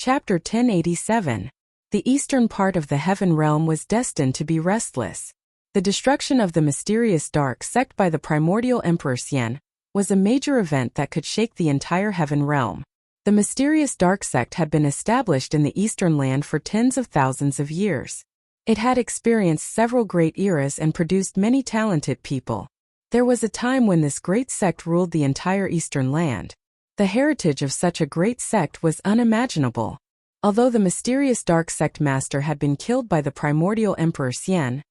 Chapter 1087. The eastern part of the heaven realm was destined to be restless. The destruction of the mysterious dark sect by the primordial Emperor Xian was a major event that could shake the entire heaven realm. The mysterious dark sect had been established in the eastern land for tens of thousands of years. It had experienced several great eras and produced many talented people. There was a time when this great sect ruled the entire eastern land. The heritage of such a great sect was unimaginable. Although the mysterious dark sect master had been killed by the primordial Emperor Xian,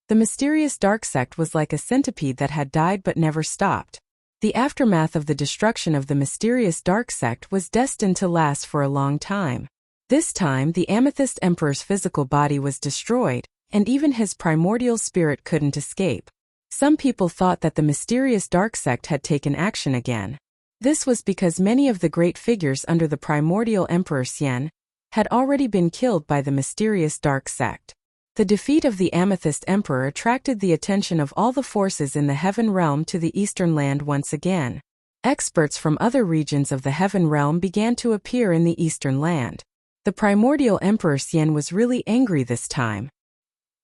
the mysterious dark sect was like a centipede that had died but never stopped. The aftermath of the destruction of the mysterious dark sect was destined to last for a long time. This time, the Amethyst Emperor's physical body was destroyed, and even his primordial spirit couldn't escape. Some people thought that the mysterious dark sect had taken action again. This was because many of the great figures under the primordial Emperor Xian had already been killed by the mysterious dark sect. The defeat of the Amethyst Emperor attracted the attention of all the forces in the heaven realm to the eastern land once again. Experts from other regions of the heaven realm began to appear in the eastern land. The primordial Emperor Xian was really angry this time.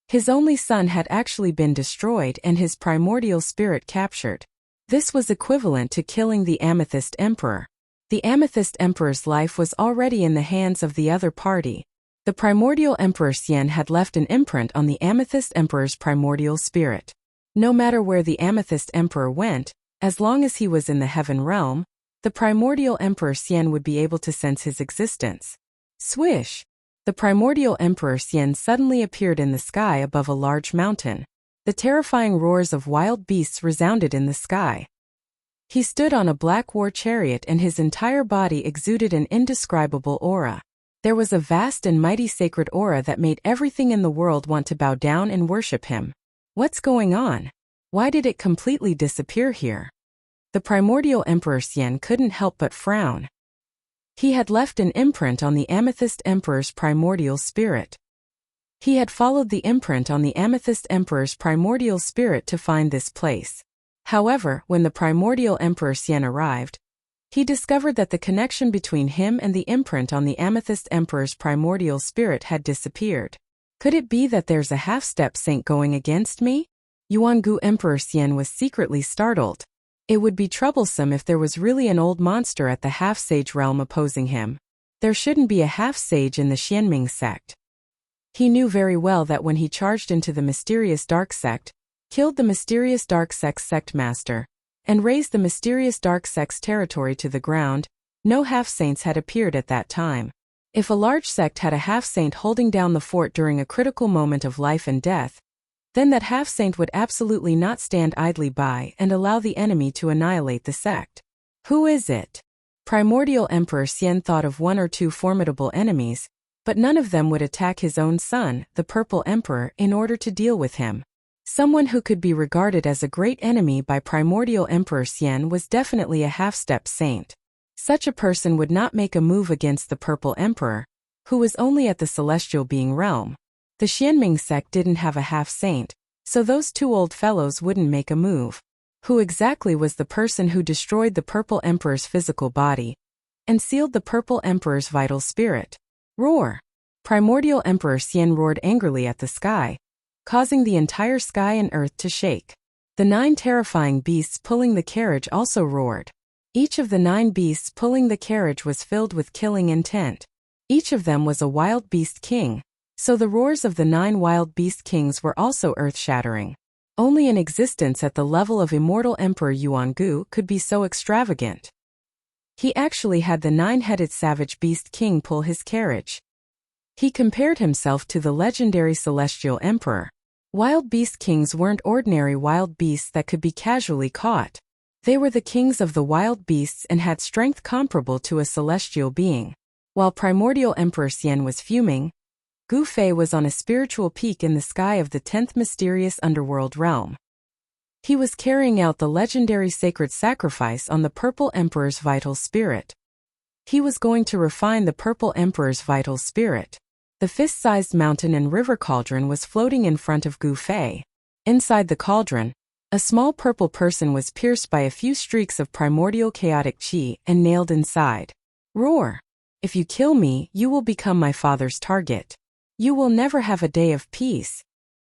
His only son had actually been destroyed and his primordial spirit captured. This was equivalent to killing the Amethyst Emperor. The Amethyst Emperor's life was already in the hands of the other party. The primordial Emperor Xian had left an imprint on the Amethyst Emperor's primordial spirit. No matter where the Amethyst Emperor went, as long as he was in the heaven realm, the primordial Emperor Xian would be able to sense his existence. Swish! The primordial Emperor Xian suddenly appeared in the sky above a large mountain. The terrifying roars of wild beasts resounded in the sky. He stood on a black war chariot and his entire body exuded an indescribable aura. There was a vast and mighty sacred aura that made everything in the world want to bow down and worship him. What's going on? Why did it completely disappear here? The primordial Emperor Xian couldn't help but frown. He had left an imprint on the Amethyst Emperor's primordial spirit. He had followed the imprint on the Amethyst Emperor's primordial spirit to find this place. However, when the primordial Emperor Xian arrived, he discovered that the connection between him and the imprint on the Amethyst Emperor's primordial spirit had disappeared. Could it be that there's a half-step saint going against me? Yuangu Emperor Xian was secretly startled. It would be troublesome if there was really an old monster at the half-sage realm opposing him. There shouldn't be a half-sage in the Xianming sect. He knew very well that when he charged into the mysterious dark sect, killed the mysterious dark sect's sect master, and razed the mysterious dark sect's territory to the ground, no half-saints had appeared at that time. If a large sect had a half-saint holding down the fort during a critical moment of life and death, then that half-saint would absolutely not stand idly by and allow the enemy to annihilate the sect. Who is it? Primordial Emperor Xian thought of one or two formidable enemies, but none of them would attack his own son, the Purple Emperor, in order to deal with him. Someone who could be regarded as a great enemy by primordial Emperor Xian was definitely a half-step saint. Such a person would not make a move against the Purple Emperor, who was only at the celestial being realm. The Xianming sect didn't have a half-saint, so those two old fellows wouldn't make a move. Who exactly was the person who destroyed the Purple Emperor's physical body and sealed the Purple Emperor's vital spirit? Roar! Primordial Emperor Xian roared angrily at the sky, causing the entire sky and earth to shake. The 9 terrifying beasts pulling the carriage also roared. Each of the 9 beasts pulling the carriage was filled with killing intent. Each of them was a wild beast king, so the roars of the 9 wild beast kings were also earth-shattering. Only an existence at the level of immortal Emperor Yuangu could be so extravagant. He actually had the 9-headed savage beast king pull his carriage. He compared himself to the legendary celestial emperor. Wild beast kings weren't ordinary wild beasts that could be casually caught. They were the kings of the wild beasts and had strength comparable to a celestial being. While primordial Emperor Xian was fuming, Gu Fei was on a spiritual peak in the sky of the 10th mysterious underworld realm. He was carrying out the legendary sacred sacrifice on the Purple Emperor's vital spirit. He was going to refine the Purple Emperor's vital spirit. The fist-sized mountain and river cauldron was floating in front of Gu Fei. Inside the cauldron, a small purple person was pierced by a few streaks of primordial chaotic qi and nailed inside. Roar! If you kill me, you will become my father's target. You will never have a day of peace.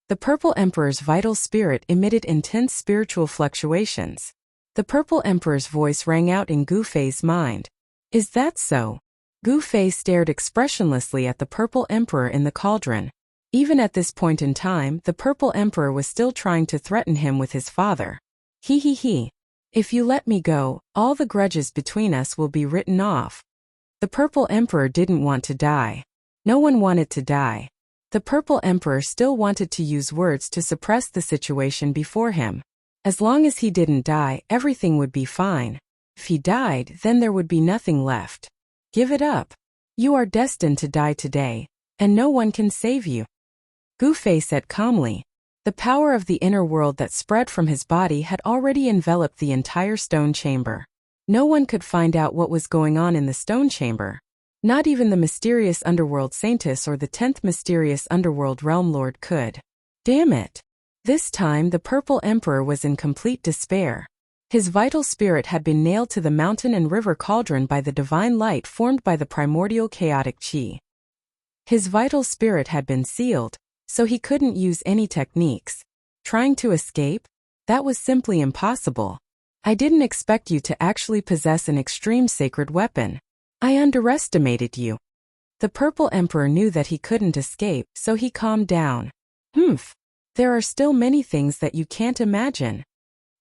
The Purple Emperor's vital spirit emitted intense spiritual fluctuations. The Purple Emperor's voice rang out in Gu Fei's mind. Is that so? Gu Fei stared expressionlessly at the Purple Emperor in the cauldron. Even at this point in time, the Purple Emperor was still trying to threaten him with his father. He. If you let me go, all the grudges between us will be written off. The Purple Emperor didn't want to die. No one wanted to die. The Purple Emperor still wanted to use words to suppress the situation before him. As long as he didn't die, everything would be fine. If he died, then there would be nothing left. Give it up. You are destined to die today, and no one can save you. Gu Fei said calmly. The power of the inner world that spread from his body had already enveloped the entire stone chamber. No one could find out what was going on in the stone chamber. Not even the mysterious underworld saintess or the 10th mysterious underworld realm lord could. Damn it! This time the Purple Emperor was in complete despair. His vital spirit had been nailed to the mountain and river cauldron by the divine light formed by the primordial chaotic chi. His vital spirit had been sealed, so he couldn't use any techniques. Trying to escape? That was simply impossible. I didn't expect you to actually possess an extreme sacred weapon. I underestimated you. The Purple Emperor knew that he couldn't escape, so he calmed down. There are still many things that you can't imagine.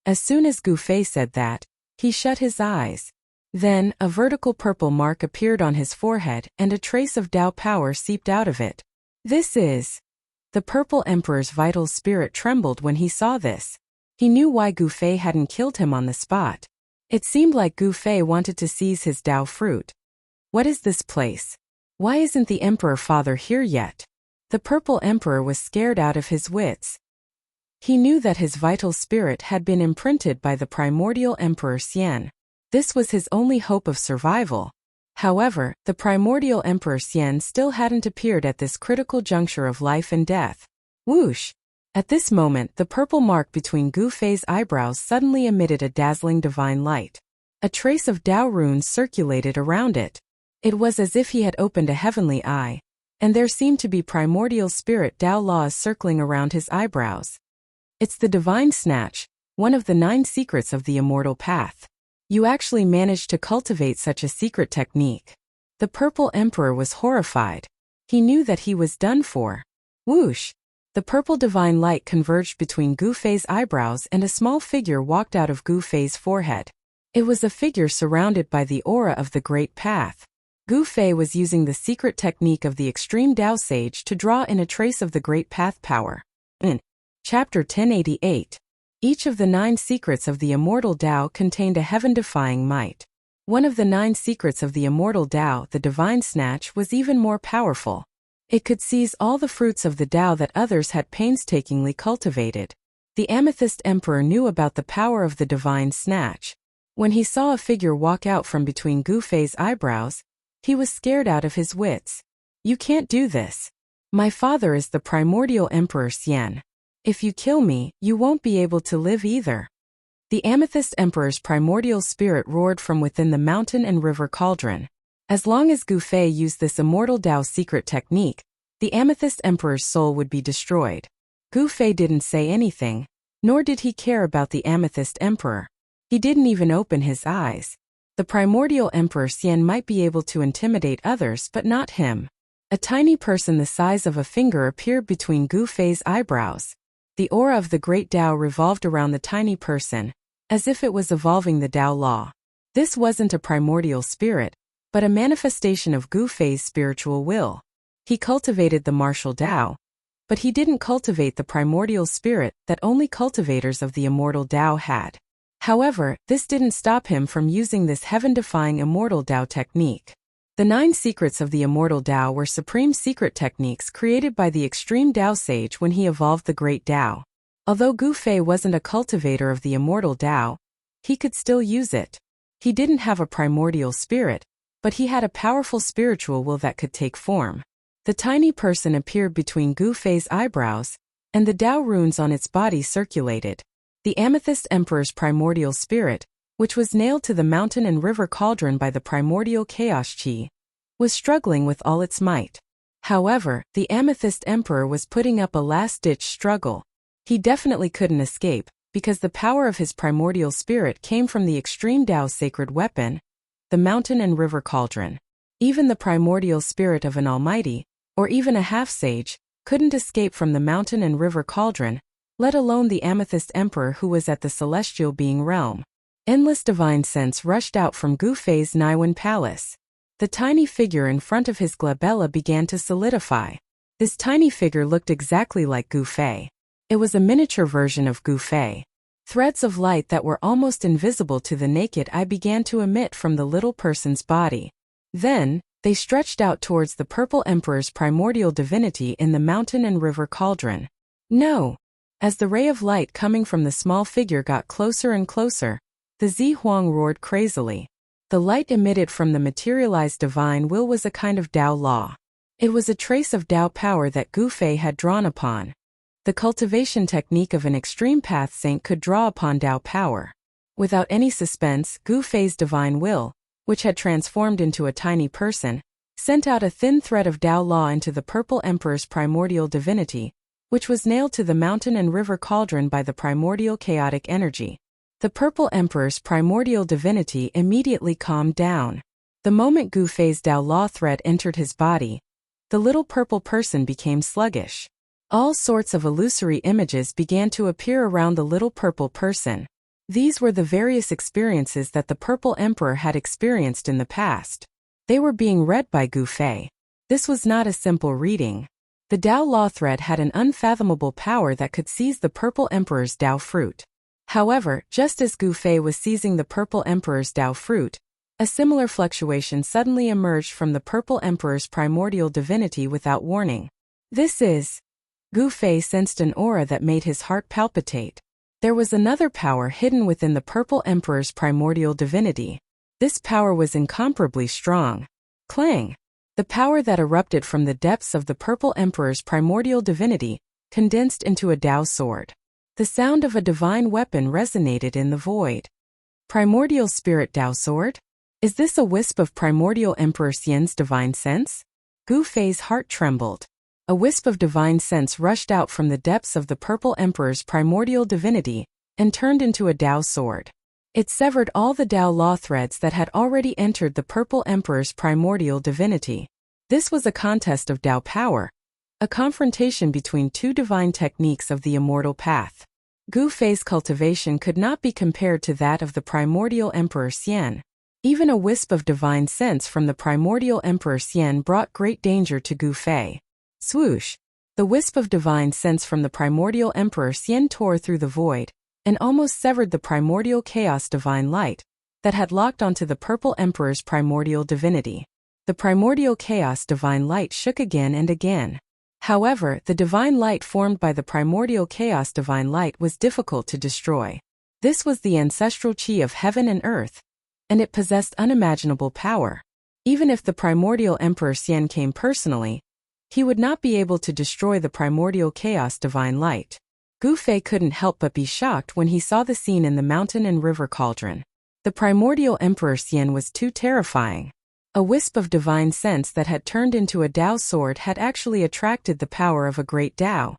As soon as Gu Fei said that, he shut his eyes. Then, a vertical purple mark appeared on his forehead and a trace of Tao power seeped out of it. This is... The Purple Emperor's vital spirit trembled when he saw this. He knew why Gu Fei hadn't killed him on the spot. It seemed like Gu Fei wanted to seize his Tao fruit. What is this place? Why isn't the Emperor Father here yet? The Purple Emperor was scared out of his wits. He knew that his vital spirit had been imprinted by the primordial Emperor Xian. This was his only hope of survival. However, the primordial Emperor Xian still hadn't appeared at this critical juncture of life and death. Whoosh! At this moment, the purple mark between Gu Fei's eyebrows suddenly emitted a dazzling divine light. A trace of Tao runes circulated around it. It was as if he had opened a heavenly eye, and there seemed to be primordial spirit Tao laws circling around his eyebrows. It's the divine snatch, one of the 9 secrets of the immortal path. You actually managed to cultivate such a secret technique. The Purple Emperor was horrified. He knew that he was done for. Whoosh! The purple divine light converged between Gu Fei's eyebrows and a small figure walked out of Gu Fei's forehead. It was a figure surrounded by the aura of the Great Path. Gu Fei was using the secret technique of the extreme Tao Sage to draw in a trace of the Great Path power. In Chapter 1088, each of the 9 secrets of the immortal Tao contained a heaven-defying might. One of the 9 secrets of the immortal Tao, the divine snatch, was even more powerful. It could seize all the fruits of the Tao that others had painstakingly cultivated. The Amethyst Emperor knew about the power of the divine snatch. When he saw a figure walk out from between Gu Fei's eyebrows, he was scared out of his wits. You can't do this. My father is the primordial Emperor Xian. If you kill me, you won't be able to live either. The Amethyst Emperor's primordial spirit roared from within the mountain and river cauldron. As long as Gu Fei used this immortal Tao secret technique, the Amethyst Emperor's soul would be destroyed. Gu Fei didn't say anything, nor did he care about the Amethyst Emperor. He didn't even open his eyes. The primordial Emperor Xian might be able to intimidate others but not him. A tiny person the size of a finger appeared between Gu Fei's eyebrows. The aura of the great Tao revolved around the tiny person, as if it was evolving the Tao law. This wasn't a primordial spirit, but a manifestation of Gu Fei's spiritual will. He cultivated the martial Tao, but he didn't cultivate the primordial spirit that only cultivators of the immortal Tao had. However, this didn't stop him from using this heaven-defying immortal Tao technique. The 9 secrets of the immortal Tao were supreme secret techniques created by the extreme Tao Sage when he evolved the great Tao. Although Gu Fei wasn't a cultivator of the immortal Tao, he could still use it. He didn't have a primordial spirit, but he had a powerful spiritual will that could take form. The tiny person appeared between Gu Fei's eyebrows, and the Tao runes on its body circulated. The Amethyst Emperor's primordial spirit, which was nailed to the mountain and river cauldron by the primordial chaos chi, was struggling with all its might. However, the Amethyst Emperor was putting up a last-ditch struggle. He definitely couldn't escape, because the power of his primordial spirit came from the extreme Tao sacred weapon, the mountain and river cauldron. Even the primordial spirit of an almighty, or even a half-sage, couldn't escape from the mountain and river cauldron, let alone the Amethyst Emperor who was at the celestial being realm. Endless divine sense rushed out from Gu Fei's Niwen palace. The tiny figure in front of his glabella began to solidify. This tiny figure looked exactly like Gu Fei. It was a miniature version of Gu Fei. Threads of light that were almost invisible to the naked eye began to emit from the little person's body. Then, they stretched out towards the Purple Emperor's primordial divinity in the mountain and river cauldron. No! As the ray of light coming from the small figure got closer and closer, the Zi Huang roared crazily. The light emitted from the materialized divine will was a kind of Tao law. It was a trace of Tao power that Gu Fei had drawn upon. The cultivation technique of an extreme path saint could draw upon Tao power. Without any suspense, Gu Fei's divine will, which had transformed into a tiny person, sent out a thin thread of Tao law into the Purple Emperor's primordial divinity, which was nailed to the mountain and river cauldron by the primordial chaotic energy. The Purple Emperor's primordial divinity immediately calmed down. The moment Gu Fei's Tao law thread entered his body, the little purple person became sluggish. All sorts of illusory images began to appear around the little purple person. These were the various experiences that the Purple Emperor had experienced in the past. They were being read by Gu Fei. This was not a simple reading. The Tao law thread had an unfathomable power that could seize the Purple Emperor's Tao fruit. However, just as Gu Fei was seizing the Purple Emperor's Tao fruit, a similar fluctuation suddenly emerged from the Purple Emperor's primordial divinity without warning. Gu Fei sensed an aura that made his heart palpitate. There was another power hidden within the Purple Emperor's primordial divinity. This power was incomparably strong. Clang! The power that erupted from the depths of the Purple Emperor's primordial divinity condensed into a Tao sword. The sound of a divine weapon resonated in the void. Primordial Spirit Tao Sword? Is this a wisp of Primordial Emperor Xian's divine sense? Gu Fei's heart trembled. A wisp of divine sense rushed out from the depths of the Purple Emperor's primordial divinity and turned into a Tao sword. It severed all the Tao law threads that had already entered the Purple Emperor's primordial divinity. This was a contest of Tao power, a confrontation between two divine techniques of the immortal path. Gu Fei's cultivation could not be compared to that of the primordial Emperor Xian. Even a wisp of divine sense from the primordial Emperor Xian brought great danger to Gu Fei. Swoosh! The wisp of divine sense from the primordial Emperor Xian tore through the void, and almost severed the primordial chaos divine light that had locked onto the Purple Emperor's primordial divinity. The primordial chaos divine light shook again and again. However, the divine light formed by the primordial chaos divine light was difficult to destroy. This was the ancestral chi of heaven and earth, and it possessed unimaginable power. Even if the primordial Emperor Xian came personally, he would not be able to destroy the primordial chaos divine light. Gu Fei couldn't help but be shocked when he saw the scene in the mountain and river cauldron. The primordial Emperor Xian was too terrifying. A wisp of divine sense that had turned into a Tao sword had actually attracted the power of a great Tao.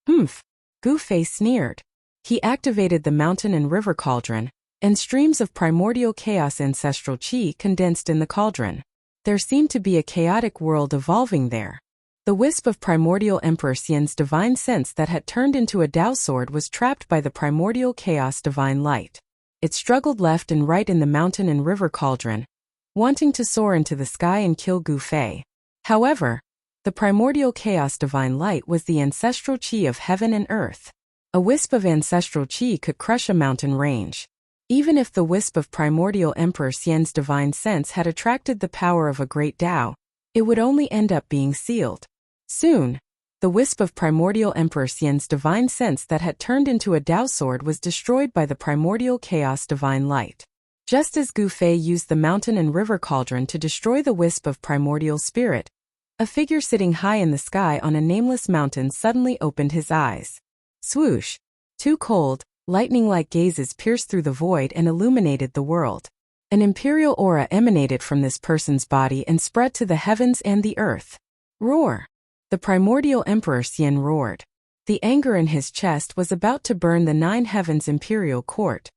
Gu Fei sneered. He activated the mountain and river cauldron, and streams of primordial chaos ancestral chi condensed in the cauldron. There seemed to be a chaotic world evolving there. The wisp of primordial Emperor Xian's divine sense that had turned into a Tao sword was trapped by the primordial chaos divine light. It struggled left and right in the mountain and river cauldron, wanting to soar into the sky and kill Gu Fei. However, the primordial chaos divine light was the ancestral chi of heaven and earth. A wisp of ancestral chi could crush a mountain range. Even if the wisp of primordial Emperor Xian's divine sense had attracted the power of a great Tao, it would only end up being sealed. Soon, the wisp of primordial Emperor Xian's divine sense that had turned into a Tao sword was destroyed by the primordial chaos divine light. Just as Gu Fei used the mountain and river cauldron to destroy the wisp of primordial spirit, a figure sitting high in the sky on a nameless mountain suddenly opened his eyes. Swoosh! Two cold, lightning-like gazes pierced through the void and illuminated the world. An imperial aura emanated from this person's body and spread to the heavens and the earth. Roar! The primordial Emperor Xian roared. The anger in his chest was about to burn the 9 heavens imperial court.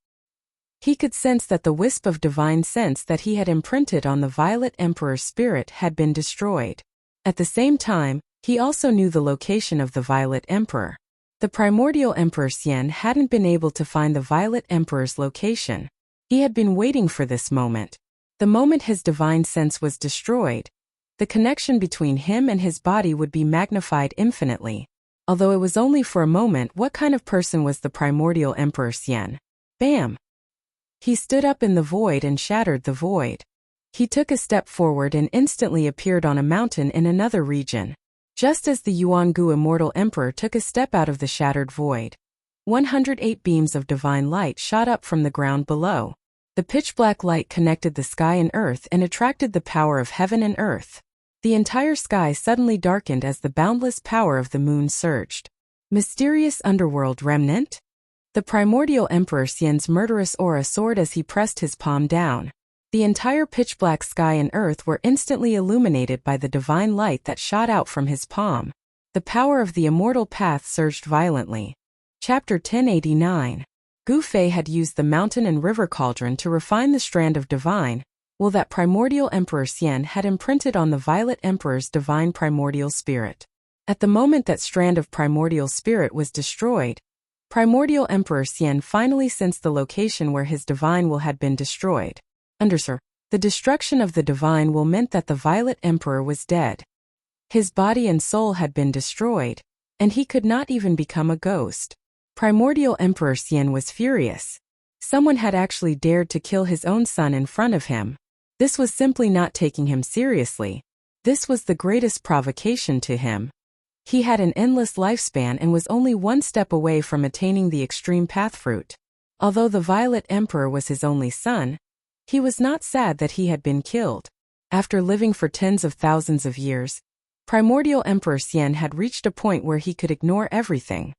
He could sense that the wisp of divine sense that he had imprinted on the Violet Emperor's spirit had been destroyed. At the same time, he also knew the location of the Violet Emperor. The primordial Emperor Xian hadn't been able to find the Violet Emperor's location. He had been waiting for this moment. The moment his divine sense was destroyed, the connection between him and his body would be magnified infinitely. Although it was only for a moment, what kind of person was the primordial Emperor Xian? Bam! He stood up in the void and shattered the void. He took a step forward and instantly appeared on a mountain in another region. Just as the Yuangu immortal emperor took a step out of the shattered void, 108 beams of divine light shot up from the ground below. The pitch-black light connected the sky and earth and attracted the power of heaven and earth. The entire sky suddenly darkened as the boundless power of the moon surged. Mysterious underworld remnant? The primordial Emperor Xian's murderous aura soared as he pressed his palm down. The entire pitch-black sky and earth were instantly illuminated by the divine light that shot out from his palm. The power of the immortal path surged violently. Chapter 1089. Gu Fei had used the mountain and river cauldron to refine the strand of divine will that primordial Emperor Xian had imprinted on the Violet Emperor's divine primordial spirit. At the moment that strand of primordial spirit was destroyed, primordial Emperor Xian finally sensed the location where his divine will had been destroyed. Undersir, the destruction of the divine will meant that the Violet Emperor was dead. His body and soul had been destroyed, and he could not even become a ghost. Primordial Emperor Xian was furious. Someone had actually dared to kill his own son in front of him. This was simply not taking him seriously. This was the greatest provocation to him. He had an endless lifespan and was only one step away from attaining the extreme path fruit. Although the Violet Emperor was his only son, he was not sad that he had been killed. After living for tens of thousands of years, primordial Emperor Xian had reached a point where he could ignore everything.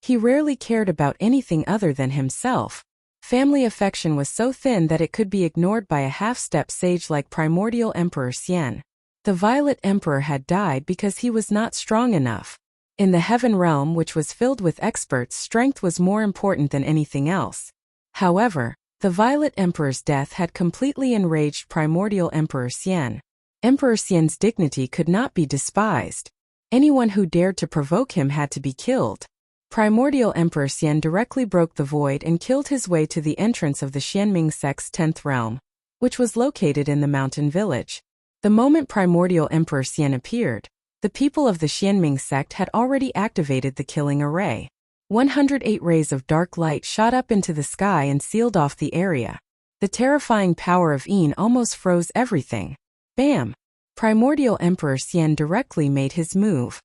He rarely cared about anything other than himself. Family affection was so thin that it could be ignored by a half-step sage like primordial Emperor Xian. The Violet Emperor had died because he was not strong enough. In the heaven realm, which was filled with experts, strength was more important than anything else. However, the Violet Emperor's death had completely enraged primordial Emperor Xian. Emperor Xian's dignity could not be despised. Anyone who dared to provoke him had to be killed. Primordial Emperor Xian directly broke the void and killed his way to the entrance of the Xianming sect's 10th realm, which was located in the mountain village. The moment Primordial Emperor Xian appeared, the people of the Xianming sect had already activated the killing array. 108 rays of dark light shot up into the sky and sealed off the area. The terrifying power of Yin almost froze everything. Bam! Primordial Emperor Xian directly made his move.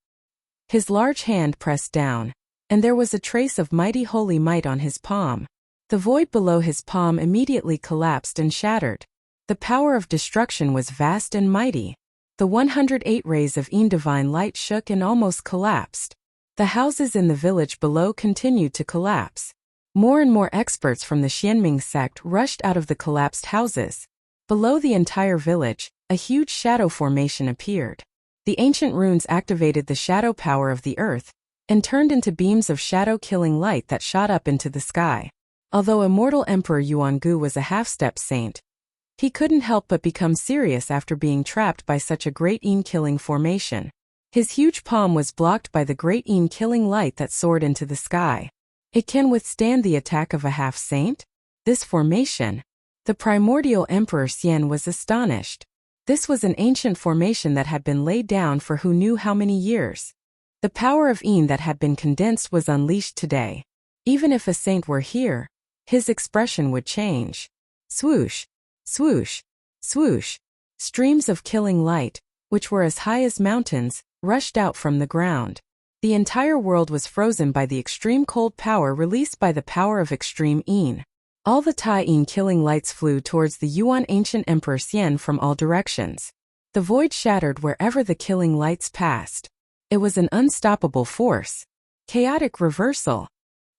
His large hand pressed down, and there was a trace of mighty holy might on his palm. The void below his palm immediately collapsed and shattered. The power of destruction was vast and mighty. The 108 rays of Yin divine light shook and almost collapsed. The houses in the village below continued to collapse. More and more experts from the Xianming sect rushed out of the collapsed houses. Below the entire village, a huge shadow formation appeared. The ancient runes activated the shadow power of the earth, and turned into beams of shadow-killing light that shot up into the sky. Although immortal Emperor Yuangu was a half-step saint, he couldn't help but become serious after being trapped by such a great Yin-killing formation. His huge palm was blocked by the great Yin-killing light that soared into the sky. It can withstand the attack of a half-saint? This formation? The primordial Emperor Xian was astonished. This was an ancient formation that had been laid down for who knew how many years. The power of Yin that had been condensed was unleashed today. Even if a saint were here, his expression would change. Swoosh, swoosh, swoosh. Streams of killing light, which were as high as mountains, rushed out from the ground. The entire world was frozen by the extreme cold power released by the power of extreme Yin. All the Tai Yin killing lights flew towards the Yuan ancient Emperor Xian from all directions. The void shattered wherever the killing lights passed. It was an unstoppable force. Chaotic reversal.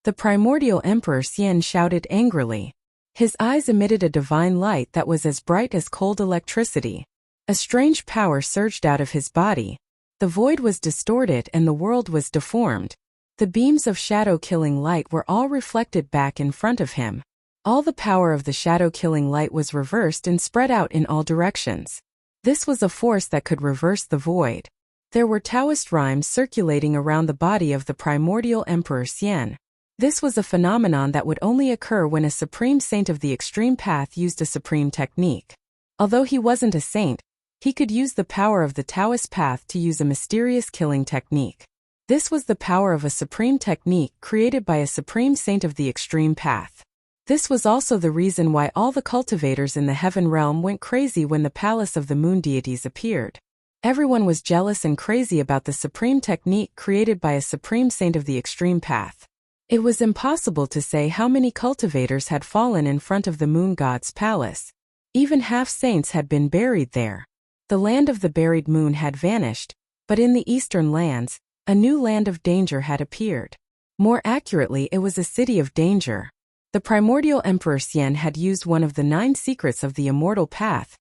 The primordial Emperor Xian shouted angrily. His eyes emitted a divine light that was as bright as cold electricity. A strange power surged out of his body. The void was distorted and the world was deformed. The beams of shadow-killing light were all reflected back in front of him. All the power of the shadow-killing light was reversed and spread out in all directions. This was a force that could reverse the void. There were Taoist rhymes circulating around the body of the primordial Emperor Xian. This was a phenomenon that would only occur when a supreme saint of the extreme path used a supreme technique. Although he wasn't a saint, he could use the power of the Taoist path to use a mysterious killing technique. This was the power of a supreme technique created by a supreme saint of the extreme path. This was also the reason why all the cultivators in the heaven realm went crazy when the palace of the moon deities appeared. Everyone was jealous and crazy about the supreme technique created by a supreme saint of the extreme path. It was impossible to say how many cultivators had fallen in front of the moon god's palace. Even half-saints had been buried there. The land of the buried moon had vanished, but in the eastern lands, a new land of danger had appeared. More accurately, it was a city of danger. The primordial Emperor Xian had used one of the 9 secrets of the immortal path,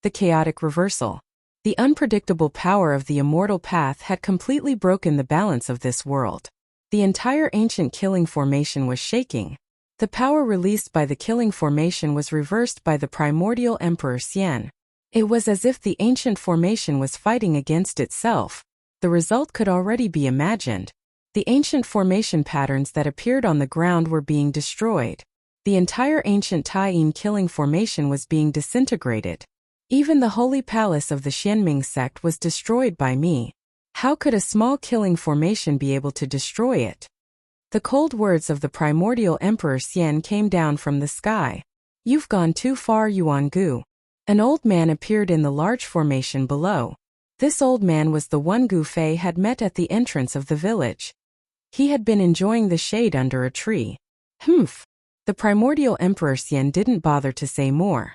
the chaotic reversal. The unpredictable power of the immortal path had completely broken the balance of this world. The entire ancient killing formation was shaking. The power released by the killing formation was reversed by the primordial Emperor Xian. It was as if the ancient formation was fighting against itself. The result could already be imagined. The ancient formation patterns that appeared on the ground were being destroyed. The entire ancient Tai-Yin killing formation was being disintegrated. Even the holy palace of the Xianming sect was destroyed by me. How could a small killing formation be able to destroy it? The cold words of the primordial Emperor Xian came down from the sky. You've gone too far, Yuan Gu. An old man appeared in the large formation below. This old man was the one Gu Fei had met at the entrance of the village. He had been enjoying the shade under a tree. Humph! The primordial Emperor Xian didn't bother to say more.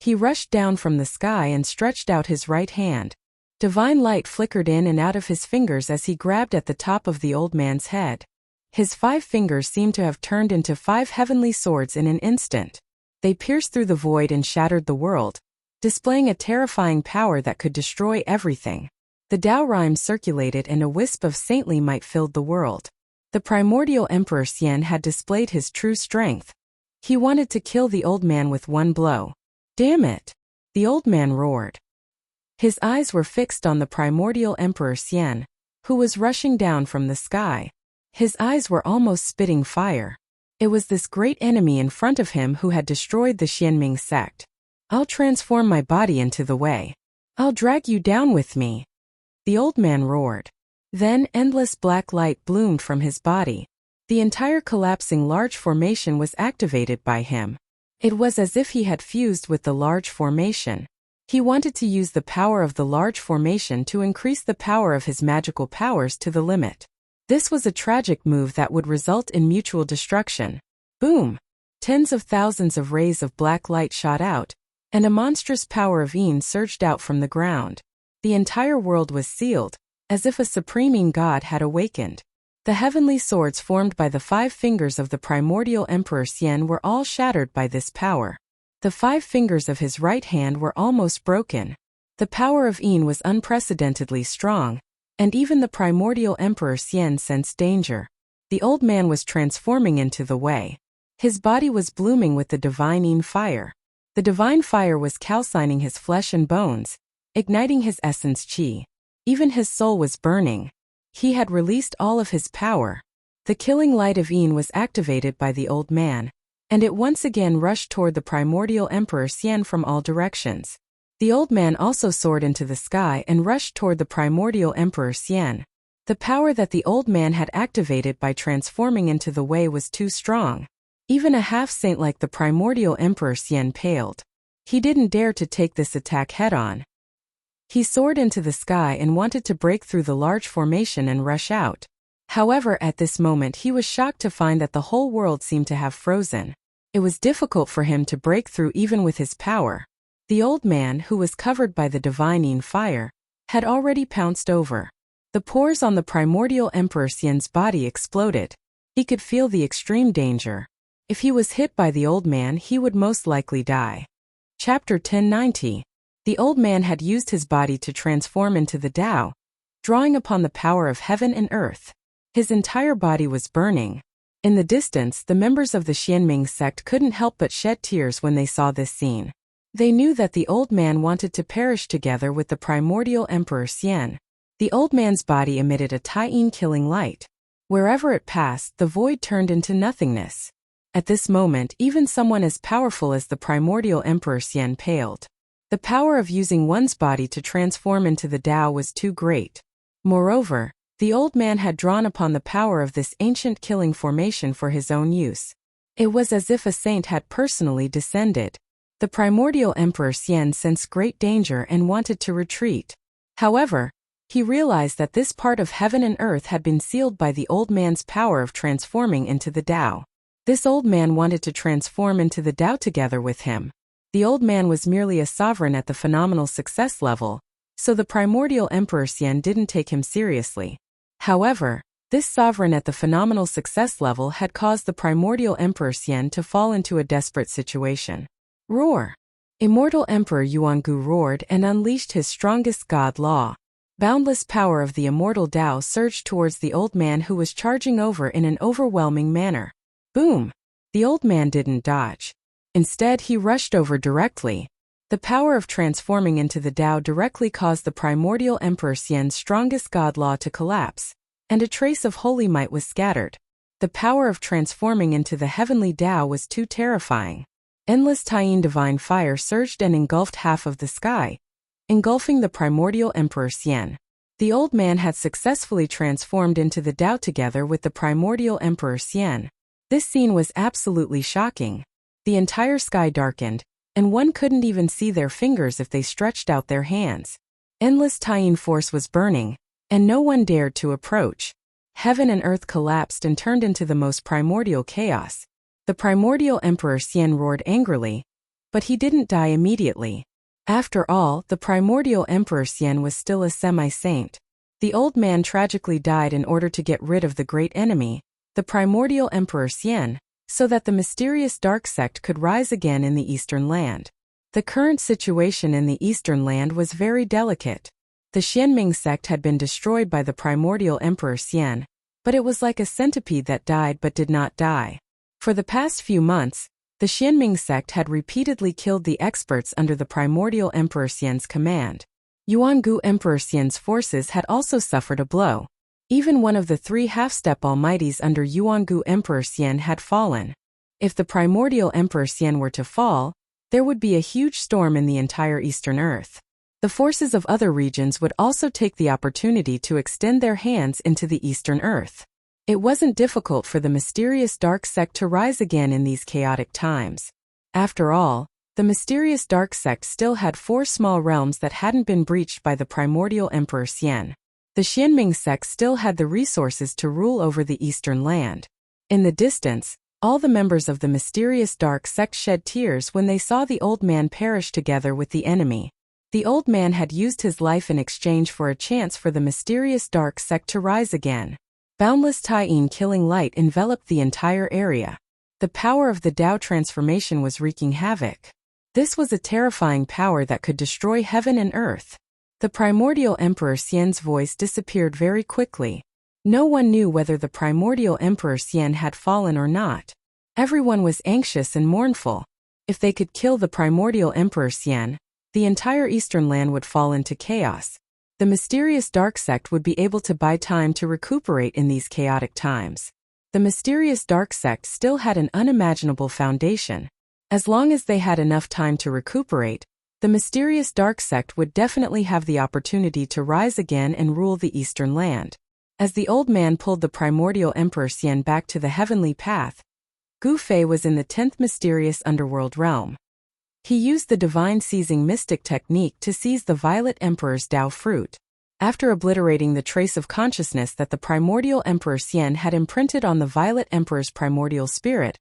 He rushed down from the sky and stretched out his right hand. Divine light flickered in and out of his fingers as he grabbed at the top of the old man's head. His 5 fingers seemed to have turned into 5 heavenly swords in an instant. They pierced through the void and shattered the world, displaying a terrifying power that could destroy everything. The Tao rhymes circulated and a wisp of saintly might filled the world. The primordial Emperor Xian had displayed his true strength. He wanted to kill the old man with one blow. Damn it! The old man roared. His eyes were fixed on the primordial Emperor Xian, who was rushing down from the sky. His eyes were almost spitting fire. It was this great enemy in front of him who had destroyed the Xianming sect. I'll transform my body into the way. I'll drag you down with me. The old man roared. Then endless black light bloomed from his body. The entire collapsing large formation was activated by him. It was as if he had fused with the large formation. He wanted to use the power of the large formation to increase the power of his magical powers to the limit. This was a tragic move that would result in mutual destruction. Boom! Tens of thousands of rays of black light shot out, and a monstrous power of Yin surged out from the ground. The entire world was sealed, as if a supreme Yin god had awakened. The heavenly swords formed by the 5 fingers of the primordial Emperor Xian were all shattered by this power. The 5 fingers of his right hand were almost broken. The power of Yin was unprecedentedly strong, and even the primordial Emperor Xian sensed danger. The old man was transforming into the way. His body was blooming with the divine Yin fire. The divine fire was calcining his flesh and bones, igniting his essence qi. Even his soul was burning. He had released all of his power. The killing light of Yin was activated by the old man, and it once again rushed toward the primordial Emperor Xian from all directions. The old man also soared into the sky and rushed toward the primordial Emperor Xian. The power that the old man had activated by transforming into the way was too strong. Even a half-saint like the primordial Emperor Xian paled. He didn't dare to take this attack head-on. He soared into the sky and wanted to break through the large formation and rush out. However, at this moment he was shocked to find that the whole world seemed to have frozen. It was difficult for him to break through even with his power. The old man, who was covered by the divine Yin fire, had already pounced over. The pores on the primordial Emperor Xian's body exploded. He could feel the extreme danger. If he was hit by the old man, he would most likely die. Chapter 1090. The old man had used his body to transform into the Tao, drawing upon the power of heaven and earth. His entire body was burning. In the distance, the members of the Xianming sect couldn't help but shed tears when they saw this scene. They knew that the old man wanted to perish together with the primordial Emperor Xian. The old man's body emitted a Tyene-killing light. Wherever it passed, the void turned into nothingness. At this moment, even someone as powerful as the primordial Emperor Xian paled. The power of using one's body to transform into the Tao was too great. Moreover, the old man had drawn upon the power of this ancient killing formation for his own use. It was as if a saint had personally descended. The primordial Emperor Xian sensed great danger and wanted to retreat. However, he realized that this part of heaven and earth had been sealed by the old man's power of transforming into the Tao. This old man wanted to transform into the Tao together with him. The old man was merely a sovereign at the phenomenal success level, so the primordial Emperor Xian didn't take him seriously. However, this sovereign at the phenomenal success level had caused the primordial Emperor Xian to fall into a desperate situation. Roar! Immortal Emperor Yuangu roared and unleashed his strongest god law. Boundless power of the immortal Tao surged towards the old man who was charging over in an overwhelming manner. Boom! The old man didn't dodge. Instead, he rushed over directly. The power of transforming into the Tao directly caused the primordial Emperor Xian's strongest god law to collapse, and a trace of holy might was scattered. The power of transforming into the heavenly Tao was too terrifying. Endless Tyene divine fire surged and engulfed half of the sky, engulfing the primordial Emperor Xian. The old man had successfully transformed into the Tao together with the primordial Emperor Xian. This scene was absolutely shocking. The entire sky darkened, and one couldn't even see their fingers if they stretched out their hands. Endless Tyene force was burning, and no one dared to approach. Heaven and earth collapsed and turned into the most primordial chaos. The primordial Emperor Xian roared angrily, but he didn't die immediately. After all, the primordial Emperor Xian was still a semi-saint. The old man tragically died in order to get rid of the great enemy, the primordial Emperor Xian, so that the mysterious dark sect could rise again in the Eastern Land. The current situation in the Eastern Land was very delicate. The Xianming sect had been destroyed by the primordial Emperor Xian, but it was like a centipede that died but did not die. For the past few months, the Xianming sect had repeatedly killed the experts under the primordial Emperor Xian's command. Yuangu Emperor Xian's forces had also suffered a blow. Even one of the three half-step almighties under Yuangu Emperor Xian had fallen. If the primordial Emperor Xian were to fall, there would be a huge storm in the entire Eastern Earth. The forces of other regions would also take the opportunity to extend their hands into the Eastern Earth. It wasn't difficult for the mysterious dark sect to rise again in these chaotic times. After all, the mysterious dark sect still had 4 small realms that hadn't been breached by the primordial Emperor Xian. The Xianming sect still had the resources to rule over the Eastern Land. In the distance, all the members of the mysterious dark sect shed tears when they saw the old man perish together with the enemy. The old man had used his life in exchange for a chance for the mysterious dark sect to rise again. Boundless Tyene-killing light enveloped the entire area. The power of the Tao transformation was wreaking havoc. This was a terrifying power that could destroy heaven and earth. The primordial Emperor Xian's voice disappeared very quickly. No one knew whether the primordial Emperor Xian had fallen or not. Everyone was anxious and mournful. If they could kill the primordial Emperor Xian, the entire Eastern Land would fall into chaos. The mysterious dark sect would be able to buy time to recuperate in these chaotic times. The mysterious dark sect still had an unimaginable foundation. As long as they had enough time to recuperate, the mysterious dark sect would definitely have the opportunity to rise again and rule the Eastern Land. As the old man pulled the primordial Emperor Xian back to the heavenly path, Gu Fei was in the 10th mysterious underworld realm. He used the divine seizing mystic technique to seize the Violet Emperor's Tao fruit. After obliterating the trace of consciousness that the primordial Emperor Xian had imprinted on the Violet Emperor's primordial spirit,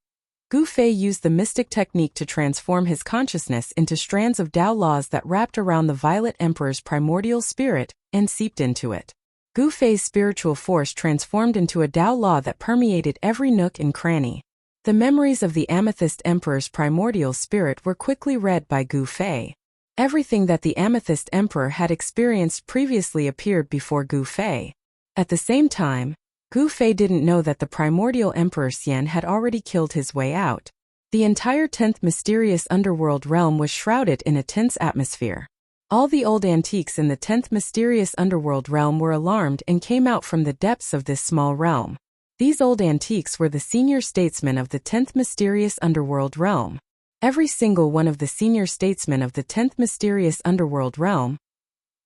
Gu Fei used the mystic technique to transform his consciousness into strands of Tao laws that wrapped around the Violet Emperor's primordial spirit and seeped into it. Gu Fei's spiritual force transformed into a Tao law that permeated every nook and cranny. The memories of the Amethyst Emperor's primordial spirit were quickly read by Gu Fei. Everything that the Amethyst Emperor had experienced previously appeared before Gu Fei. At the same time, Gu Fei didn't know that the primordial Emperor Xian had already killed his way out. The entire 10th mysterious underworld realm was shrouded in a tense atmosphere. All the old antiques in the 10th mysterious underworld realm were alarmed and came out from the depths of this small realm. These old antiques were the senior statesmen of the 10th mysterious underworld realm. Every single one of the senior statesmen of the 10th mysterious underworld realm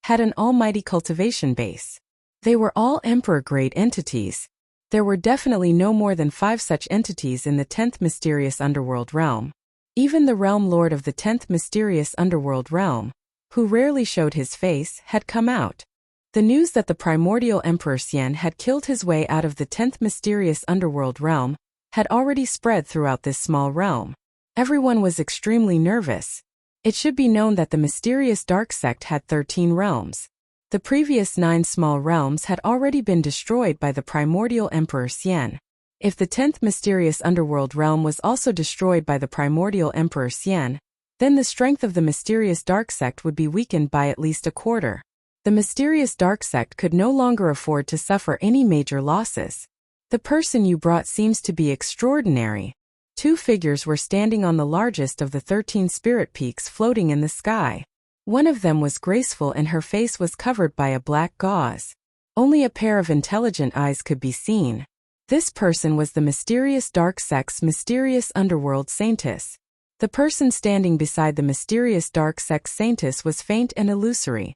had an almighty cultivation base. They were all emperor-grade entities. There were definitely no more than 5 such entities in the 10th mysterious underworld realm. Even the realm lord of the 10th mysterious underworld realm, who rarely showed his face, had come out. The news that the primordial Emperor Xian had killed his way out of the 10th mysterious underworld realm had already spread throughout this small realm. Everyone was extremely nervous. It should be known that the mysterious dark sect had 13 realms. The previous 9 small realms had already been destroyed by the primordial Emperor Xian. If the 10th mysterious underworld realm was also destroyed by the primordial Emperor Xian, then the strength of the mysterious dark sect would be weakened by at least a quarter. The mysterious dark sect could no longer afford to suffer any major losses. The person you brought seems to be extraordinary. 2 figures were standing on the largest of the 13 spirit peaks floating in the sky. One of them was graceful and her face was covered by a black gauze. Only a pair of intelligent eyes could be seen. This person was the mysterious dark sect's mysterious underworld saintess. The person standing beside the mysterious dark sect saintess was faint and illusory.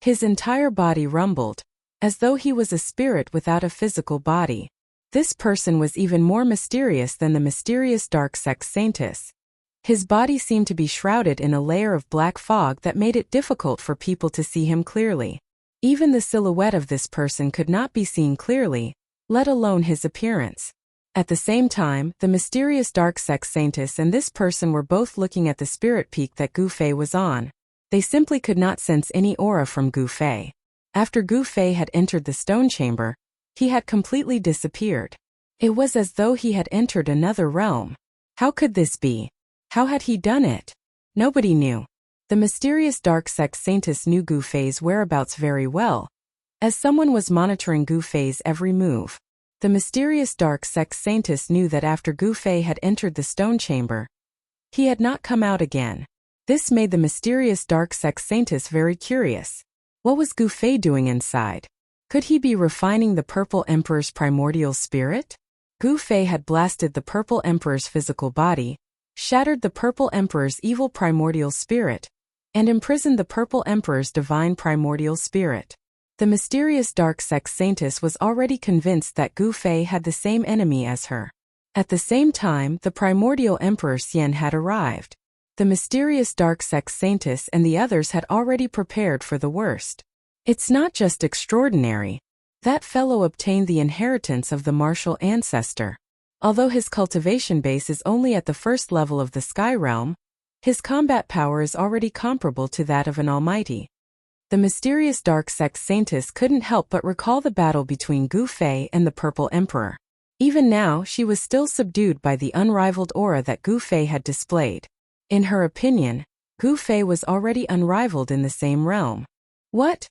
His entire body rumbled, as though he was a spirit without a physical body. This person was even more mysterious than the mysterious dark sect saintess. His body seemed to be shrouded in a layer of black fog that made it difficult for people to see him clearly. Even the silhouette of this person could not be seen clearly, let alone his appearance. At the same time, the mysterious dark sect saintess and this person were both looking at the spirit peak that Gu Fei was on. They simply could not sense any aura from Gu Fei. After Gu Fei had entered the stone chamber, he had completely disappeared. It was as though he had entered another realm. How could this be? How had he done it? Nobody knew. The mysterious dark sect saintess knew Gu Fei's whereabouts very well, as someone was monitoring Gu Fei's every move. The mysterious dark sect saintess knew that after Gu Fei had entered the stone chamber, he had not come out again. This made the mysterious dark sect saintess very curious. What was Gu Fei doing inside? Could he be refining the Purple Emperor's primordial spirit? Gu Fei had blasted the Purple Emperor's physical body, shattered the Purple Emperor's evil primordial spirit, and imprisoned the Purple Emperor's divine primordial spirit. The mysterious dark sect saintess was already convinced that Gu Fei had the same enemy as her. At the same time, the primordial Emperor Xian had arrived. The mysterious dark sect saintess and the others had already prepared for the worst. It's not just extraordinary. That fellow obtained the inheritance of the martial ancestor. Although his cultivation base is only at the first level of the Sky Realm, his combat power is already comparable to that of an almighty. The mysterious dark sect saintess couldn't help but recall the battle between Gu Fei and the Purple Emperor. Even now, she was still subdued by the unrivaled aura that Gu Fei had displayed. In her opinion, Gu Fei was already unrivaled in the same realm. What?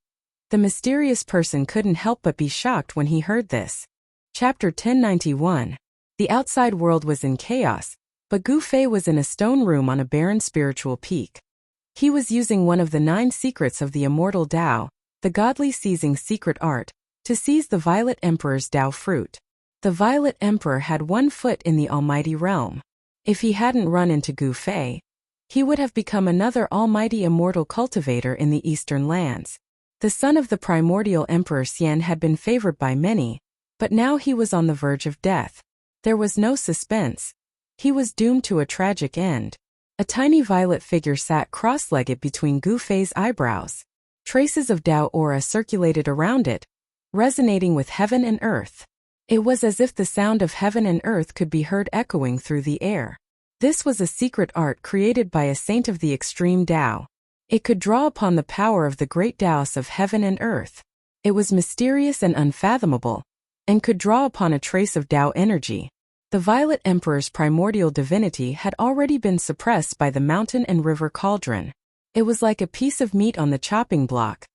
The mysterious person couldn't help but be shocked when he heard this. Chapter 1091. The outside world was in chaos, but Gu Fei was in a stone room on a barren spiritual peak. He was using one of the 9 secrets of the immortal Tao, the godly seizing secret art, to seize the Violet Emperor's Tao fruit. The Violet Emperor had 1 foot in the almighty realm. If he hadn't run into Gu Fei, he would have become another almighty immortal cultivator in the eastern lands. The son of the primordial Emperor Xian had been favored by many, but now he was on the verge of death. There was no suspense. He was doomed to a tragic end. A tiny violet figure sat cross-legged between Gu Fei's eyebrows. Traces of Tao aura circulated around it, resonating with heaven and earth. It was as if the sound of heaven and earth could be heard echoing through the air. This was a secret art created by a saint of the extreme Tao. It could draw upon the power of the great Taoists of heaven and earth. It was mysterious and unfathomable, and could draw upon a trace of Tao energy. The Violet Emperor's primordial divinity had already been suppressed by the mountain and river cauldron. It was like a piece of meat on the chopping block,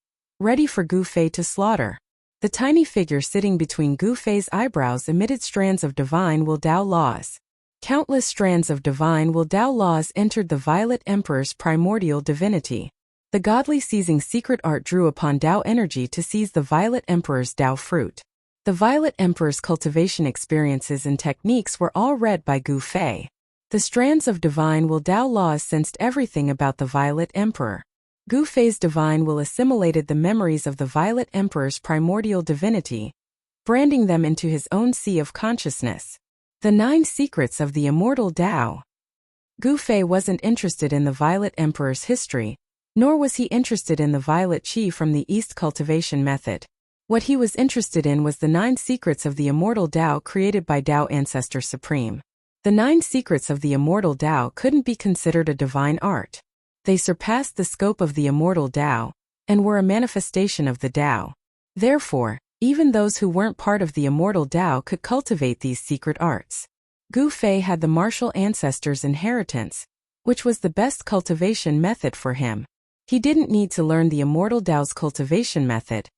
ready for Gu Fei to slaughter. The tiny figure sitting between Gu Fei's eyebrows emitted strands of divine Will Dao laws. Countless strands of divine Will Dao laws entered the Violet Emperor's primordial divinity. The godly seizing secret art drew upon Dao energy to seize the Violet Emperor's Dao fruit. The Violet Emperor's cultivation experiences and techniques were all read by Gu Fei. The strands of divine Will Dao laws sensed everything about the Violet Emperor. Gu Fei's divine will assimilated the memories of the Violet Emperor's primordial divinity, branding them into his own sea of consciousness. The 9 secrets of the immortal Dao. Gu Fei wasn't interested in the Violet Emperor's history, nor was he interested in the Violet Qi from the East cultivation method. What he was interested in was the 9 secrets of the immortal Dao created by Dao Ancestor Supreme. The 9 secrets of the immortal Dao couldn't be considered a divine art. They surpassed the scope of the immortal Dao, and were a manifestation of the Dao. Therefore, even those who weren't part of the immortal Dao could cultivate these secret arts. Gu Fei had the martial ancestor's inheritance, which was the best cultivation method for him. He didn't need to learn the immortal Dao's cultivation method,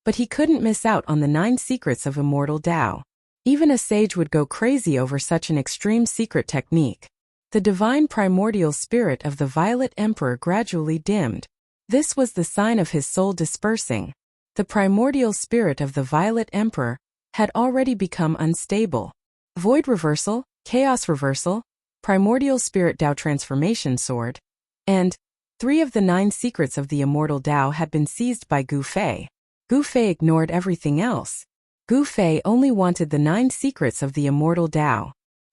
but he couldn't miss out on the 9 secrets of immortal Dao. Even a sage would go crazy over such an extreme secret technique. The divine primordial spirit of the Violet Emperor gradually dimmed. This was the sign of his soul dispersing. The primordial spirit of the Violet Emperor had already become unstable. Void reversal, chaos reversal, primordial spirit Dao transformation sword, and 3 of the 9 secrets of the immortal Dao had been seized by Gu Fei. Gu Fei ignored everything else. Gu Fei only wanted the 9 secrets of the immortal Dao.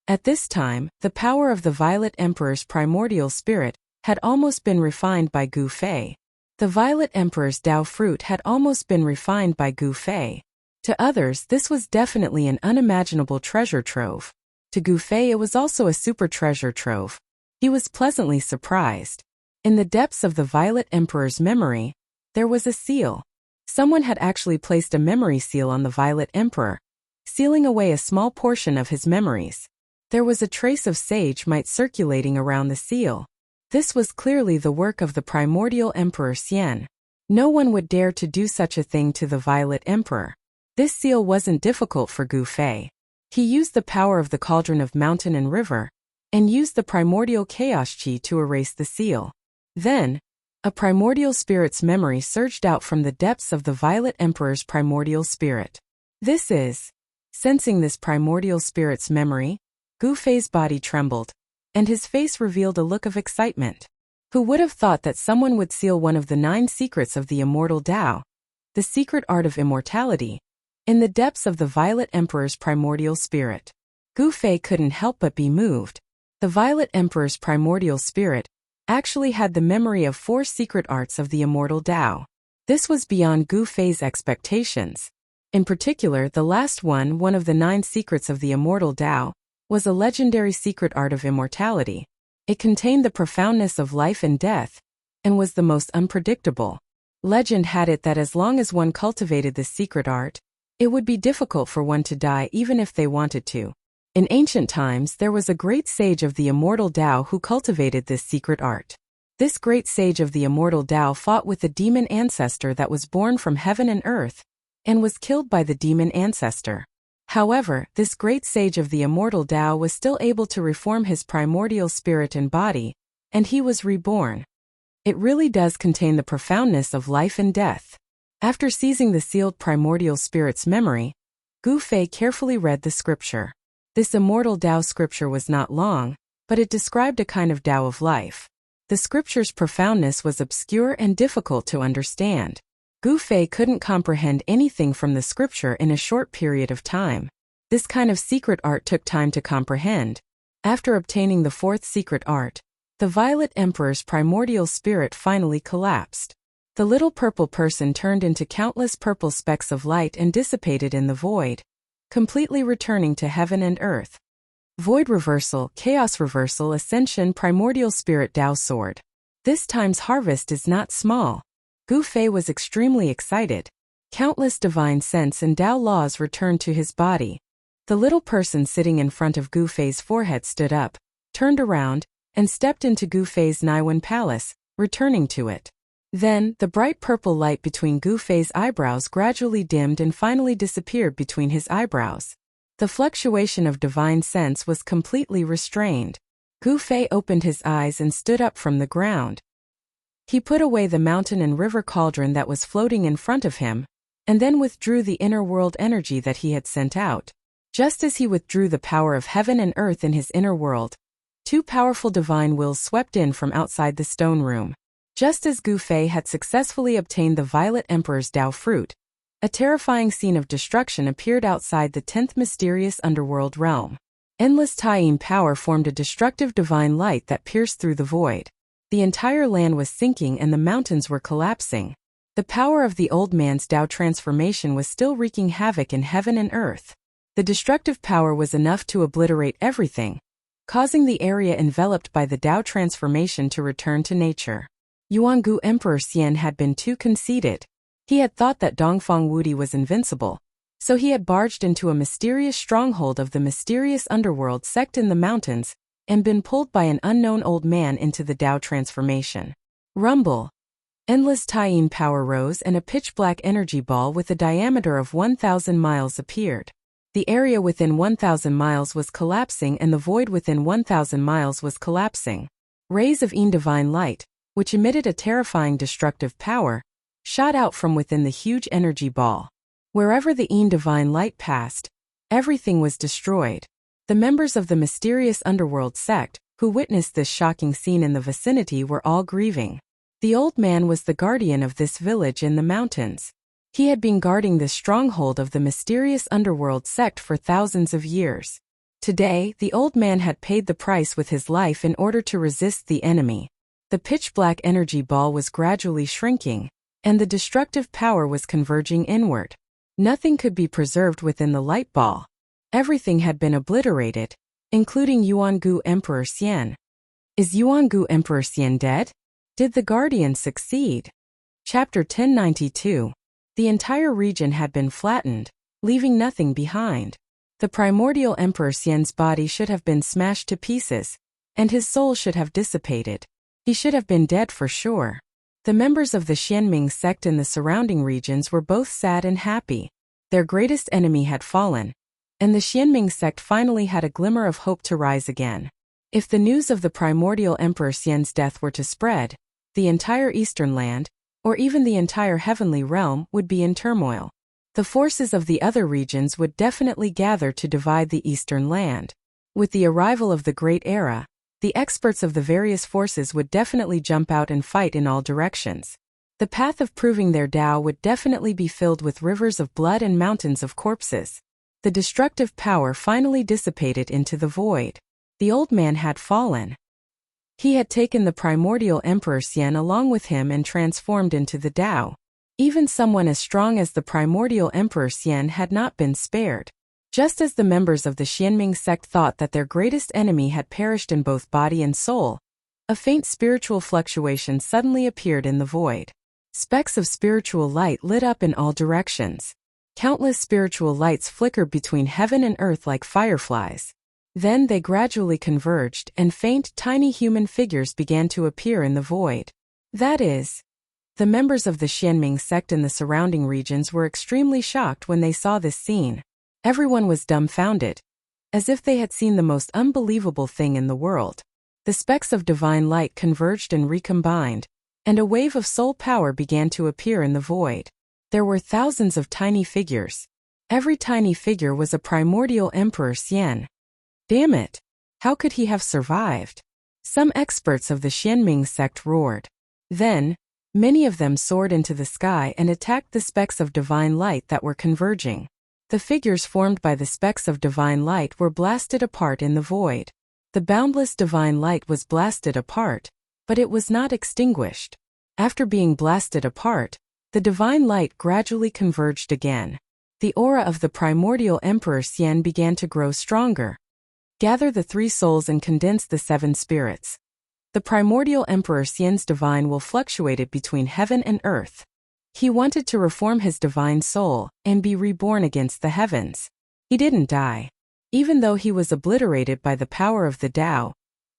At this time, the power of the Violet Emperor's primordial spirit had almost been refined by Gu Fei. The Violet Emperor's Dao fruit had almost been refined by Gu Fei. To others, this was definitely an unimaginable treasure trove. To Gu Fei, it was also a super treasure trove. He was pleasantly surprised. In the depths of the Violet Emperor's memory, there was a seal. Someone had actually placed a memory seal on the Violet Emperor, sealing away a small portion of his memories. There was a trace of sage might circulating around the seal. This was clearly the work of the primordial Emperor Xian. No one would dare to do such a thing to the Violet Emperor. This seal wasn't difficult for Gu Fei. He used the power of the cauldron of mountain and river, and used the primordial chaos qi to erase the seal. Then, a primordial spirit's memory surged out from the depths of the Violet Emperor's primordial spirit. Sensing this primordial spirit's memory, Gu Fei's body trembled, and his face revealed a look of excitement. Who would have thought that someone would seal one of the 9 secrets of the immortal Dao, the secret art of immortality, in the depths of the Violet Emperor's primordial spirit? Gu Fei couldn't help but be moved. The Violet Emperor's primordial spirit actually had the memory of 4 secret arts of the immortal Dao. This was beyond Gu Fei's expectations. In particular, the last one of the 9 secrets of the immortal Dao, was a legendary secret art of immortality. It contained the profoundness of life and death, and was the most unpredictable. Legend had it that as long as one cultivated this secret art, it would be difficult for one to die even if they wanted to. In ancient times, there was a great sage of the immortal Dao who cultivated this secret art. This great sage of the immortal Dao fought with the demon ancestor that was born from heaven and earth, and was killed by the demon ancestor. However, this great sage of the immortal Dao was still able to reform his primordial spirit and body, and he was reborn. It really does contain the profoundness of life and death. After seizing the sealed primordial spirit's memory, Gu Fei carefully read the scripture. This immortal Dao scripture was not long, but it described a kind of Dao of life. The scripture's profoundness was obscure and difficult to understand. Gu Fei couldn't comprehend anything from the scripture in a short period of time. This kind of secret art took time to comprehend. After obtaining the 4th secret art, the Violet Emperor's primordial spirit finally collapsed. The little purple person turned into countless purple specks of light and dissipated in the void, completely returning to heaven and earth. Void reversal, chaos reversal, ascension, primordial spirit Dao sword. This time's harvest is not small. Gu Fei was extremely excited. Countless divine sense and Dao laws returned to his body. The little person sitting in front of Gu Fei's forehead stood up, turned around, and stepped into Gu Fei's Naiwen palace, returning to it. Then, the bright purple light between Gu Fei's eyebrows gradually dimmed and finally disappeared between his eyebrows. The fluctuation of divine sense was completely restrained. Gu Fei opened his eyes and stood up from the ground. He put away the mountain and river cauldron that was floating in front of him, and then withdrew the inner world energy that he had sent out. Just as he withdrew the power of heaven and earth in his inner world, two powerful divine wills swept in from outside the stone room. Just as Gu Fei had successfully obtained the Violet Emperor's Dao fruit, a terrifying scene of destruction appeared outside the 10th mysterious underworld realm. Endless Tying power formed a destructive divine light that pierced through the void. The entire land was sinking and the mountains were collapsing. The power of the old man's Dao transformation was still wreaking havoc in heaven and earth. The destructive power was enough to obliterate everything, causing the area enveloped by the Dao transformation to return to nature. Yuangu Emperor Xian had been too conceited. He had thought that Dongfang Wudi was invincible, so he had barged into a mysterious stronghold of the mysterious underworld sect in the mountains and been pulled by an unknown old man into the Dao transformation. Rumble. Endless Tying power rose and a pitch-black energy ball with a diameter of 1,000 miles appeared. The area within 1,000 miles was collapsing and the void within 1,000 miles was collapsing. Rays of Yin divine light, which emitted a terrifying destructive power, shot out from within the huge energy ball. Wherever the Yin divine light passed, everything was destroyed. The members of the mysterious underworld sect, who witnessed this shocking scene in the vicinity, were all grieving. The old man was the guardian of this village in the mountains. He had been guarding this stronghold of the mysterious underworld sect for thousands of years. Today, the old man had paid the price with his life in order to resist the enemy. The pitch-black energy ball was gradually shrinking, and the destructive power was converging inward. Nothing could be preserved within the light ball. Everything had been obliterated, including Yuangu Emperor Xian. Is Yuangu Emperor Xian dead? Did the guardian succeed? Chapter 1092. The entire region had been flattened, leaving nothing behind. The primordial Emperor Xian's body should have been smashed to pieces, and his soul should have dissipated. He should have been dead for sure. The members of the Xianming sect in the surrounding regions were both sad and happy. Their greatest enemy had fallen, and the Xianming sect finally had a glimmer of hope to rise again. If the news of the primordial Emperor Xian's death were to spread, the entire eastern land, or even the entire heavenly realm, would be in turmoil. The forces of the other regions would definitely gather to divide the eastern land. With the arrival of the Great Era, the experts of the various forces would definitely jump out and fight in all directions. The path of proving their Tao would definitely be filled with rivers of blood and mountains of corpses. The destructive power finally dissipated into the void. The old man had fallen. He had taken the primordial Emperor Xian along with him and transformed into the Tao. Even someone as strong as the primordial Emperor Xian had not been spared. Just as the members of the Xianming sect thought that their greatest enemy had perished in both body and soul, a faint spiritual fluctuation suddenly appeared in the void. Specks of spiritual light lit up in all directions. Countless spiritual lights flickered between heaven and earth like fireflies. Then they gradually converged and faint, tiny human figures began to appear in the void. That is, the members of the Xianming sect in the surrounding regions were extremely shocked when they saw this scene. Everyone was dumbfounded, as if they had seen the most unbelievable thing in the world. The specks of divine light converged and recombined, and a wave of soul power began to appear in the void. There were thousands of tiny figures. Every tiny figure was a primordial Emperor Xian. Damn it! How could he have survived? Some experts of the Xianming sect roared. Then, many of them soared into the sky and attacked the specks of divine light that were converging. The figures formed by the specks of divine light were blasted apart in the void. The boundless divine light was blasted apart, but it was not extinguished. After being blasted apart, the divine light gradually converged again. The aura of the primordial Emperor Xian began to grow stronger. Gather the 3 souls and condense the 7 spirits. The primordial Emperor Xian's divine will fluctuated between heaven and earth. He wanted to reform his divine soul and be reborn against the heavens. He didn't die. Even though he was obliterated by the power of the Tao,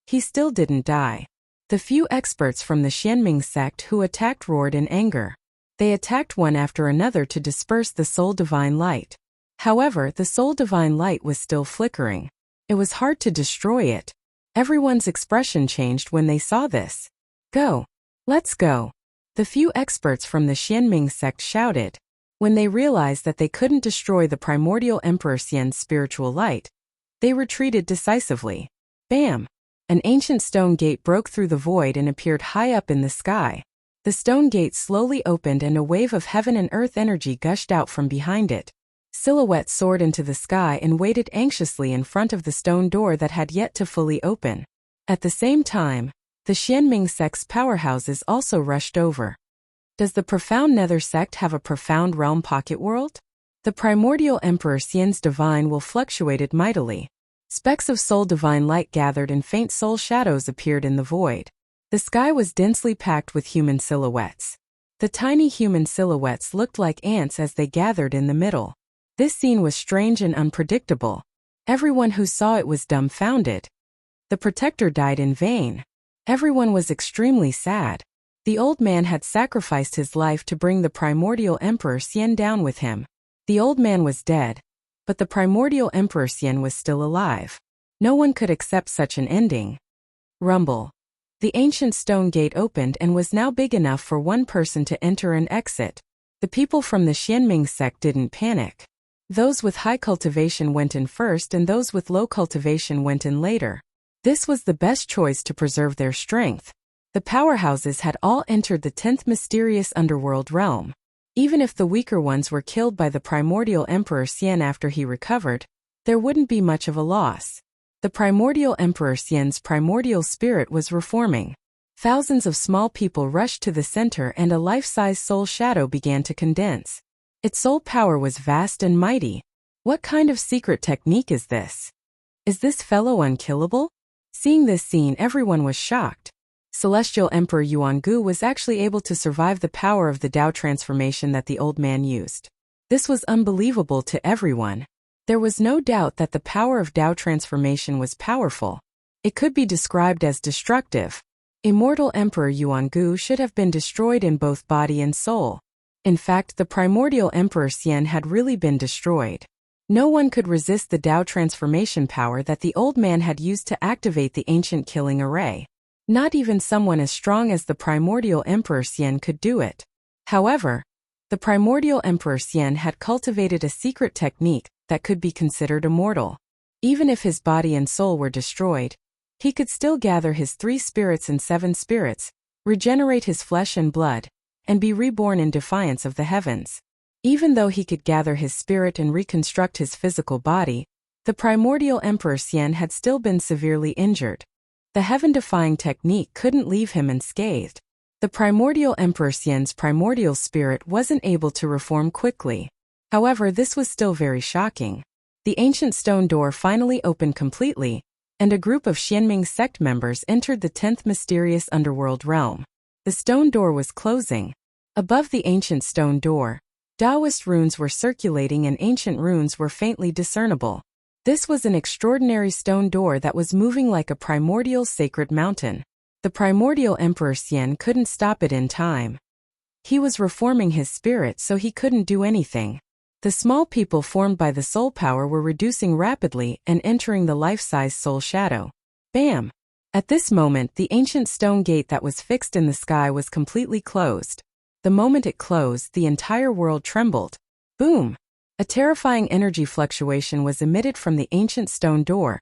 he still didn't die. The few experts from the Xianming sect who attacked roared in anger. They attacked one after another to disperse the soul divine light. However, the soul divine light was still flickering. It was hard to destroy it. Everyone's expression changed when they saw this. Go! Let's go! The few experts from the Xianming sect shouted. When they realized that they couldn't destroy the primordial Emperor Xian's spiritual light, they retreated decisively. Bam! An ancient stone gate broke through the void and appeared high up in the sky. The stone gate slowly opened and a wave of heaven and earth energy gushed out from behind it. Silhouettes soared into the sky and waited anxiously in front of the stone door that had yet to fully open. At the same time, the Xianming sect's powerhouses also rushed over. Does the profound Nether sect have a profound realm pocket world? The primordial Emperor Xian's divine will fluctuated mightily. Specks of soul divine light gathered and faint soul shadows appeared in the void. The sky was densely packed with human silhouettes. The tiny human silhouettes looked like ants as they gathered in the middle. This scene was strange and unpredictable. Everyone who saw it was dumbfounded. The protector died in vain. Everyone was extremely sad. The old man had sacrificed his life to bring the primordial Emperor Xian down with him. The old man was dead, but the primordial Emperor Xian was still alive. No one could accept such an ending. Rumble. The ancient stone gate opened and was now big enough for one person to enter and exit. The people from the Xianming sect didn't panic. Those with high cultivation went in first and those with low cultivation went in later. This was the best choice to preserve their strength. The powerhouses had all entered the 10th mysterious underworld realm. Even if the weaker ones were killed by the primordial Emperor Xian after he recovered, there wouldn't be much of a loss. The primordial Emperor Xian's primordial spirit was reforming. Thousands of small people rushed to the center and a life-size soul shadow began to condense. Its soul power was vast and mighty. What kind of secret technique is this? Is this fellow unkillable? Seeing this scene, everyone was shocked. Celestial Emperor Yuangu was actually able to survive the power of the Tao transformation that the old man used. This was unbelievable to everyone. There was no doubt that the power of Tao transformation was powerful. It could be described as destructive. Immortal Emperor Yuangu should have been destroyed in both body and soul. In fact, the primordial Emperor Xian had really been destroyed. No one could resist the Tao transformation power that the old man had used to activate the ancient killing array. Not even someone as strong as the primordial Emperor Xian could do it. However, the primordial Emperor Xian had cultivated a secret technique that could be considered immortal. Even if his body and soul were destroyed, he could still gather his 3 spirits and 7 spirits, regenerate his flesh and blood, and be reborn in defiance of the heavens. Even though he could gather his spirit and reconstruct his physical body, the primordial Emperor Xian had still been severely injured. The heaven-defying technique couldn't leave him unscathed. The primordial Emperor Xian's primordial spirit wasn't able to reform quickly. However, this was still very shocking. The ancient stone door finally opened completely, and a group of Xianming sect members entered the 10th mysterious underworld realm. The stone door was closing. Above the ancient stone door, Taoist runes were circulating and ancient runes were faintly discernible. This was an extraordinary stone door that was moving like a primordial sacred mountain. The primordial Emperor Xian couldn't stop it in time. He was reforming his spirit, so he couldn't do anything. The small people formed by the soul power were reducing rapidly and entering the life-size soul shadow. Bam! At this moment, the ancient stone gate that was fixed in the sky was completely closed. The moment it closed, the entire world trembled. Boom! A terrifying energy fluctuation was emitted from the ancient stone door,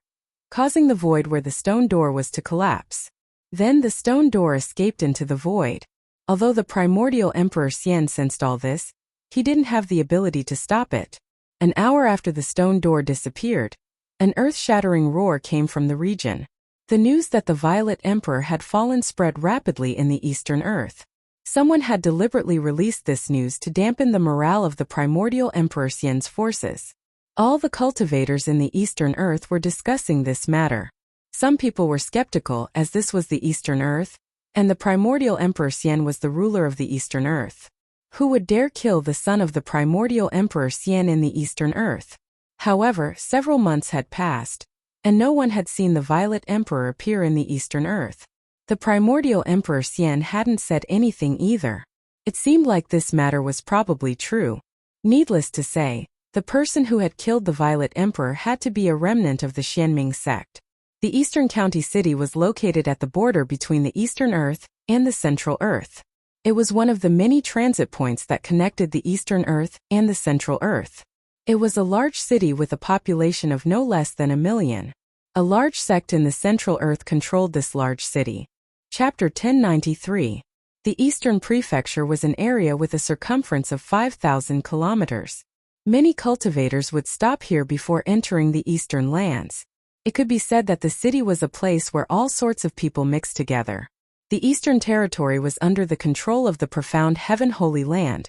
causing the void where the stone door was to collapse. Then the stone door escaped into the void. Although the primordial Emperor Xian sensed all this, he didn't have the ability to stop it. An hour after the stone door disappeared, an earth-shattering roar came from the region. The news that the Violet Emperor had fallen spread rapidly in the Eastern Earth. Someone had deliberately released this news to dampen the morale of the primordial Emperor Xian's forces. All the cultivators in the Eastern Earth were discussing this matter. Some people were skeptical as this was the Eastern Earth, and the primordial Emperor Xian was the ruler of the Eastern Earth. Who would dare kill the son of the primordial Emperor Xian in the Eastern Earth? However, several months had passed, and no one had seen the Violet Emperor appear in the Eastern Earth. The primordial Emperor Xian hadn't said anything either. It seemed like this matter was probably true. Needless to say, the person who had killed the Violet Emperor had to be a remnant of the Xianming sect. The Eastern County City was located at the border between the Eastern Earth and the Central Earth. It was one of the many transit points that connected the Eastern Earth and the Central Earth. It was a large city with a population of no less than 1 million. A large sect in the Central Earth controlled this large city. Chapter 1093. The Eastern Prefecture was an area with a circumference of 5,000 kilometers. Many cultivators would stop here before entering the Eastern lands. It could be said that the city was a place where all sorts of people mixed together. The Eastern Territory was under the control of the profound Heaven Holy Land,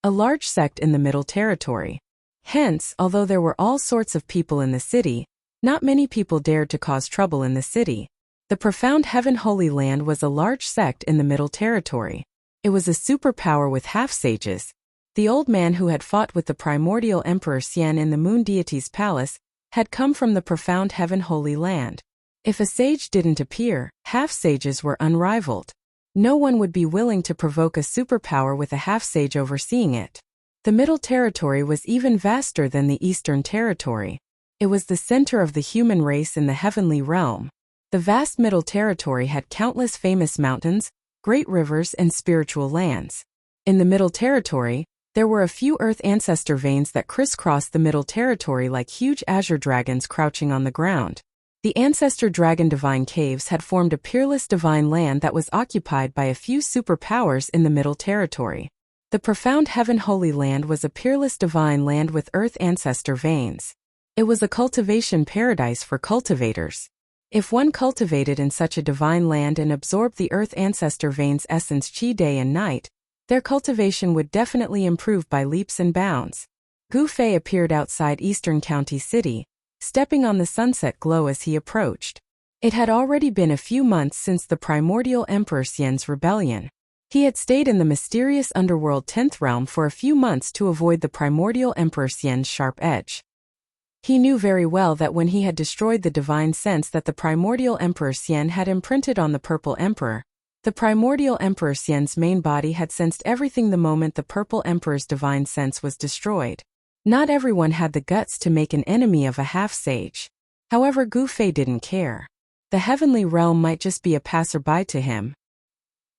a large sect in the Middle Territory. Hence, although there were all sorts of people in the city, not many people dared to cause trouble in the city. The profound Heaven Holy Land was a large sect in the Middle Territory. It was a superpower with half-sages. The old man who had fought with the primordial Emperor Xian in the Moon Deity's palace had come from the profound Heaven Holy Land. If a sage didn't appear, half-sages were unrivaled. No one would be willing to provoke a superpower with a half-sage overseeing it. The Middle Territory was even vaster than the Eastern Territory. It was the center of the human race in the heavenly realm. The vast Middle Territory had countless famous mountains, great rivers, and spiritual lands. In the Middle Territory, there were a few Earth ancestor veins that crisscrossed the Middle Territory like huge azure dragons crouching on the ground. The ancestor dragon divine caves had formed a peerless divine land that was occupied by a few superpowers in the Middle Territory. The profound Heaven Holy Land was a peerless divine land with Earth ancestor veins. It was a cultivation paradise for cultivators. If one cultivated in such a divine land and absorbed the Earth ancestor veins' essence chi day and night, their cultivation would definitely improve by leaps and bounds. Gu Fei appeared outside Eastern County City, stepping on the sunset glow as he approached. It had already been a few months since the primordial Emperor Xian's rebellion. He had stayed in the mysterious underworld 10th realm for a few months to avoid the primordial Emperor Xian's sharp edge. He knew very well that when he had destroyed the divine sense that the primordial Emperor Xian had imprinted on the Purple Emperor, the primordial Emperor Xian's main body had sensed everything the moment the Purple Emperor's divine sense was destroyed. Not everyone had the guts to make an enemy of a half-sage. However, Gu Fei didn't care. The heavenly realm might just be a passerby to him.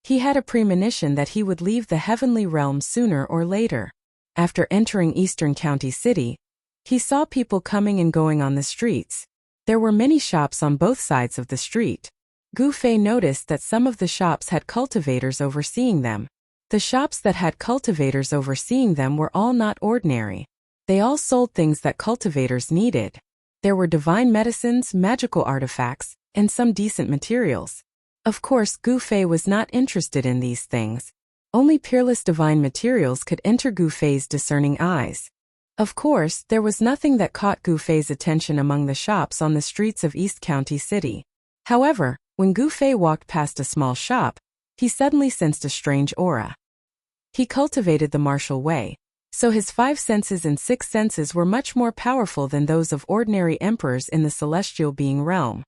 He had a premonition that he would leave the heavenly realm sooner or later. After entering Eastern County City, he saw people coming and going on the streets. There were many shops on both sides of the street. Gu Fei noticed that some of the shops had cultivators overseeing them. The shops that had cultivators overseeing them were all not ordinary. They all sold things that cultivators needed. There were divine medicines, magical artifacts, and some decent materials. Of course, Gu Fei was not interested in these things. Only peerless divine materials could enter Gu Fei's discerning eyes. Of course, there was nothing that caught Gu Fei's attention among the shops on the streets of East County City. However, when Gu Fei walked past a small shop, he suddenly sensed a strange aura. He cultivated the martial way, so his 5 senses and 6 senses were much more powerful than those of ordinary emperors in the celestial being realm.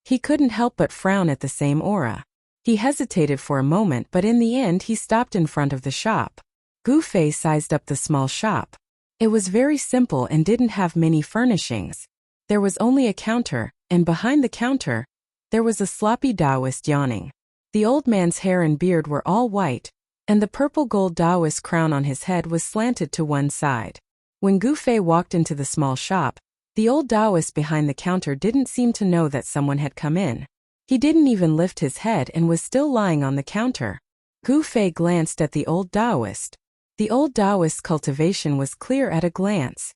He couldn't help but frown at the same aura. He hesitated for a moment, but in the end he stopped in front of the shop. Gu Fei sized up the small shop. It was very simple and didn't have many furnishings. There was only a counter, and behind the counter, there was a sloppy Taoist yawning. The old man's hair and beard were all white, and the purple gold Taoist crown on his head was slanted to one side. When Gu Fei walked into the small shop, the old Taoist behind the counter didn't seem to know that someone had come in. He didn't even lift his head and was still lying on the counter. Gu Fei glanced at the old Taoist. The old Taoist's cultivation was clear at a glance.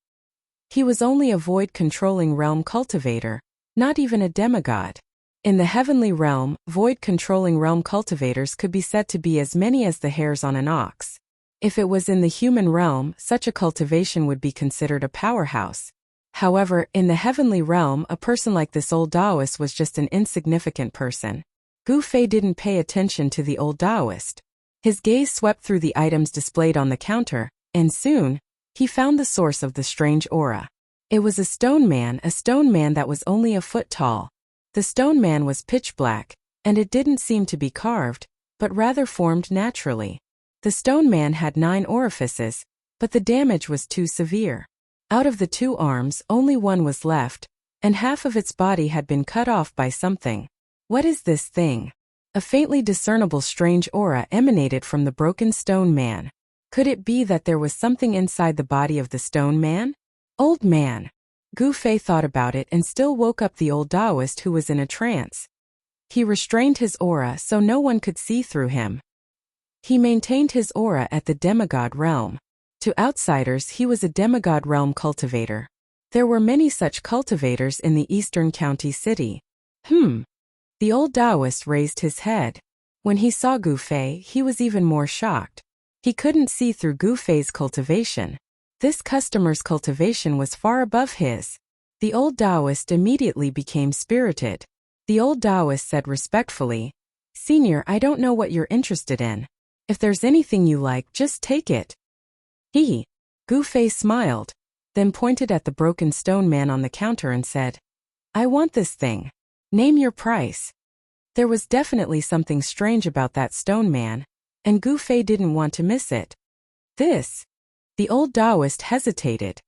He was only a void-controlling realm cultivator, not even a demigod. In the heavenly realm, void-controlling realm cultivators could be said to be as many as the hairs on an ox. If it was in the human realm, such a cultivation would be considered a powerhouse. However, in the heavenly realm, a person like this old Taoist was just an insignificant person. Gu Fei didn't pay attention to the old Taoist. His gaze swept through the items displayed on the counter, and soon, he found the source of the strange aura. It was a stone man that was only a foot tall. The stone man was pitch black, and it didn't seem to be carved, but rather formed naturally. The stone man had 9 orifices, but the damage was too severe. Out of the 2 arms, only one was left, and half of its body had been cut off by something. What is this thing? A faintly discernible strange aura emanated from the broken stone man. Could it be that there was something inside the body of the stone man? Old man. Gu Fei thought about it and still woke up the old Taoist who was in a trance. He restrained his aura so no one could see through him. He maintained his aura at the demigod realm. To outsiders he was a demigod realm cultivator. There were many such cultivators in the eastern county city. The old Taoist raised his head. When he saw Gu Fei, he was even more shocked. He couldn't see through Gu Fei's cultivation. This customer's cultivation was far above his. The old Taoist immediately became spirited. The old Taoist said respectfully, "Senior, I don't know what you're interested in. If there's anything you like, just take it." Gu Fei smiled, then pointed at the broken stone man on the counter and said, "I want this thing. Name your price." There was definitely something strange about that stone man, and Gu Fei didn't want to miss it. The old Taoist hesitated.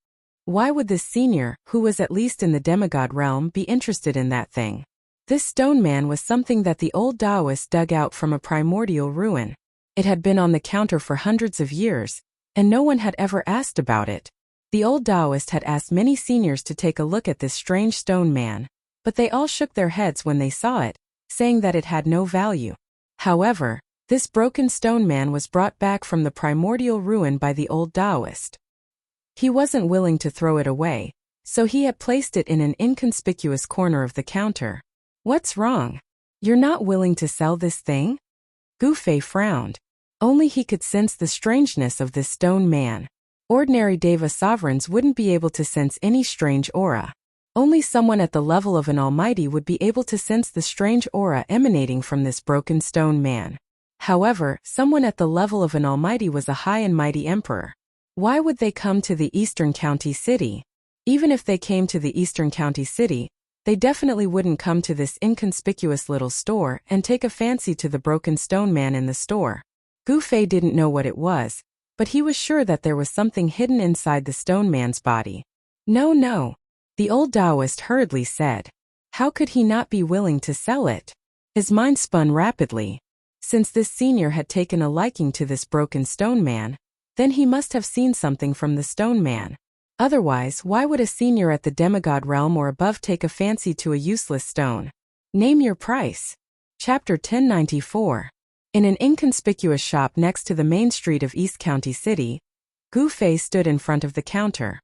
Why would this senior, who was at least in the demigod realm, be interested in that thing? This stone man was something that the old Taoist dug out from a primordial ruin. It had been on the counter for hundreds of years, and no one had ever asked about it. The old Taoist had asked many seniors to take a look at this strange stone man, but they all shook their heads when they saw it, saying that it had no value. However, this broken stone man was brought back from the primordial ruin by the old Taoist. He wasn't willing to throw it away, so he had placed it in an inconspicuous corner of the counter. What's wrong? You're not willing to sell this thing? Gu Fei frowned. Only he could sense the strangeness of this stone man. Ordinary Deva sovereigns wouldn't be able to sense any strange aura. Only someone at the level of an almighty would be able to sense the strange aura emanating from this broken stone man. However, someone at the level of an almighty was a high and mighty emperor. Why would they come to the eastern county city? Even if they came to the eastern county city, they definitely wouldn't come to this inconspicuous little store and take a fancy to the broken stone man in the store. Gu Fei didn't know what it was, but he was sure that there was something hidden inside the stone man's body. No, the old Taoist hurriedly said. How could he not be willing to sell it? His mind spun rapidly. Since this senior had taken a liking to this broken stone man, then he must have seen something from the stone man. Otherwise, why would a senior at the demigod realm or above take a fancy to a useless stone? Name your price. Chapter 1094. In an inconspicuous shop next to the main street of East County City, Gu Fei stood in front of the counter.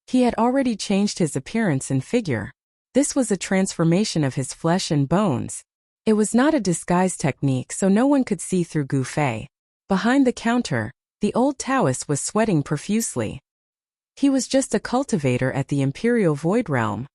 He had already changed his appearance and figure. This was a transformation of his flesh and bones. It was not a disguise technique, so no one could see through Gu Fei. Behind the counter, the old Taoist was sweating profusely. He was just a cultivator at the Imperial Void Realm.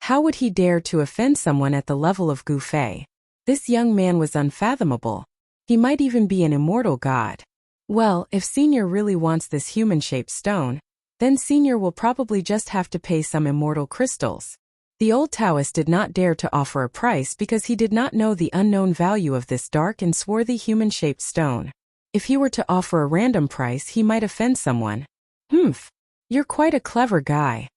How would he dare to offend someone at the level of Gu Fei? This young man was unfathomable. He might even be an immortal god. Well, if Senior really wants this human-shaped stone, then Senior will probably just have to pay some immortal crystals. The old Taoist did not dare to offer a price because he did not know the unknown value of this dark and swarthy human-shaped stone. If he were to offer a random price, he might offend someone. You're quite a clever guy.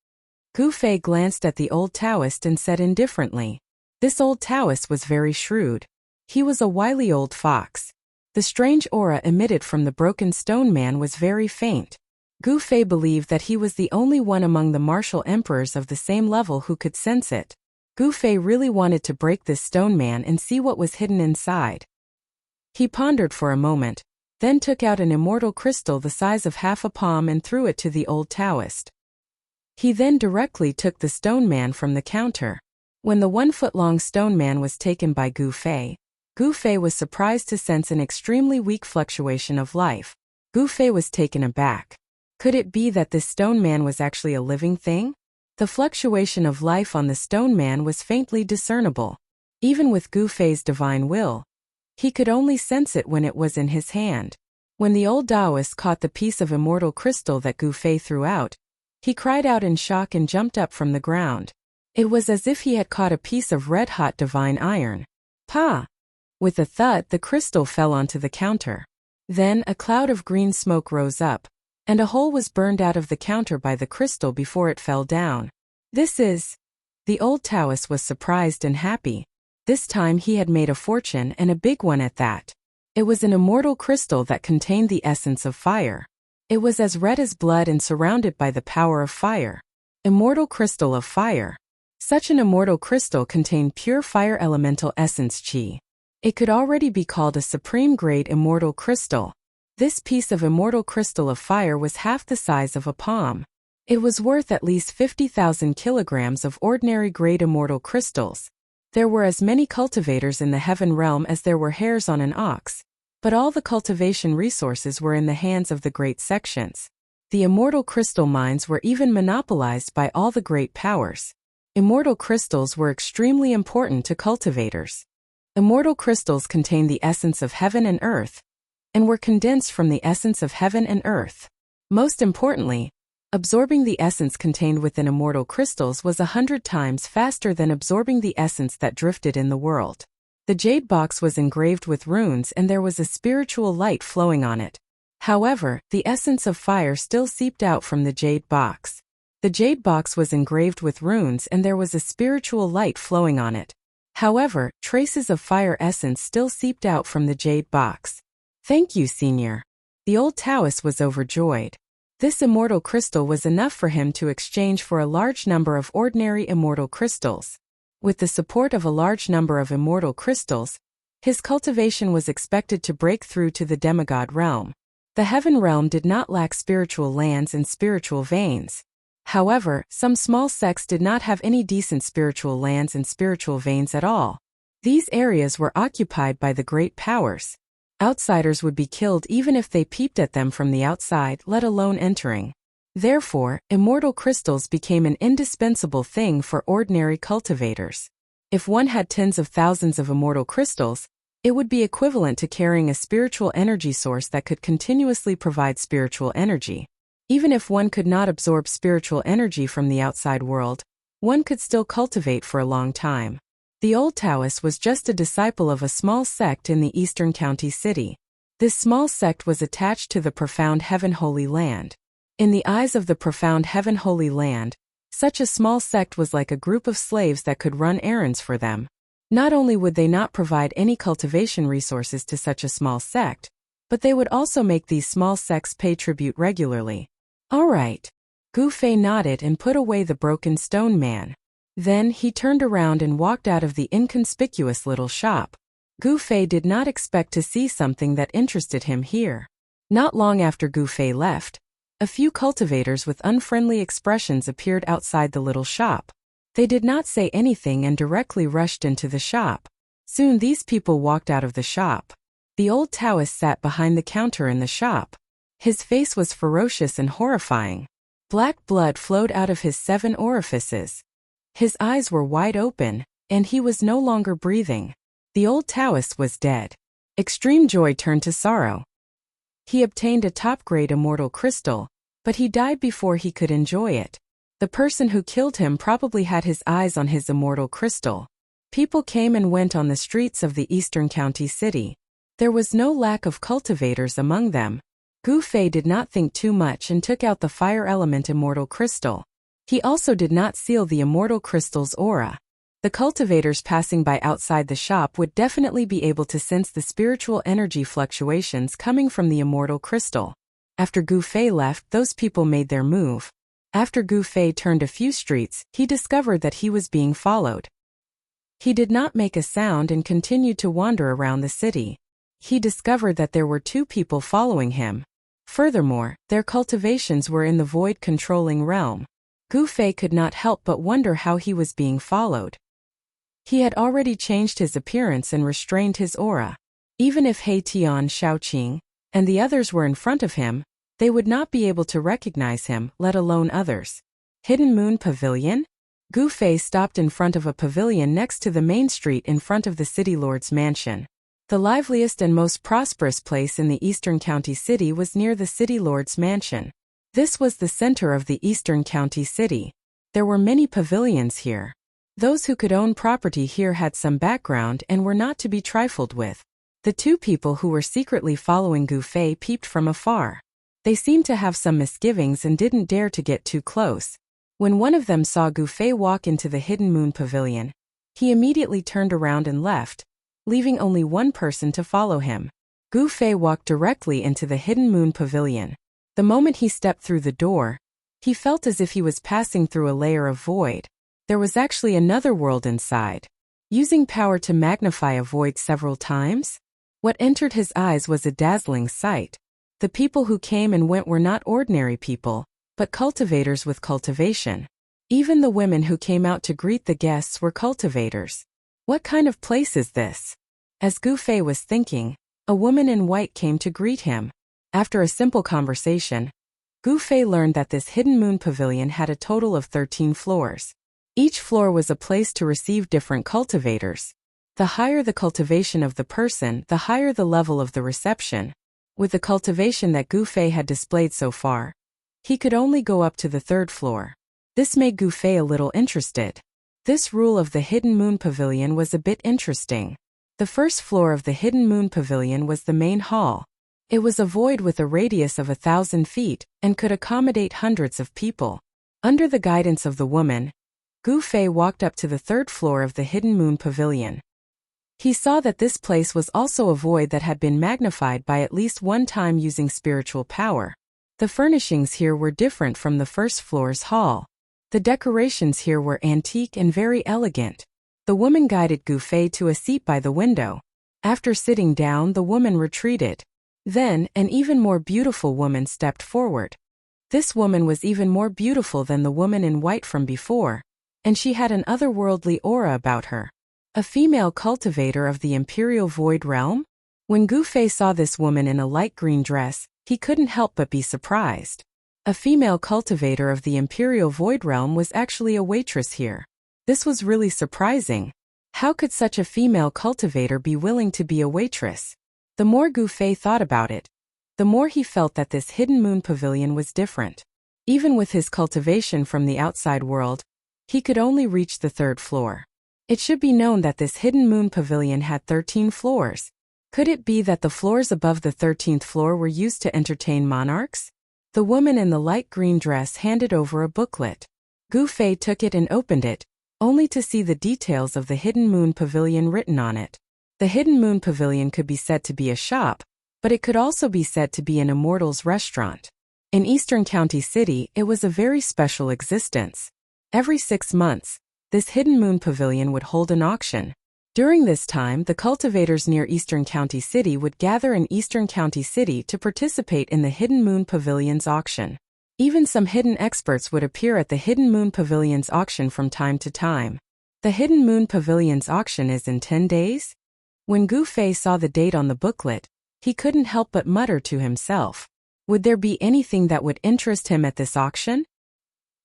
Gu Fei glanced at the old Taoist and said indifferently. This old Taoist was very shrewd. He was a wily old fox. The strange aura emitted from the broken stone man was very faint. Gu Fei believed that he was the only one among the martial emperors of the same level who could sense it. Gu Fei really wanted to break this stone man and see what was hidden inside. He pondered for a moment, then took out an immortal crystal the size of half a palm and threw it to the old Taoist. He then directly took the stone man from the counter. When the 1-foot-long stone man was taken by Gu Fei was surprised to sense an extremely weak fluctuation of life. Gu Fei was taken aback. Could it be that this stone man was actually a living thing? The fluctuation of life on the stone man was faintly discernible. Even with Gu Fei's divine will, he could only sense it when it was in his hand. When the old Taoist caught the piece of immortal crystal that Gu Fei threw out, He cried out in shock and jumped up from the ground. It was as if he had caught a piece of red-hot divine iron. Pa! With a thud, the crystal fell onto the counter. Then a cloud of green smoke rose up, and a hole was burned out of the counter by the crystal before it fell down. This is... The old Taoist was surprised and happy. This time he had made a fortune, and a big one at that. It was an immortal crystal that contained the essence of fire. It was as red as blood and surrounded by the power of fire. Immortal crystal of fire. Such an immortal crystal contained pure fire elemental essence qi. It could already be called a supreme-grade immortal crystal. This piece of immortal crystal of fire was half the size of a palm. It was worth at least 50,000 kilograms of ordinary-grade immortal crystals. There were as many cultivators in the heaven realm as there were hairs on an ox, but all the cultivation resources were in the hands of the great sections. The immortal crystal mines were even monopolized by all the great powers. Immortal crystals were extremely important to cultivators. Immortal crystals contain the essence of heaven and earth, and were condensed from the essence of heaven and earth. Most importantly, absorbing the essence contained within immortal crystals was 100 times faster than absorbing the essence that drifted in the world. The jade box was engraved with runes and there was a spiritual light flowing on it. However, the essence of fire still seeped out from the jade box. The jade box was engraved with runes and there was a spiritual light flowing on it. However, traces of fire essence still seeped out from the jade box. Thank you, Senior. The old Taoist was overjoyed. This immortal crystal was enough for him to exchange for a large number of ordinary immortal crystals. With the support of a large number of immortal crystals, his cultivation was expected to break through to the demigod realm. The heaven realm did not lack spiritual lands and spiritual veins. However, some small sects did not have any decent spiritual lands and spiritual veins at all. These areas were occupied by the great powers. Outsiders would be killed even if they peeped at them from the outside, let alone entering. Therefore, immortal crystals became an indispensable thing for ordinary cultivators. If one had tens of thousands of immortal crystals, it would be equivalent to carrying a spiritual energy source that could continuously provide spiritual energy. Even if one could not absorb spiritual energy from the outside world, one could still cultivate for a long time. The old Taoist was just a disciple of a small sect in the eastern county city. This small sect was attached to the profound heaven holy land. In the eyes of the profound heaven holy land, such a small sect was like a group of slaves that could run errands for them. Not only would they not provide any cultivation resources to such a small sect, but they would also make these small sects pay tribute regularly. All right. Gu Fei nodded and put away the broken stone man. Then he turned around and walked out of the inconspicuous little shop. Gu Fei did not expect to see something that interested him here. Not long after Gu Fei left, a few cultivators with unfriendly expressions appeared outside the little shop. They did not say anything and directly rushed into the shop. Soon these people walked out of the shop. The old Taoist sat behind the counter in the shop. His face was ferocious and horrifying. Black blood flowed out of his 7 orifices. His eyes were wide open, and he was no longer breathing. The old Taoist was dead. Extreme joy turned to sorrow. He obtained a top-grade immortal crystal, but he died before he could enjoy it. The person who killed him probably had his eyes on his immortal crystal. People came and went on the streets of the eastern county city. There was no lack of cultivators among them. Gu Fei did not think too much and took out the fire element immortal crystal. He also did not seal the immortal crystal's aura. The cultivators passing by outside the shop would definitely be able to sense the spiritual energy fluctuations coming from the immortal crystal. After Gu Fei left, those people made their move. After Gu Fei turned a few streets, he discovered that he was being followed. He did not make a sound and continued to wander around the city. He discovered that there were 2 people following him. Furthermore, their cultivations were in the void-controlling realm. Gu Fei could not help but wonder how he was being followed. He had already changed his appearance and restrained his aura. Even if He Tian Shaoqing and the others were in front of him, they would not be able to recognize him, let alone others. Hidden Moon Pavilion? Gu Fei stopped in front of a pavilion next to the main street in front of the city lord's mansion. The liveliest and most prosperous place in the eastern county city was near the city lord's mansion. This was the center of the eastern county city. There were many pavilions here. Those who could own property here had some background and were not to be trifled with. The two people who were secretly following Gu Fei peeped from afar. They seemed to have some misgivings and didn't dare to get too close. When one of them saw Gu Fei walk into the Hidden Moon Pavilion, he immediately turned around and left, leaving only one person to follow him. Gu Fei walked directly into the Hidden Moon Pavilion. The moment he stepped through the door, he felt as if he was passing through a layer of void. There was actually another world inside. Using power to magnify a void several times, what entered his eyes was a dazzling sight. The people who came and went were not ordinary people, but cultivators with cultivation. Even the women who came out to greet the guests were cultivators. What kind of place is this? As Gu Fei was thinking, a woman in white came to greet him. After a simple conversation, Gu Fei learned that this Hidden Moon Pavilion had a total of 13 floors. Each floor was a place to receive different cultivators. The higher the cultivation of the person, the higher the level of the reception. With the cultivation that Gu Fei had displayed so far, he could only go up to the 3rd floor. This made Gu Fei a little interested. This rule of the Hidden Moon Pavilion was a bit interesting. The 1st floor of the Hidden Moon Pavilion was the main hall. It was a void with a radius of 1,000 feet and could accommodate hundreds of people. Under the guidance of the woman, Gu Fei walked up to the 3rd floor of the Hidden Moon Pavilion. He saw that this place was also a void that had been magnified by at least one time using spiritual power. The furnishings here were different from the 1st floor's hall. The decorations here were antique and very elegant. The woman guided Gu Fei to a seat by the window. After sitting down, the woman retreated. Then, an even more beautiful woman stepped forward. This woman was even more beautiful than the woman in white from before, and she had an otherworldly aura about her. A female cultivator of the Imperial Void Realm? When Gu Fei saw this woman in a light green dress, he couldn't help but be surprised. A female cultivator of the Imperial Void Realm was actually a waitress here. This was really surprising. How could such a female cultivator be willing to be a waitress? The more Gu Fei thought about it, the more he felt that this Hidden Moon Pavilion was different. Even with his cultivation from the outside world, he could only reach the 3rd floor. It should be known that this Hidden Moon Pavilion had 13 floors. Could it be that the floors above the 13th floor were used to entertain monarchs? The woman in the light green dress handed over a booklet. Gu Fei took it and opened it, only to see the details of the Hidden Moon Pavilion written on it. The Hidden Moon Pavilion could be said to be a shop, but it could also be said to be an immortal's restaurant. In Eastern County City, it was a very special existence. Every 6 months, this Hidden Moon Pavilion would hold an auction. During this time, the cultivators near Eastern County City would gather in Eastern County City to participate in the Hidden Moon Pavilion's auction. Even some hidden experts would appear at the Hidden Moon Pavilion's auction from time to time. The Hidden Moon Pavilion's auction is in 10 days? When Gu Fei saw the date on the booklet, he couldn't help but mutter to himself. Would there be anything that would interest him at this auction?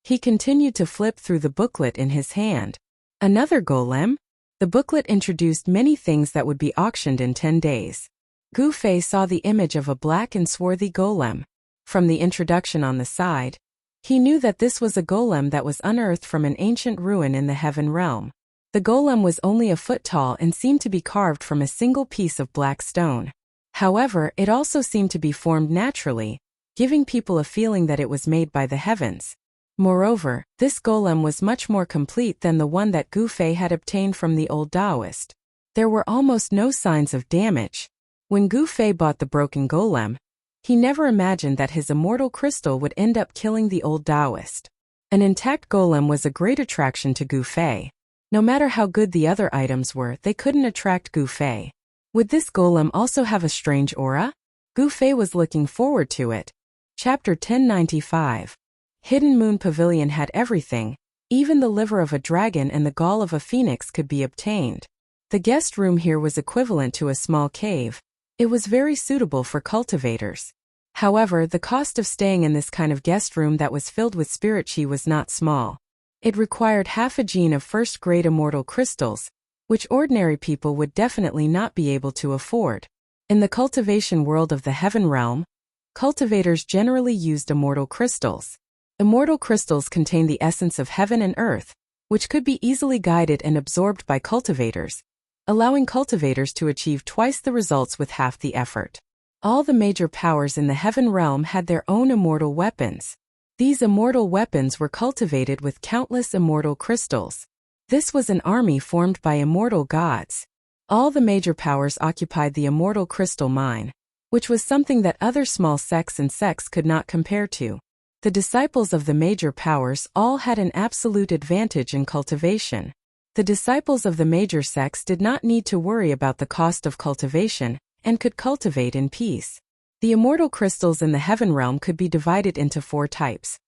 He continued to flip through the booklet in his hand. Another golem? The booklet introduced many things that would be auctioned in 10 days. Gu Fei saw the image of a black and swarthy golem. From the introduction on the side, he knew that this was a golem that was unearthed from an ancient ruin in the Heaven Realm. The golem was only a foot tall and seemed to be carved from a single piece of black stone. However, it also seemed to be formed naturally, giving people a feeling that it was made by the heavens. Moreover, this golem was much more complete than the one that Gu Fei had obtained from the old Taoist. There were almost no signs of damage. When Gu Fei bought the broken golem, he never imagined that his immortal crystal would end up killing the old Taoist. An intact golem was a great attraction to Gu Fei. No matter how good the other items were, they couldn't attract Gu Fei. Would this golem also have a strange aura? Gu Fei was looking forward to it. Chapter 1095. Hidden Moon Pavilion had everything. Even the liver of a dragon and the gall of a phoenix could be obtained. The guest room here was equivalent to a small cave. It was very suitable for cultivators. However, the cost of staying in this kind of guest room that was filled with spirit chi was not small. It required half a gene of first-grade immortal crystals, which ordinary people would definitely not be able to afford. In the cultivation world of the Heaven Realm, Cultivators generally used immortal crystals. Immortal crystals contain the essence of heaven and earth, which could be easily guided and absorbed by cultivators, allowing cultivators to achieve twice the results with half the effort. All the major powers in the heaven realm had their own immortal weapons. These immortal weapons were cultivated with countless immortal crystals. This was an army formed by immortal gods. All the major powers occupied the immortal crystal mine, which was something that other small sects and sects could not compare to. The disciples of the major powers all had an absolute advantage in cultivation. The disciples of the major sects did not need to worry about the cost of cultivation and could cultivate in peace. The immortal crystals in the heaven realm could be divided into 4 types.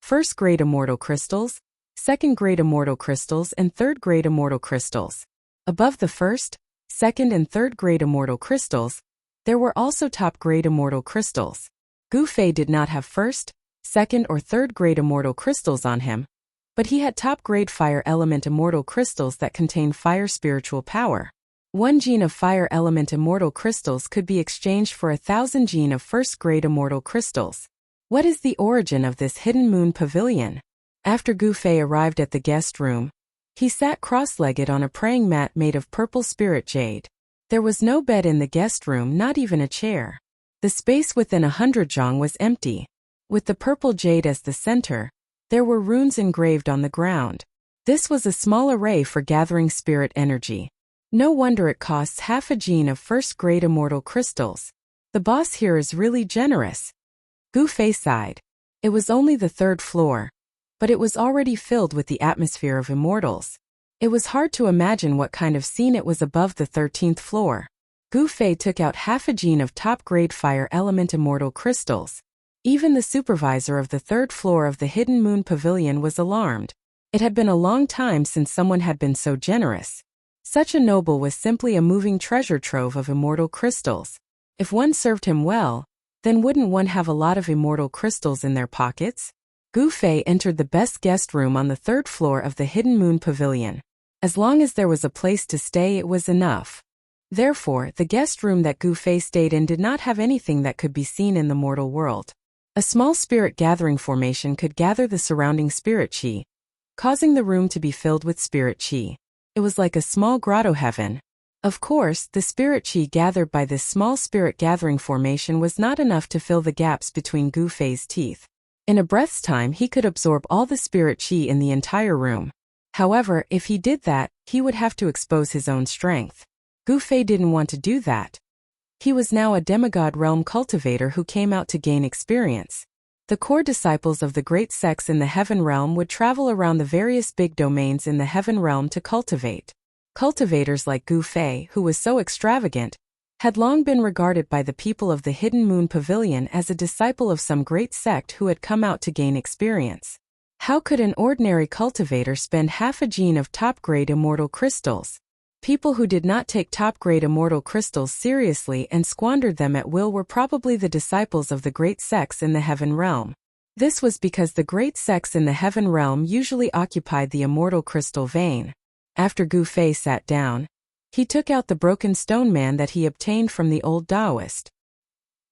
First-grade immortal crystals, second-grade immortal crystals, and third-grade immortal crystals. Above the first, second, and third-grade immortal crystals, there were also top-grade immortal crystals. Gu Fei did not have first, second, or third-grade immortal crystals on him, but he had top-grade fire element immortal crystals that contain fire spiritual power. 1 gene of fire element immortal crystals could be exchanged for 1,000 gene of first-grade immortal crystals. What is the origin of this hidden moon pavilion? After Gu Fei arrived at the guest room, he sat cross-legged on a praying mat made of purple spirit jade. There was no bed in the guest room, not even a chair. The space within 100 zhang was empty. With the purple jade as the center, there were runes engraved on the ground. This was a small array for gathering spirit energy. No wonder it costs half a gene of first-grade immortal crystals. The boss here is really generous. Gu Fei sighed. It was only the 3rd floor, but it was already filled with the atmosphere of immortals. It was hard to imagine what kind of scene it was above the 13th floor. Gu Fei took out half a gene of top-grade fire element immortal crystals. Even the supervisor of the 3rd floor of the Hidden Moon Pavilion was alarmed. It had been a long time since someone had been so generous. Such a noble was simply a moving treasure trove of immortal crystals. If one served him well, then wouldn't one have a lot of immortal crystals in their pockets? Gu Fei entered the best guest room on the 3rd floor of the Hidden Moon Pavilion. As long as there was a place to stay, it was enough. Therefore, the guest room that Gu Fei stayed in did not have anything that could be seen in the mortal world. A small spirit gathering formation could gather the surrounding spirit qi, causing the room to be filled with spirit qi. It was like a small grotto heaven. Of course, the spirit qi gathered by this small spirit gathering formation was not enough to fill the gaps between Gu Fei's teeth. In a breath's time, he could absorb all the spirit qi in the entire room. However, if he did that, he would have to expose his own strength. Gu Fei didn't want to do that. He was now a demigod realm cultivator who came out to gain experience. The core disciples of the great sects in the heaven realm would travel around the various big domains in the heaven realm to cultivate. Cultivators like Gu Fei, who was so extravagant, had long been regarded by the people of the Hidden Moon Pavilion as a disciple of some great sect who had come out to gain experience. How could an ordinary cultivator spend half a gene of top-grade immortal crystals? People who did not take top-grade immortal crystals seriously and squandered them at will were probably the disciples of the great sects in the heaven realm. This was because the great sects in the heaven realm usually occupied the immortal crystal vein. After Gu Fei sat down, he took out the broken stone man that he obtained from the old Taoist.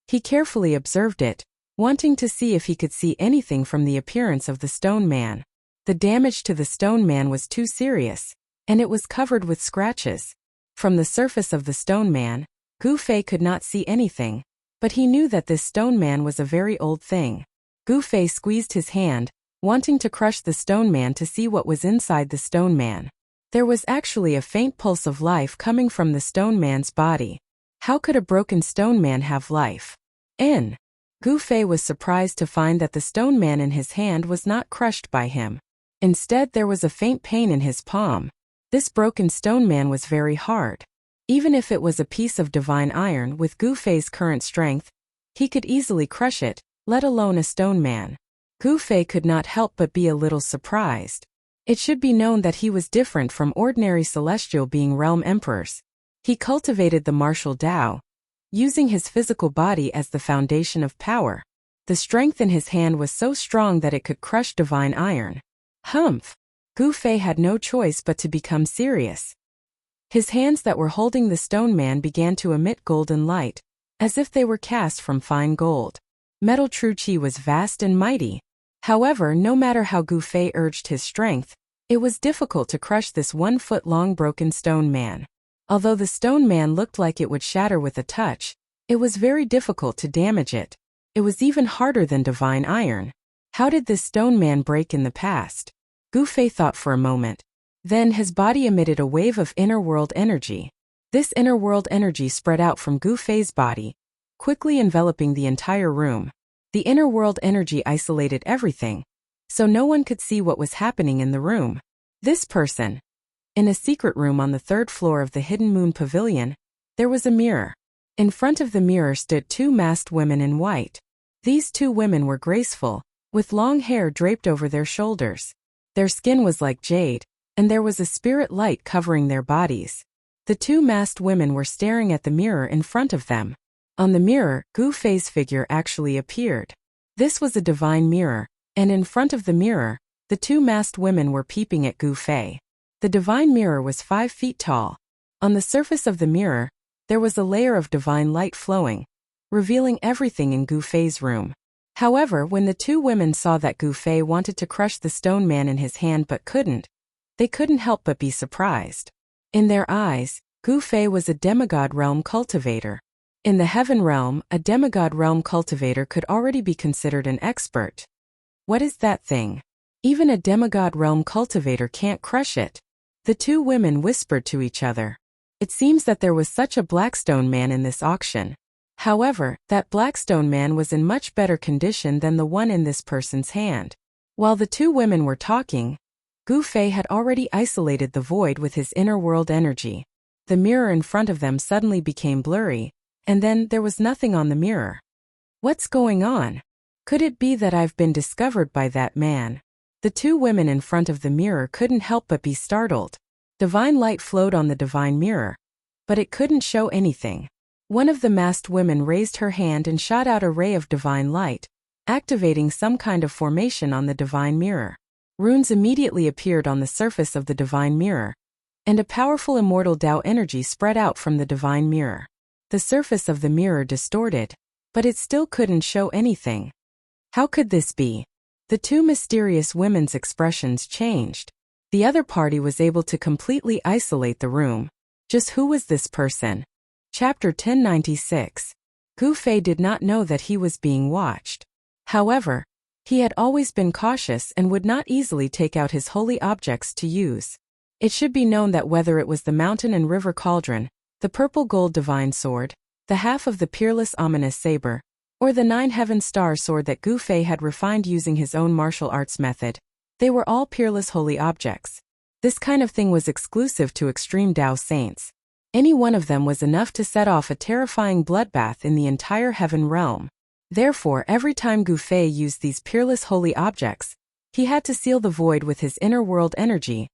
He carefully observed it, wanting to see if he could see anything from the appearance of the stone man. The damage to the stone man was too serious, and it was covered with scratches. From the surface of the stone man, Gu Fei could not see anything, but he knew that this stone man was a very old thing. Gu Fei squeezed his hand, wanting to crush the stone man to see what was inside the stone man. There was actually a faint pulse of life coming from the stone man's body. How could a broken stone man have life? Gu Fei was surprised to find that the stone man in his hand was not crushed by him. Instead, there was a faint pain in his palm. This broken stone man was very hard. Even if it was a piece of divine iron with Gu Fei's current strength, he could easily crush it, let alone a stone man. Gu Fei could not help but be a little surprised. It should be known that he was different from ordinary celestial being realm emperors. He cultivated the martial Tao, using his physical body as the foundation of power. The strength in his hand was so strong that it could crush divine iron. Humph! Gu Fei had no choice but to become serious. His hands that were holding the stone man began to emit golden light, as if they were cast from fine gold. Metal True Qi was vast and mighty. However, no matter how Gu Fei urged his strength, it was difficult to crush this 1-foot-long broken stone man. Although the stone man looked like it would shatter with a touch, it was very difficult to damage it. It was even harder than divine iron. How did this stone man break in the past? Gu Fei thought for a moment. Then his body emitted a wave of inner world energy. This inner world energy spread out from Gu Fei's body, quickly enveloping the entire room. The inner world energy isolated everything, so no one could see what was happening in the room. This person. In a secret room on the 3rd floor of the Hidden Moon Pavilion, there was a mirror. In front of the mirror stood 2 masked women in white. These 2 women were graceful, with long hair draped over their shoulders. Their skin was like jade, and there was a spirit light covering their bodies. The 2 masked women were staring at the mirror in front of them. On the mirror, Gu Fei's figure actually appeared. This was a divine mirror, and in front of the mirror, the 2 masked women were peeping at Gu Fei. The divine mirror was 5 feet tall. On the surface of the mirror, there was a layer of divine light flowing, revealing everything in Gu Fei's room. However, when the 2 women saw that Gu Fei wanted to crush the stone man in his hand but couldn't, they couldn't help but be surprised. In their eyes, Gu Fei was a demigod realm cultivator. In the heaven realm, a demigod realm cultivator could already be considered an expert. What is that thing? Even a demigod realm cultivator can't crush it. The 2 women whispered to each other. It seems that there was such a blackstone man in this auction. However, that blackstone man was in much better condition than the one in this person's hand. While the 2 women were talking, Gu Fei had already isolated the void with his inner world energy. The mirror in front of them suddenly became blurry, and then there was nothing on the mirror. What's going on? Could it be that I've been discovered by that man? The 2 women in front of the mirror couldn't help but be startled. Divine light flowed on the divine mirror, but it couldn't show anything. One of the masked women raised her hand and shot out a ray of divine light, activating some kind of formation on the divine mirror. Runes immediately appeared on the surface of the divine mirror, and a powerful immortal Tao energy spread out from the divine mirror. The surface of the mirror distorted, but it still couldn't show anything. How could this be? The 2 mysterious women's expressions changed. The other party was able to completely isolate the room. Just who was this person? Chapter 1096. Gu Fei did not know that he was being watched. However, he had always been cautious and would not easily take out his holy objects to use. It should be known that whether it was the mountain and river cauldron, the purple gold divine sword, the half of the peerless ominous saber, or the 9 heaven star sword that Gu Fei had refined using his own martial arts method, they were all peerless holy objects. This kind of thing was exclusive to extreme Tao saints. Any one of them was enough to set off a terrifying bloodbath in the entire heaven realm. Therefore, every time Gu Fei used these peerless holy objects, he had to seal the void with his inner world energy,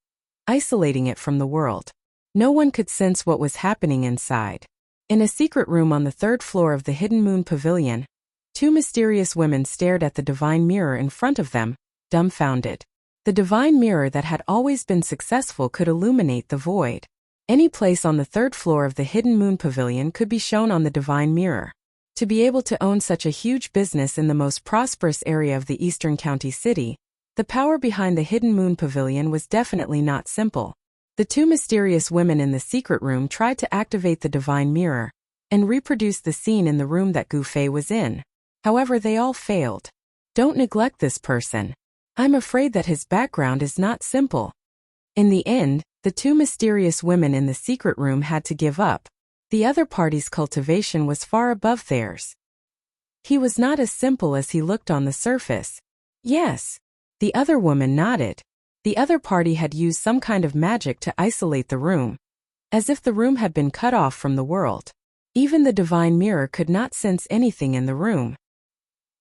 isolating it from the world. No one could sense what was happening inside. In a secret room on the 3rd floor of the Hidden Moon Pavilion, 2 mysterious women stared at the divine mirror in front of them, dumbfounded. The divine mirror that had always been successful could illuminate the void. Any place on the 3rd floor of the Hidden Moon Pavilion could be shown on the divine mirror. To be able to own such a huge business in the most prosperous area of the Eastern County City, the power behind the Hidden Moon Pavilion was definitely not simple. The 2 mysterious women in the secret room tried to activate the divine mirror and reproduce the scene in the room that Gu Fei was in. However, they all failed. Don't neglect this person. I'm afraid that his background is not simple. In the end, the 2 mysterious women in the secret room had to give up. The other party's cultivation was far above theirs. He was not as simple as he looked on the surface. Yes. The other woman nodded. The other party had used some kind of magic to isolate the room, as if the room had been cut off from the world. Even the divine mirror could not sense anything in the room.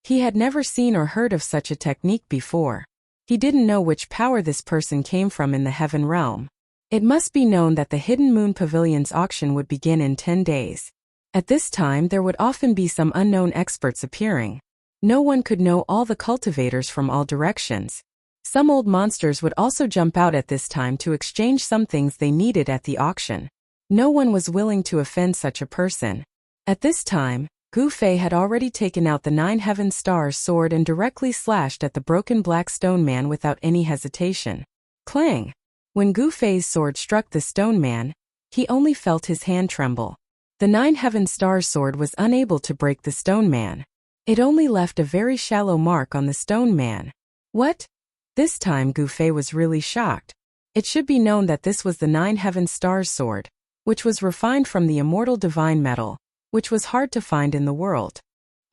He had never seen or heard of such a technique before. He didn't know which power this person came from in the heaven realm. It must be known that the Hidden Moon Pavilion's auction would begin in 10 days. At this time there would often be some unknown experts appearing. No one could know all the cultivators from all directions. Some old monsters would also jump out at this time to exchange some things they needed at the auction. No one was willing to offend such a person. At this time, Gu Fei had already taken out the 9 Heaven Stars sword and directly slashed at the broken black stone man without any hesitation. Clang! When Gu Fei's sword struck the stone man, he only felt his hand tremble. The 9 Heaven Stars sword was unable to break the stone man. It only left a very shallow mark on the stone man. What? This time Gu Fei was really shocked. It should be known that this was the 9 Heaven Stars sword, which was refined from the immortal divine metal, which was hard to find in the world.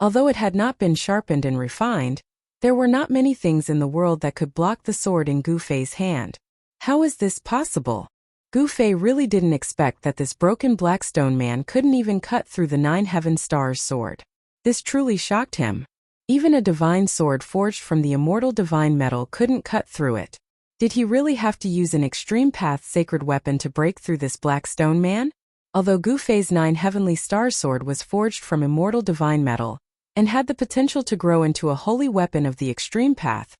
Although it had not been sharpened and refined, there were not many things in the world that could block the sword in Gu Fei's hand. How is this possible? Gu Fei really didn't expect that this broken black stone man couldn't even cut through the 9 Heaven Stars sword. This truly shocked him. Even a divine sword forged from the immortal divine metal couldn't cut through it. Did he really have to use an extreme path sacred weapon to break through this black stone man? Although Gu Fei's 9 Heavenly Star sword was forged from immortal divine metal, and had the potential to grow into a holy weapon of the extreme path,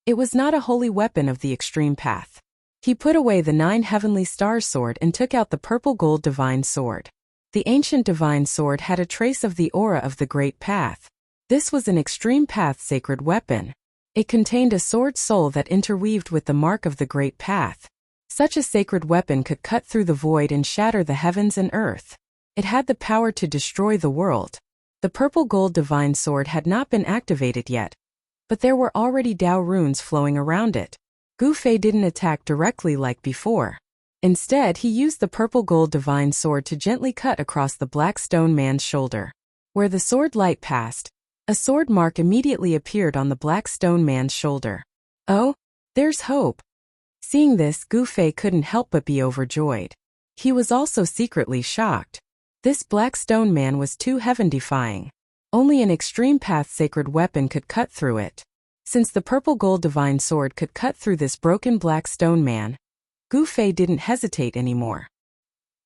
it was not a holy weapon of the extreme path. He put away the 9 Heavenly Star sword and took out the purple gold divine sword. The ancient divine sword had a trace of the aura of the great path. This was an extreme path sacred weapon. It contained a sword soul that interweaved with the mark of the great path. Such a sacred weapon could cut through the void and shatter the heavens and earth. It had the power to destroy the world. The purple gold divine sword had not been activated yet, but there were already Dao runes flowing around it. Gu Fei didn't attack directly like before. Instead, he used the purple gold divine sword to gently cut across the black stone man's shoulder. Where the sword light passed, a sword mark immediately appeared on the black stone man's shoulder. Oh, there's hope. Seeing this, Gu Fei couldn't help but be overjoyed. He was also secretly shocked. This black stone man was too heaven-defying. Only an extreme path sacred weapon could cut through it. Since the purple gold divine sword could cut through this broken black stone man, Gu Fei didn't hesitate anymore.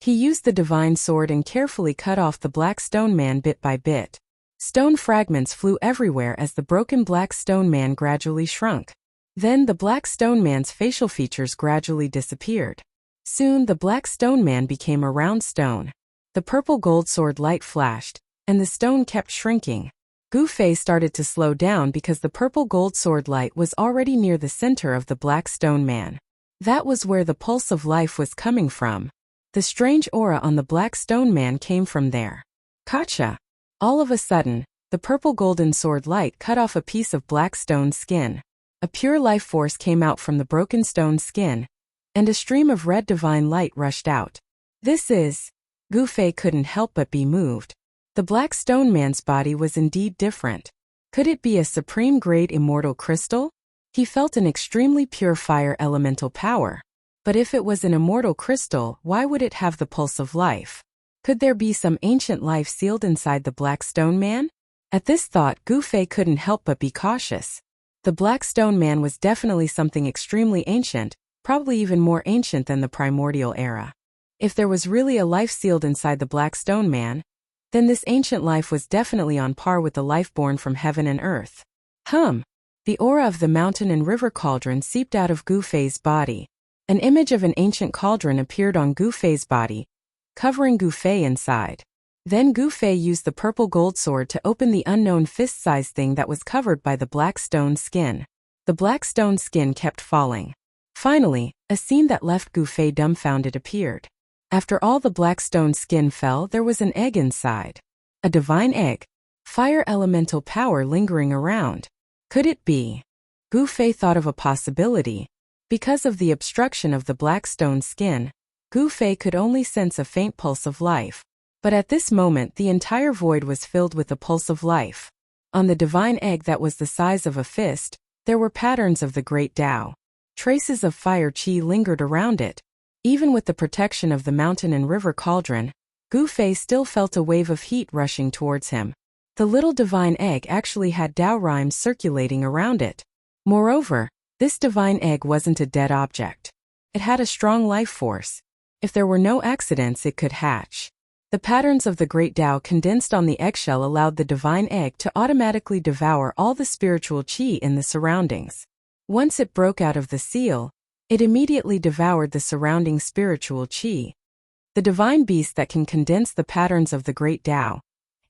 He used the divine sword and carefully cut off the black stone man bit by bit. Stone fragments flew everywhere as the broken black stone man gradually shrunk. Then the black stone man's facial features gradually disappeared. Soon the black stone man became a round stone. The purple gold sword light flashed, and the stone kept shrinking. Gu Fei started to slow down because the purple gold sword light was already near the center of the black stone man. That was where the pulse of life was coming from. The strange aura on the black stone man came from there. Gotcha! All of a sudden, the purple golden sword light cut off a piece of black stone skin. A pure life force came out from the broken stone skin, and a stream of red divine light rushed out. This is... Gu Fei couldn't help but be moved. The black stone man's body was indeed different. Could it be a supreme-grade immortal crystal? He felt an extremely pure fire elemental power. But if it was an immortal crystal, why would it have the pulse of life? Could there be some ancient life sealed inside the black stone man? At this thought, Gu Fei couldn't help but be cautious. The black stone man was definitely something extremely ancient, probably even more ancient than the primordial era. If there was really a life sealed inside the black stone man, then this ancient life was definitely on par with the life born from heaven and earth. The aura of the mountain and river cauldron seeped out of Gu Fei's body. An image of an ancient cauldron appeared on Gu Fei's body, covering Gu Fei inside. Then Gu Fei used the purple gold sword to open the unknown fist-sized thing that was covered by the black stone skin. The black stone skin kept falling. Finally, a scene that left Gu Fei dumbfounded appeared. After all the black stone skin fell, there was an egg inside. A divine egg. Fire elemental power lingering around. Could it be? Gu Fei thought of a possibility. Because of the obstruction of the black stone skin, Gu Fei could only sense a faint pulse of life. But at this moment the entire void was filled with a pulse of life. On the divine egg that was the size of a fist, there were patterns of the great Tao. Traces of fire qi lingered around it. Even with the protection of the mountain and river cauldron, Gu Fei still felt a wave of heat rushing towards him. The little divine egg actually had Tao rhymes circulating around it. Moreover, this divine egg wasn't a dead object. It had a strong life force. If there were no accidents, it could hatch. The patterns of the great Tao condensed on the eggshell allowed the divine egg to automatically devour all the spiritual qi in the surroundings. Once it broke out of the seal, it immediately devoured the surrounding spiritual qi. The divine beast that can condense the patterns of the great Tao.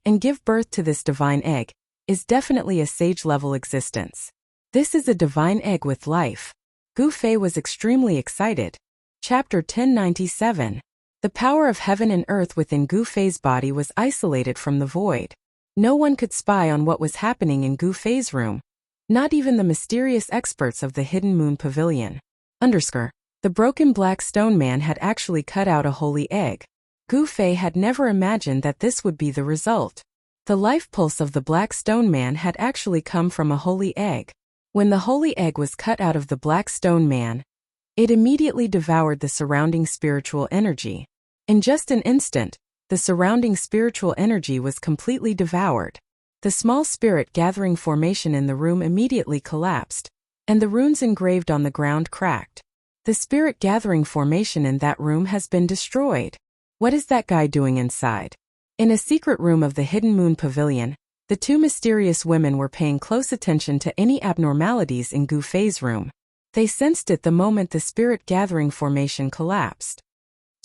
and give birth to this divine egg, is definitely a sage-level existence. This is a divine egg with life. Gu Fei was extremely excited. Chapter 1097. The power of heaven and earth within Gu Fei's body was isolated from the void. No one could spy on what was happening in Gu Fei's room. Not even the mysterious experts of the Hidden Moon Pavilion. The broken black stone man had actually cut out a holy egg. Gu Fei had never imagined that this would be the result. The life pulse of the black stone man had actually come from a holy egg. When the holy egg was cut out of the black stone man, it immediately devoured the surrounding spiritual energy. In just an instant, the surrounding spiritual energy was completely devoured. The small spirit gathering formation in the room immediately collapsed, and the runes engraved on the ground cracked. The spirit gathering formation in that room has been destroyed. What is that guy doing inside? In a secret room of the Hidden Moon Pavilion, the two mysterious women were paying close attention to any abnormalities in Gu Fei's room. They sensed it the moment the spirit gathering formation collapsed.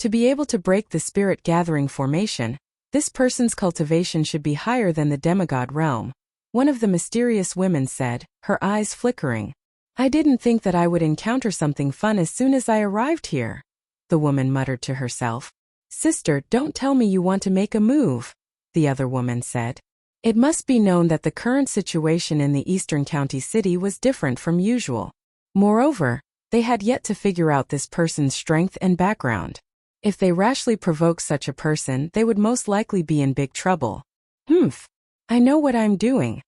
To be able to break the spirit gathering formation, this person's cultivation should be higher than the demigod realm. One of the mysterious women said, her eyes flickering. I didn't think that I would encounter something fun as soon as I arrived here. The woman muttered to herself. Sister, don't tell me you want to make a move, the other woman said. It must be known that the current situation in the Eastern County City was different from usual. Moreover, they had yet to figure out this person's strength and background. If they rashly provoked such a person, they would most likely be in big trouble. I know what I'm doing.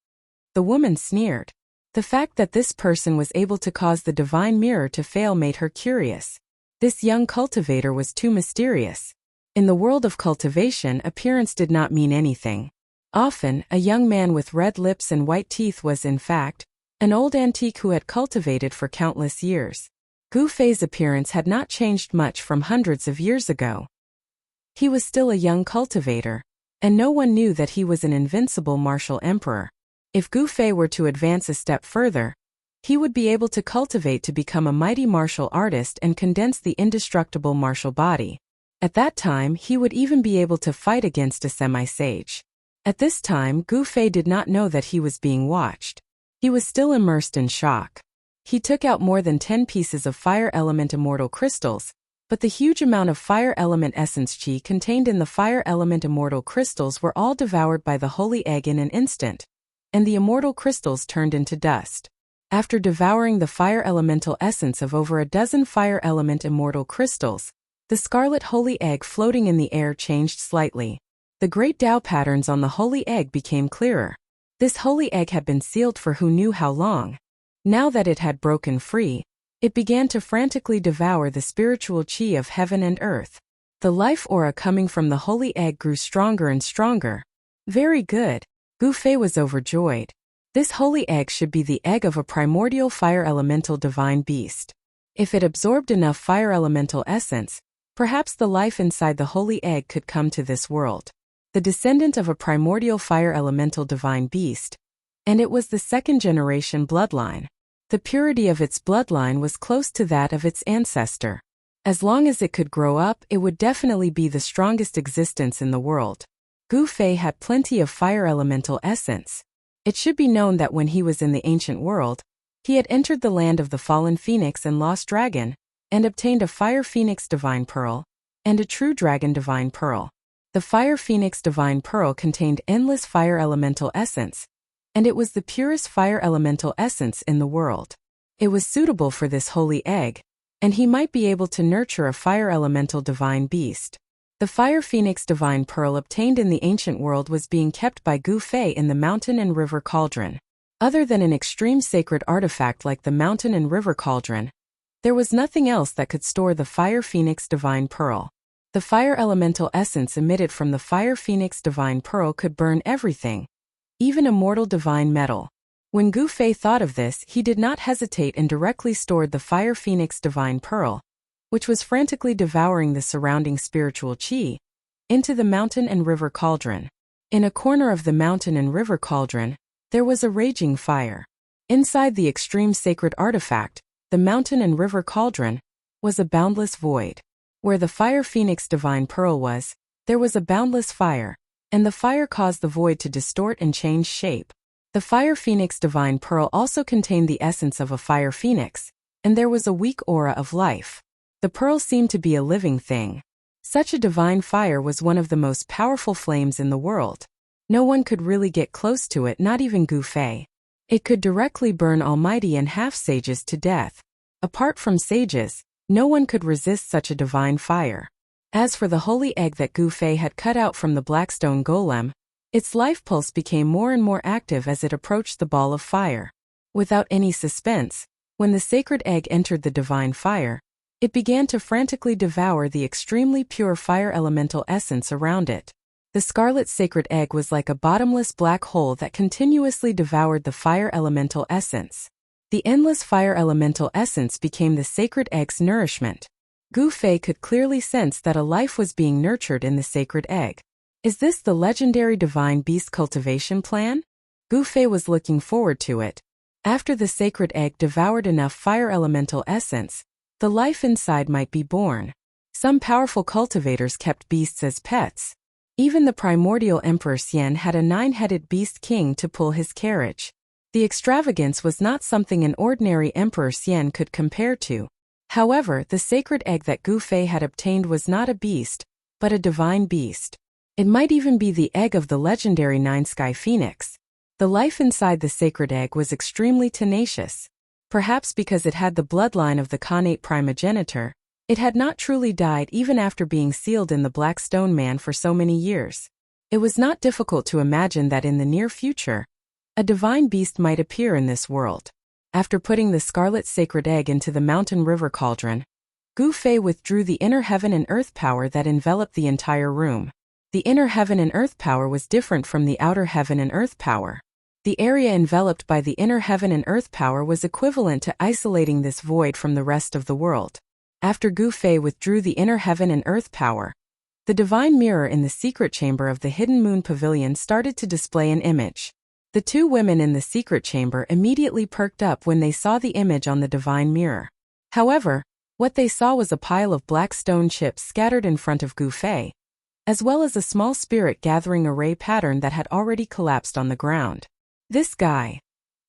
The woman sneered. The fact that this person was able to cause the divine mirror to fail made her curious. This young cultivator was too mysterious. In the world of cultivation, appearance did not mean anything. Often, a young man with red lips and white teeth was, in fact, an old antique who had cultivated for countless years. Gu Fei's appearance had not changed much from hundreds of years ago. He was still a young cultivator, and no one knew that he was an invincible martial emperor. If Gu Fei were to advance a step further, he would be able to cultivate to become a mighty martial artist and condense the indestructible martial body. At that time, he would even be able to fight against a semi-sage. At this time, Gu Fei did not know that he was being watched. He was still immersed in shock. He took out more than 10 pieces of fire element immortal crystals, but the huge amount of fire element essence chi contained in the fire element immortal crystals were all devoured by the holy egg in an instant, and the immortal crystals turned into dust. After devouring the fire elemental essence of over a dozen fire element immortal crystals, the scarlet holy egg floating in the air changed slightly. The great Tao patterns on the holy egg became clearer. This holy egg had been sealed for who knew how long. Now that it had broken free, it began to frantically devour the spiritual chi of heaven and earth. The life aura coming from the holy egg grew stronger and stronger. Very good. Gu Fei was overjoyed. This holy egg should be the egg of a primordial fire elemental divine beast. If it absorbed enough fire elemental essence, perhaps the life inside the holy egg could come to this world. The descendant of a primordial fire elemental divine beast, and it was the second-generation bloodline. The purity of its bloodline was close to that of its ancestor. As long as it could grow up, it would definitely be the strongest existence in the world. Gu Fei had plenty of fire elemental essence. It should be known that when he was in the ancient world, he had entered the land of the fallen phoenix and lost dragon, and obtained a fire phoenix divine pearl, and a true dragon divine pearl. The fire phoenix divine pearl contained endless fire elemental essence, and it was the purest fire elemental essence in the world. It was suitable for this holy egg, and he might be able to nurture a fire elemental divine beast. The fire phoenix divine pearl obtained in the ancient world was being kept by Gu Fei in the mountain and river cauldron. Other than an extreme sacred artifact like the mountain and river cauldron, there was nothing else that could store the fire phoenix divine pearl. The fire elemental essence emitted from the fire phoenix divine pearl could burn everything, even immortal divine metal. When Gu Fei thought of this, he did not hesitate and directly stored the fire phoenix divine pearl, which was frantically devouring the surrounding spiritual chi, into the mountain and river cauldron. In a corner of the mountain and river cauldron, there was a raging fire. Inside the extreme sacred artifact, the mountain and river cauldron, was a boundless void. Where the fire phoenix divine pearl was, there was a boundless fire. and the fire caused the void to distort and change shape. The fire phoenix divine pearl also contained the essence of a fire phoenix, and there was a weak aura of life. The pearl seemed to be a living thing. Such a divine fire was one of the most powerful flames in the world. No one could really get close to it, not even Gu Fei. It could directly burn almighty and half-sages to death. Apart from sages, no one could resist such a divine fire. As for the holy egg that Gu Fei had cut out from the blackstone golem, its life pulse became more and more active as it approached the ball of fire. Without any suspense, when the sacred egg entered the divine fire, it began to frantically devour the extremely pure fire elemental essence around it. The scarlet sacred egg was like a bottomless black hole that continuously devoured the fire elemental essence. The endless fire elemental essence became the sacred egg's nourishment. Gu Fei could clearly sense that a life was being nurtured in the sacred egg. Is this the legendary divine beast cultivation plan? Gu Fei was looking forward to it. After the sacred egg devoured enough fire elemental essence, the life inside might be born. Some powerful cultivators kept beasts as pets. Even the primordial Emperor Xian had a 9-headed beast king to pull his carriage. The extravagance was not something an ordinary Emperor Xian could compare to. However, the sacred egg that Gu Fei had obtained was not a beast, but a divine beast. It might even be the egg of the legendary Nine-Sky Phoenix. The life inside the sacred egg was extremely tenacious. Perhaps because it had the bloodline of the Khanate primogenitor, it had not truly died even after being sealed in the Black Stone Man for so many years. It was not difficult to imagine that in the near future, a divine beast might appear in this world. After putting the scarlet sacred egg into the mountain river cauldron, Gu Fei withdrew the inner heaven and earth power that enveloped the entire room. The inner heaven and earth power was different from the outer heaven and earth power. The area enveloped by the inner heaven and earth power was equivalent to isolating this void from the rest of the world. After Gu Fei withdrew the inner heaven and earth power, the divine mirror in the secret chamber of the Hidden Moon Pavilion started to display an image. The two women in the secret chamber immediately perked up when they saw the image on the divine mirror. However, what they saw was a pile of black stone chips scattered in front of Gu Fei, as well as a small spirit gathering array pattern that had already collapsed on the ground. This guy.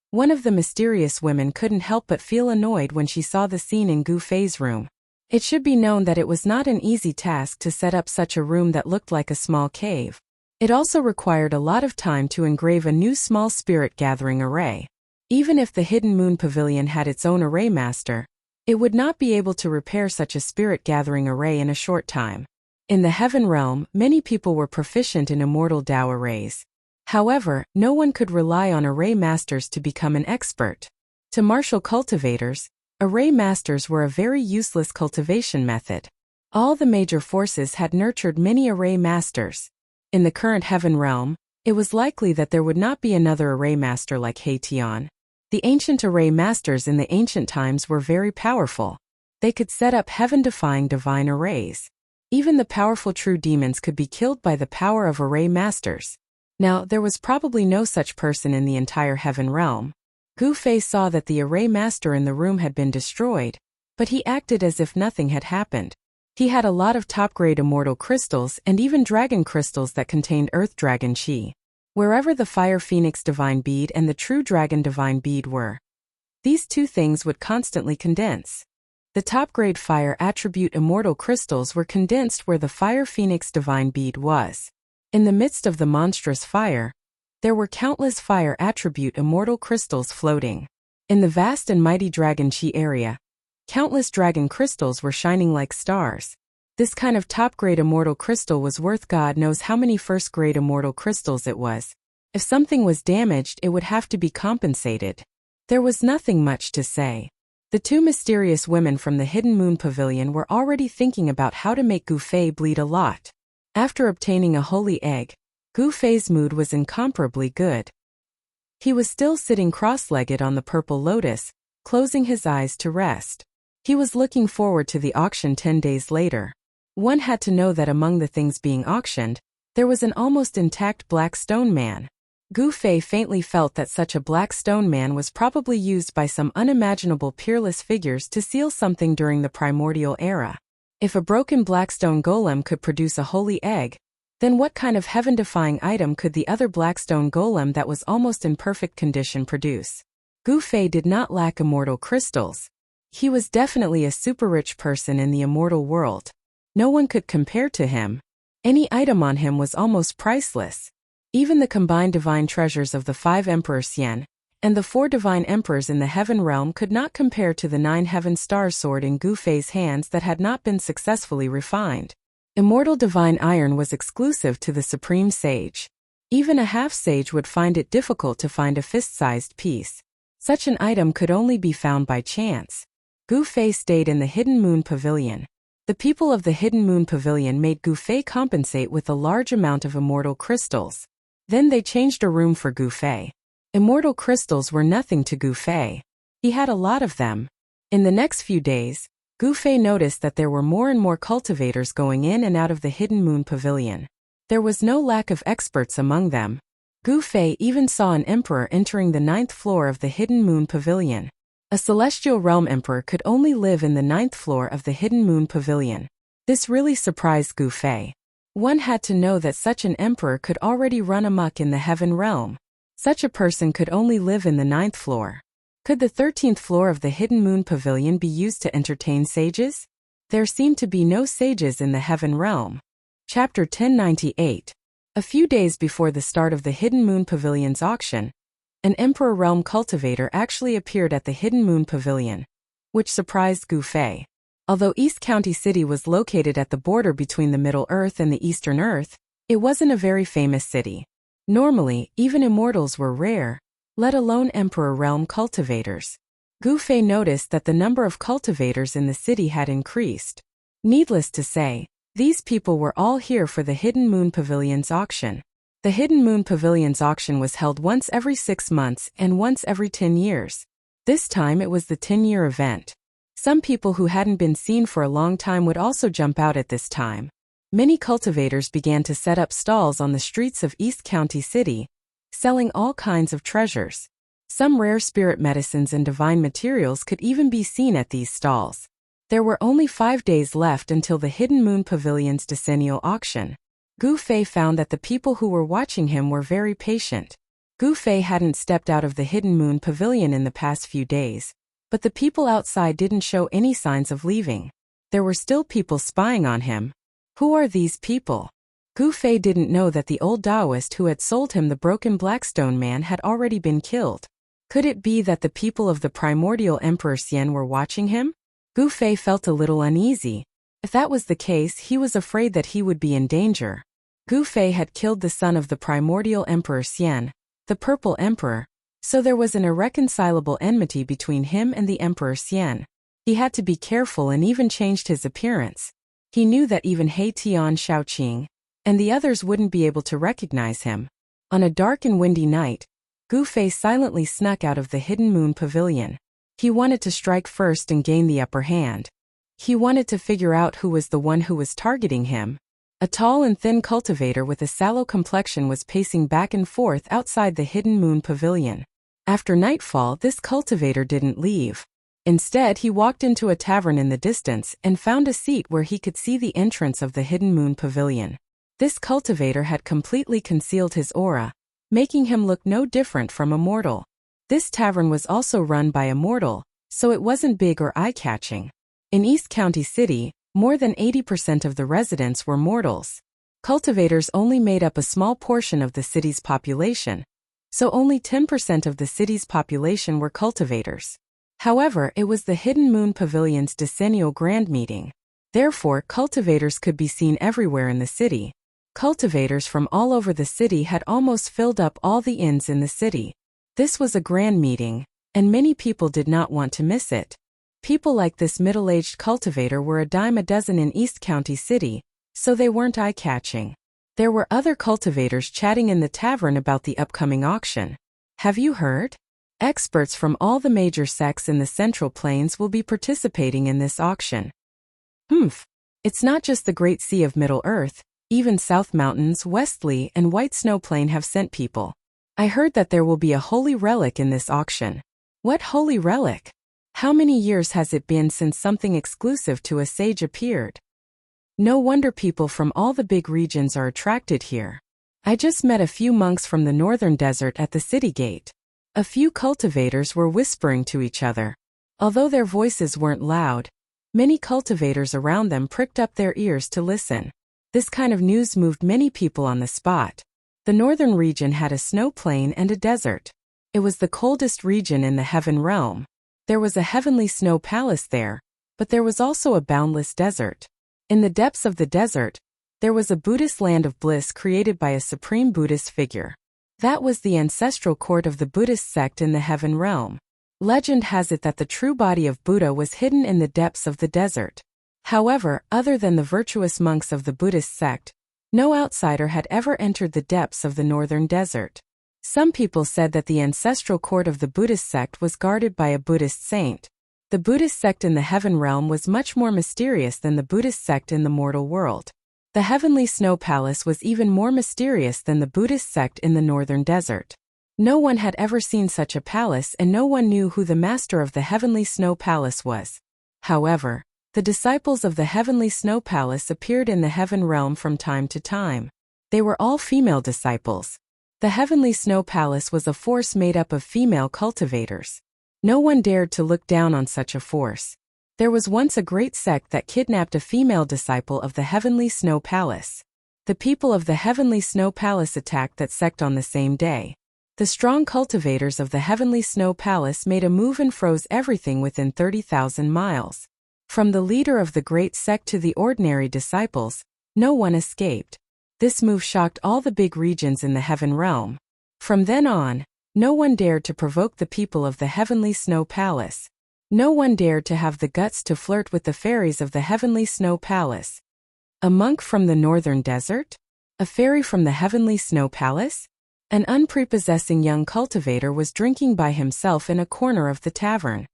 One of the mysterious women couldn't help but feel annoyed when she saw the scene in Gu Fei's room. It should be known that it was not an easy task to set up such a room that looked like a small cave. It also required a lot of time to engrave a new small spirit gathering array. Even if the Hidden Moon Pavilion had its own array master, it would not be able to repair such a spirit gathering array in a short time. In the Heaven Realm, many people were proficient in immortal Dao arrays. However, no one could rely on array masters to become an expert. To martial cultivators, array masters were a very useless cultivation method. All the major forces had nurtured many array masters. In the current Heaven Realm, it was likely that there would not be another array master like He Tian. The ancient array masters in the ancient times were very powerful. They could set up heaven-defying divine arrays. Even the powerful true demons could be killed by the power of array masters. Now, there was probably no such person in the entire Heaven Realm. Gu Fei saw that the array master in the room had been destroyed, but he acted as if nothing had happened. He had a lot of top-grade immortal crystals and even dragon crystals that contained earth dragon chi. Wherever the fire phoenix divine bead and the true dragon divine bead were, these two things would constantly condense. The top-grade fire attribute immortal crystals were condensed where the fire phoenix divine bead was. In the midst of the monstrous fire, there were countless fire attribute immortal crystals floating. In the vast and mighty dragon chi area, countless dragon crystals were shining like stars. This kind of top-grade immortal crystal was worth God knows how many first-grade immortal crystals it was. If something was damaged, it would have to be compensated. There was nothing much to say. The two mysterious women from the Hidden Moon Pavilion were already thinking about how to make Gu Fei bleed a lot. After obtaining a holy egg, Gu Fei's mood was incomparably good. He was still sitting cross-legged on the purple lotus, closing his eyes to rest. He was looking forward to the auction 10 days later. One had to know that among the things being auctioned, there was an almost intact black stone man. Gu Fei faintly felt that such a black stone man was probably used by some unimaginable peerless figures to seal something during the primordial era. If a broken black stone golem could produce a holy egg, Then what kind of heaven-defying item could the other blackstone golem that was almost in perfect condition produce? Gu Fei did not lack immortal crystals. He was definitely a super-rich person in the immortal world. No one could compare to him. Any item on him was almost priceless. Even the combined divine treasures of the 5 Emperor Xian and the 4 divine emperors in the heaven realm could not compare to the 9 heaven star sword in Gu Fei's hands that had not been successfully refined. Immortal divine iron was exclusive to the supreme sage. Even a half-sage would find it difficult to find a fist-sized piece. Such an item could only be found by chance. Gu Fei stayed in the Hidden Moon Pavilion. The people of the Hidden Moon Pavilion made Gu Fei compensate with a large amount of immortal crystals. Then they changed a room for Gu Fei. Immortal crystals were nothing to Gu Fei. He had a lot of them. In the next few days, Gu Fei noticed that there were more and more cultivators going in and out of the Hidden Moon Pavilion. There was no lack of experts among them. Gu Fei even saw an emperor entering the 9th floor of the Hidden Moon Pavilion. A celestial realm emperor could only live in the 9th floor of the Hidden Moon Pavilion. This really surprised Gu Fei. One had to know that such an emperor could already run amok in the heaven realm. Such a person could only live in the 9th floor. Could the 13th floor of the Hidden Moon Pavilion be used to entertain sages? There seemed to be no sages in the heaven realm. Chapter 1098. A few days before the start of the Hidden Moon Pavilion's auction, an Emperor Realm cultivator actually appeared at the Hidden Moon Pavilion, which surprised Gu Fei. Although East County City was located at the border between the Middle Earth and the Eastern Earth, it wasn't a very famous city. Normally, even immortals were rare, let alone Emperor Realm cultivators. Gu Fei noticed that the number of cultivators in the city had increased. Needless to say, these people were all here for the Hidden Moon Pavilion's auction. The Hidden Moon Pavilion's auction was held once every 6 months and once every 10 years. This time it was the 10-year event. Some people who hadn't been seen for a long time would also jump out at this time. Many cultivators began to set up stalls on the streets of East County City, selling all kinds of treasures. Some rare spirit medicines and divine materials could even be seen at these stalls. There were only 5 days left until the Hidden Moon Pavilion's decennial auction. Gu Fei found that the people who were watching him were very patient. Gu Fei hadn't stepped out of the Hidden Moon Pavilion in the past few days, but the people outside didn't show any signs of leaving. There were still people spying on him. Who are these people? Gu Fei didn't know that the old Taoist who had sold him the broken Blackstone man had already been killed. Could it be that the people of the primordial Emperor Xian were watching him? Gu Fei felt a little uneasy. If that was the case, he was afraid that he would be in danger. Gu Fei had killed the son of the primordial Emperor Xian, the Purple Emperor, so there was an irreconcilable enmity between him and the Emperor Xian. He had to be careful and even changed his appearance. He knew that even He Tian Shaoqing and the others wouldn't be able to recognize him. On a dark and windy night, Gu Fei silently snuck out of the Hidden Moon Pavilion. He wanted to strike first and gain the upper hand. He wanted to figure out who was the one who was targeting him. A tall and thin cultivator with a sallow complexion was pacing back and forth outside the Hidden Moon Pavilion. After nightfall, this cultivator didn't leave. Instead, he walked into a tavern in the distance and found a seat where he could see the entrance of the Hidden Moon Pavilion. This cultivator had completely concealed his aura, making him look no different from a mortal. This tavern was also run by a mortal, so it wasn't big or eye-catching. In East County City, more than 80% of the residents were mortals. Cultivators only made up a small portion of the city's population, so only 10% of the city's population were cultivators. However, it was the Hidden Moon Pavilion's decennial grand meeting. Therefore, cultivators could be seen everywhere in the city. Cultivators from all over the city had almost filled up all the inns in the city. This was a grand meeting, and many people did not want to miss it. People like this middle-aged cultivator were a dime a dozen in East County City, so they weren't eye-catching. There were other cultivators chatting in the tavern about the upcoming auction. Have you heard? Experts from all the major sects in the Central Plains will be participating in this auction. It's not just the Great Sea of Middle Earth, even South Mountains, Westly, and White Snow Plain have sent people. I heard that there will be a holy relic in this auction. What holy relic? How many years has it been since something exclusive to a sage appeared? No wonder people from all the big regions are attracted here. I just met a few monks from the northern desert at the city gate. A few cultivators were whispering to each other. Although their voices weren't loud, many cultivators around them pricked up their ears to listen. This kind of news moved many people on the spot. The northern region had a snow plain and a desert. It was the coldest region in the heaven realm. There was a heavenly snow palace there, but there was also a boundless desert. In the depths of the desert, there was a Buddhist land of bliss created by a supreme Buddhist figure. That was the ancestral court of the Buddhist sect in the heaven realm. Legend has it that the true body of Buddha was hidden in the depths of the desert. However, other than the virtuous monks of the Buddhist sect, no outsider had ever entered the depths of the northern desert. Some people said that the ancestral court of the Buddhist sect was guarded by a Buddhist saint. The Buddhist sect in the heaven realm was much more mysterious than the Buddhist sect in the mortal world. The heavenly snow palace was even more mysterious than the Buddhist sect in the northern desert. No one had ever seen such a palace and no one knew who the master of the heavenly snow palace was. However, the disciples of the heavenly snow palace appeared in the heaven realm from time to time. They were all female disciples. The heavenly snow palace was a force made up of female cultivators. No one dared to look down on such a force. There was once a great sect that kidnapped a female disciple of the heavenly snow palace. The people of the heavenly snow palace attacked that sect on the same day. The strong cultivators of the heavenly snow palace made a move and froze everything within 30,000 miles. From the leader of the great sect to the ordinary disciples, no one escaped. This move shocked all the big regions in the heaven realm. From then on, no one dared to provoke the people of the heavenly snow palace. No one dared to have the guts to flirt with the fairies of the heavenly snow palace. A monk from the northern desert? A fairy from the heavenly snow palace? An unprepossessing young cultivator was drinking by himself in a corner of the tavern.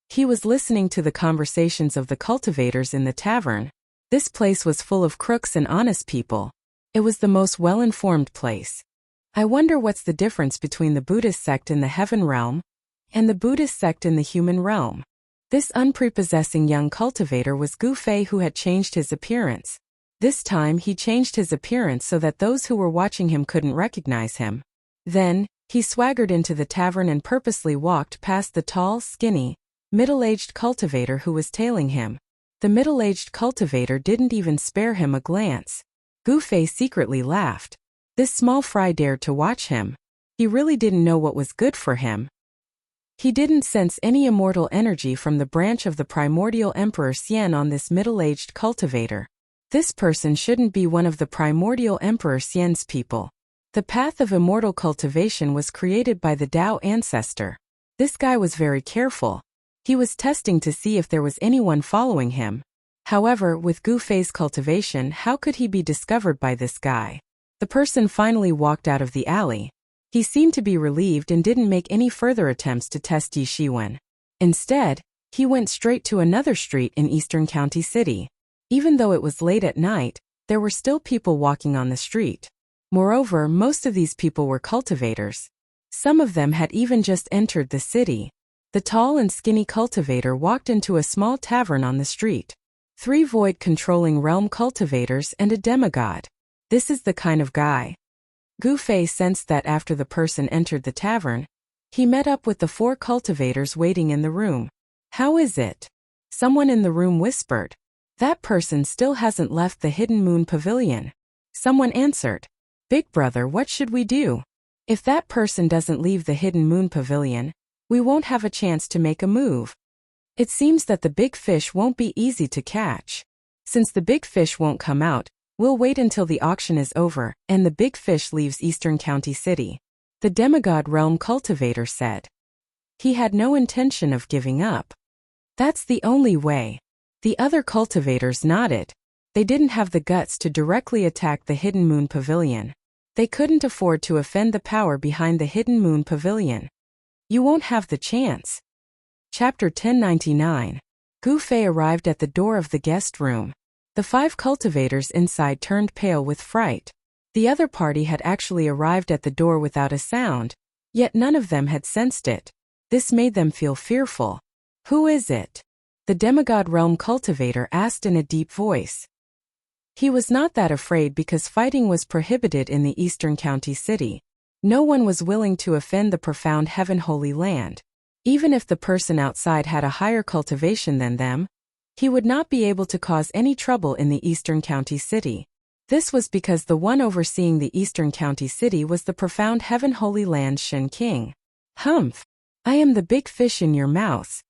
He was listening to the conversations of the cultivators in the tavern. This place was full of crooks and honest people. It was the most well-informed place. I wonder what's the difference between the Buddhist sect in the heaven realm and the Buddhist sect in the human realm. This unprepossessing young cultivator was Gu Fei, who had changed his appearance. This time he changed his appearance so that those who were watching him couldn't recognize him. Then, he swaggered into the tavern and purposely walked past the tall, skinny, middle-aged cultivator who was tailing him. The middle-aged cultivator didn't even spare him a glance. Gu Fei secretly laughed. This small fry dared to watch him. He really didn't know what was good for him. He didn't sense any immortal energy from the branch of the primordial Emperor Xian on this middle-aged cultivator. This person shouldn't be one of the primordial Emperor Xian's people. The path of immortal cultivation was created by the Tao ancestor. This guy was very careful. He was testing to see if there was anyone following him. However, with Gu Fei's cultivation, how could he be discovered by this guy? The person finally walked out of the alley. He seemed to be relieved and didn't make any further attempts to test Yi Shiwen. Instead, he went straight to another street in Eastern County City. Even though it was late at night, there were still people walking on the street. Moreover, most of these people were cultivators. Some of them had even just entered the city. The tall and skinny cultivator walked into a small tavern on the street. 3 void-controlling realm cultivators and a demigod. This is the kind of guy. Gu Fei sensed that after the person entered the tavern, he met up with the 4 cultivators waiting in the room. How is it? Someone in the room whispered. That person still hasn't left the Hidden Moon Pavilion. Someone answered. Big brother, what should we do? If that person doesn't leave the Hidden Moon Pavilion, we won't have a chance to make a move. It seems that the big fish won't be easy to catch. Since the big fish won't come out, we'll wait until the auction is over and the big fish leaves Eastern County City. The demigod realm cultivator said. He had no intention of giving up. That's the only way. The other cultivators nodded. They didn't have the guts to directly attack the Hidden Moon Pavilion. They couldn't afford to offend the power behind the Hidden Moon Pavilion. You won't have the chance. Chapter 1099. Gu Fei arrived at the door of the guest room. The 5 cultivators inside turned pale with fright. The other party had actually arrived at the door without a sound, yet none of them had sensed it. This made them feel fearful. Who is it? The demigod realm cultivator asked in a deep voice. He was not that afraid because fighting was prohibited in the eastern county city. No one was willing to offend the profound heaven holy land. Even if the person outside had a higher cultivation than them, he would not be able to cause any trouble in the eastern county city. This was because the one overseeing the eastern county city was the profound heaven holy land Shen King. Humph! I am the big fish in your mouth,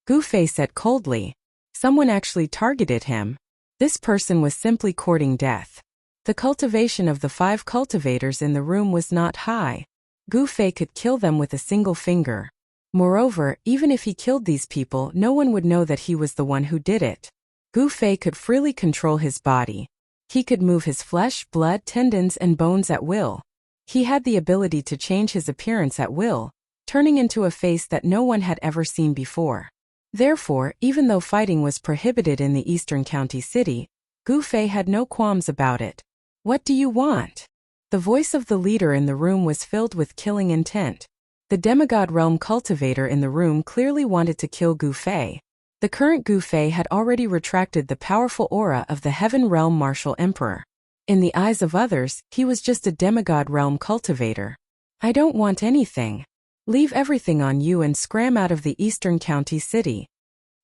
Gu Fei said coldly. Someone actually targeted him. This person was simply courting death. The cultivation of the 5 cultivators in the room was not high. Gu Fei could kill them with a single finger. Moreover, even if he killed these people, no one would know that he was the one who did it. Gu Fei could freely control his body. He could move his flesh, blood, tendons, and bones at will. He had the ability to change his appearance at will, turning into a face that no one had ever seen before. Therefore, even though fighting was prohibited in the eastern county city, Gu Fei had no qualms about it. What do you want? The voice of the leader in the room was filled with killing intent. The demigod realm cultivator in the room clearly wanted to kill Gu Fei. The current Gu Fei had already retracted the powerful aura of the heaven realm martial emperor. In the eyes of others, he was just a demigod realm cultivator. I don't want anything. Leave everything on you and scram out of the eastern county city,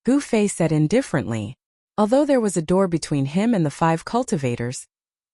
Gu Fei said indifferently. Although there was a door between him and the 5 cultivators,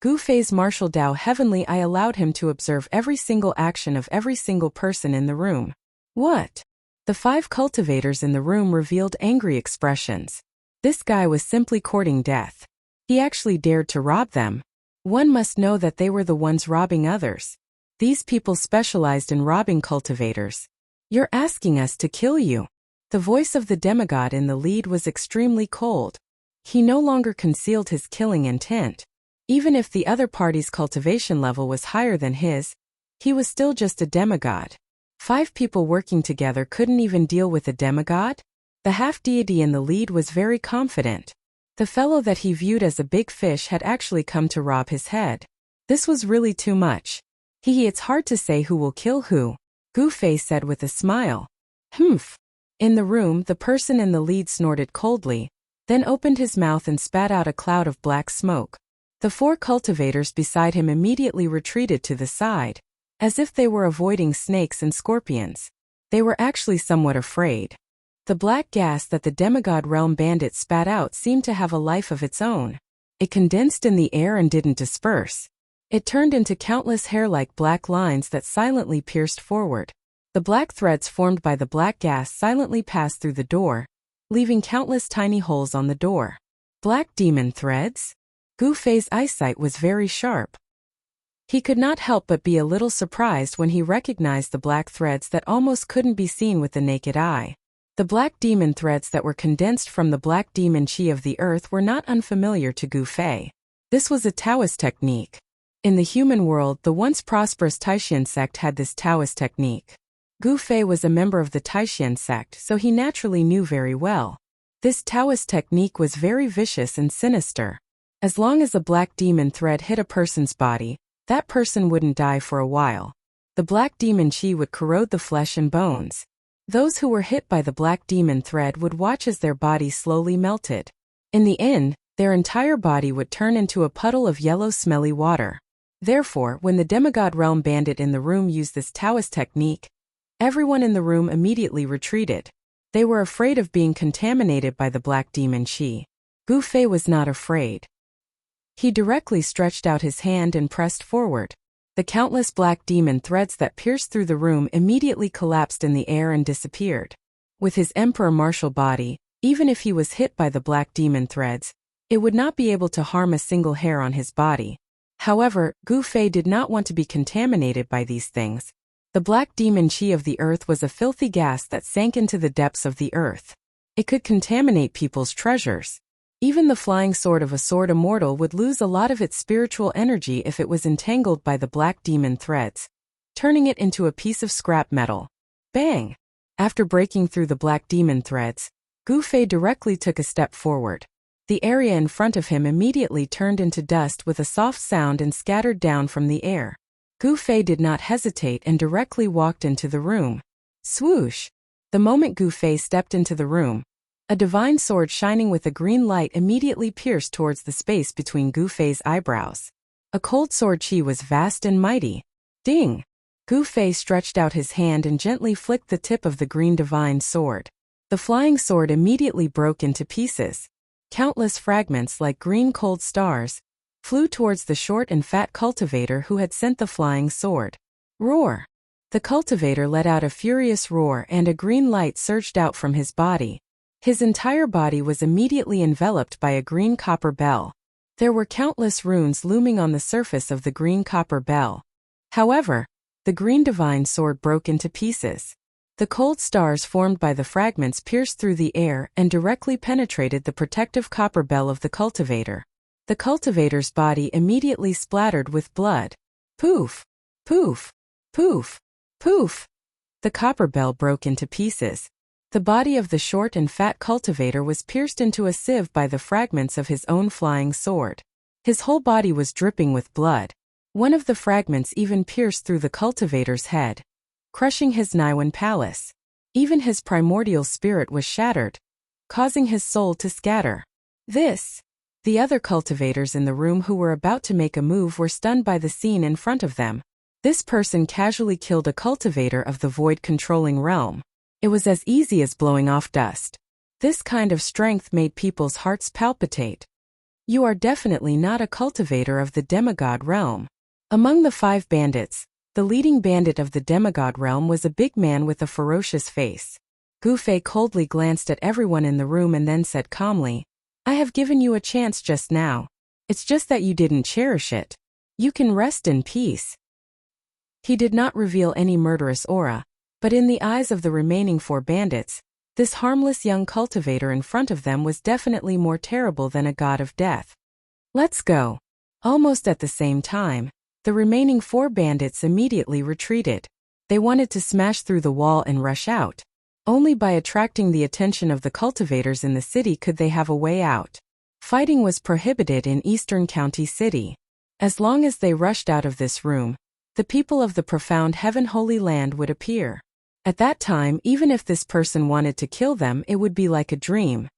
Gu Fei's martial Dao Heavenly Eye allowed him to observe every single action of every single person in the room. What? The 5 cultivators in the room revealed angry expressions. This guy was simply courting death. He actually dared to rob them. One must know that they were the ones robbing others. These people specialized in robbing cultivators. You're asking us to kill you. The voice of the demigod in the lead was extremely cold. He no longer concealed his killing intent. Even if the other party's cultivation level was higher than his, he was still just a demigod. 5 people working together couldn't even deal with a demigod? The half-deity in the lead was very confident. The fellow that he viewed as a big fish had actually come to rob his head. This was really too much. It's hard to say who will kill who, Gu Fei said with a smile. Humph. In the room, the person in the lead snorted coldly, then opened his mouth and spat out a cloud of black smoke. The 4 cultivators beside him immediately retreated to the side, as if they were avoiding snakes and scorpions. They were actually somewhat afraid. The black gas that the demigod realm bandit spat out seemed to have a life of its own. It condensed in the air and didn't disperse. It turned into countless hair-like black lines that silently pierced forward. The black threads formed by the black gas silently passed through the door, leaving countless tiny holes on the door. Black demon threads? Gu Fei's eyesight was very sharp. He could not help but be a little surprised when he recognized the black threads that almost couldn't be seen with the naked eye. The black demon threads that were condensed from the black demon chi of the earth were not unfamiliar to Gu Fei. This was a Taoist technique. In the human world, the once prosperous Taishan sect had this Taoist technique. Gu Fei was a member of the Taishan sect, so he naturally knew very well. This Taoist technique was very vicious and sinister. As long as a black demon thread hit a person's body, that person wouldn't die for a while. The black demon chi would corrode the flesh and bones. Those who were hit by the black demon thread would watch as their body slowly melted. In the end, their entire body would turn into a puddle of yellow smelly water. Therefore, when the demigod realm bandit in the room used this Taoist technique, everyone in the room immediately retreated. They were afraid of being contaminated by the black demon chi. Gu Fei was not afraid. He directly stretched out his hand and pressed forward. The countless black demon threads that pierced through the room immediately collapsed in the air and disappeared. With his emperor martial body, even if he was hit by the black demon threads, it would not be able to harm a single hair on his body. However, Gu Fei did not want to be contaminated by these things. The black demon chi of the earth was a filthy gas that sank into the depths of the earth. It could contaminate people's treasures. Even the flying sword of a sword immortal would lose a lot of its spiritual energy if it was entangled by the black demon threads, turning it into a piece of scrap metal. Bang! After breaking through the black demon threads, Gu Fei directly took a step forward. The area in front of him immediately turned into dust with a soft sound and scattered down from the air. Gu Fei did not hesitate and directly walked into the room. Swoosh! The moment Gu Fei stepped into the room, A divine sword shining with a green light immediately pierced towards the space between Gu Fei's eyebrows. A cold sword chi was vast and mighty. Ding! Gu Fei stretched out his hand and gently flicked the tip of the green divine sword. The flying sword immediately broke into pieces. Countless fragments like green cold stars flew towards the short and fat cultivator who had sent the flying sword. Roar! The cultivator let out a furious roar and a green light surged out from his body. His entire body was immediately enveloped by a green copper bell. There were countless runes looming on the surface of the green copper bell. However, the green divine sword broke into pieces. The cold stars formed by the fragments pierced through the air and directly penetrated the protective copper bell of the cultivator. The cultivator's body immediately splattered with blood. Poof! Poof! Poof! Poof! The copper bell broke into pieces. The body of the short and fat cultivator was pierced into a sieve by the fragments of his own flying sword. His whole body was dripping with blood. One of the fragments even pierced through the cultivator's head, crushing his Niwen palace. Even his primordial spirit was shattered, causing his soul to scatter. The other cultivators in the room who were about to make a move were stunned by the scene in front of them. This person casually killed a cultivator of the void-controlling realm. It was as easy as blowing off dust. This kind of strength made people's hearts palpitate. You are definitely not a cultivator of the demigod realm. Among the 5 bandits, the leading bandit of the demigod realm was a big man with a ferocious face. Gu Fei coldly glanced at everyone in the room and then said calmly, "I have given you a chance just now. It's just that you didn't cherish it. You can rest in peace." He did not reveal any murderous aura, but in the eyes of the remaining 4 bandits, this harmless young cultivator in front of them was definitely more terrible than a god of death. "Let's go." Almost at the same time, the remaining 4 bandits immediately retreated. They wanted to smash through the wall and rush out. Only by attracting the attention of the cultivators in the city could they have a way out. Fighting was prohibited in Eastern County City. As long as they rushed out of this room, the people of the profound Heaven Holy Land would appear. At that time, even if this person wanted to kill them, it would be like a dream.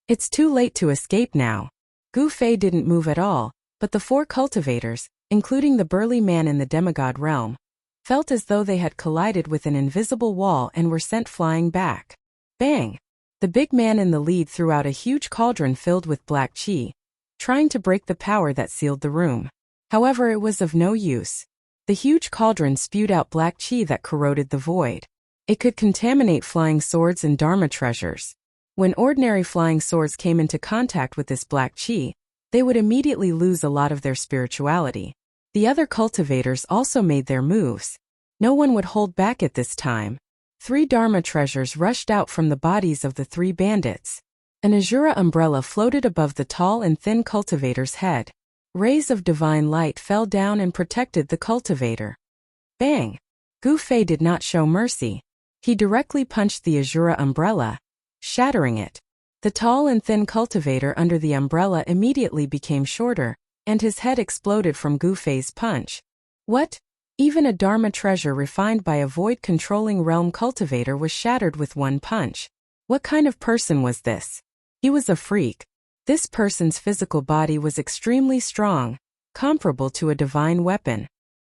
It's too late to escape now. Gu Fei didn't move at all, but the 4 cultivators, including the burly man in the demigod realm, felt as though they had collided with an invisible wall and were sent flying back. Bang! The big man in the lead threw out a huge cauldron filled with black qi, trying to break the power that sealed the room. However, it was of no use. The huge cauldron spewed out black qi that corroded the void. It could contaminate flying swords and dharma treasures. When ordinary flying swords came into contact with this black qi, they would immediately lose a lot of their spirituality. The other cultivators also made their moves. No one would hold back at this time. 3 dharma treasures rushed out from the bodies of the 3 bandits. An azura umbrella floated above the tall and thin cultivator's head. Rays of divine light fell down and protected the cultivator. Bang! Gu Fei did not show mercy. He directly punched the azura umbrella, shattering it. The tall and thin cultivator under the umbrella immediately became shorter, and his head exploded from Gu Fei's punch. What? Even a dharma treasure refined by a void-controlling realm cultivator was shattered with one punch. What kind of person was this? He was a freak. This person's physical body was extremely strong, comparable to a divine weapon.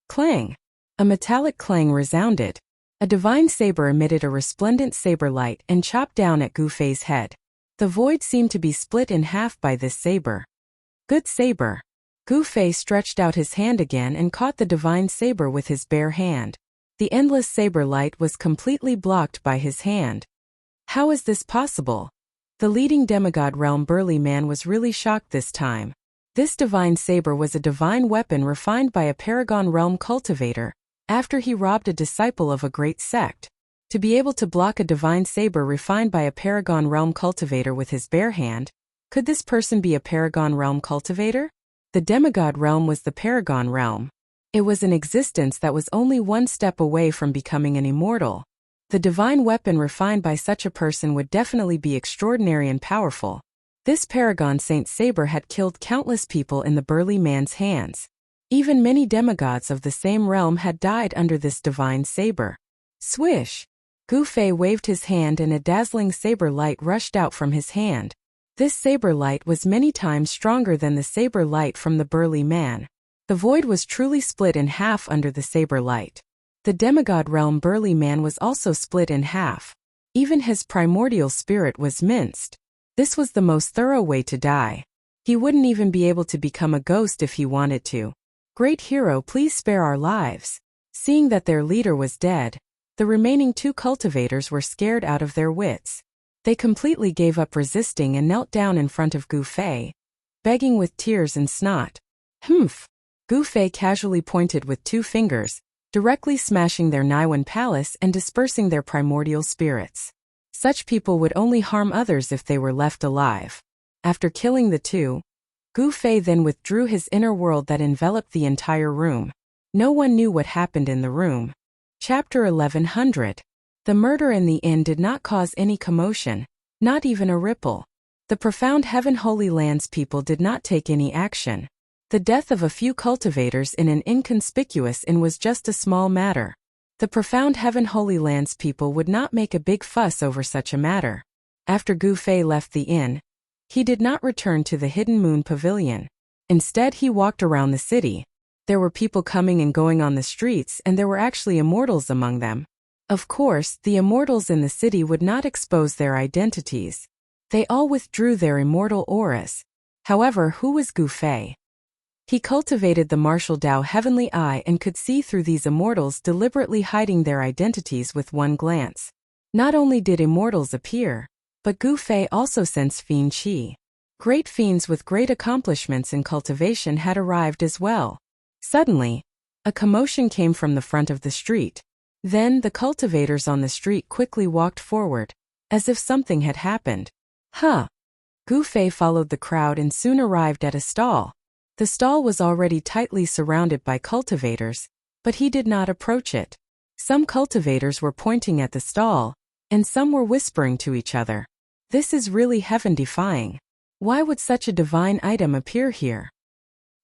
Clang! A metallic clang resounded. A divine saber emitted a resplendent saber light and chopped down at Gu Fei's head. The void seemed to be split in half by this saber. Good saber. Gu Fei stretched out his hand again and caught the divine saber with his bare hand. The endless saber light was completely blocked by his hand. How is this possible? The leading demigod realm burly man was really shocked this time. This divine saber was a divine weapon refined by a paragon realm cultivator, after he robbed a disciple of a great sect. To be able to block a divine saber refined by a paragon realm cultivator with his bare hand, could this person be a paragon realm cultivator? The demigod realm was the paragon realm. It was an existence that was only one step away from becoming an immortal. The divine weapon refined by such a person would definitely be extraordinary and powerful. This paragon saint saber had killed countless people in the burly man's hands. Even many demigods of the same realm had died under this divine saber. Swish! Gu Fei waved his hand and a dazzling saber light rushed out from his hand. This saber light was many times stronger than the saber light from the burly man. The void was truly split in half under the saber light. The demigod realm burly man was also split in half. Even his primordial spirit was minced. This was the most thorough way to die. He wouldn't even be able to become a ghost if he wanted to. Great hero, please spare our lives. Seeing that their leader was dead, the remaining 2 cultivators were scared out of their wits. They completely gave up resisting and knelt down in front of Gu Fei, begging with tears and snot. Humph! Gu Fei casually pointed with 2 fingers, directly smashing their Niwen palace and dispersing their primordial spirits. Such people would only harm others if they were left alive. After killing the 2, Gu Fei then withdrew his inner world that enveloped the entire room. No one knew what happened in the room. Chapter 1100. The murder in the inn did not cause any commotion, not even a ripple. The profound Heaven Holy Lands people did not take any action. The death of a few cultivators in an inconspicuous inn was just a small matter. The profound Heaven Holy Lands people would not make a big fuss over such a matter. After Gu Fei left the inn, he did not return to the Hidden Moon Pavilion. Instead, he walked around the city. There were people coming and going on the streets, and there were actually immortals among them. Of course, the immortals in the city would not expose their identities. They all withdrew their immortal auras. However, who was Gu Fei? He cultivated the martial Dao Heavenly Eye and could see through these immortals deliberately hiding their identities with one glance. Not only did immortals appear, but Gu Fei also sensed fiend qi. Great fiends with great accomplishments in cultivation had arrived as well. Suddenly, a commotion came from the front of the street. Then the cultivators on the street quickly walked forward, as if something had happened. Gu Fei followed the crowd and soon arrived at a stall. The stall was already tightly surrounded by cultivators, but he did not approach it. Some cultivators were pointing at the stall, and some were whispering to each other. This is really heaven-defying. Why would such a divine item appear here?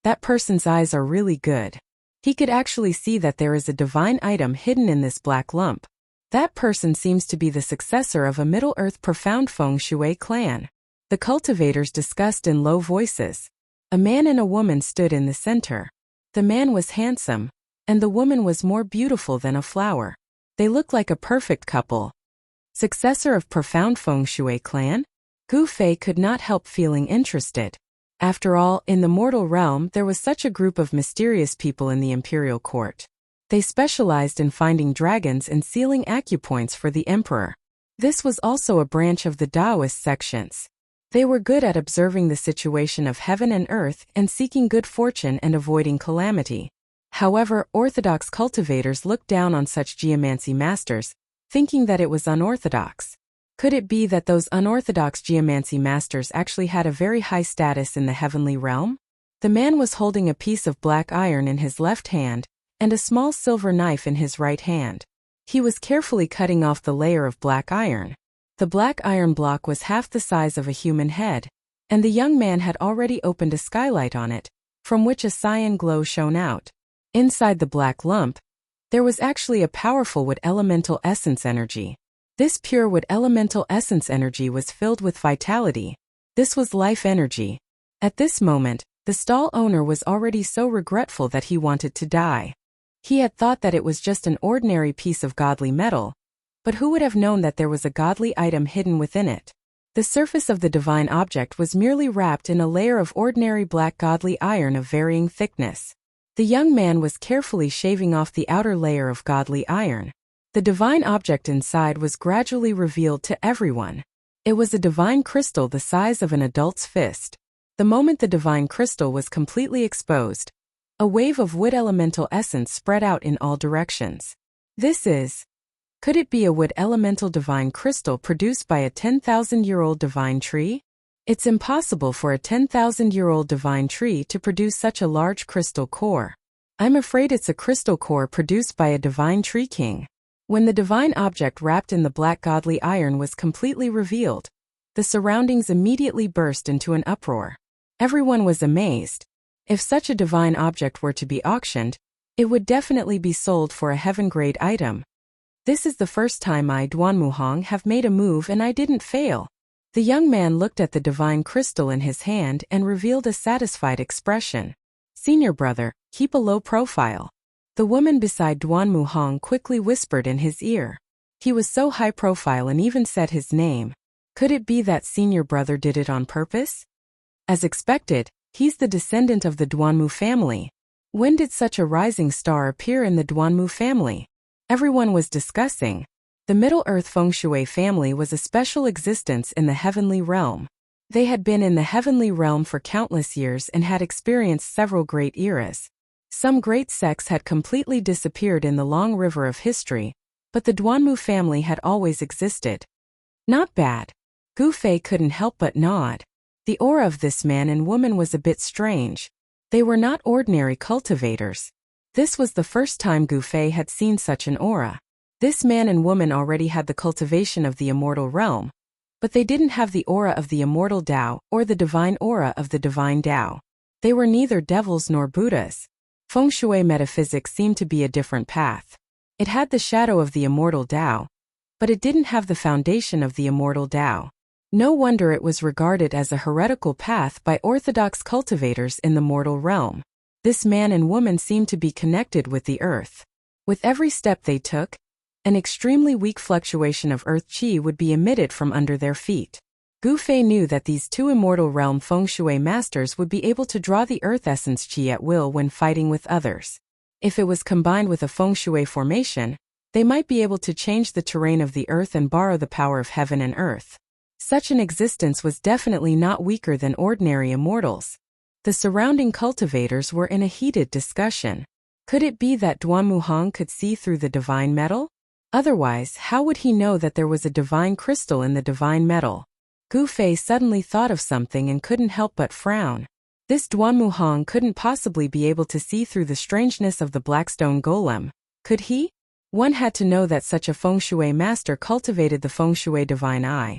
That person's eyes are really good. He could actually see that there is a divine item hidden in this black lump. That person seems to be the successor of a Middle-earth profound feng shui clan. The cultivators discussed in low voices. A man and a woman stood in the center. The man was handsome, and the woman was more beautiful than a flower. They looked like a perfect couple. Successor of profound feng shui clan? Gu Fei could not help feeling interested. After all, in the mortal realm there was such a group of mysterious people in the imperial court. They specialized in finding dragons and sealing acupoints for the emperor. This was also a branch of the Taoist sections. They were good at observing the situation of heaven and earth and seeking good fortune and avoiding calamity. However, orthodox cultivators looked down on such geomancy masters, thinking that it was unorthodox. Could it be that those unorthodox geomancy masters actually had a very high status in the heavenly realm? The man was holding a piece of black iron in his left hand, and a small silver knife in his right hand. He was carefully cutting off the layer of black iron. The black iron block was half the size of a human head, and the young man had already opened a skylight on it, from which a cyan glow shone out. Inside the black lump, there was actually a powerful wood elemental essence energy. This pure wood elemental essence energy was filled with vitality. This was life energy. At this moment, the stall owner was already so regretful that he wanted to die. He had thought that it was just an ordinary piece of godly metal, but who would have known that there was a godly item hidden within it? The surface of the divine object was merely wrapped in a layer of ordinary black godly iron of varying thickness. The young man was carefully shaving off the outer layer of godly iron. The divine object inside was gradually revealed to everyone. It was a divine crystal the size of an adult's fist. The moment the divine crystal was completely exposed, a wave of wood elemental essence spread out in all directions. Could it be a wood elemental divine crystal produced by a 10,000-year-old divine tree? It's impossible for a 10,000-year-old divine tree to produce such a large crystal core. I'm afraid it's a crystal core produced by a divine tree king. When the divine object wrapped in the black godly iron was completely revealed, the surroundings immediately burst into an uproar. Everyone was amazed. If such a divine object were to be auctioned, it would definitely be sold for a heaven-grade item. This is the first time I, Duanmuhang, have made a move and I didn't fail. The young man looked at the divine crystal in his hand and revealed a satisfied expression. Senior brother, keep a low profile. The woman beside Duanmuhang quickly whispered in his ear. He was so high profile and even said his name. Could it be that senior brother did it on purpose? As expected, he's the descendant of the Duanmu family. When did such a rising star appear in the Duanmu family? Everyone was discussing. The Middle-earth Feng Shui family was a special existence in the heavenly realm. They had been in the heavenly realm for countless years and had experienced several great eras. Some great sects had completely disappeared in the long river of history, but the Duanmu family had always existed. Not bad. Gu Fei couldn't help but nod. The aura of this man and woman was a bit strange. They were not ordinary cultivators. This was the first time Gu Fei had seen such an aura. This man and woman already had the cultivation of the immortal realm, but they didn't have the aura of the immortal Tao or the divine aura of the divine Tao. They were neither devils nor Buddhas. Feng Shui metaphysics seemed to be a different path. It had the shadow of the immortal Tao, but it didn't have the foundation of the immortal Tao. No wonder it was regarded as a heretical path by orthodox cultivators in the mortal realm. This man and woman seemed to be connected with the earth. With every step they took, an extremely weak fluctuation of earth qi would be emitted from under their feet. Gu Fei knew that these two immortal realm Feng Shui masters would be able to draw the earth essence qi at will when fighting with others. If it was combined with a Feng Shui formation, they might be able to change the terrain of the earth and borrow the power of heaven and earth. Such an existence was definitely not weaker than ordinary immortals. The surrounding cultivators were in a heated discussion. Could it be that Duanmuhang could see through the divine metal? Otherwise, how would he know that there was a divine crystal in the divine metal? Gu Fei suddenly thought of something and couldn't help but frown. This Duanmuhang couldn't possibly be able to see through the strangeness of the Blackstone Golem, could he? One had to know that such a Feng Shui master cultivated the Feng Shui divine eye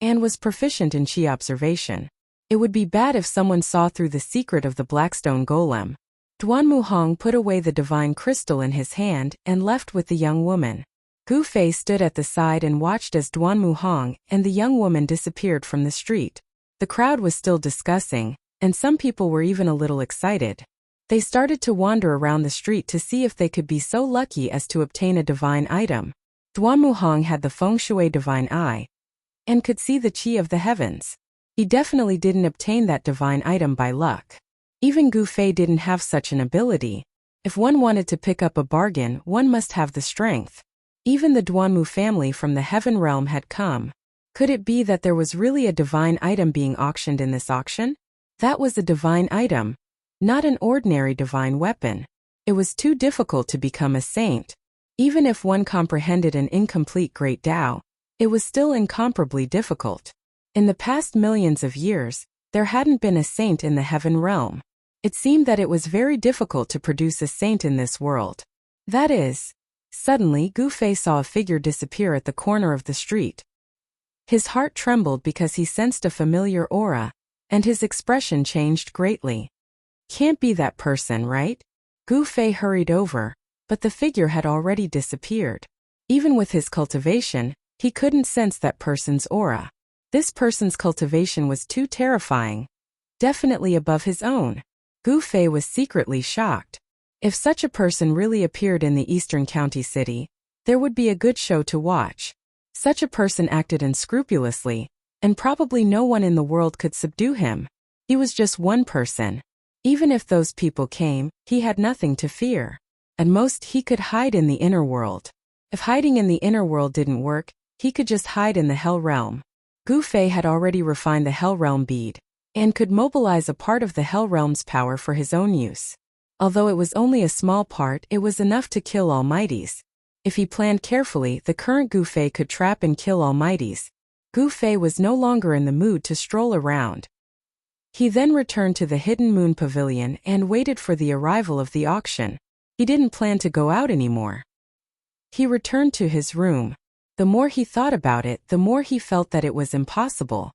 and was proficient in qi observation. It would be bad if someone saw through the secret of the Blackstone Golem. Duanmuhang put away the divine crystal in his hand and left with the young woman. Gu Fei stood at the side and watched as Duanmuhang and the young woman disappeared from the street. The crowd was still discussing, and some people were even a little excited. They started to wander around the street to see if they could be so lucky as to obtain a divine item. Duanmuhang had the Feng Shui divine eye and could see the qi of the heavens. He definitely didn't obtain that divine item by luck. Even Gu Fei didn't have such an ability. If one wanted to pick up a bargain, one must have the strength. Even the Duanmu family from the heaven realm had come. Could it be that there was really a divine item being auctioned in this auction? That was a divine item, not an ordinary divine weapon. It was too difficult to become a saint. Even if one comprehended an incomplete great Tao, it was still incomparably difficult. In the past millions of years, there hadn't been a saint in the heaven realm. It seemed that it was very difficult to produce a saint in this world. That is, suddenly Gu Fei saw a figure disappear at the corner of the street. His heart trembled because he sensed a familiar aura, and his expression changed greatly. Can't be that person, right? Gu Fei hurried over, but the figure had already disappeared. Even with his cultivation, he couldn't sense that person's aura. This person's cultivation was too terrifying. Definitely above his own. Gu Fei was secretly shocked. If such a person really appeared in the eastern county city, there would be a good show to watch. Such a person acted unscrupulously, and probably no one in the world could subdue him. He was just one person. Even if those people came, he had nothing to fear. At most, he could hide in the inner world. If hiding in the inner world didn't work, he could just hide in the hell realm. Gu Fei had already refined the Hell Realm bead, and could mobilize a part of the Hell Realm's power for his own use. Although it was only a small part, it was enough to kill Almighties. If he planned carefully, the current Gu Fei could trap and kill Almighties. Gu Fei was no longer in the mood to stroll around. He then returned to the Hidden Moon Pavilion and waited for the arrival of the auction. He didn't plan to go out anymore. He returned to his room. The more he thought about it, the more he felt that it was impossible.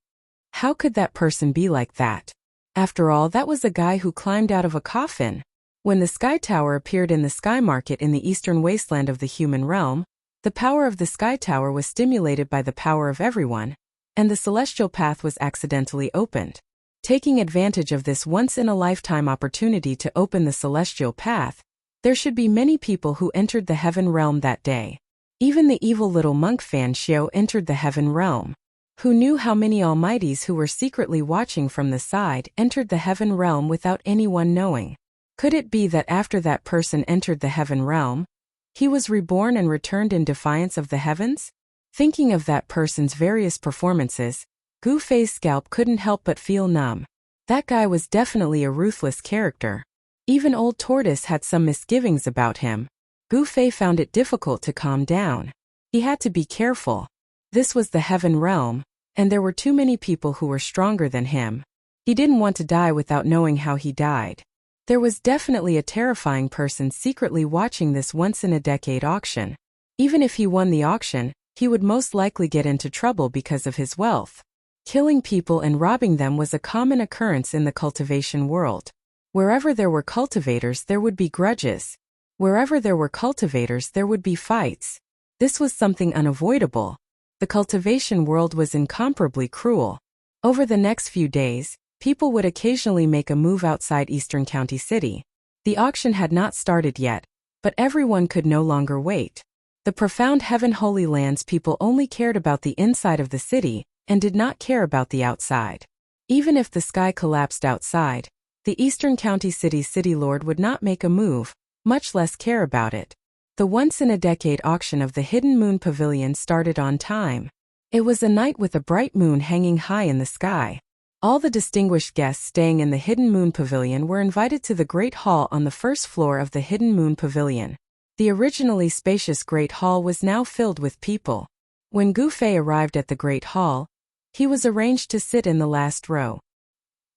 How could that person be like that? After all, that was a guy who climbed out of a coffin. When the Sky Tower appeared in the Sky Market in the eastern wasteland of the human realm, The power of the Sky Tower was stimulated by the power of everyone, and the celestial path was accidentally opened. Taking advantage of this once-in-a-lifetime opportunity to open the celestial path, there should be many people who entered the heaven realm that day. Even the evil little monk Fan Xiao entered the heaven realm. Who knew how many almighties who were secretly watching from the side entered the heaven realm without anyone knowing? Could it be that after that person entered the heaven realm, he was reborn and returned in defiance of the heavens? Thinking of that person's various performances, Gu Fei's scalp couldn't help but feel numb. That guy was definitely a ruthless character. Even Old Tortoise had some misgivings about him. Gu Fei found it difficult to calm down. He had to be careful. This was the heaven realm, and there were too many people who were stronger than him. He didn't want to die without knowing how he died. There was definitely a terrifying person secretly watching this once-in-a-decade auction. Even if he won the auction, he would most likely get into trouble because of his wealth. Killing people and robbing them was a common occurrence in the cultivation world. Wherever there were cultivators, there would be grudges. Wherever there were cultivators, there would be fights. This was something unavoidable. The cultivation world was incomparably cruel. Over the next few days, people would occasionally make a move outside Eastern County City. The auction had not started yet, but everyone could no longer wait. The profound Heaven Holy Lands people only cared about the inside of the city and did not care about the outside. Even if the sky collapsed outside, the Eastern County City Lord would not make a move, much less care about it. The once-in-a-decade auction of the Hidden Moon Pavilion started on time. It was a night with a bright moon hanging high in the sky. All the distinguished guests staying in the Hidden Moon Pavilion were invited to the Great Hall on the first floor of the Hidden Moon Pavilion. The originally spacious Great Hall was now filled with people. When Gu Fei arrived at the Great Hall, he was arranged to sit in the last row.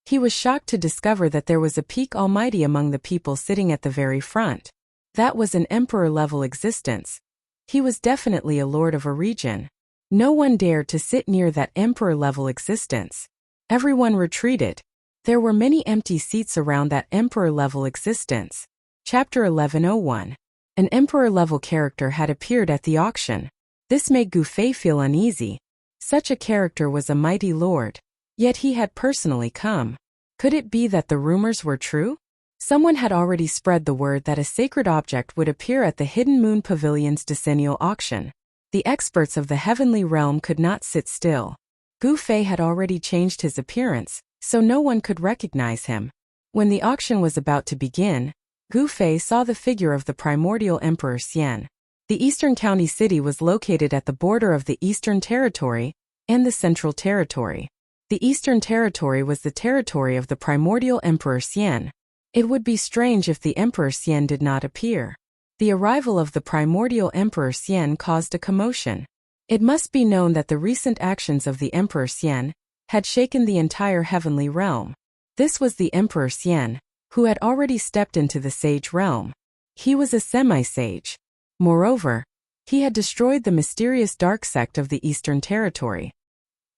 He was shocked to discover that there was a peak almighty among the people sitting at the very front. That was an emperor-level existence. He was definitely a lord of a region. No one dared to sit near that emperor-level existence. Everyone retreated. There were many empty seats around that emperor-level existence. Chapter 1101. An emperor-level character had appeared at the auction. This made Gu Fei feel uneasy. Such a character was a mighty lord. Yet he had personally come. Could it be that the rumors were true? Someone had already spread the word that a sacred object would appear at the Hidden Moon Pavilion's decennial auction. The experts of the heavenly realm could not sit still. Gu Fei had already changed his appearance, so no one could recognize him. When the auction was about to begin, Gu Fei saw the figure of the primordial Emperor Xian. The Eastern County City was located at the border of the Eastern Territory and the Central Territory. The Eastern Territory was the territory of the primordial Emperor Xian. It would be strange if the Emperor Xian did not appear. The arrival of the primordial Emperor Xian caused a commotion. It must be known that the recent actions of the Emperor Xian had shaken the entire heavenly realm. This was the Emperor Xian, who had already stepped into the sage realm. He was a semi-sage. Moreover, he had destroyed the mysterious dark sect of the Eastern Territory.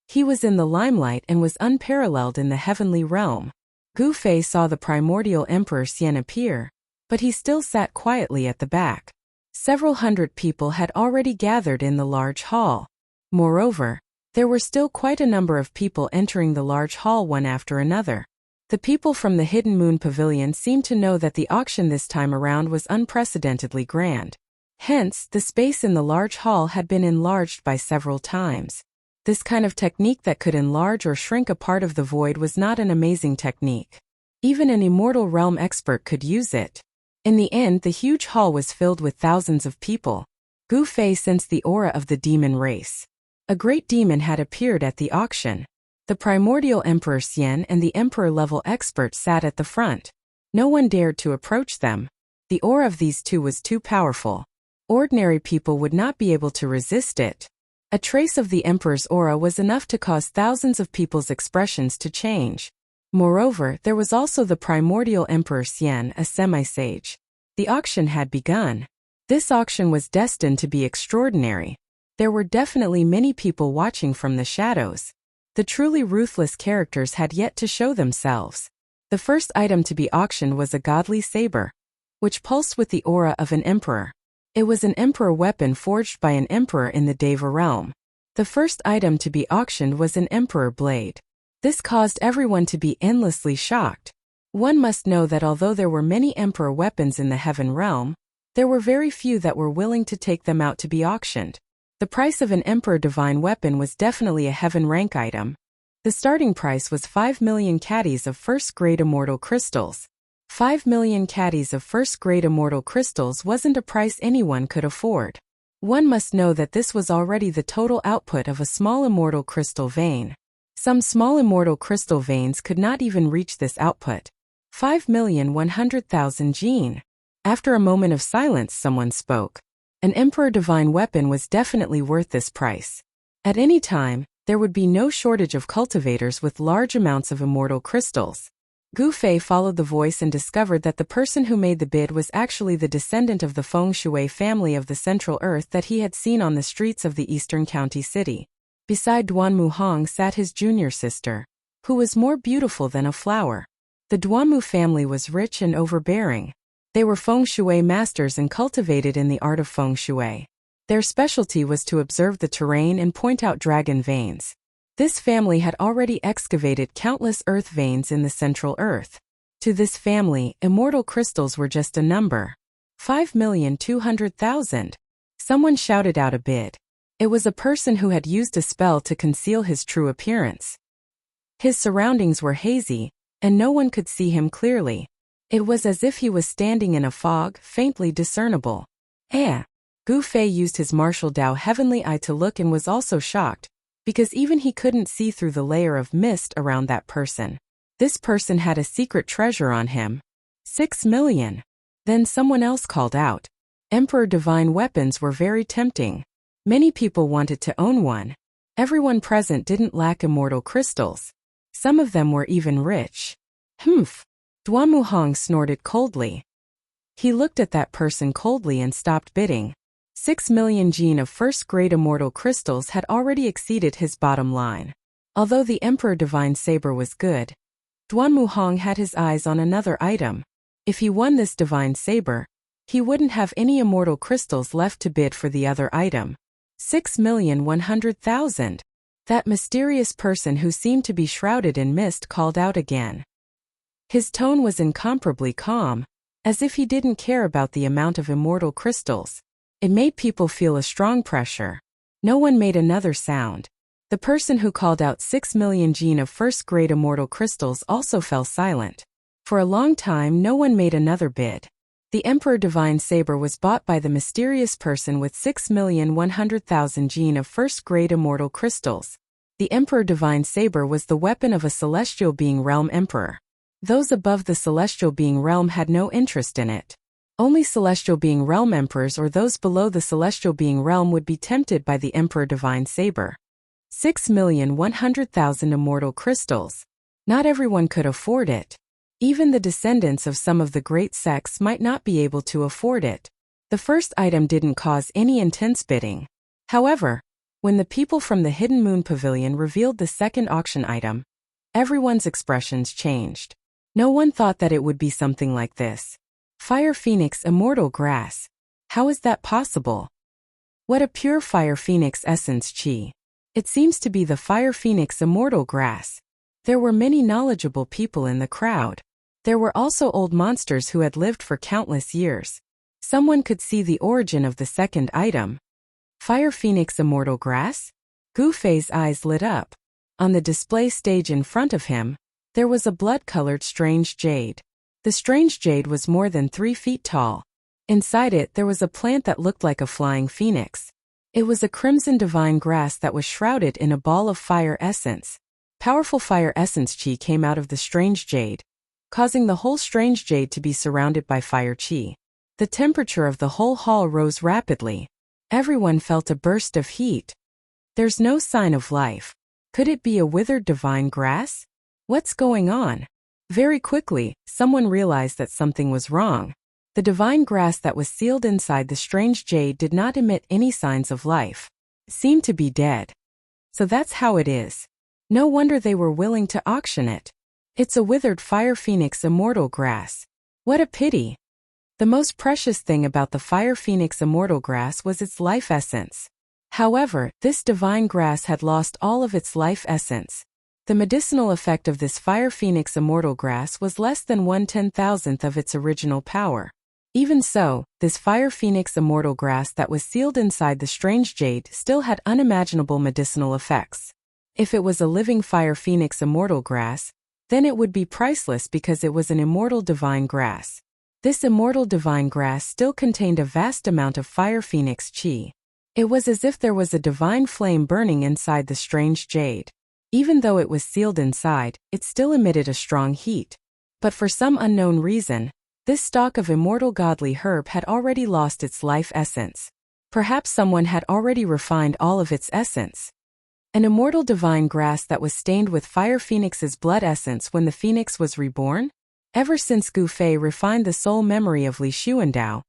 He was in the limelight and was unparalleled in the heavenly realm. Gu Fei saw the primordial Emperor Xian appear, but he still sat quietly at the back. Several hundred people had already gathered in the large hall. Moreover, there were still quite a number of people entering the large hall one after another. The people from the Hidden Moon Pavilion seemed to know that the auction this time around was unprecedentedly grand. Hence, the space in the large hall had been enlarged by several times. This kind of technique that could enlarge or shrink a part of the void was not an amazing technique. Even an immortal realm expert could use it. In the end, the huge hall was filled with thousands of people. Gu Fei sensed the aura of the demon race. A great demon had appeared at the auction. The primordial Emperor Xian and the emperor-level expert sat at the front. No one dared to approach them. The aura of these two was too powerful. Ordinary people would not be able to resist it. A trace of the emperor's aura was enough to cause thousands of people's expressions to change. Moreover, there was also the primordial Emperor Xian, a semi-sage. The auction had begun. This auction was destined to be extraordinary. There were definitely many people watching from the shadows. The truly ruthless characters had yet to show themselves. The first item to be auctioned was a godly saber, which pulsed with the aura of an emperor. It was an emperor weapon forged by an emperor in the Deva realm. The first item to be auctioned was an emperor blade. This caused everyone to be endlessly shocked. One must know that although there were many emperor weapons in the heaven realm, there were very few that were willing to take them out to be auctioned. The price of an emperor divine weapon was definitely a heaven rank item. The starting price was 5 million caddies of first-grade immortal crystals. 5 million caddies of first-grade immortal crystals wasn't a price anyone could afford. One must know that this was already the total output of a small immortal crystal vein. Some small immortal crystal veins could not even reach this output. 5,100,000 gene. After a moment of silence, someone spoke. An emperor divine weapon was definitely worth this price. At any time, there would be no shortage of cultivators with large amounts of immortal crystals. Gu Fei followed the voice and discovered that the person who made the bid was actually the descendant of the Feng Shui family of the Central Earth that he had seen on the streets of the Eastern County City. Beside Duanmu Hong sat his junior sister, who was more beautiful than a flower. The Duanmu family was rich and overbearing. They were Feng Shui masters and cultivated in the art of Feng Shui. Their specialty was to observe the terrain and point out dragon veins. This family had already excavated countless earth veins in the Central Earth. To this family, immortal crystals were just a number. 5,200,000. Someone shouted out a bid. It was a person who had used a spell to conceal his true appearance. His surroundings were hazy, and no one could see him clearly. It was as if he was standing in a fog, faintly discernible. Gu Fei used his martial Dao heavenly eye to look and was also shocked, because even he couldn't see through the layer of mist around that person. This person had a secret treasure on him. 6 million. Then someone else called out. Emperor divine weapons were very tempting. Many people wanted to own one. Everyone present didn't lack immortal crystals. Some of them were even rich. Duanmu Hong snorted coldly. He looked at that person coldly and stopped bidding. 6 million gene of first-grade immortal crystals had already exceeded his bottom line. Although the Emperor Divine Saber was good, Duanmu Hong had his eyes on another item. If he won this Divine Saber, he wouldn't have any immortal crystals left to bid for the other item. 6,100,000. That mysterious person who seemed to be shrouded in mist called out again. His tone was incomparably calm, as if he didn't care about the amount of immortal crystals. It made people feel a strong pressure. No one made another sound. The person who called out 6 million gene of first-grade immortal crystals also fell silent. For a long time no one made another bid. The Emperor Divine Saber was bought by the mysterious person with 6,100,000 gene of first-grade immortal crystals. The Emperor Divine Saber was the weapon of a celestial being realm emperor. Those above the celestial being realm had no interest in it. Only celestial being realm emperors or those below the celestial being realm would be tempted by the Emperor Divine Saber. 6,100,000 immortal crystals. Not everyone could afford it. Even the descendants of some of the great sects might not be able to afford it. The first item didn't cause any intense bidding. However, when the people from the Hidden Moon Pavilion revealed the second auction item, everyone's expressions changed. No one thought that it would be something like this. Fire Phoenix Immortal Grass. How is that possible? What a pure Fire Phoenix essence chi. It seems to be the Fire Phoenix Immortal Grass. There were many knowledgeable people in the crowd. There were also old monsters who had lived for countless years. Someone could see the origin of the second item. Fire Phoenix Immortal Grass? Gu Fei's eyes lit up. On the display stage in front of him, there was a blood-colored strange jade. The strange jade was more than 3 feet tall. Inside it there was a plant that looked like a flying phoenix. It was a crimson divine grass that was shrouded in a ball of fire essence. Powerful fire essence chi came out of the strange jade, causing the whole strange jade to be surrounded by fire chi. The temperature of the whole hall rose rapidly. Everyone felt a burst of heat. There's no sign of life. Could it be a withered divine grass? What's going on? Very quickly, someone realized that something was wrong. The divine grass that was sealed inside the strange jade did not emit any signs of life. It seemed to be dead. So that's how it is. No wonder they were willing to auction it. It's a withered Fire Phoenix Immortal Grass. What a pity. The most precious thing about the fire phoenix immortal grass was its life essence. However, this divine grass had lost all of its life essence. The medicinal effect of this fire phoenix immortal grass was less than 1/10,000th of its original power. Even so, this fire phoenix immortal grass that was sealed inside the strange jade still had unimaginable medicinal effects. If it was a living fire phoenix immortal grass, then it would be priceless because it was an immortal divine grass. This immortal divine grass still contained a vast amount of fire phoenix chi. It was as if there was a divine flame burning inside the strange jade. Even though it was sealed inside, it still emitted a strong heat. But for some unknown reason, this stalk of immortal godly herb had already lost its life essence. Perhaps someone had already refined all of its essence. An immortal divine grass that was stained with fire phoenix's blood essence when the phoenix was reborn? Ever since Gu Fei refined the soul memory of Li Xuandao,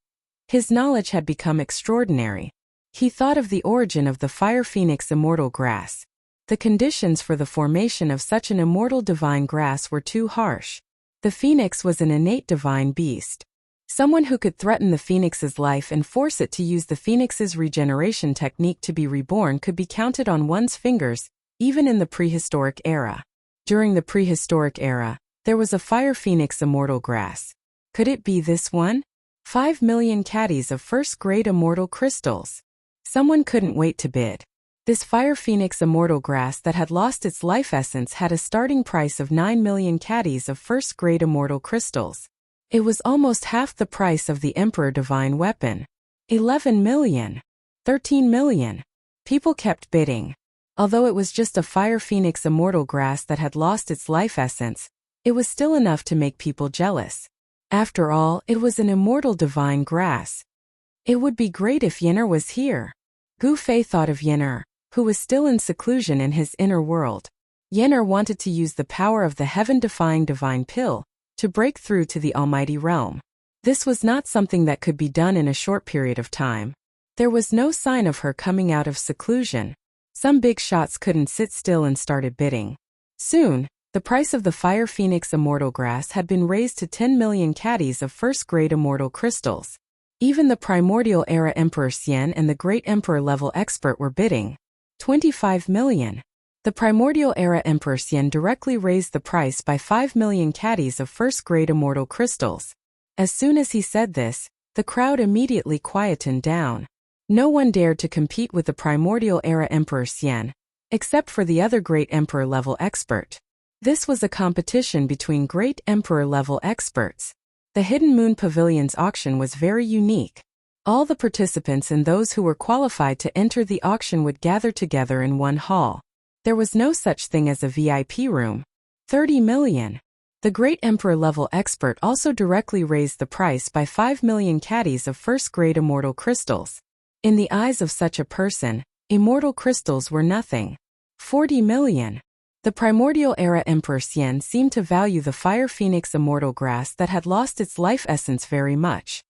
his knowledge had become extraordinary. He thought of the origin of the fire phoenix immortal grass. The conditions for the formation of such an immortal divine grass were too harsh. The phoenix was an innate divine beast. Someone who could threaten the phoenix's life and force it to use the phoenix's regeneration technique to be reborn could be counted on one's fingers, even in the prehistoric era. During the prehistoric era, there was a fire phoenix immortal grass. Could it be this one? 5 million caddies of first-grade immortal crystals. Someone couldn't wait to bid. This fire phoenix immortal grass that had lost its life essence had a starting price of 9 million caddies of first-grade immortal crystals. It was almost half the price of the Emperor Divine Weapon. 11 million. 13 million. People kept bidding. Although it was just a fire phoenix immortal grass that had lost its life essence, it was still enough to make people jealous. After all, it was an immortal divine grass. It would be great if Yen'er was here. Gu Fei thought of Yen'er, who was still in seclusion in his inner world. Yen'er wanted to use the power of the heaven-defying divine pill to break through to the almighty realm. This was not something that could be done in a short period of time. There was no sign of her coming out of seclusion. Some big shots couldn't sit still and started bidding. Soon, the price of the fire phoenix immortal grass had been raised to 10 million caddies of first-grade immortal crystals. Even the primordial era Emperor Xian and the great emperor level expert were bidding. 25 million. The primordial era Emperor Xian directly raised the price by 5 million caddies of first-grade immortal crystals. As soon as he said this, the crowd immediately quietened down. No one dared to compete with the primordial era Emperor Xian, except for the other great emperor level expert. This was a competition between great emperor level experts. The Hidden Moon Pavilion's auction was very unique. All the participants and those who were qualified to enter the auction would gather together in one hall. There was no such thing as a VIP room. 30 million. The great emperor level expert also directly raised the price by 5 million caddies of first-grade immortal crystals. In the eyes of such a person, immortal crystals were nothing. 40 million. The primordial era Emperor Xian seemed to value the fire phoenix immortal grass that had lost its life essence very much.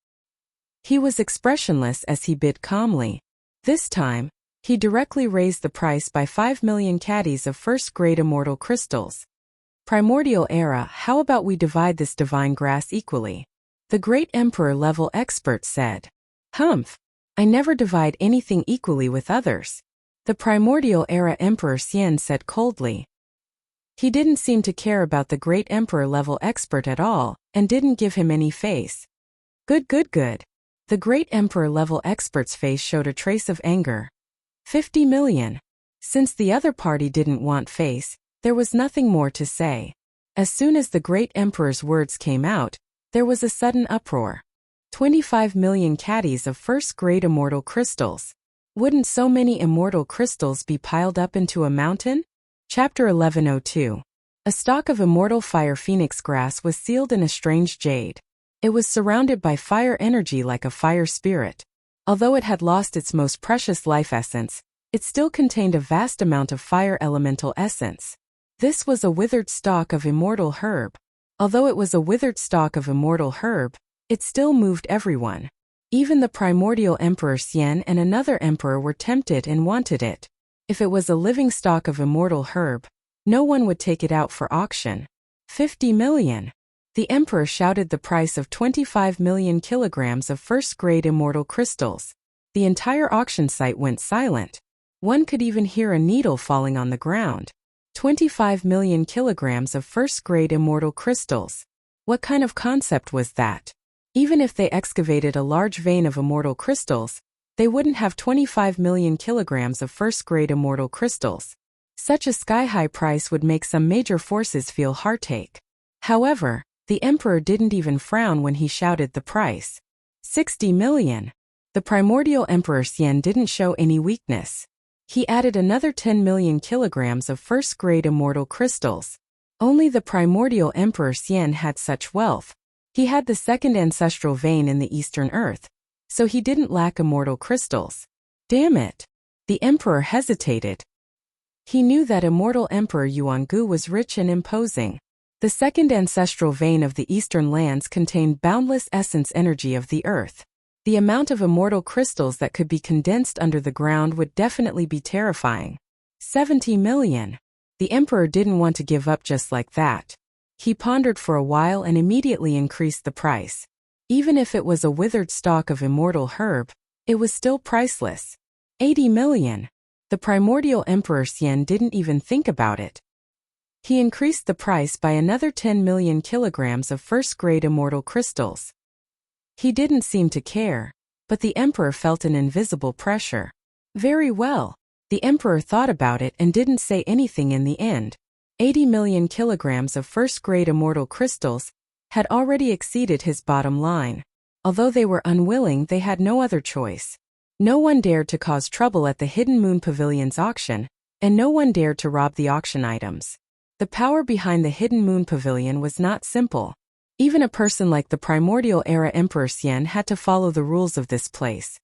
He was expressionless as he bid calmly. This time, he directly raised the price by 5 million caddies of first-grade immortal crystals. Primordial era, how about we divide this divine grass equally? The great emperor level expert said. Humph! I never divide anything equally with others. The primordial era Emperor Xian said coldly. He didn't seem to care about the great emperor level expert at all, and didn't give him any face. Good. The great emperor level expert's face showed a trace of anger. 50 million. Since the other party didn't want face, there was nothing more to say. As soon as the great emperor's words came out, there was a sudden uproar. 25 million caddies of first-grade immortal crystals. Wouldn't so many immortal crystals be piled up into a mountain? Chapter 1102. A stalk of immortal fire phoenix grass was sealed in a strange jade. It was surrounded by fire energy like a fire spirit. Although it had lost its most precious life essence, it still contained a vast amount of fire elemental essence. This was a withered stalk of immortal herb. Although it was a withered stalk of immortal herb, it still moved everyone. Even the primordial Emperor Xian and another emperor were tempted and wanted it. If it was a living stalk of immortal herb, no one would take it out for auction. 50 million. The emperor shouted the price of 25 million kilograms of first-grade immortal crystals. The entire auction site went silent. One could even hear a needle falling on the ground. 25 million kilograms of first-grade immortal crystals. What kind of concept was that? Even if they excavated a large vein of immortal crystals, they wouldn't have 25 million kilograms of first-grade immortal crystals. Such a sky-high price would make some major forces feel heartache. However, the emperor didn't even frown when he shouted the price. 60 million. The primordial Emperor Xian didn't show any weakness. He added another 10 million kilograms of first-grade immortal crystals. Only the primordial Emperor Xian had such wealth. He had the second ancestral vein in the Eastern Earth, so he didn't lack immortal crystals. Damn it! The emperor hesitated. He knew that immortal Emperor Yuangu was rich and imposing. The second ancestral vein of the Eastern lands contained boundless essence energy of the earth. The amount of immortal crystals that could be condensed under the ground would definitely be terrifying. 70 million. The emperor didn't want to give up just like that. He pondered for a while and immediately increased the price. Even if it was a withered stalk of immortal herb, it was still priceless. 80 million. The primordial Emperor Xian didn't even think about it. He increased the price by another 10 million kilograms of first-grade immortal crystals. He didn't seem to care, but the emperor felt an invisible pressure. Very well. The emperor thought about it and didn't say anything in the end. 80 million kilograms of first-grade immortal crystals had already exceeded his bottom line. Although they were unwilling, they had no other choice. No one dared to cause trouble at the Hidden Moon Pavilion's auction, and no one dared to rob the auction items. The power behind the Hidden Moon Pavilion was not simple. Even a person like the primordial era Emperor Xian had to follow the rules of this place.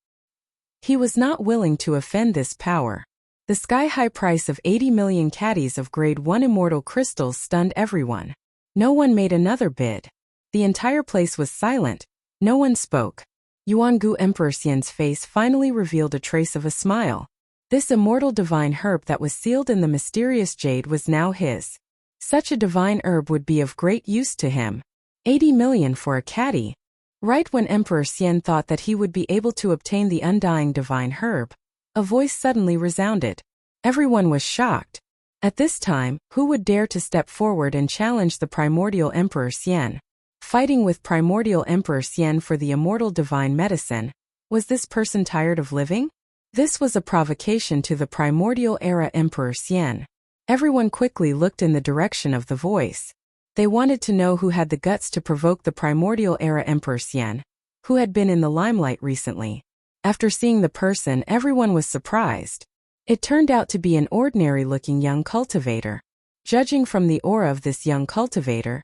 He was not willing to offend this power. The sky-high price of 80 million caddies of grade 1 immortal crystals stunned everyone. No one made another bid. The entire place was silent. No one spoke. Yuangu Emperor Xian's face finally revealed a trace of a smile. This immortal divine herb that was sealed in the mysterious jade was now his. Such a divine herb would be of great use to him. 80 million for a caddy. Right when Emperor Xian thought that he would be able to obtain the undying divine herb, a voice suddenly resounded. Everyone was shocked. At this time, who would dare to step forward and challenge the primordial Emperor Xian? Fighting with primordial Emperor Xian for the immortal divine medicine. Was this person tired of living? This was a provocation to the primordial era Emperor Xian. Everyone quickly looked in the direction of the voice. They wanted to know who had the guts to provoke the primordial era Emperor Xian, who had been in the limelight recently. After seeing the person, everyone was surprised. It turned out to be an ordinary-looking young cultivator. Judging from the aura of this young cultivator,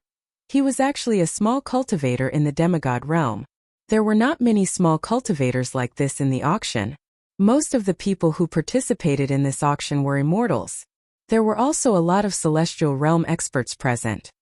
he was actually a small cultivator in the demigod realm. There were not many small cultivators like this in the auction. Most of the people who participated in this auction were immortals. There were also a lot of celestial realm experts present.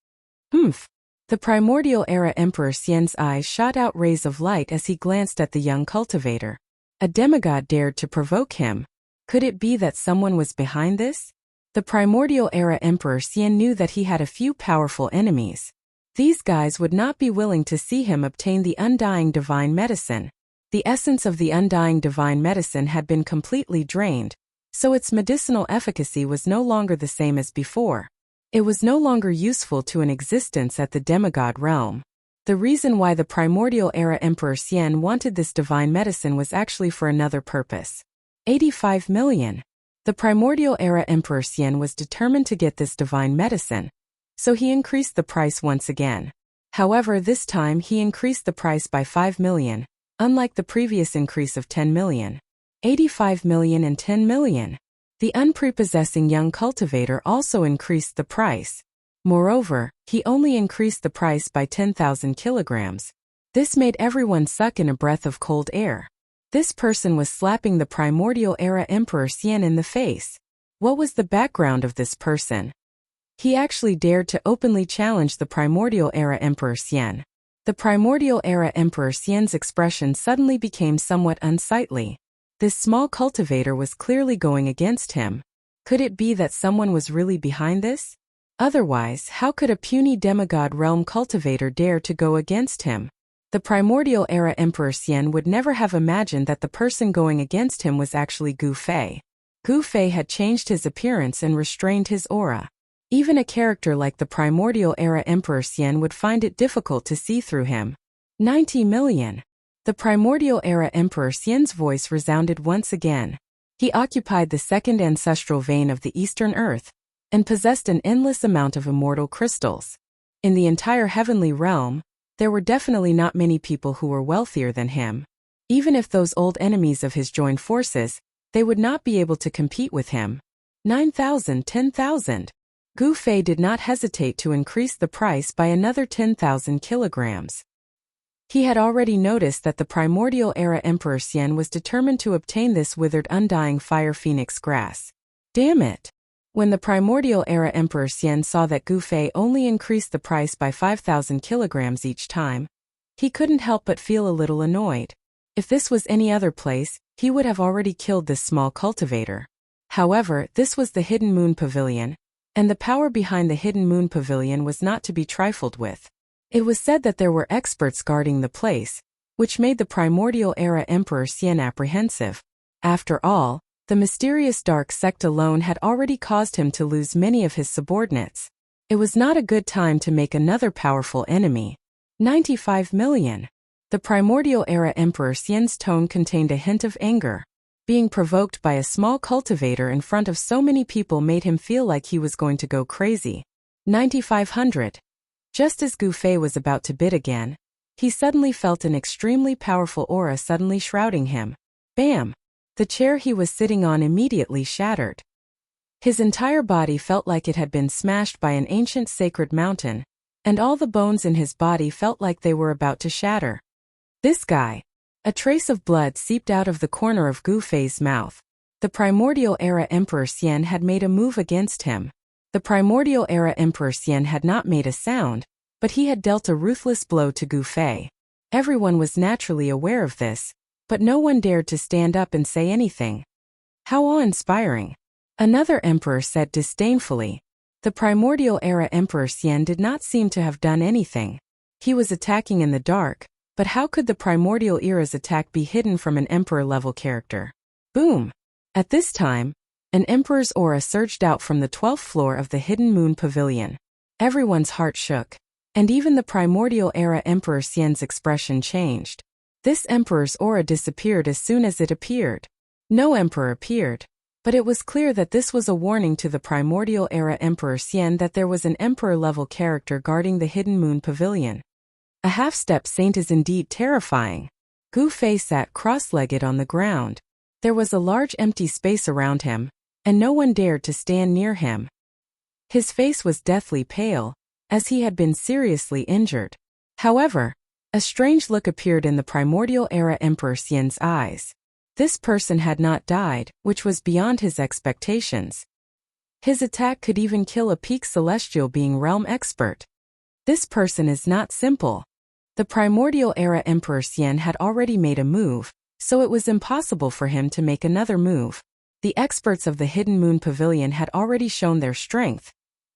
The primordial era Emperor Xian's eyes shot out rays of light as he glanced at the young cultivator. A demigod dared to provoke him. Could it be that someone was behind this? The primordial era Emperor Xian knew that he had a few powerful enemies. These guys would not be willing to see him obtain the undying divine medicine. The essence of the undying divine medicine had been completely drained, so its medicinal efficacy was no longer the same as before. It was no longer useful to an existence at the demigod realm. The reason why the primordial era Emperor Xian wanted this divine medicine was actually for another purpose. 85 million. The primordial era Emperor Xian was determined to get this divine medicine, so he increased the price once again. However, this time he increased the price by 5 million, unlike the previous increase of 10 million. 85 million and 10 million. The unprepossessing young cultivator also increased the price. Moreover, he only increased the price by 10,000 kilograms. This made everyone suck in a breath of cold air. This person was slapping the primordial era Emperor Xian in the face. What was the background of this person? He actually dared to openly challenge the primordial era Emperor Xian. The primordial era Emperor Xian's expression suddenly became somewhat unsightly. This small cultivator was clearly going against him. Could it be that someone was really behind this? Otherwise, how could a puny demigod realm cultivator dare to go against him? The primordial era Emperor Xian would never have imagined that the person going against him was actually Gu Fei. Gu Fei had changed his appearance and restrained his aura. Even a character like the primordial era Emperor Xian would find it difficult to see through him. 90 million. The primordial era Emperor Xian's voice resounded once again. He occupied the second ancestral vein of the Eastern Earth, and possessed an endless amount of immortal crystals. In the entire heavenly realm, there were definitely not many people who were wealthier than him. Even if those old enemies of his joined forces, they would not be able to compete with him. 9,000, 10,000. Gu Fei did not hesitate to increase the price by another 10,000 kilograms. He had already noticed that the primordial era Emperor Xian was determined to obtain this withered undying fire phoenix grass. Damn it! When the primordial era Emperor Xian saw that Gu Fei only increased the price by 5,000 kilograms each time, he couldn't help but feel a little annoyed. If this was any other place, he would have already killed this small cultivator. However, this was the Hidden Moon Pavilion, and the power behind the Hidden Moon Pavilion was not to be trifled with. It was said that there were experts guarding the place, which made the primordial era Emperor Xian apprehensive. After all, the mysterious dark sect alone had already caused him to lose many of his subordinates. It was not a good time to make another powerful enemy. 95 million. The primordial era Emperor Xian's tone contained a hint of anger. Being provoked by a small cultivator in front of so many people made him feel like he was going to go crazy. 9,500. Just as Gu Fei was about to bid again, he suddenly felt an extremely powerful aura suddenly shrouding him. Bam! The chair he was sitting on immediately shattered. His entire body felt like it had been smashed by an ancient sacred mountain, and all the bones in his body felt like they were about to shatter. This guy. A trace of blood seeped out of the corner of Gu Fei's mouth. The primordial era Emperor Xian had made a move against him. The primordial era Emperor Xian had not made a sound, but he had dealt a ruthless blow to Gu Fei. Everyone was naturally aware of this, but no one dared to stand up and say anything. How awe-inspiring. Another emperor said disdainfully. The primordial era Emperor Xian did not seem to have done anything. He was attacking in the dark, but how could the primordial era's attack be hidden from an emperor-level character? Boom! At this time, an emperor's aura surged out from the 12th floor of the Hidden Moon Pavilion. Everyone's heart shook, and even the primordial era Emperor Xian's expression changed. This emperor's aura disappeared as soon as it appeared. No emperor appeared, but it was clear that this was a warning to the primordial era Emperor Xian that there was an emperor-level character guarding the Hidden Moon Pavilion. A half-step saint is indeed terrifying. Gu Fei sat cross-legged on the ground. There was a large empty space around him, and no one dared to stand near him. His face was deathly pale, as he had been seriously injured. However, a strange look appeared in the primordial era Emperor Xian's eyes. This person had not died, which was beyond his expectations. His attack could even kill a peak celestial being realm expert. This person is not simple. The primordial era Emperor Xian had already made a move, so it was impossible for him to make another move. The experts of the Hidden Moon Pavilion had already shown their strength,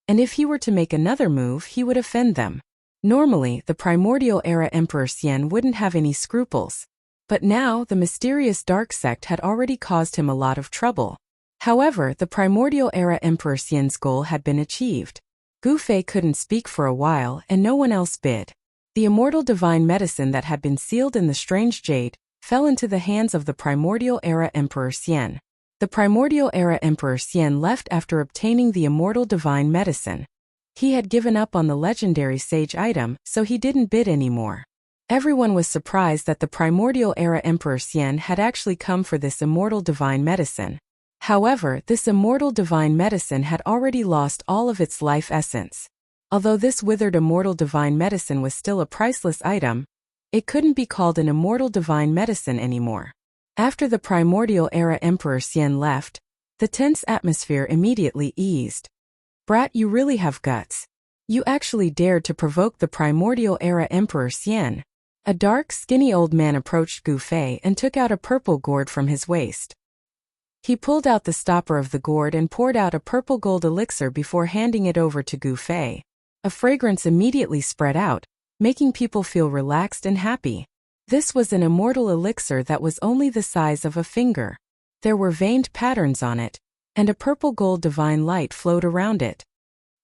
and if he were to make another move, he would offend them. Normally, the primordial era Emperor Xian wouldn't have any scruples. But now, the mysterious dark sect had already caused him a lot of trouble. However, the primordial era Emperor Xian's goal had been achieved. Gu Fei couldn't speak for a while and no one else bid. The immortal divine medicine that had been sealed in the strange jade fell into the hands of the primordial era Emperor Xian. The primordial era Emperor Xian left after obtaining the immortal divine medicine. He had given up on the legendary sage item, so he didn't bid anymore. Everyone was surprised that the primordial era Emperor Xian had actually come for this immortal divine medicine. However, this immortal divine medicine had already lost all of its life essence. Although this withered immortal divine medicine was still a priceless item, it couldn't be called an immortal divine medicine anymore. After the primordial era Emperor Xian left, the tense atmosphere immediately eased. Brat, you really have guts. You actually dared to provoke the primordial era Emperor Xian. A dark, skinny old man approached Gu Fei and took out a purple gourd from his waist. He pulled out the stopper of the gourd and poured out a purple gold elixir before handing it over to Gu Fei. A fragrance immediately spread out, making people feel relaxed and happy. This was an immortal elixir that was only the size of a finger. There were veined patterns on it, and a purple gold divine light flowed around it.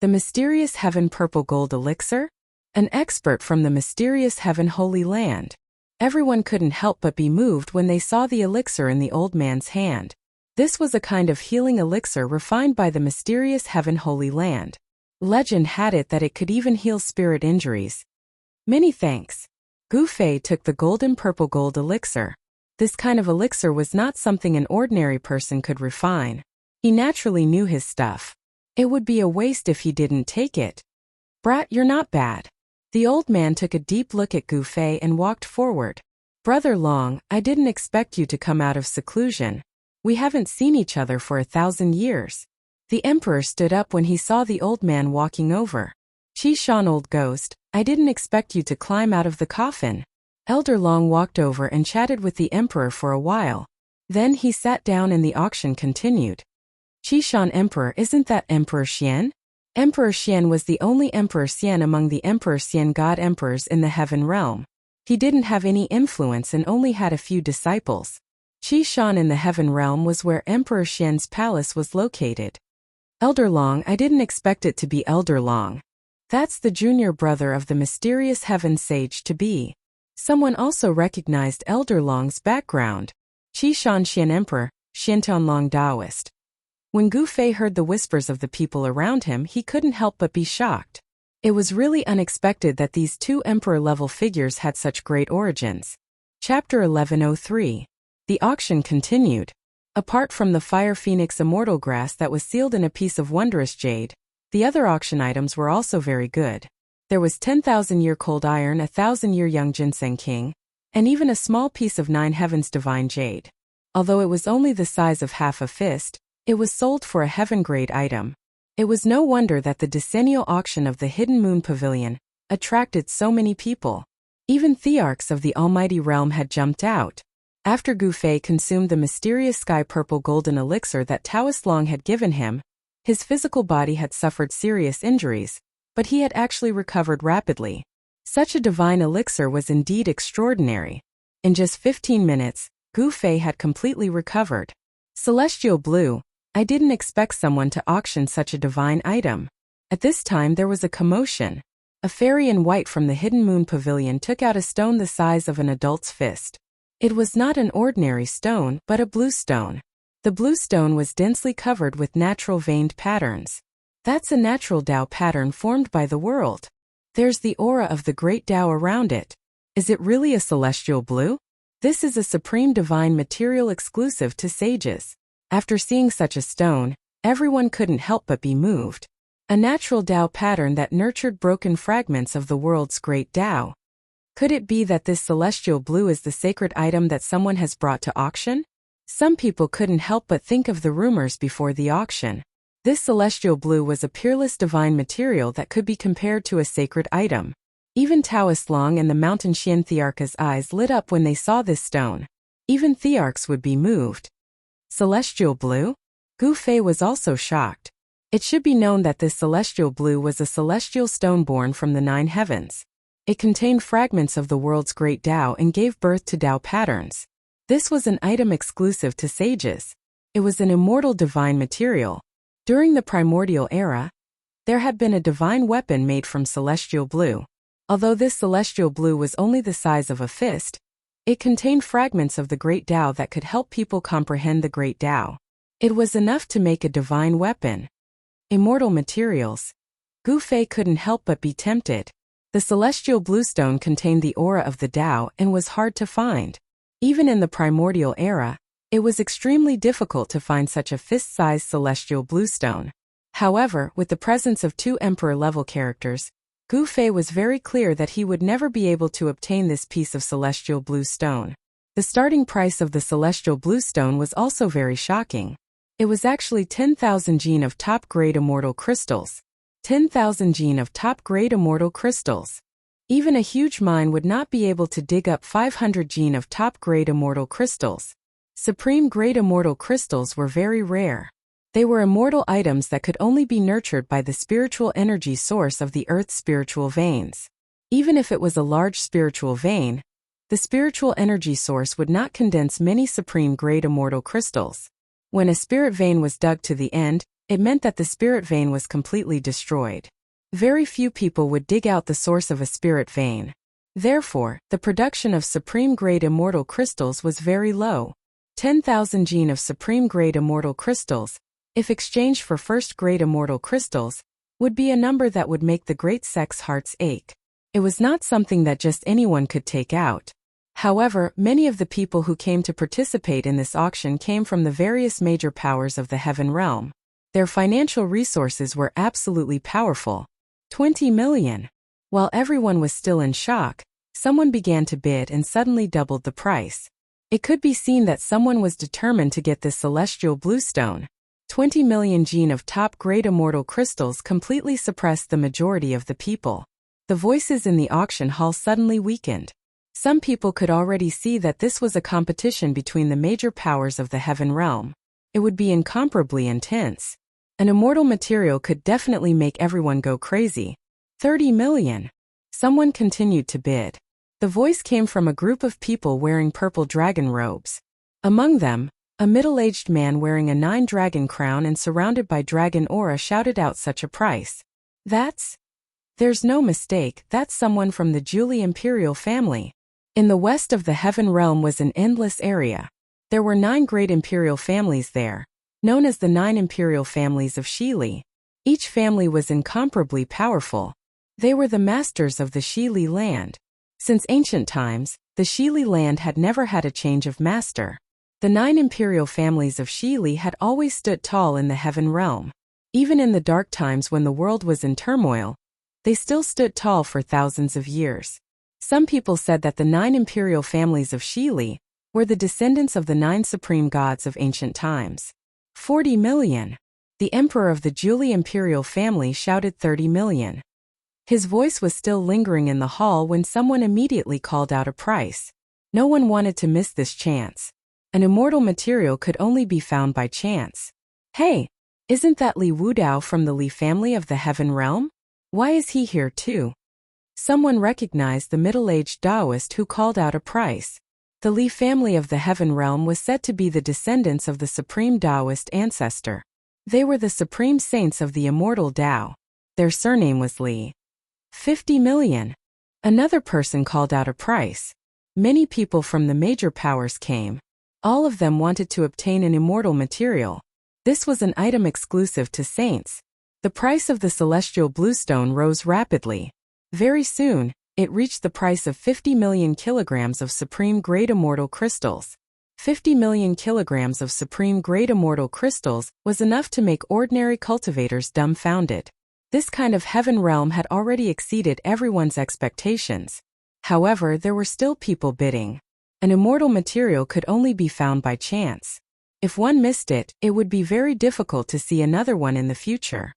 The mysterious heaven purple gold elixir? An expert from the mysterious heaven Holy Land. Everyone couldn't help but be moved when they saw the elixir in the old man's hand. This was a kind of healing elixir refined by the mysterious heaven Holy Land. Legend had it that it could even heal spirit injuries. Many thanks. Gu Fei took the golden purple gold elixir. This kind of elixir was not something an ordinary person could refine. He naturally knew his stuff. It would be a waste if he didn't take it. Brat, you're not bad. The old man took a deep look at Gu Fei and walked forward. Brother Long, I didn't expect you to come out of seclusion. We haven't seen each other for 1,000 years. The emperor stood up when he saw the old man walking over. Qi Shan, old ghost, I didn't expect you to climb out of the coffin. Elder Long walked over and chatted with the emperor for a while. Then he sat down and the auction continued. Qi Shan, Emperor, isn't that Emperor Xian? Emperor Xian was the only Emperor Xian among the Emperor Xian god emperors in the heaven realm. He didn't have any influence and only had a few disciples. Qi Shan in the heaven realm was where Emperor Xian's palace was located. Elder Long, I didn't expect it to be Elder Long. That's the junior brother of the mysterious heaven sage to be. Someone also recognized Elder Long's background. Qi Shan Xian Emperor, Xiantian Long Taoist. When Gu Fei heard the whispers of the people around him, he couldn't help but be shocked. It was really unexpected that these two emperor-level figures had such great origins. Chapter 1103. The auction continued. Apart from the Fire Phoenix immortal grass that was sealed in a piece of wondrous jade, the other auction items were also very good. There was 10,000-year cold iron, 1,000-year young ginseng king, and even a small piece of 9 heavens divine jade. Although it was only the size of half a fist, it was sold for a heaven-grade item. It was no wonder that the decennial auction of the Hidden Moon Pavilion attracted so many people. Even thearchs of the Almighty Realm had jumped out. After Gu Fei consumed the mysterious sky-purple golden elixir that Taoist Long had given him, his physical body had suffered serious injuries, but he had actually recovered rapidly. Such a divine elixir was indeed extraordinary. In just 15 minutes, Gu Fei had completely recovered. Celestial Blue, I didn't expect someone to auction such a divine item. At this time there was a commotion. A fairy in white from the Hidden Moon Pavilion took out a stone the size of an adult's fist. It was not an ordinary stone, but a blue stone. The blue stone was densely covered with natural veined patterns. That's a natural Tao pattern formed by the world. There's the aura of the great Tao around it. Is it really a celestial blue? This is a supreme divine material exclusive to sages. After seeing such a stone, everyone couldn't help but be moved. A natural Tao pattern that nurtured broken fragments of the world's great Tao. Could it be that this celestial blue is the sacred item that someone has brought to auction? Some people couldn't help but think of the rumors before the auction. This celestial blue was a peerless divine material that could be compared to a sacred item. Even Taoist Long and the Mountain Xian Thearch's eyes lit up when they saw this stone. Even Thearchs would be moved. Celestial blue? Gu Fei was also shocked. It should be known that this celestial blue was a celestial stone born from the 9 heavens. It contained fragments of the world's great Tao and gave birth to Tao patterns. This was an item exclusive to sages. It was an immortal divine material. During the primordial era, there had been a divine weapon made from celestial blue. Although this celestial blue was only the size of a fist, it contained fragments of the great Tao that could help people comprehend the great Tao. It was enough to make a divine weapon. Immortal materials. Gu Fei couldn't help but be tempted. The celestial bluestone contained the aura of the Tao and was hard to find. Even in the primordial era, it was extremely difficult to find such a fist-sized celestial bluestone. However, with the presence of 2 emperor-level characters, Gu Fei was very clear that he would never be able to obtain this piece of celestial blue stone. The starting price of the celestial blue stone was also very shocking. It was actually 10,000 gene of top-grade immortal crystals. 10,000 gene of top-grade immortal crystals. Even a huge mine would not be able to dig up 500 gene of top-grade immortal crystals. Supreme Great Immortal Crystals were very rare. They were immortal items that could only be nurtured by the spiritual energy source of the Earth's spiritual veins. Even if it was a large spiritual vein, the spiritual energy source would not condense many Supreme Great Immortal Crystals. When a spirit vein was dug to the end, it meant that the spirit vein was completely destroyed. Very few people would dig out the source of a spirit vein. Therefore, the production of Supreme Great Immortal Crystals was very low. 10,000 gene of Supreme Great Immortal Crystals, if exchanged for First Great Immortal Crystals, would be a number that would make the great sect's hearts ache. It was not something that just anyone could take out. However, many of the people who came to participate in this auction came from the various major powers of the Heaven Realm. Their financial resources were absolutely powerful. 20 million. While everyone was still in shock, someone began to bid and suddenly doubled the price. It could be seen that someone was determined to get this celestial bluestone. 20 million gene of top Great Immortal Crystals completely suppressed the majority of the people. The voices in the auction hall suddenly weakened. Some people could already see that this was a competition between the major powers of the Heaven Realm. It would be incomparably intense. An immortal material could definitely make everyone go crazy. 30 million. Someone continued to bid. The voice came from a group of people wearing purple dragon robes. Among them, a middle-aged man wearing a 9-dragon crown and surrounded by dragon aura shouted out such a price. There's no mistake, that's someone from the Julie Imperial family. In the west of the Heaven Realm was an endless area. There were 9 great imperial families there, known as the 9 imperial families of Shili. Each family was incomparably powerful. They were the masters of the Shili land. Since ancient times, the Shili land had never had a change of master. The 9 imperial families of Shili had always stood tall in the Heaven Realm. Even in the dark times when the world was in turmoil, they still stood tall for thousands of years. Some people said that the 9 imperial families of Shili were the descendants of the 9 supreme gods of ancient times. 40 million. The emperor of the Julie imperial family shouted 30 million. His voice was still lingering in the hall when someone immediately called out a price. No one wanted to miss this chance. An immortal material could only be found by chance. Hey, isn't that Li Wudao from the Li family of the Heaven Realm? Why is he here too? Someone recognized the middle-aged Taoist who called out a price. The Li family of the Heaven Realm was said to be the descendants of the supreme Taoist ancestor. They were the supreme saints of the immortal Tao. Their surname was Li. 50 million. Another person called out a price. Many people from the major powers came. All of them wanted to obtain an immortal material. This was an item exclusive to saints. The price of the celestial bluestone rose rapidly. Very soon, it reached the price of 50 million kilograms of Supreme Great Immortal Crystals. 50 million kilograms of Supreme Great Immortal Crystals was enough to make ordinary cultivators dumbfounded. This kind of Heaven Realm had already exceeded everyone's expectations. However, there were still people bidding. An immortal material could only be found by chance. If one missed it, it would be very difficult to see another one in the future.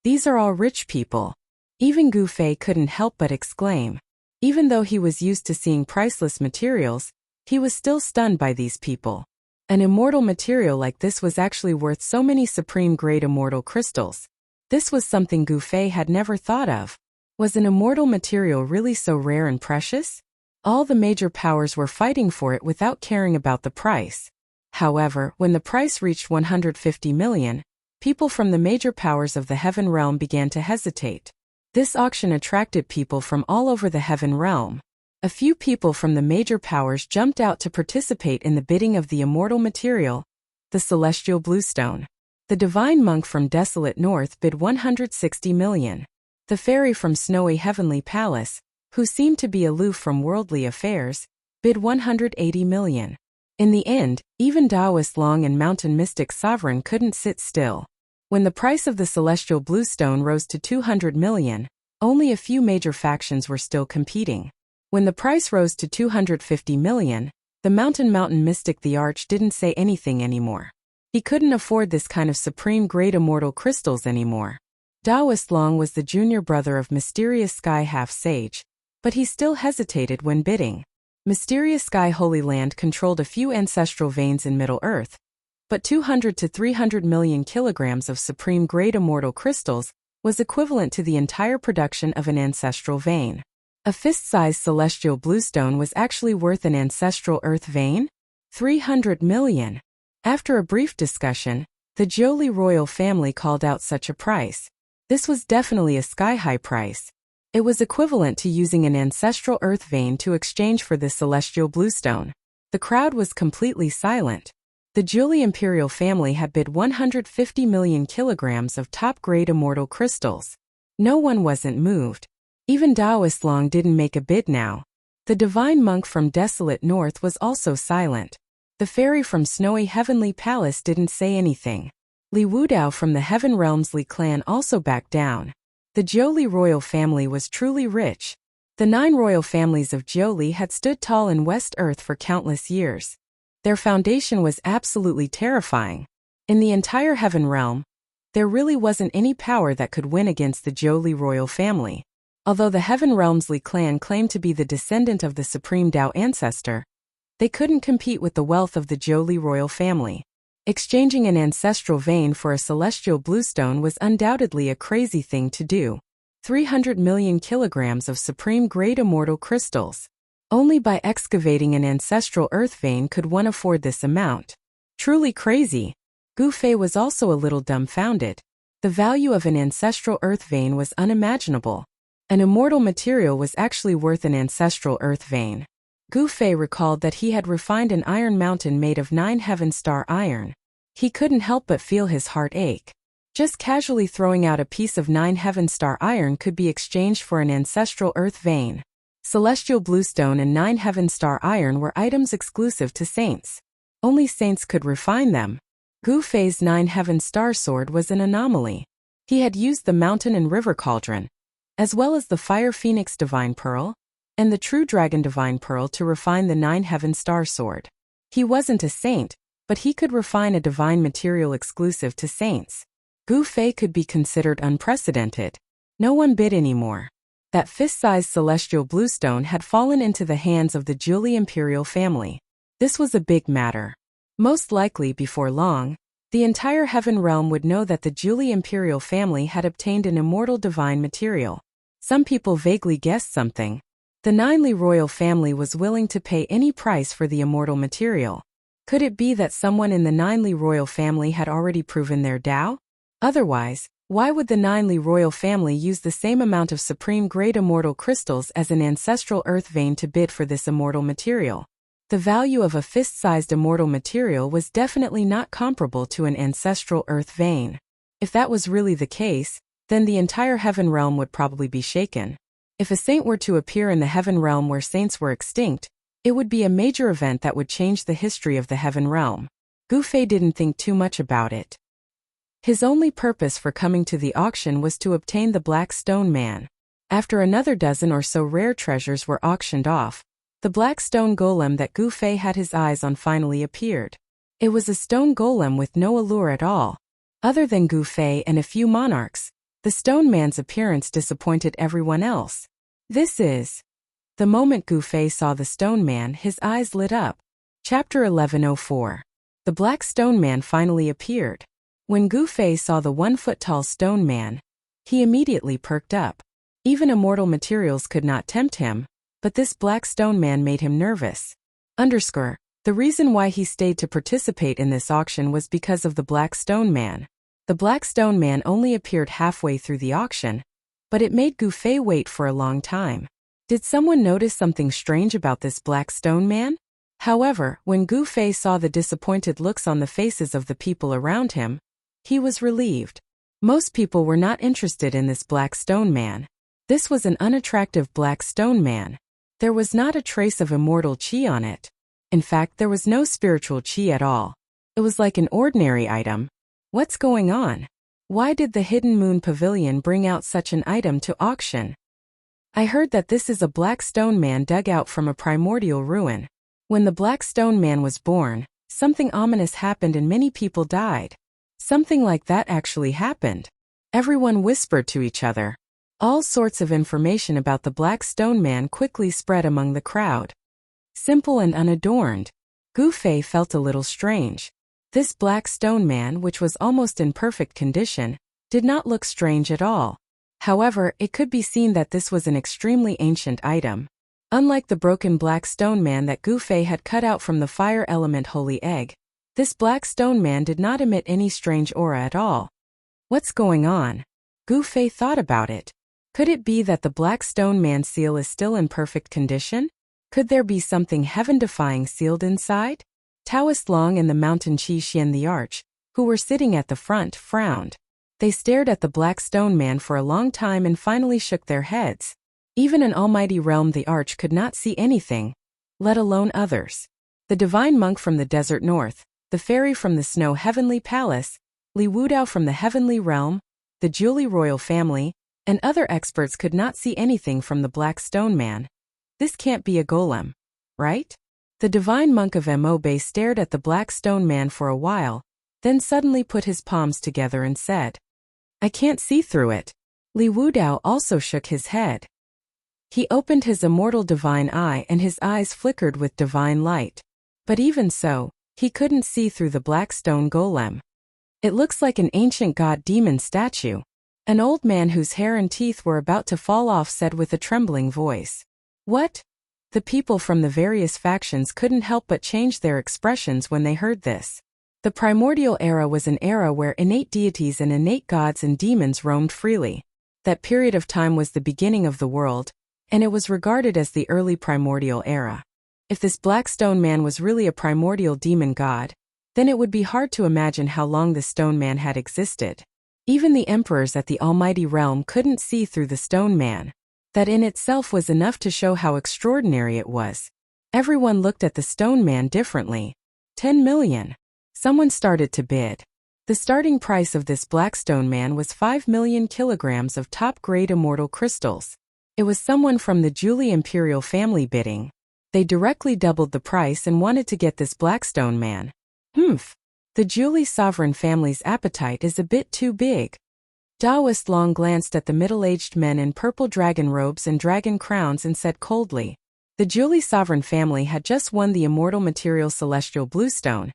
These are all rich people. Even Gu Fei couldn't help but exclaim. Even though he was used to seeing priceless materials, he was still stunned by these people. An immortal material like this was actually worth so many Supreme Great Immortal Crystals. This was something Gu Fei had never thought of. Was an immortal material really so rare and precious? All the major powers were fighting for it without caring about the price. However, when the price reached 150 million, people from the major powers of the Heaven Realm began to hesitate. This auction attracted people from all over the Heaven Realm. A few people from the major powers jumped out to participate in the bidding of the immortal material, the celestial bluestone. The divine monk from Desolate North bid 160 million. The fairy from Snowy Heavenly Palace, who seemed to be aloof from worldly affairs, bid 180 million. In the end, even Taoist Long and Mountain Mystic Sovereign couldn't sit still. When the price of the celestial bluestone rose to 200 million, only a few major factions were still competing. When the price rose to 250 million, the Mountain Mystic the Arch didn't say anything anymore. He couldn't afford this kind of Supreme Great Immortal Crystals anymore. Taoist Long was the junior brother of Mysterious Sky Half-Sage, but he still hesitated when bidding. Mysterious Sky Holy Land controlled a few ancestral veins in Middle Earth, but 200 to 300 million kilograms of supreme-grade immortal crystals was equivalent to the entire production of an ancestral vein. A fist-sized celestial bluestone was actually worth an ancestral earth vein? 300 million. After a brief discussion, the Jiuli royal family called out such a price. This was definitely a sky-high price. It was equivalent to using an ancestral earth vein to exchange for this celestial bluestone. The crowd was completely silent. The Jiuli imperial family had bid 150 million kilograms of top-grade immortal crystals. No one wasn't moved. Even Taoist Long didn't make a bid now. The divine monk from desolate north was also silent. The fairy from snowy heavenly palace didn't say anything. Li Wudao from the Heaven Realms Li clan also backed down. The Jiuli royal family was truly rich. The 9 royal families of Jiuli had stood tall in West Earth for countless years. Their foundation was absolutely terrifying. In the entire Heaven Realm, there really wasn't any power that could win against the Jiuli royal family. Although the Heaven Realms Li clan claimed to be the descendant of the supreme Tao ancestor, they couldn't compete with the wealth of the Jiuli royal family. Exchanging an ancestral vein for a celestial bluestone was undoubtedly a crazy thing to do. 300 million kilograms of supreme-grade immortal crystals. Only by excavating an ancestral earth vein could one afford this amount. Truly crazy. Gu Fei was also a little dumbfounded. The value of an ancestral earth vein was unimaginable. An immortal material was actually worth an ancestral earth vein. Gu Fei recalled that he had refined an iron mountain made of 9 heaven star iron. He couldn't help but feel his heart ache. Just casually throwing out a piece of 9 heaven star iron could be exchanged for an ancestral earth vein. Celestial bluestone and 9 heaven star iron were items exclusive to saints. Only saints could refine them. Gu Fei's 9 heaven star sword was an anomaly. He had used the mountain and river cauldron, as well as the fire phoenix divine pearl, and the true dragon divine pearl to refine the 9 heaven star sword. He wasn't a saint, but he could refine a divine material exclusive to saints. Gu Fei could be considered unprecedented. No one bid anymore. That fist-sized celestial bluestone had fallen into the hands of the Jiuli imperial family. This was a big matter. Most likely before long, the entire heaven realm would know that the Jiuli imperial family had obtained an immortal divine material. Some people vaguely guessed something. The Ninely royal family was willing to pay any price for the immortal material. Could it be that someone in the Ninely royal family had already proven their Tao? Otherwise, why would the Ninely royal family use the same amount of supreme-grade immortal crystals as an ancestral earth vein to bid for this immortal material? The value of a fist-sized immortal material was definitely not comparable to an ancestral earth vein. If that was really the case, then the entire heaven realm would probably be shaken. If a saint were to appear in the heaven realm where saints were extinct, it would be a major event that would change the history of the heaven realm. Gu Fei didn't think too much about it. His only purpose for coming to the auction was to obtain the Black Stone Man. After another dozen or so rare treasures were auctioned off, the black stone golem that Gu Fei had his eyes on finally appeared. It was a stone golem with no allure at all. Other than Gu Fei and a few monarchs, the stone man's appearance disappointed everyone else. This is... The moment Gu Fei saw the stone man, his eyes lit up. Chapter 1104. The Black Stone Man finally appeared. When Gu Fei saw the 1-foot-tall stone man, he immediately perked up. Even immortal materials could not tempt him, but this black stone man made him nervous. The reason why he stayed to participate in this auction was because of the Black Stone Man. The Black Stone Man only appeared halfway through the auction, but it made Gu Fei wait for a long time. Did someone notice something strange about this Black Stone Man? However, when Gu Fei saw the disappointed looks on the faces of the people around him, he was relieved. Most people were not interested in this Black Stone Man. This was an unattractive Black Stone Man. There was not a trace of immortal chi on it. In fact, there was no spiritual chi at all. It was like an ordinary item. What's going on? Why did the Hidden Moon Pavilion bring out such an item to auction? I heard that this is a Black Stone Man dug out from a primordial ruin. When the Black Stone Man was born, something ominous happened and many people died. Something like that actually happened. Everyone whispered to each other. All sorts of information about the Black Stone Man quickly spread among the crowd. simple and unadorned. Gu Fei felt a little strange. This black stone man, which was almost in perfect condition, did not look strange at all. However, it could be seen that this was an extremely ancient item. Unlike the broken black stone man that Gu Fei had cut out from the fire element holy egg, this black stone man did not emit any strange aura at all. What's going on? Gu Fei thought about it. Could it be that the black stone man seal is still in perfect condition? Could there be something heaven-defying sealed inside? Taoist Long and the mountain Qi Xian the Arch, who were sitting at the front, frowned. They stared at the black stone man for a long time and finally shook their heads. Even an almighty realm the Arch could not see anything, let alone others. The divine monk from the desert north, the fairy from the snow heavenly palace, Li Wudao from the heavenly realm, the Julie royal family, and other experts could not see anything from the black stone man. This can't be a golem, right? The divine monk of Mo Bay stared at the black stone man for a while, then suddenly put his palms together and said, I can't see through it. Li Wudao also shook his head. He opened his immortal divine eye and his eyes flickered with divine light. But even so, he couldn't see through the black stone golem. It looks like an ancient god-demon statue. An old man whose hair and teeth were about to fall off said with a trembling voice. What? The people from the various factions couldn't help but change their expressions when they heard this. The primordial era was an era where innate deities and innate gods and demons roamed freely. That period of time was the beginning of the world, and it was regarded as the early primordial era. If this black stone man was really a primordial demon god, then it would be hard to imagine how long the stone man had existed. Even the emperors at the almighty realm couldn't see through the stone man. That in itself was enough to show how extraordinary it was. Everyone looked at the stone man differently. 10 million. Someone started to bid. The starting price of this black stone man was 5 million kilograms of top-grade immortal crystals. It was someone from the Julie imperial family bidding. They directly doubled the price and wanted to get this black stone man. The Julie sovereign family's appetite is a bit too big. Taoist Long glanced at the middle-aged men in purple dragon robes and dragon crowns and said coldly, the Julie sovereign family had just won the immortal material celestial bluestone,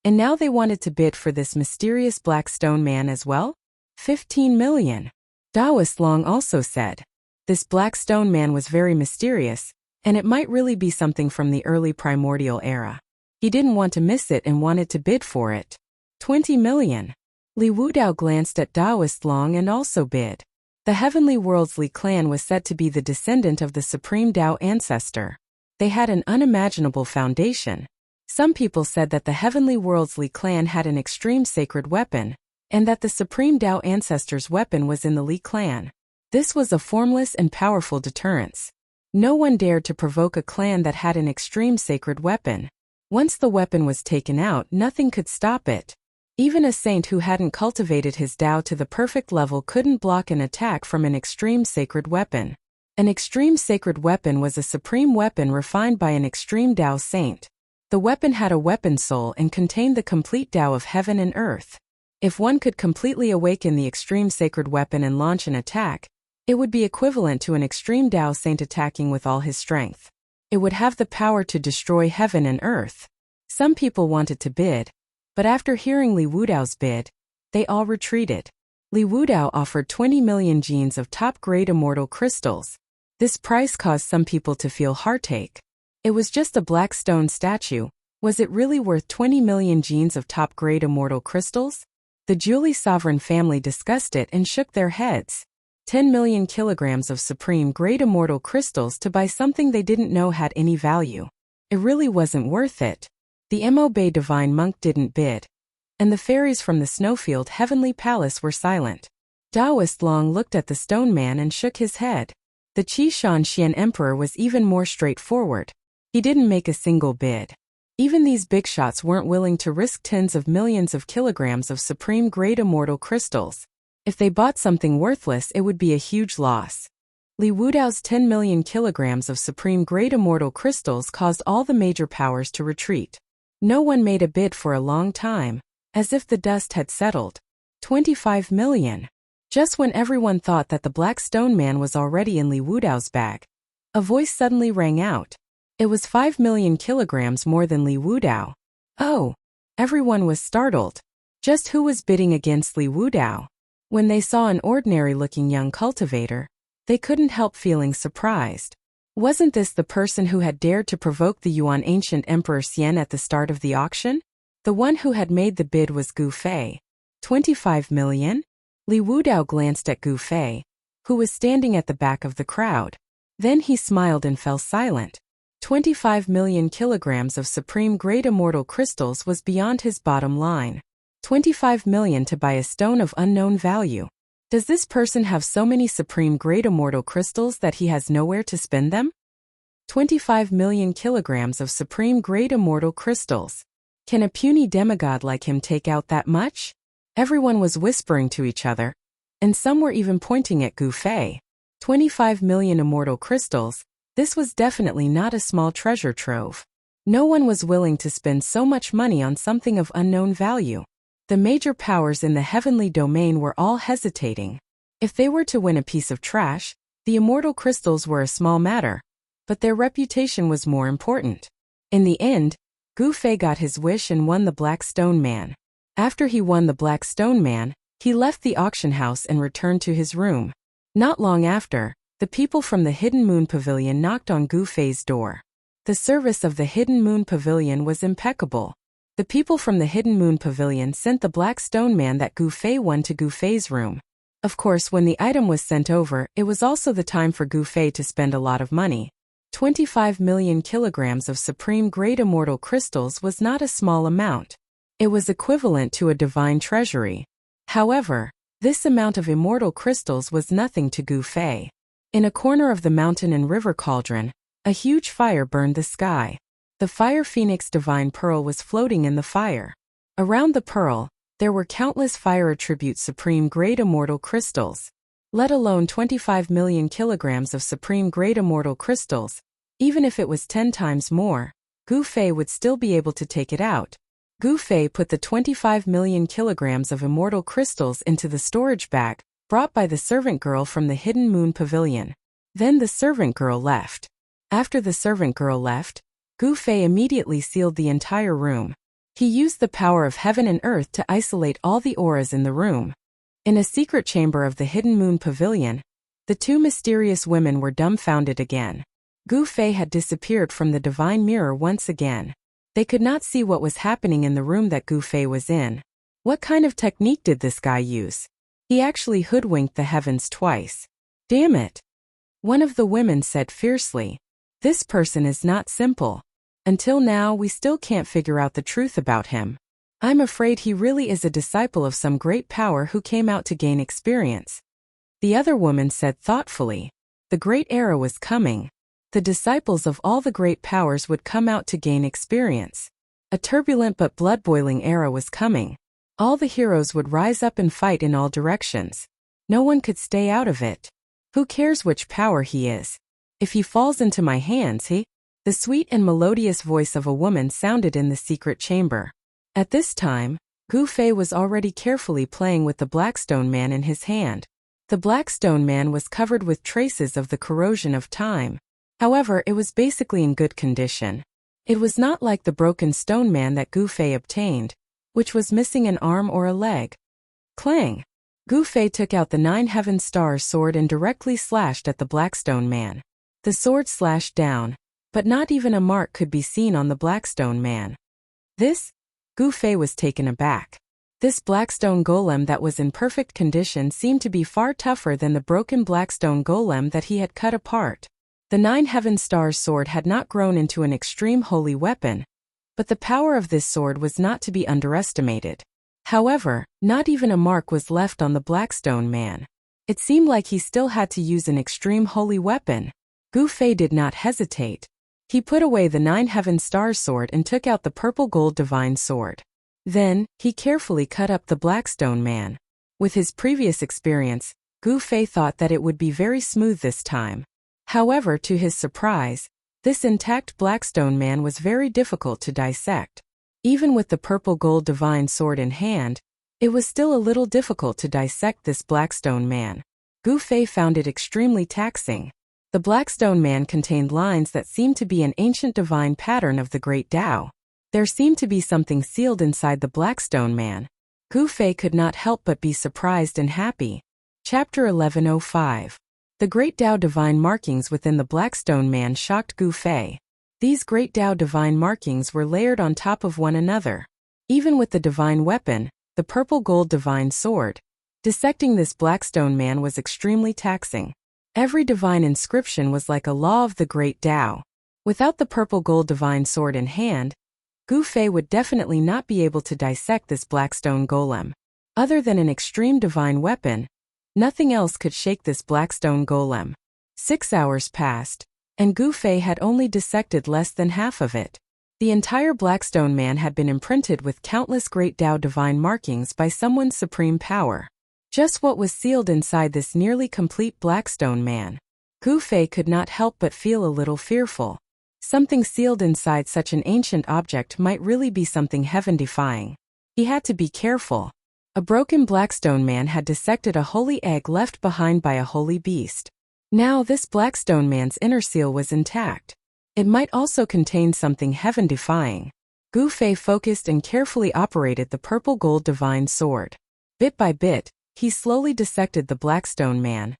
and now they wanted to bid for this mysterious black stone man as well? 15 million. Taoist Long also said, this black stone man was very mysterious, and it might really be something from the early primordial era. He didn't want to miss it and wanted to bid for it. 20 million. Li Wudao glanced at Taoist Long and also bid. The Heavenly World's Li clan was said to be the descendant of the Supreme Tao ancestor. They had an unimaginable foundation. Some people said that the Heavenly World's Li clan had an extreme sacred weapon, and that the Supreme Tao ancestor's weapon was in the Li clan. This was a formless and powerful deterrence. No one dared to provoke a clan that had an extreme sacred weapon. Once the weapon was taken out, nothing could stop it. Even a saint who hadn't cultivated his Tao to the perfect level couldn't block an attack from an extreme sacred weapon. An extreme sacred weapon was a supreme weapon refined by an extreme Tao saint. The weapon had a weapon soul and contained the complete Tao of heaven and earth. If one could completely awaken the extreme sacred weapon and launch an attack, it would be equivalent to an extreme Tao saint attacking with all his strength. It would have the power to destroy heaven and earth. Some people wanted to bid, but after hearing Li Wudao's bid, they all retreated. Li Wudao offered 20 million genes of top-grade immortal crystals. This price caused some people to feel heartache. It was just a black stone statue. Was it really worth 20 million genes of top-grade immortal crystals? The Julie sovereign family discussed it and shook their heads. 10 million kilograms of supreme-grade immortal crystals to buy something they didn't know had any value. It really wasn't worth it. The Mo Bay divine monk didn't bid, and the fairies from the snowfield heavenly palace were silent. Taoist Long looked at the stone man and shook his head. The Qishan Xian emperor was even more straightforward. He didn't make a single bid. Even these big shots weren't willing to risk tens of millions of kilograms of supreme-grade immortal crystals. If they bought something worthless, it would be a huge loss. Li Wudao's 10 million kilograms of supreme-grade immortal crystals caused all the major powers to retreat. No one made a bid for a long time, as if the dust had settled. 25 million. Just when everyone thought that the black stone man was already in Li Wudao's bag, a voice suddenly rang out. It was 5 million kilograms more than Li Wudao. Oh! Everyone was startled. Just who was bidding against Li Wudao? When they saw an ordinary-looking young cultivator, they couldn't help feeling surprised. Wasn't this the person who had dared to provoke the Yuan ancient Emperor Xian at the start of the auction? The one who had made the bid was Gu Fei. 25 million? Li Wudao glanced at Gu Fei, who was standing at the back of the crowd. Then he smiled and fell silent. 25 million kilograms of supreme-grade immortal crystals was beyond his bottom line. 25 million to buy a stone of unknown value. Does this person have so many supreme-grade immortal crystals that he has nowhere to spend them? 25 million kilograms of supreme-grade immortal crystals. Can a puny demigod like him take out that much? Everyone was whispering to each other, and some were even pointing at Gu Fei. 25 million immortal crystals. This was definitely not a small treasure trove. No one was willing to spend so much money on something of unknown value. The major powers in the heavenly domain were all hesitating. If they were to win a piece of trash, the immortal crystals were a small matter, but their reputation was more important. In the end, Gu Fei got his wish and won the Black Stone Man. After he won the Black Stone Man, he left the auction house and returned to his room. Not long after, the people from the Hidden Moon Pavilion knocked on Gu Fei's door. The service of the Hidden Moon Pavilion was impeccable. The people from the Hidden Moon Pavilion sent the Black Stone Man that Gu Fei won to Gu Fei's room. Of course, when the item was sent over, it was also the time for Gu Fei to spend a lot of money. 25 million kilograms of supreme-grade immortal crystals was not a small amount. It was equivalent to a divine treasury. However, this amount of immortal crystals was nothing to Gu Fei. In a corner of the mountain and river cauldron, a huge fire burned the sky. The fire phoenix divine pearl was floating in the fire. Around the pearl, there were countless fire attribute supreme-grade immortal crystals. Let alone 25 million kilograms of supreme-grade immortal crystals. Even if it was 10 times more, Gu Fei would still be able to take it out. Gu Fei put the 25 million kilograms of immortal crystals into the storage bag brought by the servant girl from the Hidden Moon Pavilion. Then the servant girl left. After the servant girl left, Gu Fei immediately sealed the entire room. He used the power of heaven and earth to isolate all the auras in the room. In a secret chamber of the Hidden Moon Pavilion, the two mysterious women were dumbfounded again. Gu Fei had disappeared from the divine mirror once again. They could not see what was happening in the room that Gu Fei was in. What kind of technique did this guy use? He actually hoodwinked the heavens twice. Damn it! One of the women said fiercely. This person is not simple. Until now, we still can't figure out the truth about him. I'm afraid he really is a disciple of some great power who came out to gain experience. The other woman said thoughtfully. The great era was coming. The disciples of all the great powers would come out to gain experience. A turbulent but blood-boiling era was coming. All the heroes would rise up and fight in all directions. No one could stay out of it. Who cares which power he is? If he falls into my hands, The sweet and melodious voice of a woman sounded in the secret chamber. At this time, Gu Fei was already carefully playing with the Blackstone Man in his hand. The Blackstone Man was covered with traces of the corrosion of time. However, it was basically in good condition. It was not like the broken stone man that Gu Fei obtained, which was missing an arm or a leg. Clang! Gu Fei took out the 9 Heaven Stars sword and directly slashed at the Blackstone Man. The sword slashed down, but not even a mark could be seen on the Blackstone Man. This? Gu Fei was taken aback. This Blackstone Golem that was in perfect condition seemed to be far tougher than the broken Blackstone Golem that he had cut apart. The 9 Heaven Stars sword had not grown into an extreme holy weapon, but the power of this sword was not to be underestimated. However, not even a mark was left on the Blackstone Man. It seemed like he still had to use an extreme holy weapon. Gu Fei did not hesitate. He put away the 9 Heaven Stars sword and took out the purple gold divine sword. Then, he carefully cut up the Blackstone Man. With his previous experience, Gu Fei thought that it would be very smooth this time. However, to his surprise, this intact Blackstone Man was very difficult to dissect. Even with the purple gold divine sword in hand, it was still a little difficult to dissect this Blackstone Man. Gu Fei found it extremely taxing. The Black Stone Man contained lines that seemed to be an ancient divine pattern of the Great Tao. There seemed to be something sealed inside the Black Stone Man. Gu Fei could not help but be surprised and happy. Chapter 1105. The Great Tao divine markings within the Black Stone Man shocked Gu Fei. These Great Tao divine markings were layered on top of one another. Even with the divine weapon, the purple gold divine sword, dissecting this Black Stone Man was extremely taxing. Every divine inscription was like a law of the Great Tao. Without the purple gold divine sword in hand, Gu Fei would definitely not be able to dissect this Black Stone Golem. Other than an extreme divine weapon, nothing else could shake this Black Stone Golem. 6 hours passed, and Gu Fei had only dissected less than half of it. The entire Black Stone Man had been imprinted with countless Great Tao divine markings by someone's supreme power. Just what was sealed inside this nearly complete Black Stone Man? Gu Fei could not help but feel a little fearful. Something sealed inside such an ancient object might really be something heaven-defying. He had to be careful. A broken Black Stone Man had dissected a holy egg left behind by a holy beast. Now this Black Stone Man's inner seal was intact. It might also contain something heaven-defying. Gu Fei focused and carefully operated the purple gold divine sword. Bit by bit, he slowly dissected the Black Stone Man,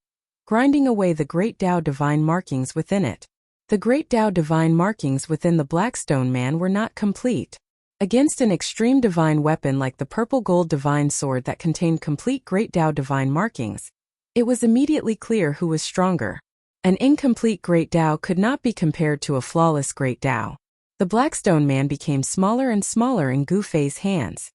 grinding away the Great Tao divine markings within it. The Great Tao divine markings within the Black Stone Man were not complete. Against an extreme divine weapon like the purple gold divine sword that contained complete Great Tao divine markings, it was immediately clear who was stronger. An incomplete Great Tao could not be compared to a flawless Great Tao. The Black Stone Man became smaller and smaller in Gu Fei's hands.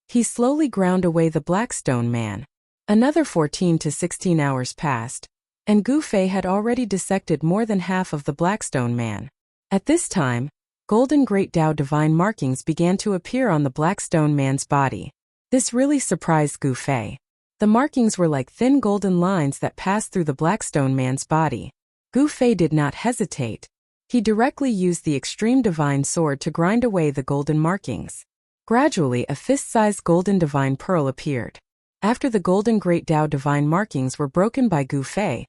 He slowly ground away the Black Stone Man. Another 14 to 16 hours passed, and Gu Fei had already dissected more than half of the Black Stone Man. At this time, golden Great Tao divine markings began to appear on the Black Stone Man's body. This really surprised Gu Fei. The markings were like thin golden lines that passed through the Black Stone Man's body. Gu Fei did not hesitate. He directly used the extreme divine sword to grind away the golden markings. Gradually, a fist-sized golden divine pearl appeared. After the golden Great Tao divine markings were broken by Gu Fei,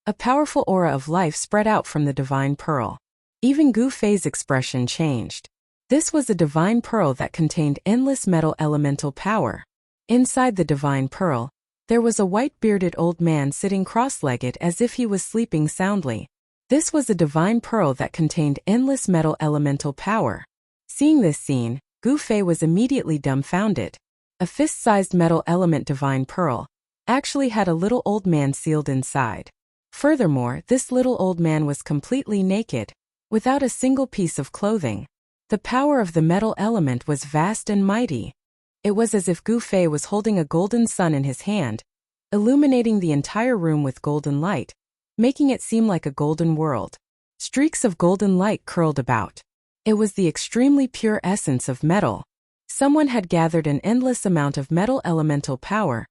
a powerful aura of life spread out from the divine pearl. Even Gu Fei's expression changed. This was a divine pearl that contained endless metal elemental power. Inside the divine pearl, there was a white-bearded old man sitting cross-legged as if he was sleeping soundly. This was a divine pearl that contained endless metal elemental power. Seeing this scene, Gu Fei was immediately dumbfounded. A fist-sized metal element divine pearl actually had a little old man sealed inside. Furthermore, this little old man was completely naked, without a single piece of clothing. The power of the metal element was vast and mighty. It was as if Gu Fei was holding a golden sun in his hand, illuminating the entire room with golden light, making it seem like a golden world. Streaks of golden light curled about. It was the extremely pure essence of metal. Someone had gathered an endless amount of metal elemental power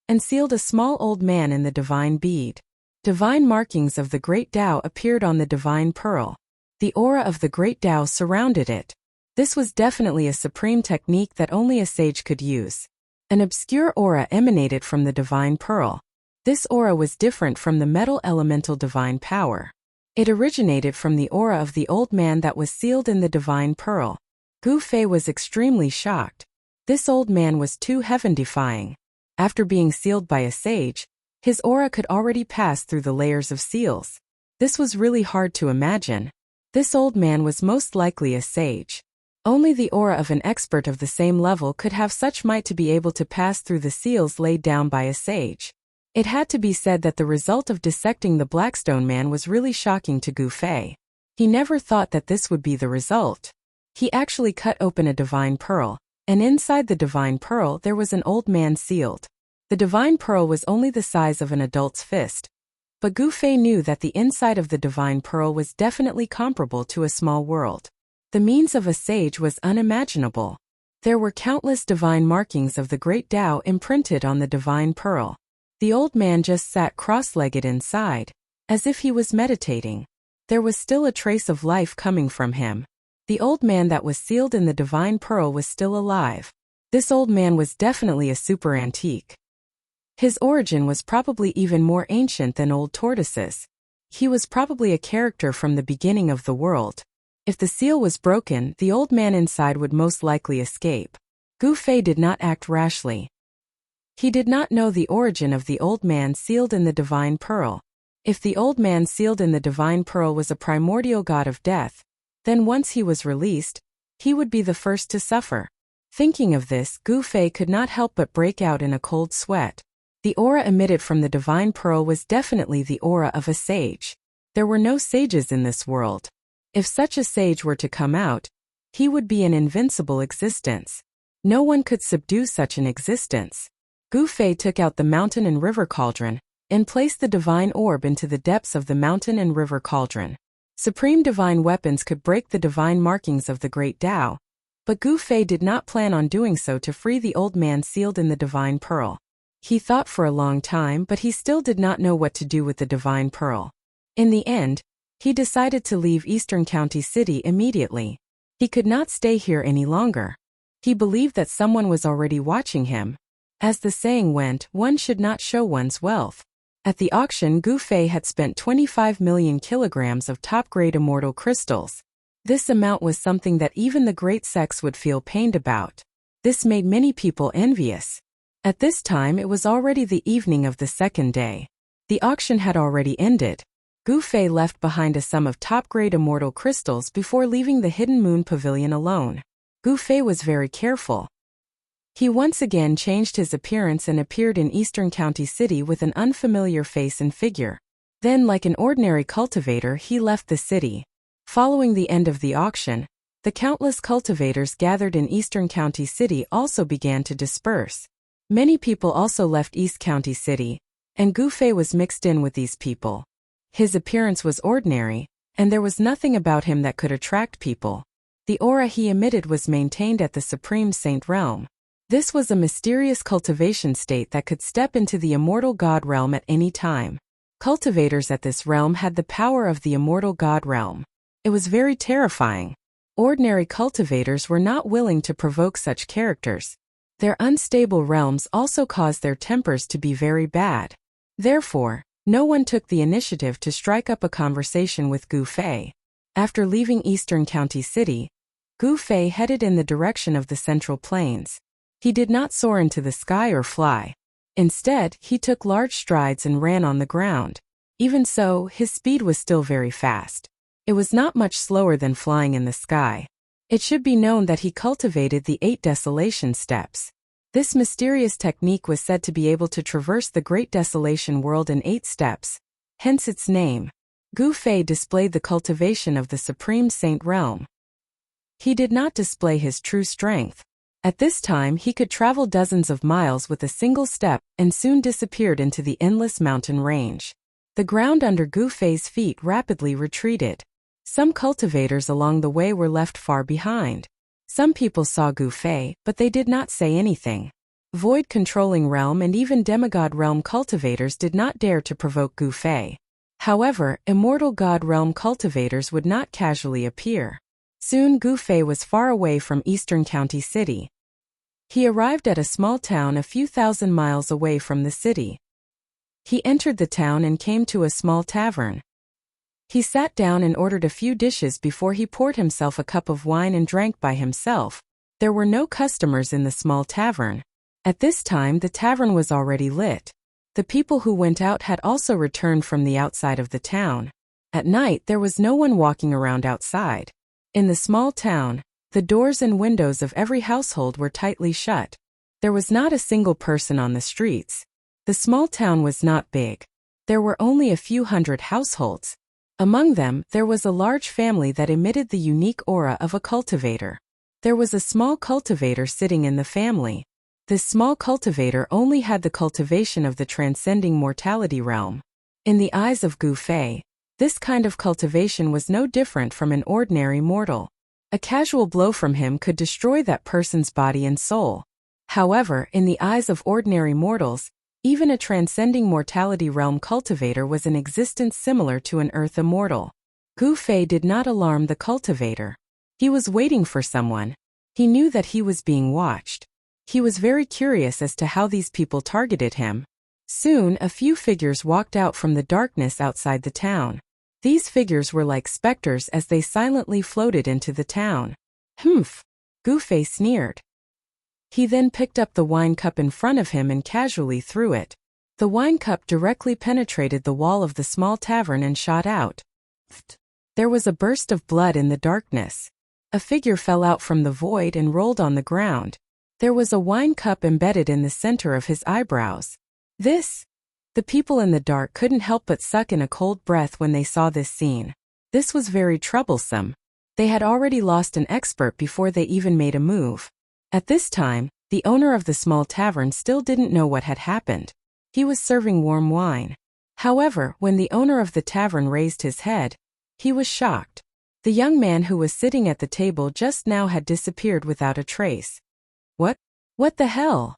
and sealed a small old man in the divine bead. Divine markings of the Great Tao appeared on the divine pearl. The aura of the Great Tao surrounded it. This was definitely a supreme technique that only a sage could use. An obscure aura emanated from the divine pearl. This aura was different from the metal elemental divine power. It originated from the aura of the old man that was sealed in the divine pearl. Gu Fei was extremely shocked. This old man was too heaven-defying. After being sealed by a sage, his aura could already pass through the layers of seals. This was really hard to imagine. This old man was most likely a sage. Only the aura of an expert of the same level could have such might to be able to pass through the seals laid down by a sage. It had to be said that the result of dissecting the Black Stone Man was really shocking to Gu Fei. He never thought that this would be the result. He actually cut open a divine pearl, and inside the divine pearl there was an old man sealed. The divine pearl was only the size of an adult's fist, but Gu Fei knew that the inside of the divine pearl was definitely comparable to a small world. The means of a sage was unimaginable. There were countless divine markings of the Great Tao imprinted on the divine pearl. The old man just sat cross-legged inside, as if he was meditating. There was still a trace of life coming from him. The old man that was sealed in the divine pearl was still alive. This old man was definitely a super antique. His origin was probably even more ancient than old tortoises. He was probably a character from the beginning of the world. If the seal was broken, the old man inside would most likely escape. Gu Fei did not act rashly. He did not know the origin of the old man sealed in the divine pearl. If the old man sealed in the divine pearl was a primordial god of death, then once he was released, he would be the first to suffer. Thinking of this, Gu Fei could not help but break out in a cold sweat. The aura emitted from the divine pearl was definitely the aura of a sage. There were no sages in this world. If such a sage were to come out, he would be an invincible existence. No one could subdue such an existence. Gu Fei took out the mountain and river cauldron, and placed the divine orb into the depths of the mountain and river cauldron. Supreme divine weapons could break the divine markings of the great Tao, but Gu Fei did not plan on doing so to free the old man sealed in the divine pearl. He thought for a long time, but he still did not know what to do with the divine pearl. In the end, he decided to leave Eastern County City immediately. He could not stay here any longer. He believed that someone was already watching him. As the saying went, one should not show one's wealth. At the auction, Gu Fei had spent 25 million kilograms of top-grade immortal crystals. This amount was something that even the great sects would feel pained about. This made many people envious. At this time it was already the evening of the second day. The auction had already ended. Gu Fei left behind a sum of top-grade immortal crystals before leaving the Hidden Moon Pavilion alone. Gu Fei was very careful. He once again changed his appearance and appeared in Eastern County City with an unfamiliar face and figure. Then, like an ordinary cultivator, he left the city. Following the end of the auction, the countless cultivators gathered in Eastern County City also began to disperse. Many people also left East County City, and Gu Fei was mixed in with these people. His appearance was ordinary, and there was nothing about him that could attract people. The aura he emitted was maintained at the Supreme Saint Realm. This was a mysterious cultivation state that could step into the immortal god realm at any time. Cultivators at this realm had the power of the immortal god realm. It was very terrifying. Ordinary cultivators were not willing to provoke such characters. Their unstable realms also caused their tempers to be very bad. Therefore, no one took the initiative to strike up a conversation with Gu Fei. After leaving Eastern County City, Gu Fei headed in the direction of the Central Plains. He did not soar into the sky or fly. Instead, he took large strides and ran on the ground. Even so, his speed was still very fast. It was not much slower than flying in the sky. It should be known that he cultivated the 8 desolation steps. This mysterious technique was said to be able to traverse the Great Desolation world in 8 steps, hence its name. Gu Fei displayed the cultivation of the Supreme Saint Realm. He did not display his true strength. At this time he could travel dozens of miles with a single step and soon disappeared into the endless mountain range. The ground under Gu Fei's feet rapidly retreated. Some cultivators along the way were left far behind. Some people saw Gu Fei, but they did not say anything. Void-controlling realm and even demigod realm cultivators did not dare to provoke Gu Fei. However, immortal god realm cultivators would not casually appear. Soon Gu Fei was far away from Eastern County City. He arrived at a small town a few thousand miles away from the city. He entered the town and came to a small tavern. He sat down and ordered a few dishes before he poured himself a cup of wine and drank by himself. There were no customers in the small tavern. At this time the tavern was already lit. The people who went out had also returned from the outside of the town. At night there was no one walking around outside. In the small town, the doors and windows of every household were tightly shut. There was not a single person on the streets. The small town was not big. There were only a few hundred households. Among them, there was a large family that emitted the unique aura of a cultivator. There was a small cultivator sitting in the family. This small cultivator only had the cultivation of the transcending mortality realm. In the eyes of Gu Fei, this kind of cultivation was no different from an ordinary mortal. A casual blow from him could destroy that person's body and soul. However, in the eyes of ordinary mortals, even a transcending mortality realm cultivator was an existence similar to an earth immortal. Gu Fei did not alarm the cultivator. He was waiting for someone. He knew that he was being watched. He was very curious as to how these people targeted him. Soon, a few figures walked out from the darkness outside the town. These figures were like specters as they silently floated into the town. Humph! Gu Fei sneered. He then picked up the wine cup in front of him and casually threw it. The wine cup directly penetrated the wall of the small tavern and shot out. There was a burst of blood in the darkness. A figure fell out from the void and rolled on the ground. There was a wine cup embedded in the center of his eyebrows. The people in the dark couldn't help but suck in a cold breath when they saw this scene. This was very troublesome. They had already lost an expert before they even made a move. At this time, the owner of the small tavern still didn't know what had happened. He was serving warm wine. However, when the owner of the tavern raised his head, he was shocked. The young man who was sitting at the table just now had disappeared without a trace. What the hell?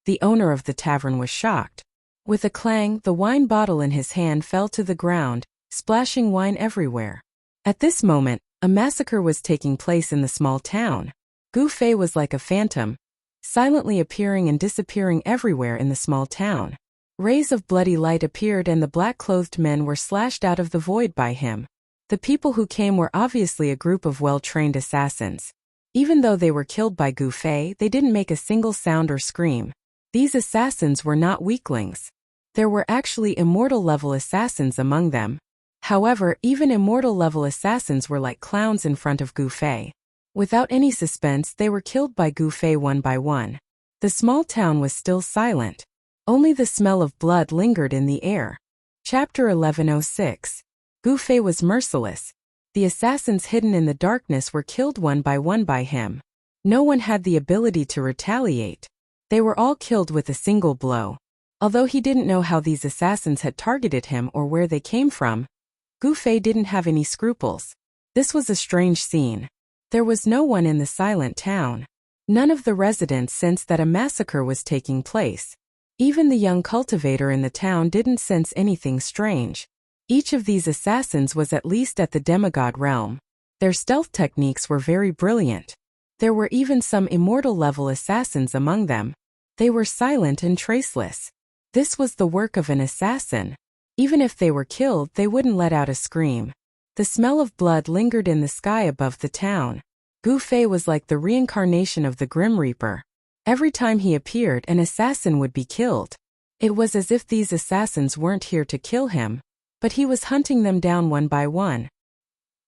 The owner of the tavern was shocked. With a clang, the wine bottle in his hand fell to the ground, splashing wine everywhere. At this moment, a massacre was taking place in the small town. Gu Fei was like a phantom, silently appearing and disappearing everywhere in the small town. Rays of bloody light appeared and the black-clothed men were slashed out of the void by him. The people who came were obviously a group of well-trained assassins. Even though they were killed by Gu Fei, they didn't make a single sound or scream. These assassins were not weaklings. There were actually immortal-level assassins among them. However, even immortal-level assassins were like clowns in front of Gu Fei. Without any suspense, they were killed by Gu Fei one by one. The small town was still silent. Only the smell of blood lingered in the air. Chapter 1106. Gu Fei was merciless. The assassins hidden in the darkness were killed one by him. No one had the ability to retaliate. They were all killed with a single blow. Although he didn't know how these assassins had targeted him or where they came from, Gu Fei didn't have any scruples. This was a strange scene. There was no one in the silent town. None of the residents sensed that a massacre was taking place. Even the young cultivator in the town didn't sense anything strange. Each of these assassins was at least at the demigod realm. Their stealth techniques were very brilliant. There were even some immortal-level assassins among them. They were silent and traceless. This was the work of an assassin. Even if they were killed, they wouldn't let out a scream. The smell of blood lingered in the sky above the town. Gu Fei was like the reincarnation of the Grim Reaper. Every time he appeared, an assassin would be killed. It was as if these assassins weren't here to kill him, but he was hunting them down one by one.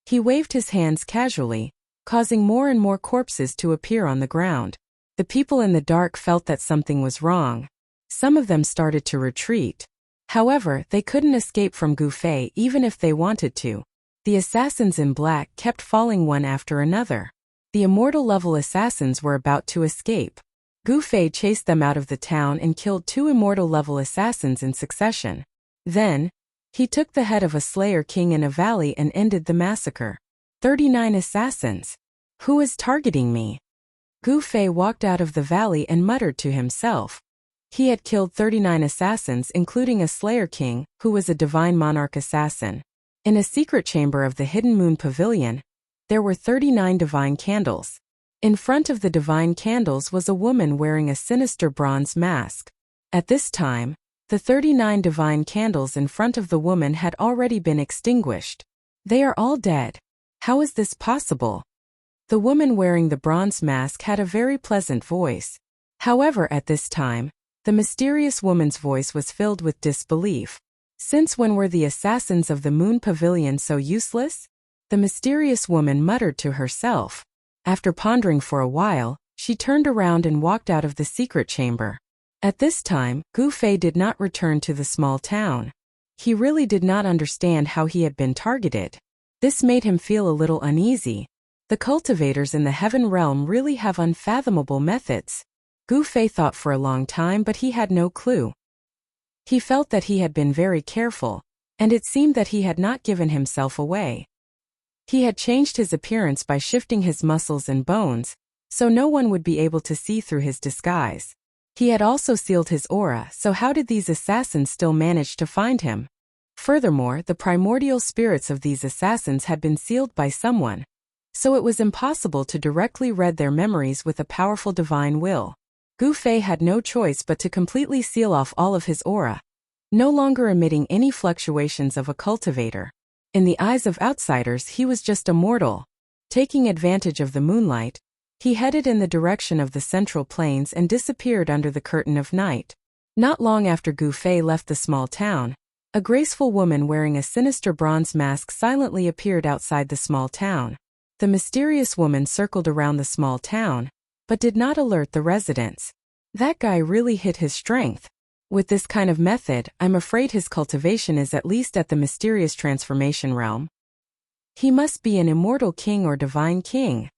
He waved his hands casually, causing more and more corpses to appear on the ground. The people in the dark felt that something was wrong. Some of them started to retreat. However, they couldn't escape from Gu Fei even if they wanted to. The assassins in black kept falling one after another. The immortal-level assassins were about to escape. Gu Fei chased them out of the town and killed 2 immortal-level assassins in succession. Then, he took the head of a Slayer King in a valley and ended the massacre. 39 assassins. Who is targeting me? Gu Fei walked out of the valley and muttered to himself. He had killed 39 assassins including a Slayer King, who was a Divine Monarch assassin. In a secret chamber of the Hidden Moon Pavilion, there were 39 divine candles. In front of the divine candles was a woman wearing a sinister bronze mask. At this time, the 39 divine candles in front of the woman had already been extinguished. They are all dead. How is this possible? The woman wearing the bronze mask had a very pleasant voice. However, at this time, the mysterious woman's voice was filled with disbelief. Since when were the assassins of the Moon Pavilion so useless? The mysterious woman muttered to herself. After pondering for a while, she turned around and walked out of the secret chamber. At this time, Gu Fei did not return to the small town. He really did not understand how he had been targeted. This made him feel a little uneasy. The cultivators in the Heaven Realm really have unfathomable methods. Gu Fei thought for a long time, but he had no clue. He felt that he had been very careful, and it seemed that he had not given himself away. He had changed his appearance by shifting his muscles and bones, so no one would be able to see through his disguise. He had also sealed his aura, so how did these assassins still manage to find him? Furthermore, the primordial spirits of these assassins had been sealed by someone, so it was impossible to directly read their memories with a powerful divine will. Gu Fei had no choice but to completely seal off all of his aura, no longer emitting any fluctuations of a cultivator. In the eyes of outsiders, he was just a mortal. Taking advantage of the moonlight, he headed in the direction of the central plains and disappeared under the curtain of night. Not long after Gu Fei left the small town, a graceful woman wearing a sinister bronze mask silently appeared outside the small town. The mysterious woman circled around the small town, but did not alert the residents. That guy really hit his strength. With this kind of method, I'm afraid his cultivation is at least at the mysterious transformation realm. He must be an immortal king or divine king.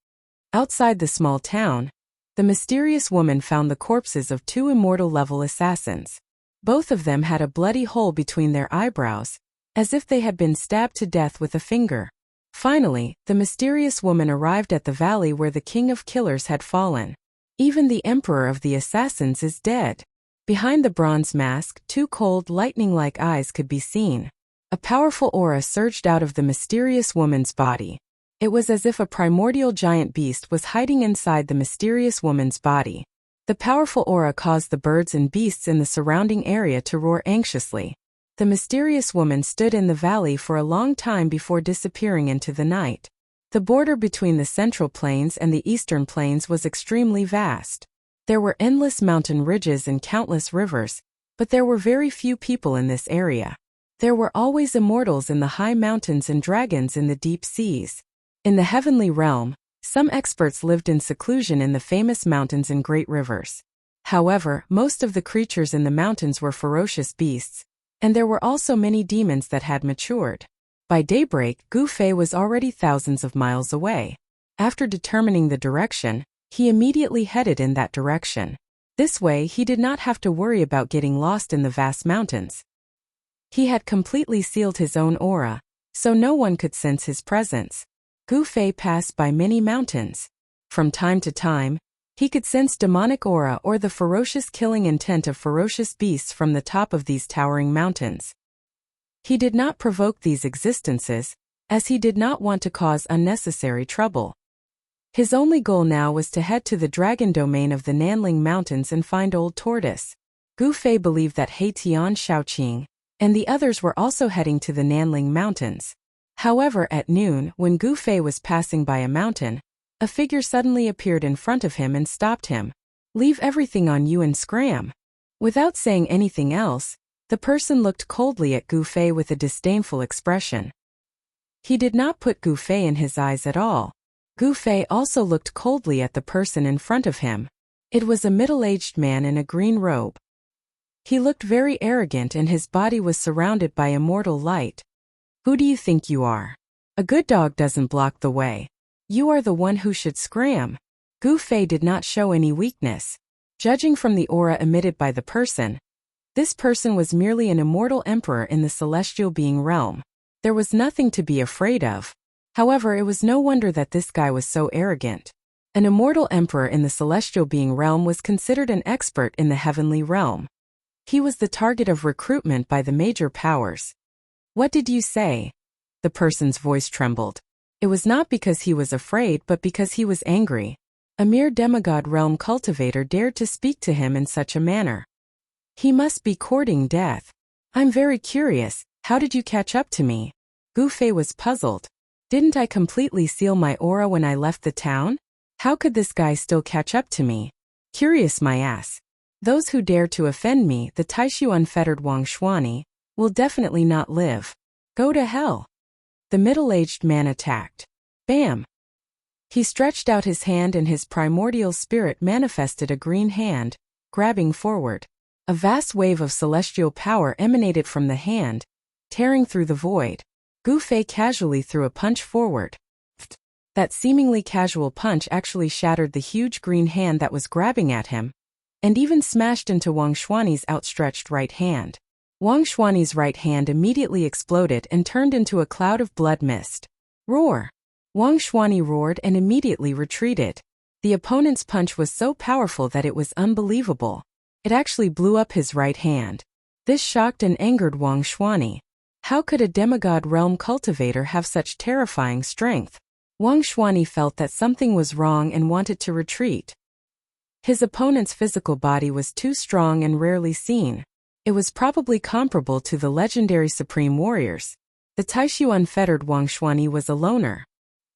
Outside the small town, the mysterious woman found the corpses of two immortal-level assassins. Both of them had a bloody hole between their eyebrows, as if they had been stabbed to death with a finger. Finally, the mysterious woman arrived at the valley where the king of killers had fallen. Even the emperor of the assassins is dead. Behind the bronze mask, two cold, lightning-like eyes could be seen. A powerful aura surged out of the mysterious woman's body. It was as if a primordial giant beast was hiding inside the mysterious woman's body. The powerful aura caused the birds and beasts in the surrounding area to roar anxiously. The mysterious woman stood in the valley for a long time before disappearing into the night. The border between the central plains and the eastern plains was extremely vast. There were endless mountain ridges and countless rivers, but there were very few people in this area. There were always immortals in the high mountains and dragons in the deep seas. In the heavenly realm, some experts lived in seclusion in the famous mountains and great rivers. However, most of the creatures in the mountains were ferocious beasts, and there were also many demons that had matured. By daybreak, Gu Fei was already thousands of miles away. After determining the direction, he immediately headed in that direction. This way, he did not have to worry about getting lost in the vast mountains. He had completely sealed his own aura, so no one could sense his presence. Gu Fei passed by many mountains. From time to time, he could sense demonic aura or the ferocious killing intent of ferocious beasts from the top of these towering mountains. He did not provoke these existences, as he did not want to cause unnecessary trouble. His only goal now was to head to the dragon domain of the Nanling Mountains and find Old Tortoise. Gu Fei believed that He Tian Shaoqing and the others were also heading to the Nanling Mountains. However, at noon, when Gu Fei was passing by a mountain, a figure suddenly appeared in front of him and stopped him. "Leave everything on you and scram." Without saying anything else, the person looked coldly at Gu Fei with a disdainful expression. He did not put Gu Fei in his eyes at all. Gu Fei also looked coldly at the person in front of him. It was a middle-aged man in a green robe. He looked very arrogant and his body was surrounded by immortal light. "Who do you think you are? A good dog doesn't block the way. You are the one who should scram." Gu Fei did not show any weakness. Judging from the aura emitted by the person, this person was merely an immortal emperor in the celestial being realm. There was nothing to be afraid of. However, it was no wonder that this guy was so arrogant. An immortal emperor in the celestial being realm was considered an expert in the heavenly realm. He was the target of recruitment by the major powers. "What did you say?" The person's voice trembled. It was not because he was afraid but because he was angry. A mere demigod realm cultivator dared to speak to him in such a manner. He must be courting death. "I'm very curious, how did you catch up to me?" Gu Fei was puzzled. "Didn't I completely seal my aura when I left the town? How could this guy still catch up to me? Curious my ass. Those who dare to offend me, the Taishu unfettered Wang Shuani, will definitely not live. Go to hell." The middle-aged man attacked. Bam! He stretched out his hand and his primordial spirit manifested a green hand, grabbing forward. A vast wave of celestial power emanated from the hand, tearing through the void. Gu Fei casually threw a punch forward. That seemingly casual punch actually shattered the huge green hand that was grabbing at him, and even smashed into Wang Shuani's outstretched right hand. Wang Shuani's right hand immediately exploded and turned into a cloud of blood mist. Roar! Wang Shuani roared and immediately retreated. The opponent's punch was so powerful that it was unbelievable. It actually blew up his right hand. This shocked and angered Wang Shuani. How could a demigod realm cultivator have such terrifying strength? Wang Shuani felt that something was wrong and wanted to retreat. His opponent's physical body was too strong and rarely seen. It was probably comparable to the legendary Supreme Warriors. The Taishu unfettered Wang Xuanyi was a loner.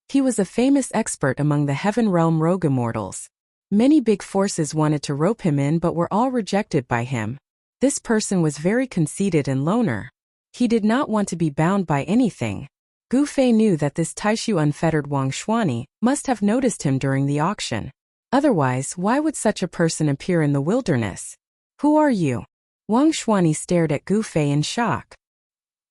He was a famous expert among the Heaven Realm rogue immortals. Many big forces wanted to rope him in but were all rejected by him. This person was very conceited and loner. He did not want to be bound by anything. Gu Fei knew that this Taishu unfettered Wang Xuanyi must have noticed him during the auction. Otherwise, why would such a person appear in the wilderness? Who are you? Wang Xuanyi stared at Gu Fei in shock.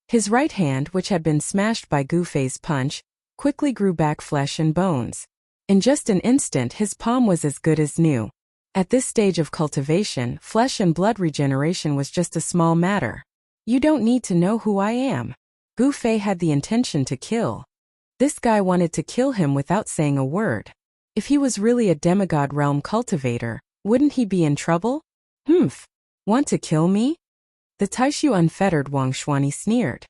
His right hand, which had been smashed by Gu Fei's punch, quickly grew back flesh and bones. In just an instant his palm was as good as new. At this stage of cultivation, flesh and blood regeneration was just a small matter. You don't need to know who I am. Gu Fei had the intention to kill. This guy wanted to kill him without saying a word. If he was really a demigod realm cultivator, wouldn't he be in trouble? Want to kill me? The Taishu unfettered Wang Xuanyi sneered.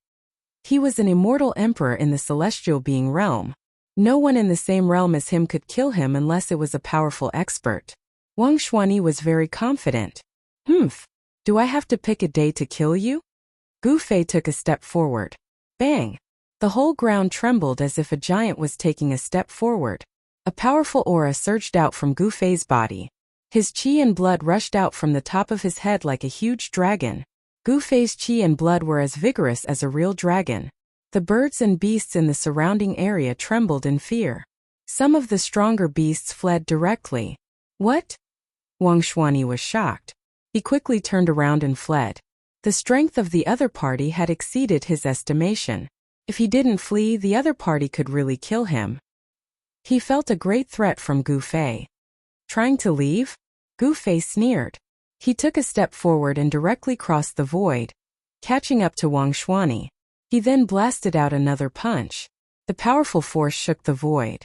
He was an immortal emperor in the celestial being realm. No one in the same realm as him could kill him unless it was a powerful expert. Wang Xuanyi was very confident. Do I have to pick a day to kill you? Gu Fei took a step forward. Bang! The whole ground trembled as if a giant was taking a step forward. A powerful aura surged out from Gu Fei's body. His qi and blood rushed out from the top of his head like a huge dragon. Gu Fei's qi and blood were as vigorous as a real dragon. The birds and beasts in the surrounding area trembled in fear. Some of the stronger beasts fled directly. What? Wang Xuanyi was shocked. He quickly turned around and fled. The strength of the other party had exceeded his estimation. If he didn't flee, the other party could really kill him. He felt a great threat from Gu Fei. Trying to leave? Gu Fei sneered. He took a step forward and directly crossed the void, catching up to Wang Xuanyi. He then blasted out another punch. The powerful force shook the void.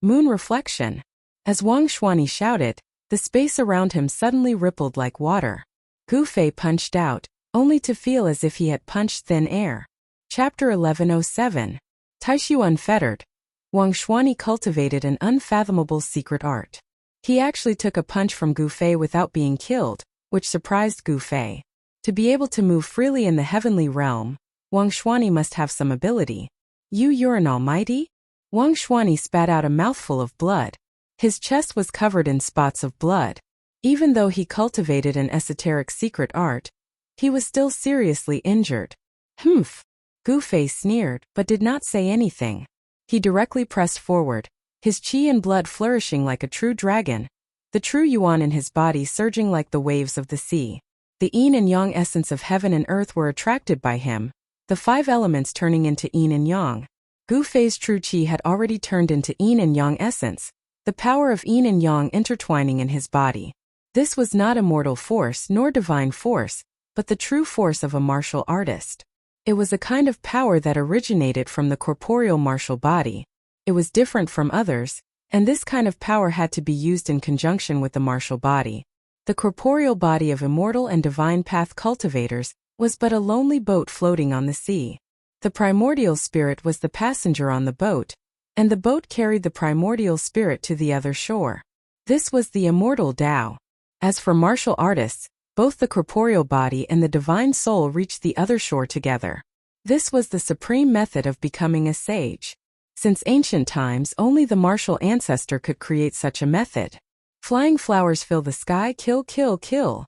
Moon reflection. As Wang Xuanyi shouted, the space around him suddenly rippled like water. Gu Fei punched out, only to feel as if he had punched thin air. Chapter 1107. Taishu unfettered. Wang Xuanyi cultivated an unfathomable secret art. He actually took a punch from Gu Fei without being killed, which surprised Gu Fei. To be able to move freely in the heavenly realm, Wang Xuanyi must have some ability. You're an almighty? Wang Xuanyi spat out a mouthful of blood. His chest was covered in spots of blood. Even though he cultivated an esoteric secret art, he was still seriously injured. Gu Fei sneered, but did not say anything. He directly pressed forward, his qi and blood flourishing like a true dragon, the true yuan in his body surging like the waves of the sea. The yin and yang essence of heaven and earth were attracted by him, the 5 elements turning into yin and yang. Gu Fei's true qi had already turned into yin and yang essence, the power of yin and yang intertwining in his body. This was not a mortal force nor divine force, but the true force of a martial artist. It was a kind of power that originated from the corporeal martial body. It was different from others, and this kind of power had to be used in conjunction with the martial body. The corporeal body of immortal and divine path cultivators was but a lonely boat floating on the sea. The primordial spirit was the passenger on the boat, and the boat carried the primordial spirit to the other shore. This was the immortal Tao. As for martial artists, both the corporeal body and the divine soul reached the other shore together. This was the supreme method of becoming a sage. Since ancient times, only the martial ancestor could create such a method. Flying flowers fill the sky, kill, kill, kill.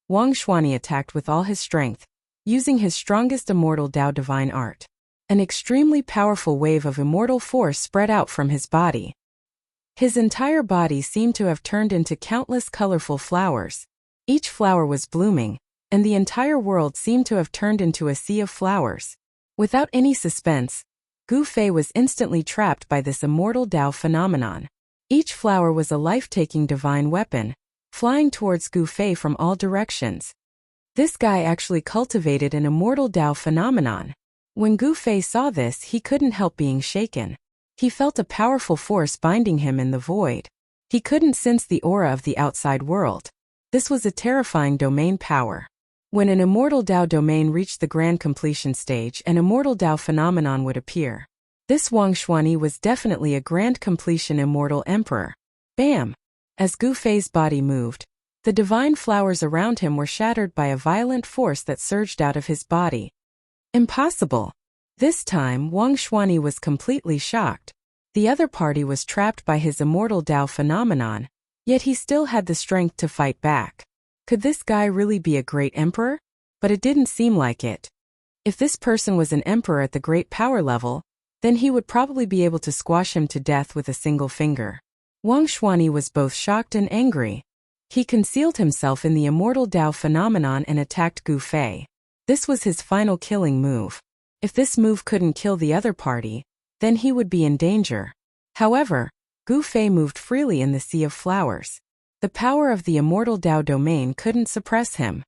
Wang Xuanyi attacked with all his strength, using his strongest immortal Tao divine art. An extremely powerful wave of immortal force spread out from his body. His entire body seemed to have turned into countless colorful flowers. Each flower was blooming, and the entire world seemed to have turned into a sea of flowers. Without any suspense, Gu Fei was instantly trapped by this immortal Tao phenomenon. Each flower was a life-taking divine weapon, flying towards Gu Fei from all directions. This guy actually cultivated an immortal Tao phenomenon. When Gu Fei saw this, he couldn't help being shaken. He felt a powerful force binding him in the void. He couldn't sense the aura of the outside world. This was a terrifying domain power. When an immortal Tao domain reached the grand completion stage, an immortal Tao phenomenon would appear. This Wang Xuanyi was definitely a grand completion immortal emperor. Bam! As Gu Fei's body moved, the divine flowers around him were shattered by a violent force that surged out of his body. Impossible! This time, Wang Xuanyi was completely shocked. The other party was trapped by his immortal Dao phenomenon, yet he still had the strength to fight back. Could this guy really be a great emperor? But it didn't seem like it. If this person was an emperor at the great power level, then he would probably be able to squash him to death with a single finger. Wang Xuanyi was both shocked and angry. He concealed himself in the immortal Dao phenomenon and attacked Gu Fei. This was his final killing move. If this move couldn't kill the other party, then he would be in danger. However, Gu Fei moved freely in the sea of flowers. The power of the immortal Dao domain couldn't suppress him.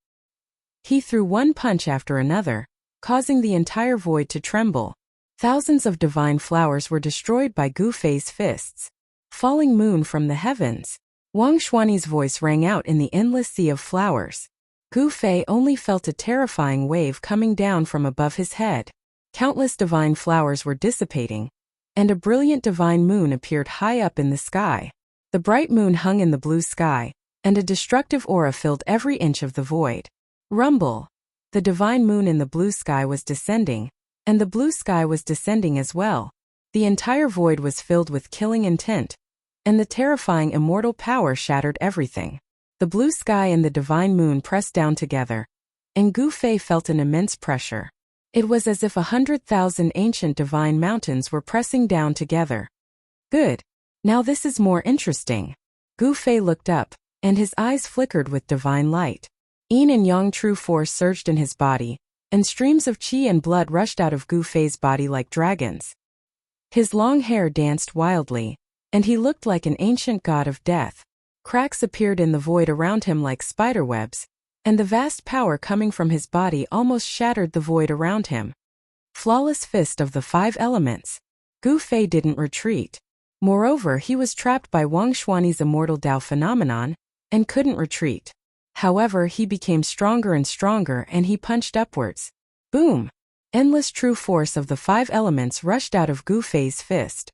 He threw one punch after another, causing the entire void to tremble. Thousands of divine flowers were destroyed by Gu Fei's fists. Falling moon from the heavens. Wang Xuanyi's voice rang out in the endless sea of flowers. Gu Fei only felt a terrifying wave coming down from above his head. Countless divine flowers were dissipating, and a brilliant divine moon appeared high up in the sky. The bright moon hung in the blue sky, and a destructive aura filled every inch of the void. Rumble! The divine moon in the blue sky was descending, and the blue sky was descending as well. The entire void was filled with killing intent, and the terrifying immortal power shattered everything. The blue sky and the divine moon pressed down together, and Gu Fei felt an immense pressure. It was as if 100,000 ancient divine mountains were pressing down together. Good. Now this is more interesting. Gu Fei looked up, and his eyes flickered with divine light. Yin and Yang true force surged in his body, and streams of qi and blood rushed out of Gu Fei's body like dragons. His long hair danced wildly, and he looked like an ancient god of death. Cracks appeared in the void around him like spiderwebs, and the vast power coming from his body almost shattered the void around him. Flawless fist of the 5 elements. Gu Fei didn't retreat. Moreover, he was trapped by Wang Xuanyi's immortal Dao phenomenon, and couldn't retreat. However, he became stronger and stronger and he punched upwards. Boom! Endless true force of the 5 elements rushed out of Gu Fei's fist.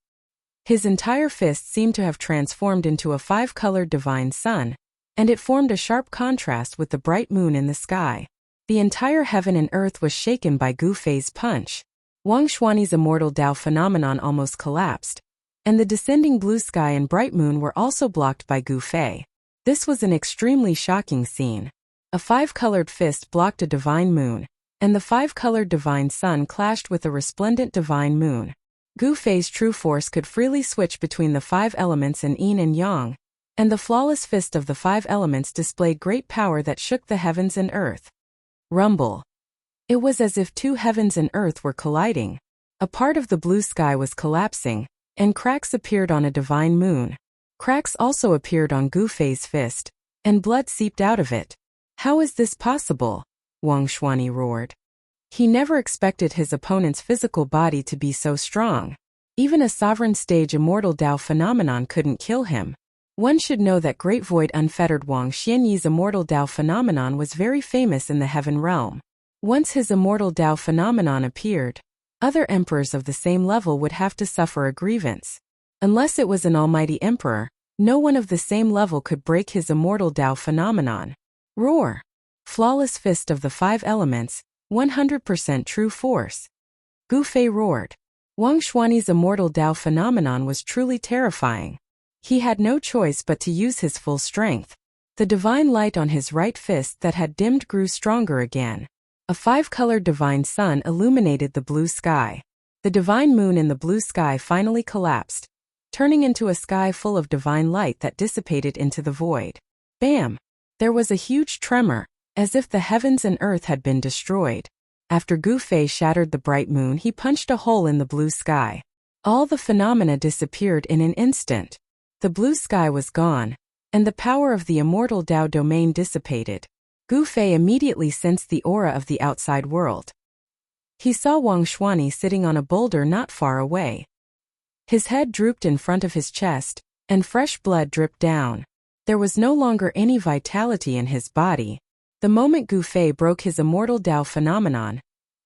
His entire fist seemed to have transformed into a 5-colored divine sun, and it formed a sharp contrast with the bright moon in the sky. The entire heaven and earth was shaken by Gu Fei's punch. Wang Xuanyi's immortal Dao phenomenon almost collapsed, and the descending blue sky and bright moon were also blocked by Gu Fei. This was an extremely shocking scene. A 5-colored fist blocked a divine moon, and the 5-colored divine sun clashed with a resplendent divine moon. Gu Fei's true force could freely switch between the 5 elements in yin and yang, and the flawless fist of the 5 elements displayed great power that shook the heavens and earth. Rumble! It was as if 2 heavens and earth were colliding. A part of the blue sky was collapsing, and cracks appeared on a divine moon. Cracks also appeared on Gu Fei's fist, and blood seeped out of it. How is this possible? Wang Xuanyi roared. He never expected his opponent's physical body to be so strong. Even a sovereign stage immortal Dao phenomenon couldn't kill him. One should know that Great Void Unfettered Wang Xianyi's immortal Dao phenomenon was very famous in the heaven realm. Once his immortal Dao phenomenon appeared, other emperors of the same level would have to suffer a grievance. Unless it was an almighty emperor, no one of the same level could break his immortal Dao phenomenon. Roar! Flawless fist of the 5 elements, 100% true force. Gu Fei roared. Wang Xuanyi's immortal Dao phenomenon was truly terrifying. He had no choice but to use his full strength. The divine light on his right fist that had dimmed grew stronger again. A 5-colored divine sun illuminated the blue sky. The divine moon in the blue sky finally collapsed, turning into a sky full of divine light that dissipated into the void. Bam! There was a huge tremor, as if the heavens and earth had been destroyed. After Gu Fei shattered the bright moon, he punched a hole in the blue sky. All the phenomena disappeared in an instant. The blue sky was gone, and the power of the immortal Dao domain dissipated. Gu Fei immediately sensed the aura of the outside world. He saw Wang Xuanyi sitting on a boulder not far away. His head drooped in front of his chest, and fresh blood dripped down. There was no longer any vitality in his body. The moment Gu Fei broke his immortal Dao phenomenon,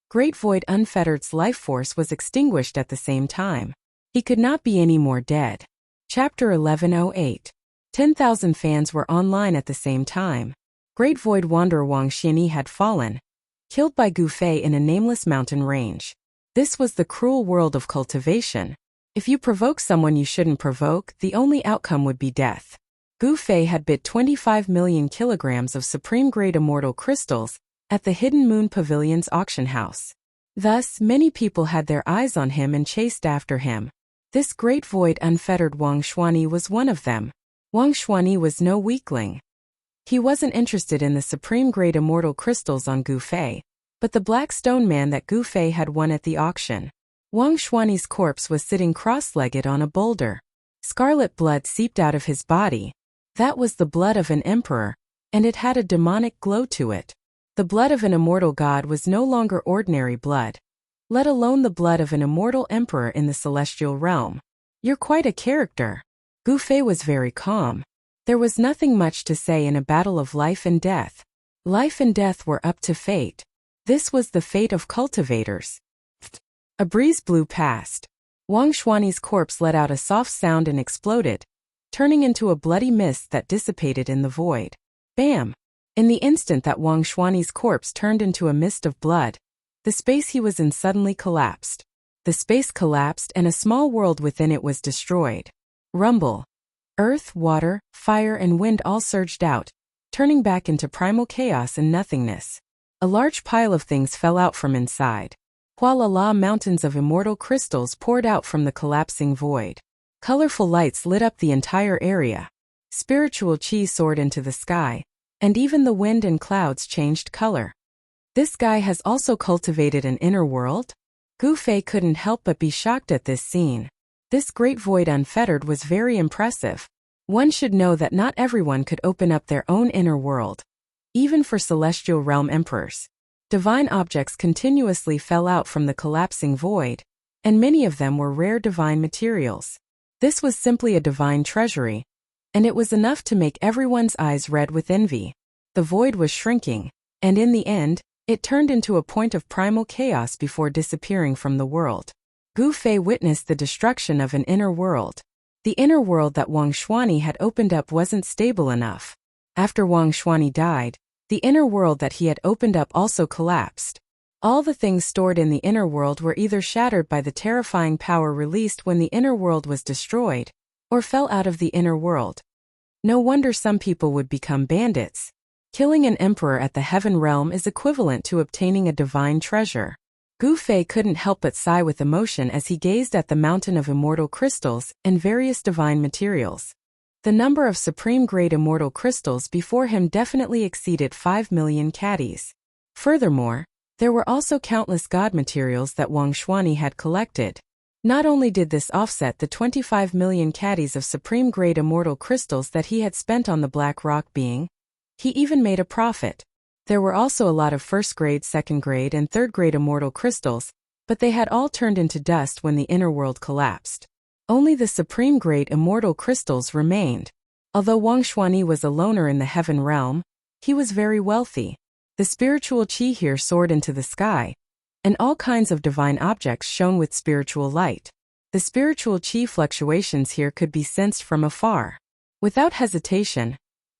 Great Void Unfettered's life force was extinguished at the same time. He could not be any more dead. Chapter 1108. 10,000 fans were online at the same time. Great Void Wanderer Wang Xianyi had fallen, killed by Gu Fei in a nameless mountain range. This was the cruel world of cultivation. If you provoke someone you shouldn't provoke, the only outcome would be death. Gu Fei had bit 25 million kilograms of supreme-grade immortal crystals at the Hidden Moon Pavilion's auction house. Thus, many people had their eyes on him and chased after him. This great void unfettered Wang Xuanyi was one of them. Wang Xuanyi was no weakling. He wasn't interested in the supreme-grade immortal crystals on Gu Fei, but the black stone man that Gu Fei had won at the auction. Wang Xuanyi's corpse was sitting cross-legged on a boulder. Scarlet blood seeped out of his body. That was the blood of an emperor, and it had a demonic glow to it. The blood of an immortal god was no longer ordinary blood, let alone the blood of an immortal emperor in the celestial realm. You're quite a character. Gu Fei was very calm. There was nothing much to say in a battle of life and death. Life and death were up to fate. This was the fate of cultivators. A breeze blew past. Wang Xuanyi's corpse let out a soft sound and exploded, turning into a bloody mist that dissipated in the void. Bam! In the instant that Wang Xuanyi's corpse turned into a mist of blood, the space he was in suddenly collapsed. The space collapsed and a small world within it was destroyed. Rumble. Earth, water, fire and wind all surged out, turning back into primal chaos and nothingness. A large pile of things fell out from inside. Hualala mountains of immortal crystals poured out from the collapsing void. Colorful lights lit up the entire area. Spiritual chi soared into the sky, and even the wind and clouds changed color. This guy has also cultivated an inner world? Gu Fei couldn't help but be shocked at this scene. This great void unfettered was very impressive. One should know that not everyone could open up their own inner world. Even for celestial realm emperors. Divine objects continuously fell out from the collapsing void, and many of them were rare divine materials. This was simply a divine treasury, and it was enough to make everyone's eyes red with envy. The void was shrinking, and in the end, it turned into a point of primal chaos before disappearing from the world. Gu Fei witnessed the destruction of an inner world. The inner world that Wang Xuanyi had opened up wasn't stable enough. After Wang Xuanyi died, the inner world that he had opened up also collapsed. All the things stored in the inner world were either shattered by the terrifying power released when the inner world was destroyed, or fell out of the inner world. No wonder some people would become bandits. Killing an emperor at the heaven realm is equivalent to obtaining a divine treasure. Gu Fei couldn't help but sigh with emotion as he gazed at the mountain of immortal crystals and various divine materials. The number of supreme-grade immortal crystals before him definitely exceeded 5 million caddies. Furthermore, there were also countless god materials that Wang Xuanyi had collected. Not only did this offset the 25 million caddies of supreme-grade immortal crystals that he had spent on the Black Rock being, he even made a profit. There were also a lot of first-grade, second-grade, and third-grade immortal crystals, but they had all turned into dust when the inner world collapsed. Only the supreme-grade immortal crystals remained. Although Wang Xuanyi was a loner in the heaven realm, he was very wealthy. The spiritual chi here soared into the sky, and all kinds of divine objects shone with spiritual light. The spiritual chi fluctuations here could be sensed from afar. Without hesitation,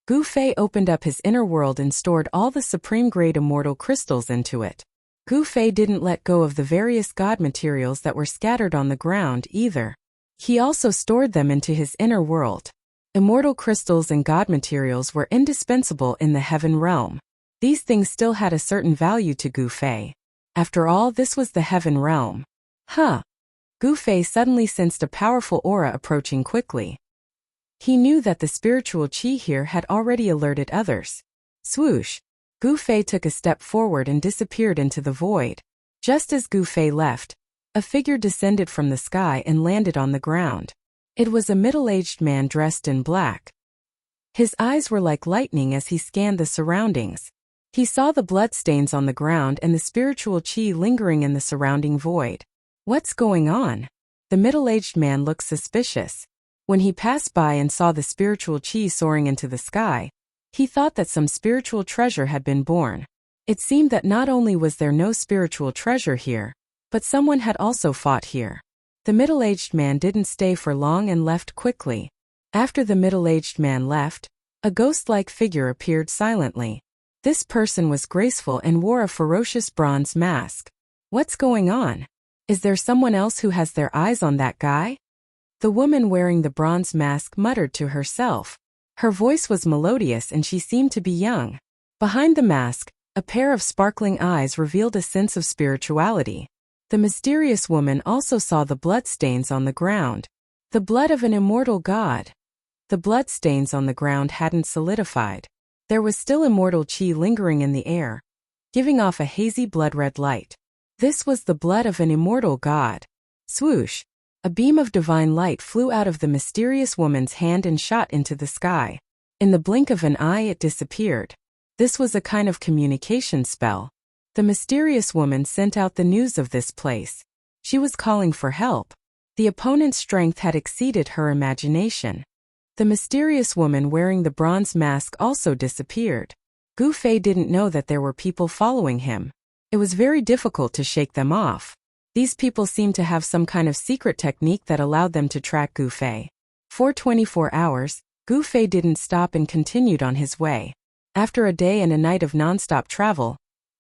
Gu Fei opened up his inner world and stored all the supreme-grade immortal crystals into it. Gu Fei didn't let go of the various god materials that were scattered on the ground either. He also stored them into his inner world. Immortal crystals and god materials were indispensable in the heaven realm. These things still had a certain value to Gu Fei. After all, this was the heaven realm. Gu Fei suddenly sensed a powerful aura approaching quickly. He knew that the spiritual chi here had already alerted others. Swoosh! Gu Fei took a step forward and disappeared into the void. Just as Gu Fei left, a figure descended from the sky and landed on the ground. It was a middle-aged man dressed in black. His eyes were like lightning as he scanned the surroundings. He saw the bloodstains on the ground and the spiritual chi lingering in the surrounding void. What's going on? The middle-aged man looked suspicious. When he passed by and saw the spiritual chi soaring into the sky, he thought that some spiritual treasure had been born. It seemed that not only was there no spiritual treasure here, but someone had also fought here. The middle-aged man didn't stay for long and left quickly. After the middle-aged man left, a ghost-like figure appeared silently. This person was graceful and wore a ferocious bronze mask. What's going on? Is there someone else who has their eyes on that guy? The woman wearing the bronze mask muttered to herself. Her voice was melodious and she seemed to be young. Behind the mask, a pair of sparkling eyes revealed a sense of spirituality. The mysterious woman also saw the bloodstains on the ground. The blood of an immortal god. The bloodstains on the ground hadn't solidified. There was still immortal chi lingering in the air, giving off a hazy blood-red light. This was the blood of an immortal god. Swoosh! A beam of divine light flew out of the mysterious woman's hand and shot into the sky. In the blink of an eye it disappeared. This was a kind of communication spell. The mysterious woman sent out the news of this place. She was calling for help. The opponent's strength had exceeded her imagination. The mysterious woman wearing the bronze mask also disappeared. Gu Fei didn't know that there were people following him. It was very difficult to shake them off. These people seemed to have some kind of secret technique that allowed them to track Gu Fei. For 24 hours, Gu Fei didn't stop and continued on his way. After a day and a night of non-stop travel,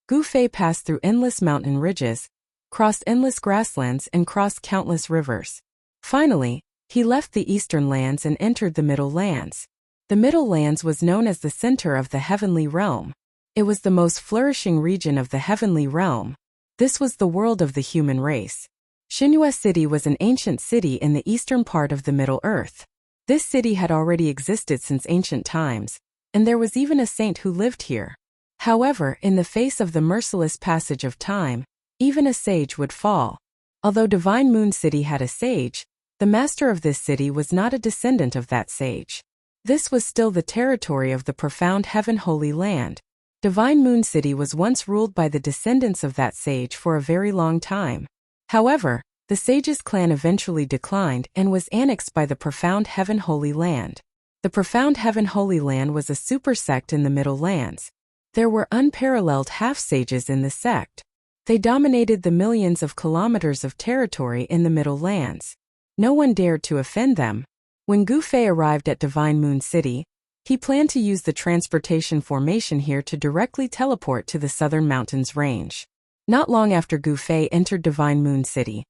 Gu Fei passed through endless mountain ridges, crossed endless grasslands and crossed countless rivers. Finally, he left the eastern lands and entered the Middle Lands. The Middle Lands was known as the center of the heavenly realm. It was the most flourishing region of the heavenly realm. This was the world of the human race. Xinhua City was an ancient city in the eastern part of the Middle Earth. This city had already existed since ancient times, and there was even a saint who lived here. However, in the face of the merciless passage of time, even a sage would fall. Although Divine Moon City had a sage, the master of this city was not a descendant of that sage. This was still the territory of the profound Heaven Holy Land. Divine Moon City was once ruled by the descendants of that sage for a very long time. However, the sage's clan eventually declined and was annexed by the profound Heaven Holy Land. The profound Heaven Holy Land was a super sect in the Middle Lands. There were unparalleled half-sages in the sect. They dominated the millions of kilometers of territory in the Middle Lands. No one dared to offend them. When Gu Fei arrived at Divine Moon City, he planned to use the transportation formation here to directly teleport to the Southern Mountains range. Not long after Gu Fei entered Divine Moon City,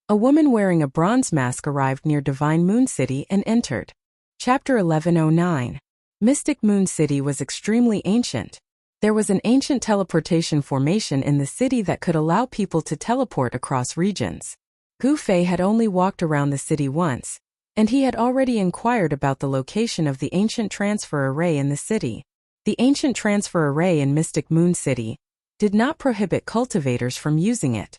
a woman wearing a bronze mask arrived near Divine Moon City and entered. Chapter 1109. Mystic Moon City was extremely ancient. There was an ancient teleportation formation in the city that could allow people to teleport across regions. Gu Fei had only walked around the city once, and he had already inquired about the location of the ancient transfer array in the city. The ancient transfer array in Mystic Moon City did not prohibit cultivators from using it.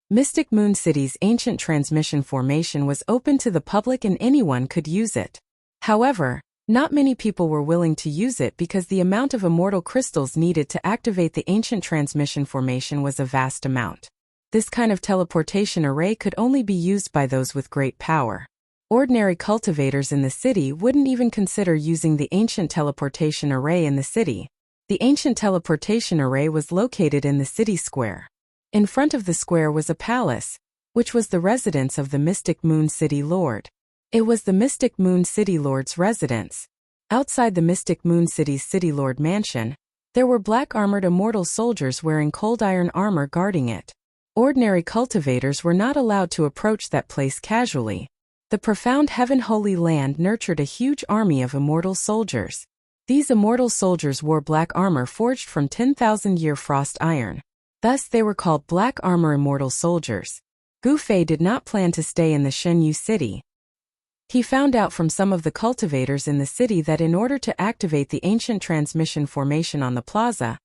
Mystic Moon City's ancient transmission formation was open to the public and anyone could use it. However, not many people were willing to use it because the amount of immortal crystals needed to activate the ancient transmission formation was a vast amount. This kind of teleportation array could only be used by those with great power. Ordinary cultivators in the city wouldn't even consider using the ancient teleportation array in the city. The ancient teleportation array was located in the city square. In front of the square was a palace, which was the residence of the Mystic Moon City Lord. It was the Mystic Moon City Lord's residence. Outside the Mystic Moon City's City Lord mansion, there were black-armored immortal soldiers wearing cold iron armor guarding it. Ordinary cultivators were not allowed to approach that place casually. The profound Heaven Holy Land nurtured a huge army of immortal soldiers. These immortal soldiers wore black armor forged from 10,000-year frost iron. Thus they were called Black Armor Immortal Soldiers. Gu Fei did not plan to stay in the Shenyu city. He found out from some of the cultivators in the city that in order to activate the ancient transmission formation on the plaza,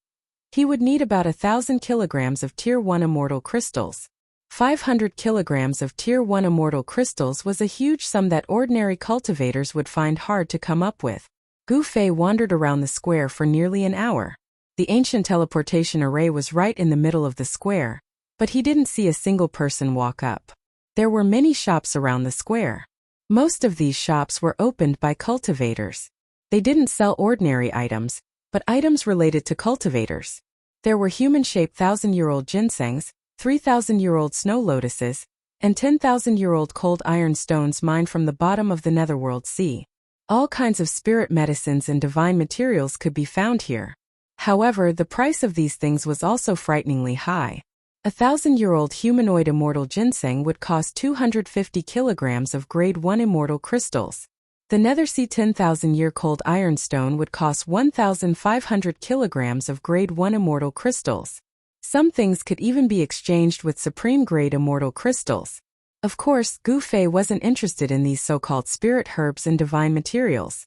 he would need about 1,000 kilograms of Tier 1 immortal crystals. 500 kilograms of Tier 1 immortal crystals was a huge sum that ordinary cultivators would find hard to come up with. Gu Fei wandered around the square for nearly an hour. The ancient teleportation array was right in the middle of the square, but he didn't see a single person walk up. There were many shops around the square. Most of these shops were opened by cultivators. They didn't sell ordinary items, but items related to cultivators. There were human-shaped 1,000-year-old ginsengs, 3,000-year-old snow lotuses, and 10,000-year-old cold iron stones mined from the bottom of the netherworld sea. All kinds of spirit medicines and divine materials could be found here. However, the price of these things was also frighteningly high. 1,000-year-old humanoid immortal ginseng would cost 250 kilograms of grade 1 immortal crystals. The Nethersea 10,000-year cold ironstone would cost 1,500 kilograms of grade 1 immortal crystals. Some things could even be exchanged with supreme-grade immortal crystals. Of course, Gu Fei wasn't interested in these so-called spirit herbs and divine materials.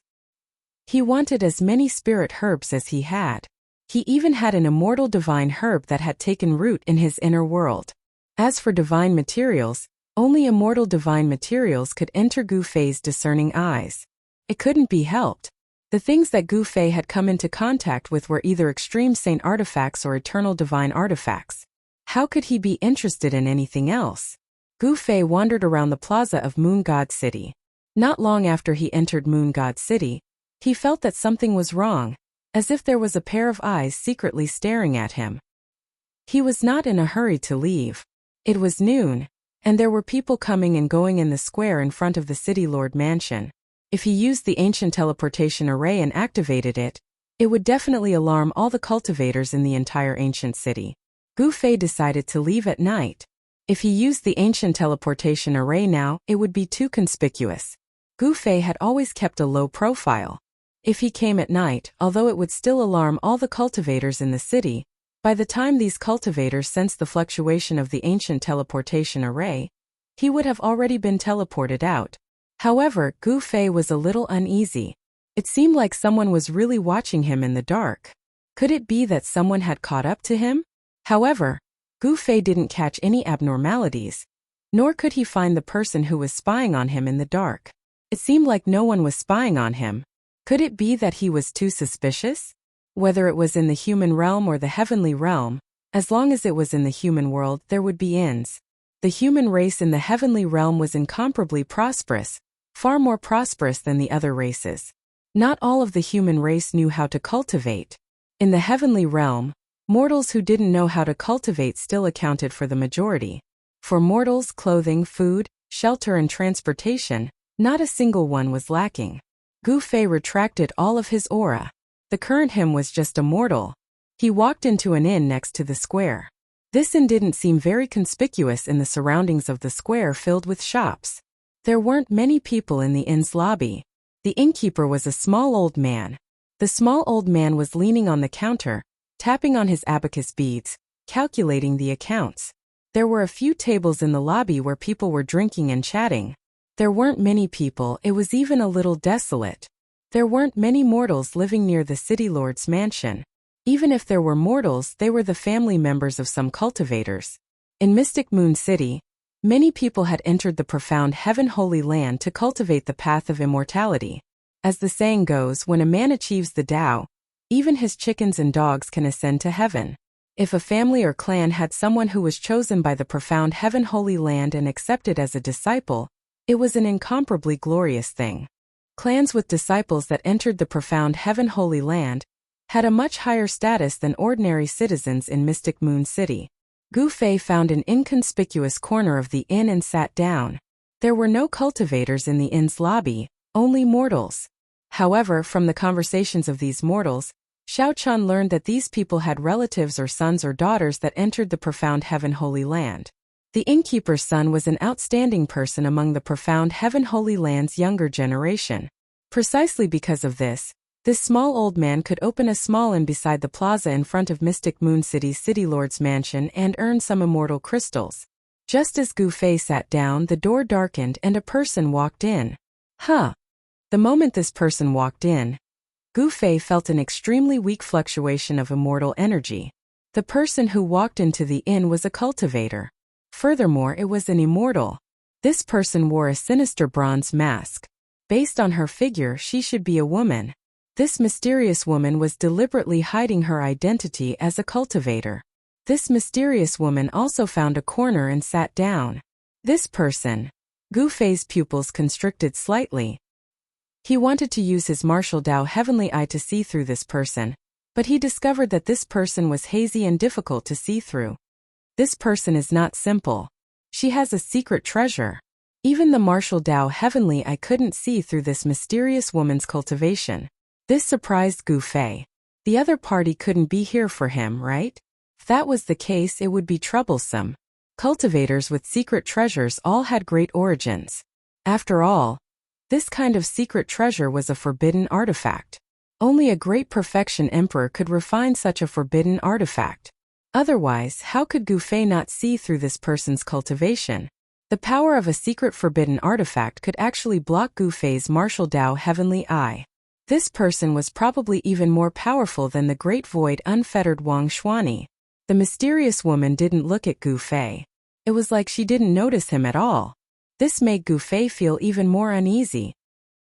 He wanted as many spirit herbs as he had. He even had an immortal divine herb that had taken root in his inner world. As for divine materials, only immortal divine materials could enter Gu Fei's discerning eyes. It couldn't be helped. The things that Gu Fei had come into contact with were either extreme saint artifacts or eternal divine artifacts. How could he be interested in anything else? Gu Fei wandered around the plaza of Moon God City. Not long after he entered Moon God City, he felt that something was wrong, as if there was a pair of eyes secretly staring at him. He was not in a hurry to leave. It was noon, and there were people coming and going in the square in front of the City Lord Mansion. If he used the ancient teleportation array and activated it, it would definitely alarm all the cultivators in the entire ancient city. Gu Fei decided to leave at night. If he used the ancient teleportation array now, it would be too conspicuous. Gu Fei had always kept a low profile. If he came at night, although it would still alarm all the cultivators in the city, by the time these cultivators sensed the fluctuation of the ancient teleportation array, he would have already been teleported out. However, Gu Fei was a little uneasy. It seemed like someone was really watching him in the dark. Could it be that someone had caught up to him? However, Gu Fei didn't catch any abnormalities, nor could he find the person who was spying on him in the dark. It seemed like no one was spying on him. Could it be that he was too suspicious? Whether it was in the human realm or the heavenly realm, as long as it was in the human world, there would be ends. The human race in the heavenly realm was incomparably prosperous, far more prosperous than the other races. Not all of the human race knew how to cultivate. In the heavenly realm, mortals who didn't know how to cultivate still accounted for the majority. For mortals, clothing, food, shelter and transportation, not a single one was lacking. Gu Fei retracted all of his aura. The current him was just a mortal. He walked into an inn next to the square. This inn didn't seem very conspicuous in the surroundings of the square filled with shops. There weren't many people in the inn's lobby. The innkeeper was a small old man. The small old man was leaning on the counter, tapping on his abacus beads, calculating the accounts. There were a few tables in the lobby where people were drinking and chatting. There weren't many people, it was even a little desolate. There weren't many mortals living near the City Lord's mansion. Even if there were mortals, they were the family members of some cultivators. In Mystic Moon City, many people had entered the profound Heaven Holy Land to cultivate the path of immortality. As the saying goes, when a man achieves the Tao, even his chickens and dogs can ascend to heaven. If a family or clan had someone who was chosen by the profound Heaven Holy Land and accepted as a disciple, it was an incomparably glorious thing. Clans with disciples that entered the profound Heaven Holy Land had a much higher status than ordinary citizens in Mystic Moon City. Gu Fei found an inconspicuous corner of the inn and sat down. There were no cultivators in the inn's lobby, only mortals. However, from the conversations of these mortals, Xiao Chun learned that these people had relatives or sons or daughters that entered the profound Heaven Holy Land. The innkeeper's son was an outstanding person among the profound Heaven Holy Land's younger generation. Precisely because of this small old man could open a small inn beside the plaza in front of Mystic Moon City's City Lord's mansion and earn some immortal crystals. Just as Gu Fei sat down, the door darkened and a person walked in. The moment this person walked in, Gu Fei felt an extremely weak fluctuation of immortal energy. The person who walked into the inn was a cultivator. Furthermore, it was an immortal. This person wore a sinister bronze mask. Based on her figure, she should be a woman. This mysterious woman was deliberately hiding her identity as a cultivator. This mysterious woman also found a corner and sat down. This person. Gu Fei's pupils constricted slightly. He wanted to use his martial Dao Heavenly Eye to see through this person, but he discovered that this person was hazy and difficult to see through. This person is not simple. She has a secret treasure. Even the martial Tao heavenly I couldn't see through this mysterious woman's cultivation. This surprised Gu Fei. The other party couldn't be here for him, right? If that was the case, it would be troublesome. Cultivators with secret treasures all had great origins. After all, this kind of secret treasure was a forbidden artifact. Only a great perfection emperor could refine such a forbidden artifact. Otherwise, how could Gu Fei not see through this person's cultivation? The power of a secret forbidden artifact could actually block Gu Fei's martial Tao heavenly eye. This person was probably even more powerful than the great void unfettered Wang Xuani. The mysterious woman didn't look at Gu Fei. It was like she didn't notice him at all. This made Gu Fei feel even more uneasy.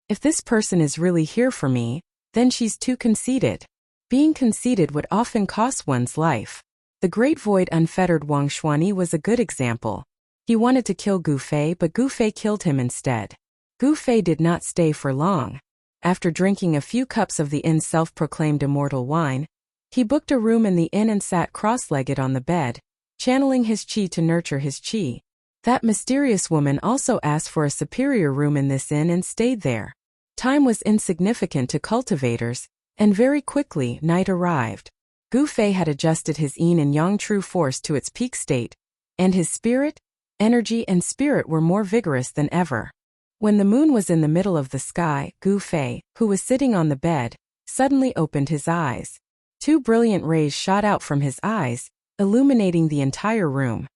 If this person is really here for me, then she's too conceited. Being conceited would often cost one's life. The great void unfettered Wang Xuani was a good example. He wanted to kill Gu Fei, but Gu Fei killed him instead. Gu Fei did not stay for long. After drinking a few cups of the inn's self-proclaimed immortal wine, he booked a room in the inn and sat cross-legged on the bed, channeling his qi to nurture his qi. That mysterious woman also asked for a superior room in this inn and stayed there. Time was insignificant to cultivators, and very quickly night arrived. Gu Fei had adjusted his yin and yang true force to its peak state, and his spirit, energy and spirit were more vigorous than ever. When the moon was in the middle of the sky, Gu Fei, who was sitting on the bed, suddenly opened his eyes. Two brilliant rays shot out from his eyes, illuminating the entire room.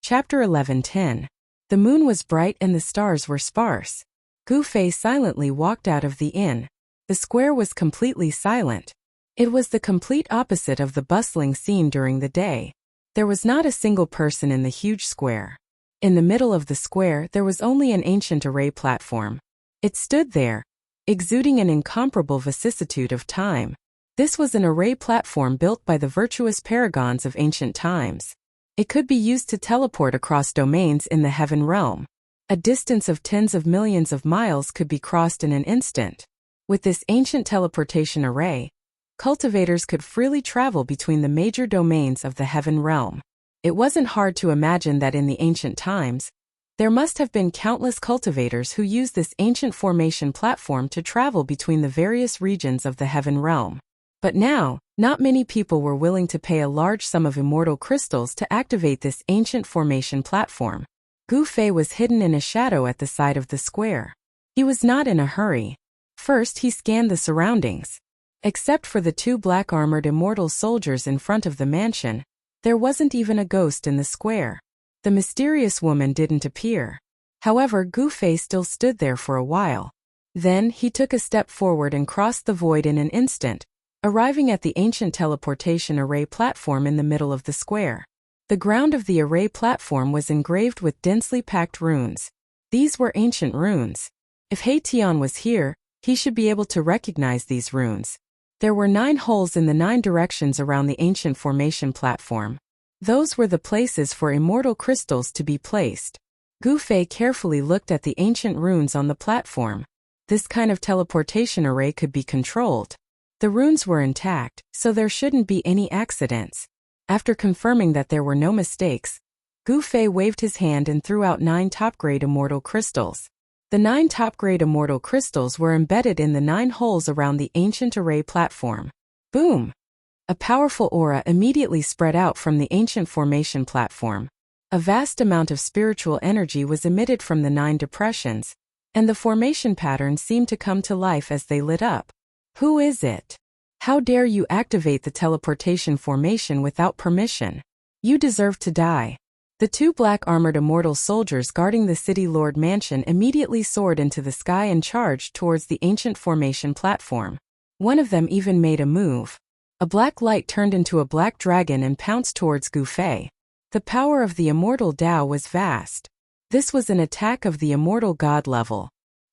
Chapter 11:10. The moon was bright and the stars were sparse. Gu Fei silently walked out of the inn. The square was completely silent. It was the complete opposite of the bustling scene during the day. There was not a single person in the huge square. In the middle of the square there was only an ancient array platform. It stood there, exuding an incomparable vicissitude of time. This was an array platform built by the virtuous paragons of ancient times. It could be used to teleport across domains in the heaven realm. A distance of tens of millions of miles could be crossed in an instant. With this ancient teleportation array, cultivators could freely travel between the major domains of the heaven realm. It wasn't hard to imagine that in the ancient times, there must have been countless cultivators who used this ancient formation platform to travel between the various regions of the heaven realm. But now, not many people were willing to pay a large sum of immortal crystals to activate this ancient formation platform. Gu Fei was hidden in a shadow at the side of the square. He was not in a hurry. First he scanned the surroundings. Except for the two black-armored immortal soldiers in front of the mansion, there wasn't even a ghost in the square. The mysterious woman didn't appear. However, Gu Fei still stood there for a while. Then he took a step forward and crossed the void in an instant, arriving at the ancient teleportation array platform in the middle of the square. The ground of the array platform was engraved with densely packed runes. These were ancient runes. If He Tian was here, he should be able to recognize these runes. There were 9 holes in the 9 directions around the ancient formation platform. Those were the places for immortal crystals to be placed. Gu Fei carefully looked at the ancient runes on the platform. This kind of teleportation array could be controlled. The runes were intact, so there shouldn't be any accidents. After confirming that there were no mistakes, Gu Fei waved his hand and threw out 9 top-grade immortal crystals. The 9 top-grade immortal crystals were embedded in the 9 holes around the ancient array platform. Boom! A powerful aura immediately spread out from the ancient formation platform. A vast amount of spiritual energy was emitted from the 9 depressions, and the formation pattern seemed to come to life as they lit up. Who is it? How dare you activate the teleportation formation without permission? You deserve to die. The 2 black-armored immortal soldiers guarding the city lord mansion immediately soared into the sky and charged towards the ancient formation platform. One of them even made a move. A black light turned into a black dragon and pounced towards Gu Fei. The power of the immortal Tao was vast. This was an attack of the immortal god level.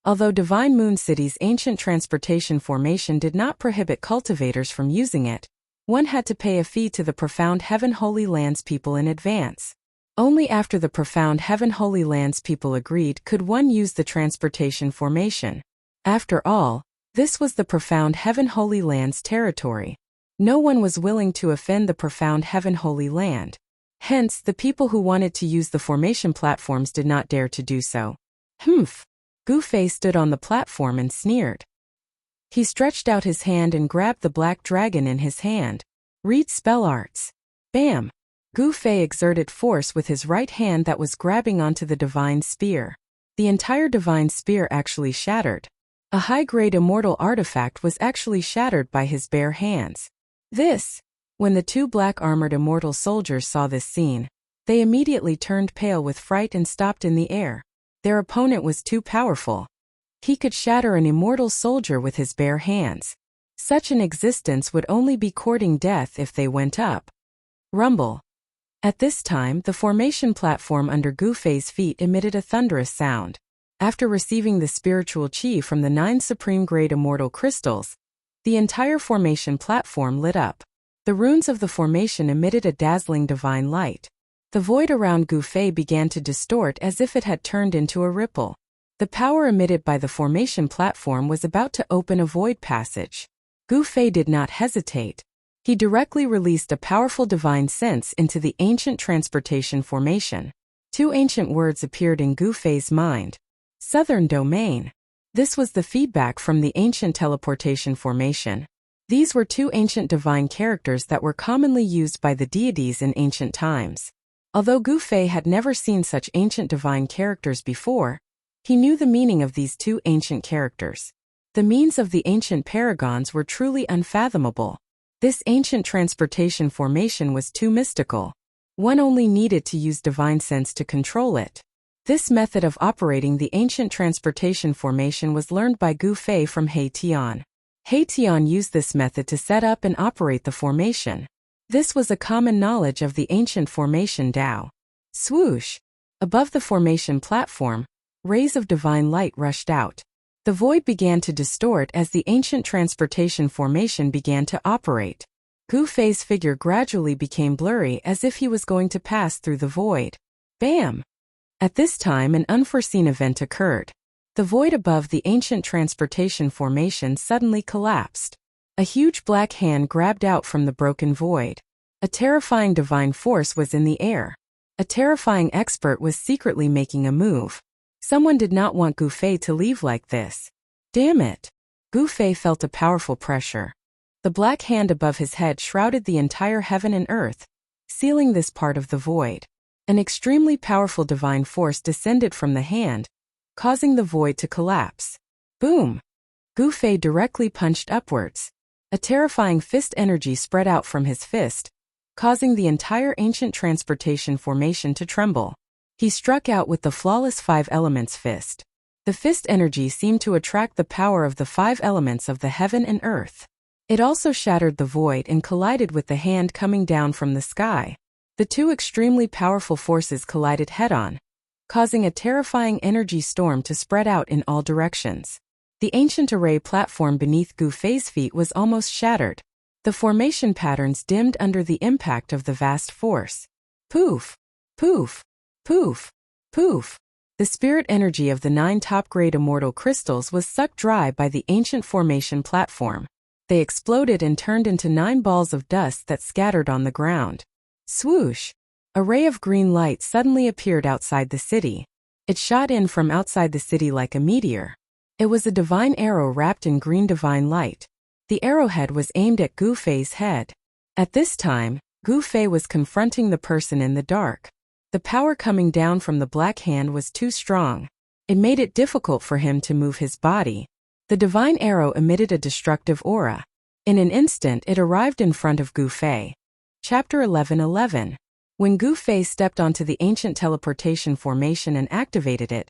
Although Divine Moon City's ancient transportation formation did not prohibit cultivators from using it, one had to pay a fee to the Profound Heaven Holy Lands people in advance. Only after the Profound Heaven Holy Lands people agreed could one use the transportation formation. After all, this was the Profound Heaven Holy Lands territory. No one was willing to offend the Profound Heaven Holy Land. Hence, the people who wanted to use the formation platforms did not dare to do so. Humph! Gu Fei stood on the platform and sneered. He stretched out his hand and grabbed the black dragon in his hand. Read spell arts. Bam! Gu Fei exerted force with his right hand that was grabbing onto the divine spear. The entire divine spear actually shattered. A high-grade immortal artifact was actually shattered by his bare hands. When the two black-armored immortal soldiers saw this scene, they immediately turned pale with fright and stopped in the air. Their opponent was too powerful. He could shatter an immortal soldier with his bare hands. Such an existence would only be courting death if they went up. Rumble. At this time, the formation platform under Gu Fei's feet emitted a thunderous sound. After receiving the spiritual chi from the 9 supreme-grade immortal crystals, the entire formation platform lit up. The runes of the formation emitted a dazzling divine light. The void around Gu Fei began to distort as if it had turned into a ripple. The power emitted by the formation platform was about to open a void passage. Gu Fei did not hesitate. He directly released a powerful divine sense into the ancient transportation formation. 2 ancient words appeared in Gu Fei's mind. Southern Domain. This was the feedback from the ancient teleportation formation. These were 2 ancient divine characters that were commonly used by the deities in ancient times. Although Gu Fei had never seen such ancient divine characters before, he knew the meaning of these 2 ancient characters. The means of the ancient paragons were truly unfathomable. This ancient transportation formation was too mystical. One only needed to use divine sense to control it. This method of operating the ancient transportation formation was learned by Gu Fei from He Tian. He Tian used this method to set up and operate the formation. This was a common knowledge of the ancient formation Tao. Swoosh! Above the formation platform, rays of divine light rushed out. The void began to distort as the ancient transportation formation began to operate. Gu Fei's figure gradually became blurry as if he was going to pass through the void. Bam! At this time, an unforeseen event occurred. The void above the ancient transportation formation suddenly collapsed. A huge black hand grabbed out from the broken void. A terrifying divine force was in the air. A terrifying expert was secretly making a move. Someone did not want Gu Fei to leave like this. Damn it! Gu Fei felt a powerful pressure. The black hand above his head shrouded the entire heaven and earth, sealing this part of the void. An extremely powerful divine force descended from the hand, causing the void to collapse. Boom! Gu Fei directly punched upwards. A terrifying fist energy spread out from his fist, causing the entire ancient transportation formation to tremble. He struck out with the flawless 5 elements fist. The fist energy seemed to attract the power of the 5 elements of the heaven and earth. It also shattered the void and collided with the hand coming down from the sky. The 2 extremely powerful forces collided head-on, causing a terrifying energy storm to spread out in all directions. The ancient array platform beneath Gu Fei's feet was almost shattered. The formation patterns dimmed under the impact of the vast force. Poof! Poof! Poof! Poof! The spirit energy of the 9 top-grade immortal crystals was sucked dry by the ancient formation platform. They exploded and turned into 9 balls of dust that scattered on the ground. Swoosh! A ray of green light suddenly appeared outside the city. It shot in from outside the city like a meteor. It was a divine arrow wrapped in green divine light. The arrowhead was aimed at Gu Fei's head. At this time, Gu Fei was confronting the person in the dark. The power coming down from the black hand was too strong. It made it difficult for him to move his body. The divine arrow emitted a destructive aura. In an instant, it arrived in front of Gu Fei. Chapter 11:11. When Gu Fei stepped onto the ancient teleportation formation and activated it,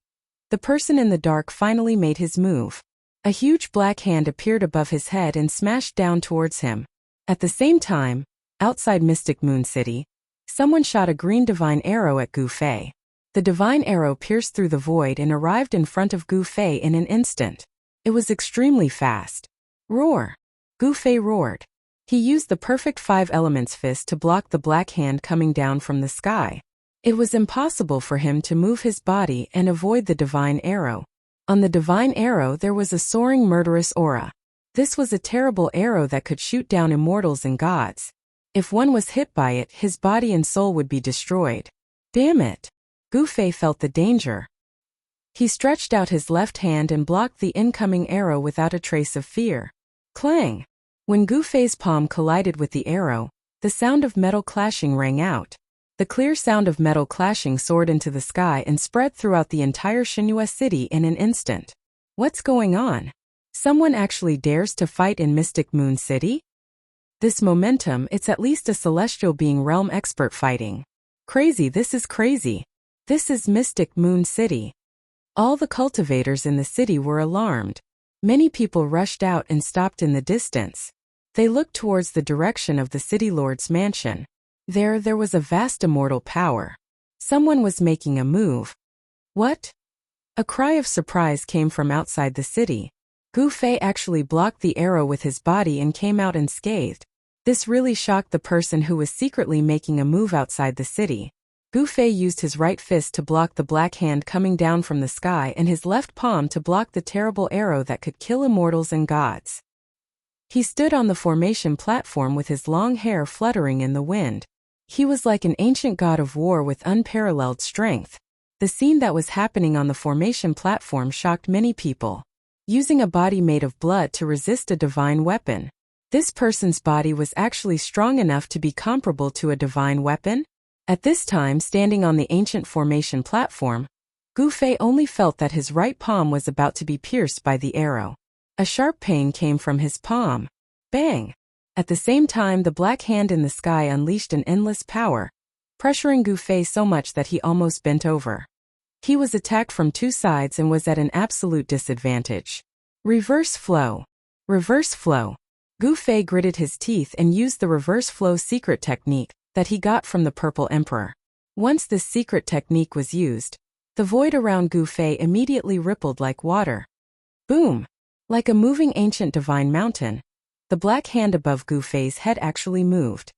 the person in the dark finally made his move. A huge black hand appeared above his head and smashed down towards him. At the same time, outside Mystic Moon City, someone shot a green divine arrow at Gu Fei. The divine arrow pierced through the void and arrived in front of Gu Fei in an instant. It was extremely fast. Roar! Gu Fei roared. He used the perfect 5 elements fist to block the black hand coming down from the sky. It was impossible for him to move his body and avoid the divine arrow. On the divine arrow there was a soaring murderous aura. This was a terrible arrow that could shoot down immortals and gods. If one was hit by it, his body and soul would be destroyed. Damn it! Gu Fei felt the danger. He stretched out his left hand and blocked the incoming arrow without a trace of fear. Clang! When Gu Fei's palm collided with the arrow, the sound of metal clashing rang out. The clear sound of metal clashing soared into the sky and spread throughout the entire Shinhua city in an instant. What's going on? Someone actually dares to fight in Mystic Moon City? This momentum, it's at least a celestial being realm expert fighting. Crazy, this is crazy. This is Mystic Moon City. All the cultivators in the city were alarmed. Many people rushed out and stopped in the distance. They looked towards the direction of the city lord's mansion. There was a vast immortal power. Someone was making a move. What? A cry of surprise came from outside the city. Gu Fei actually blocked the arrow with his body and came out unscathed. This really shocked the person who was secretly making a move outside the city. Gu Fei used his right fist to block the black hand coming down from the sky and his left palm to block the terrible arrow that could kill immortals and gods. He stood on the formation platform with his long hair fluttering in the wind. He was like an ancient god of war with unparalleled strength. The scene that was happening on the formation platform shocked many people. Using a body made of blood to resist a divine weapon. This person's body was actually strong enough to be comparable to a divine weapon? At this time, standing on the ancient formation platform, Gu Fei only felt that his right palm was about to be pierced by the arrow. A sharp pain came from his palm. Bang! At the same time, the black hand in the sky unleashed an endless power, pressuring Gu Fei so much that he almost bent over. He was attacked from two sides and was at an absolute disadvantage. Reverse flow. Reverse flow. Gu Fei gritted his teeth and used the reverse flow secret technique that he got from the Purple Emperor. Once this secret technique was used, the void around Gu Fei immediately rippled like water. Boom! Like a moving ancient divine mountain, the black hand above Gu Fei's head actually moved.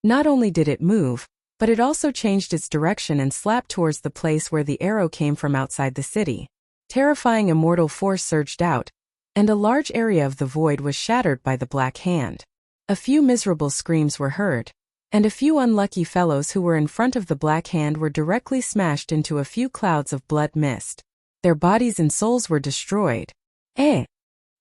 Not only did it move, but it also changed its direction and slapped towards the place where the arrow came from outside the city. Terrifying immortal force surged out, and a large area of the void was shattered by the black hand. A few miserable screams were heard, and a few unlucky fellows who were in front of the black hand were directly smashed into a few clouds of blood mist. Their bodies and souls were destroyed. Eh!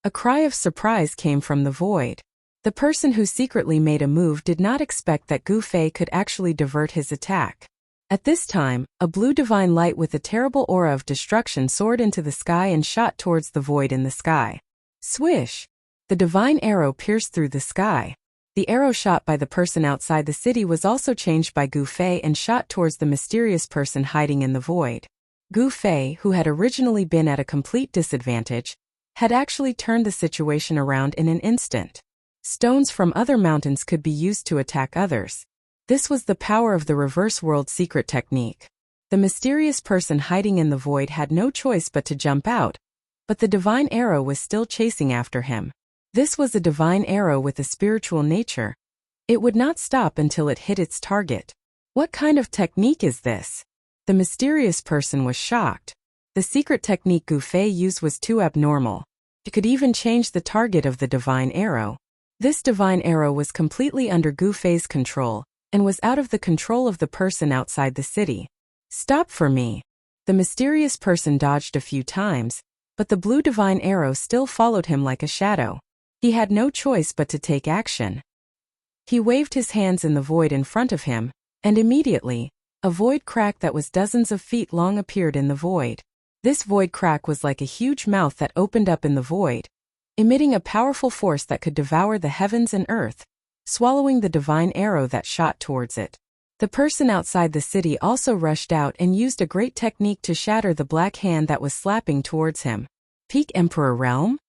A cry of surprise came from the void. The person who secretly made a move did not expect that Gu Fei could actually divert his attack. At this time, a blue divine light with a terrible aura of destruction soared into the sky and shot towards the void in the sky. Swish! The divine arrow pierced through the sky. The arrow shot by the person outside the city was also changed by Gu Fei and shot towards the mysterious person hiding in the void. Gu Fei, who had originally been at a complete disadvantage, had actually turned the situation around in an instant. Stones from other mountains could be used to attack others. This was the power of the reverse world secret technique. The mysterious person hiding in the void had no choice but to jump out, but the divine arrow was still chasing after him. This was a divine arrow with a spiritual nature. It would not stop until it hit its target. What kind of technique is this? The mysterious person was shocked. The secret technique Gu Fei used was too abnormal. It could even change the target of the divine arrow. This divine arrow was completely under Gu Fei's control, and was out of the control of the person outside the city. Stop for me! The mysterious person dodged a few times, but the blue divine arrow still followed him like a shadow. He had no choice but to take action. He waved his hands in the void in front of him, and immediately, a void crack that was dozens of feet long appeared in the void. This void crack was like a huge mouth that opened up in the void, emitting a powerful force that could devour the heavens and earth, swallowing the divine arrow that shot towards it. The person outside the city also rushed out and used a great technique to shatter the black hand that was slapping towards him. Peak Emperor Realm?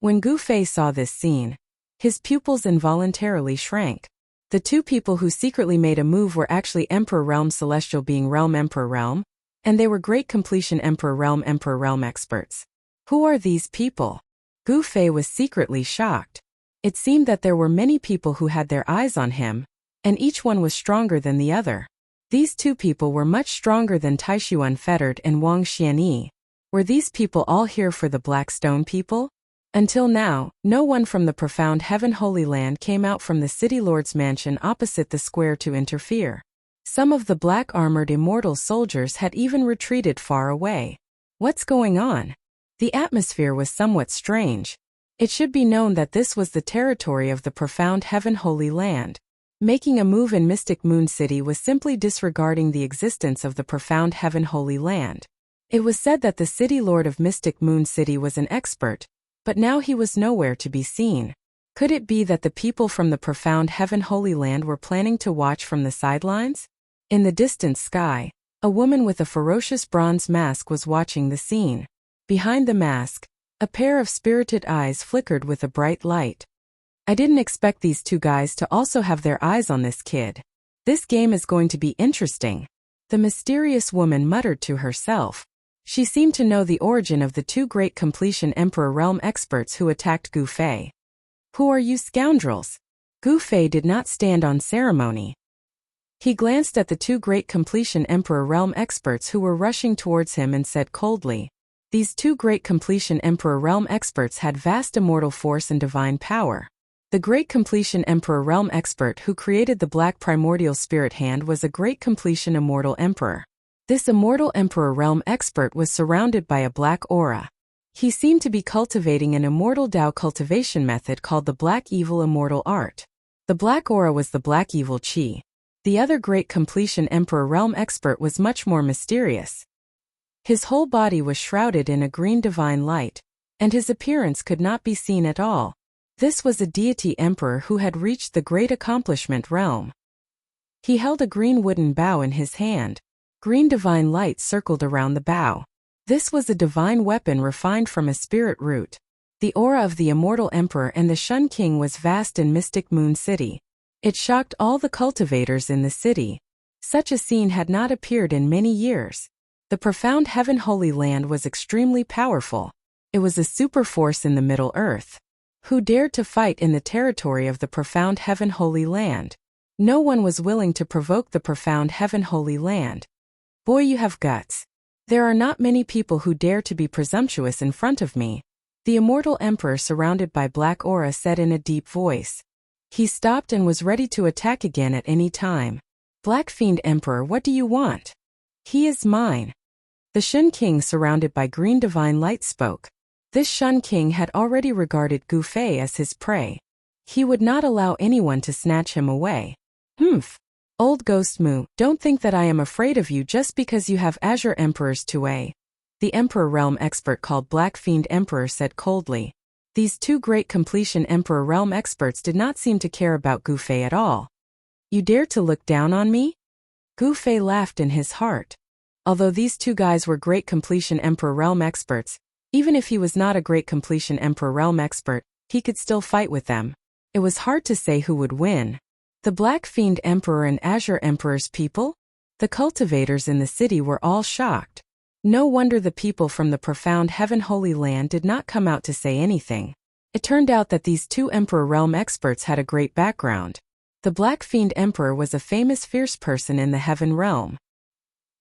When Gu Fei saw this scene, his pupils involuntarily shrank. The two people who secretly made a move were actually Emperor Realm Celestial Being Realm Emperor Realm, and they were Great Completion Emperor Realm experts. Who are these people? Gu Fei was secretly shocked. It seemed that there were many people who had their eyes on him, and each one was stronger than the other. These two people were much stronger than Taishu Unfettered and Wang Xianyi. Were these people all here for the Black Stone people? Until now, no one from the profound Heaven Holy Land came out from the City Lord's mansion opposite the square to interfere. Some of the black-armored immortal soldiers had even retreated far away. What's going on? The atmosphere was somewhat strange. It should be known that this was the territory of the profound Heaven Holy Land. Making a move in Mystic Moon City was simply disregarding the existence of the profound Heaven Holy Land. It was said that the City Lord of Mystic Moon City was an expert, but now he was nowhere to be seen. Could it be that the people from the profound Heaven Holy Land were planning to watch from the sidelines? In the distant sky, a woman with a ferocious bronze mask was watching the scene. Behind the mask, a pair of spirited eyes flickered with a bright light. I didn't expect these two guys to also have their eyes on this kid. This game is going to be interesting. The mysterious woman muttered to herself. She seemed to know the origin of the two great completion Emperor Realm experts who attacked Gu Fei. Who are you scoundrels? Gu Fei did not stand on ceremony. He glanced at the two great completion Emperor Realm experts who were rushing towards him and said coldly. These two great completion Emperor Realm experts had vast immortal force and divine power. The great completion Emperor Realm expert who created the Black Primordial Spirit Hand was a great completion immortal emperor. This immortal Emperor Realm expert was surrounded by a black aura. He seemed to be cultivating an immortal Tao cultivation method called the Black Evil Immortal Art. The black aura was the Black Evil Qi. The other great completion Emperor Realm expert was much more mysterious. His whole body was shrouded in a green divine light, and his appearance could not be seen at all. This was a deity emperor who had reached the great accomplishment realm. He held a green wooden bow in his hand. Green divine light circled around the bow. This was a divine weapon refined from a spirit root. The aura of the immortal emperor and the Shun King was vast in Mystic Moon City. It shocked all the cultivators in the city. Such a scene had not appeared in many years. The profound Heaven Holy Land was extremely powerful. It was a super force in the Middle Earth. Who dared to fight in the territory of the profound Heaven Holy Land? No one was willing to provoke the profound Heaven Holy Land. Boy, you have guts. There are not many people who dare to be presumptuous in front of me. The immortal emperor surrounded by black aura said in a deep voice. He stopped and was ready to attack again at any time. Black Fiend Emperor, what do you want? He is mine. The Shun King surrounded by green divine light spoke. This Shun King had already regarded Gu Fei as his prey. He would not allow anyone to snatch him away. Humph. Old Ghost Mu, don't think that I am afraid of you just because you have Azure Emperors to. The Emperor Realm expert called Black Fiend Emperor said coldly. These two great completion Emperor Realm experts did not seem to care about Gu Fei at all. You dare to look down on me? Gu Fei laughed in his heart. Although these two guys were great completion Emperor Realm experts, even if he was not a great completion Emperor Realm expert, he could still fight with them. It was hard to say who would win. The Black Fiend Emperor and Azure Emperor's people? The cultivators in the city were all shocked. No wonder the people from the profound Heaven Holy Land did not come out to say anything. It turned out that these two Emperor Realm experts had a great background. The Black Fiend Emperor was a famous fierce person in the Heaven Realm.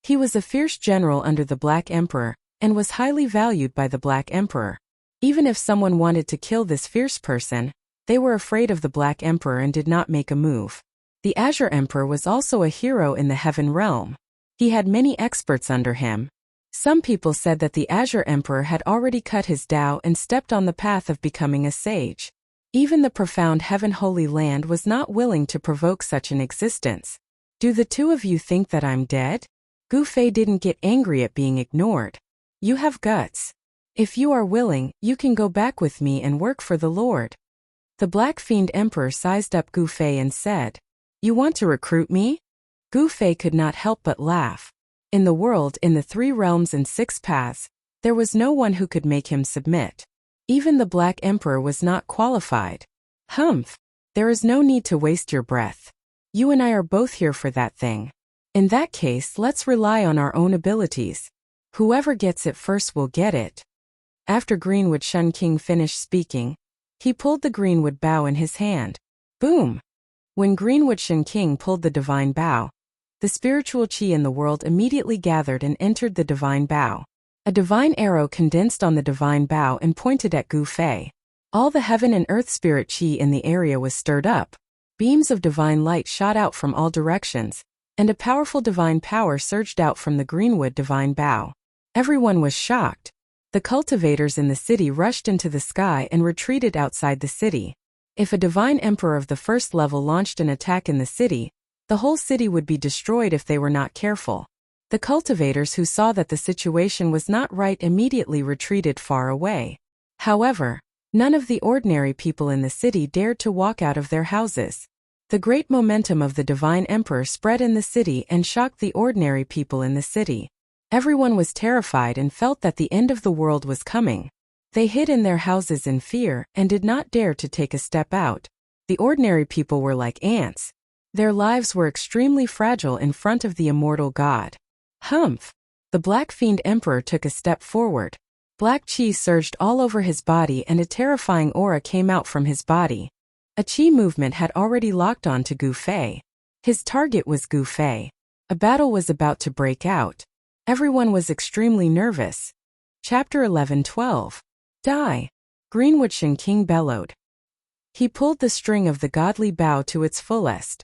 He was a fierce general under the Black Emperor, and was highly valued by the Black Emperor. Even if someone wanted to kill this fierce person, they were afraid of the Black Emperor and did not make a move. The Azure Emperor was also a hero in the Heaven Realm. He had many experts under him. Some people said that the Azure Emperor had already cut his Tao and stepped on the path of becoming a sage. Even the profound Heaven Holy Land was not willing to provoke such an existence. Do the two of you think that I'm dead? Gu Fei didn't get angry at being ignored. You have guts. If you are willing, you can go back with me and work for the Lord. The Black Fiend Emperor sized up Gu Fei and said, You want to recruit me? Gu Fei could not help but laugh. In the world, in the 3 realms and 6 paths, there was no one who could make him submit. Even the Black Emperor was not qualified. Humph! There is no need to waste your breath. You and I are both here for that thing. In that case, let's rely on our own abilities. Whoever gets it first will get it. After Greenwood Shun King finished speaking, he pulled the Greenwood bow in his hand. Boom! When Greenwood Shun King pulled the divine bow, the spiritual chi in the world immediately gathered and entered the divine bow. A divine arrow condensed on the divine bow and pointed at Gu Fei. All the heaven and earth spirit chi in the area was stirred up. Beams of divine light shot out from all directions, and a powerful divine power surged out from the greenwood divine bow. Everyone was shocked. The cultivators in the city rushed into the sky and retreated outside the city. If a divine emperor of the first level launched an attack in the city, the whole city would be destroyed if they were not careful. The cultivators who saw that the situation was not right immediately retreated far away. However, none of the ordinary people in the city dared to walk out of their houses. The great momentum of the divine emperor spread in the city and shocked the ordinary people in the city. Everyone was terrified and felt that the end of the world was coming. They hid in their houses in fear and did not dare to take a step out. The ordinary people were like ants. Their lives were extremely fragile in front of the immortal God. Humph! The Black Fiend Emperor took a step forward. Black chi surged all over his body and a terrifying aura came out from his body. A chi movement had already locked on to Gu Fei. His target was Gu Fei. A battle was about to break out. Everyone was extremely nervous. Chapter 11-12. Die! Greenwood Shen King bellowed. He pulled the string of the godly bow to its fullest.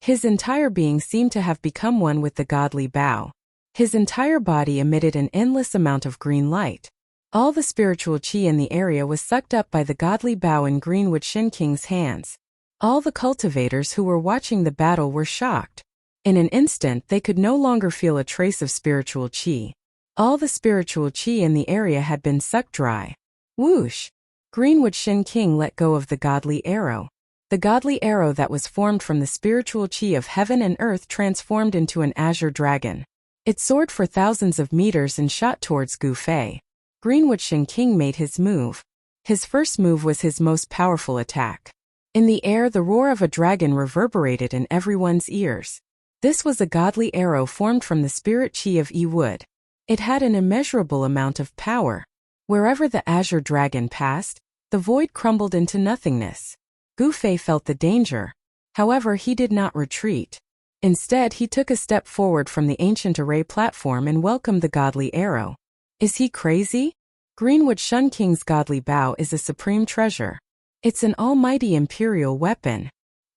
His entire being seemed to have become one with the godly bow. His entire body emitted an endless amount of green light. All the spiritual chi in the area was sucked up by the godly bow in Greenwood Shen King's hands. All the cultivators who were watching the battle were shocked. In an instant they could no longer feel a trace of spiritual chi. All the spiritual chi in the area had been sucked dry. Whoosh! Greenwood Shen King let go of the godly arrow. The godly arrow that was formed from the spiritual chi of heaven and earth transformed into an azure dragon. It soared for thousands of meters and shot towards Gu Fei. Greenwood Shen King made his move. His first move was his most powerful attack. In the air, the roar of a dragon reverberated in everyone's ears. This was a godly arrow formed from the spirit chi of Yi Wood. It had an immeasurable amount of power. Wherever the azure dragon passed, the void crumbled into nothingness. Gu Fei felt the danger. However, he did not retreat. Instead, he took a step forward from the ancient array platform and welcomed the godly arrow. Is he crazy? Greenwood Shen King's godly bow is a supreme treasure. It's an almighty imperial weapon.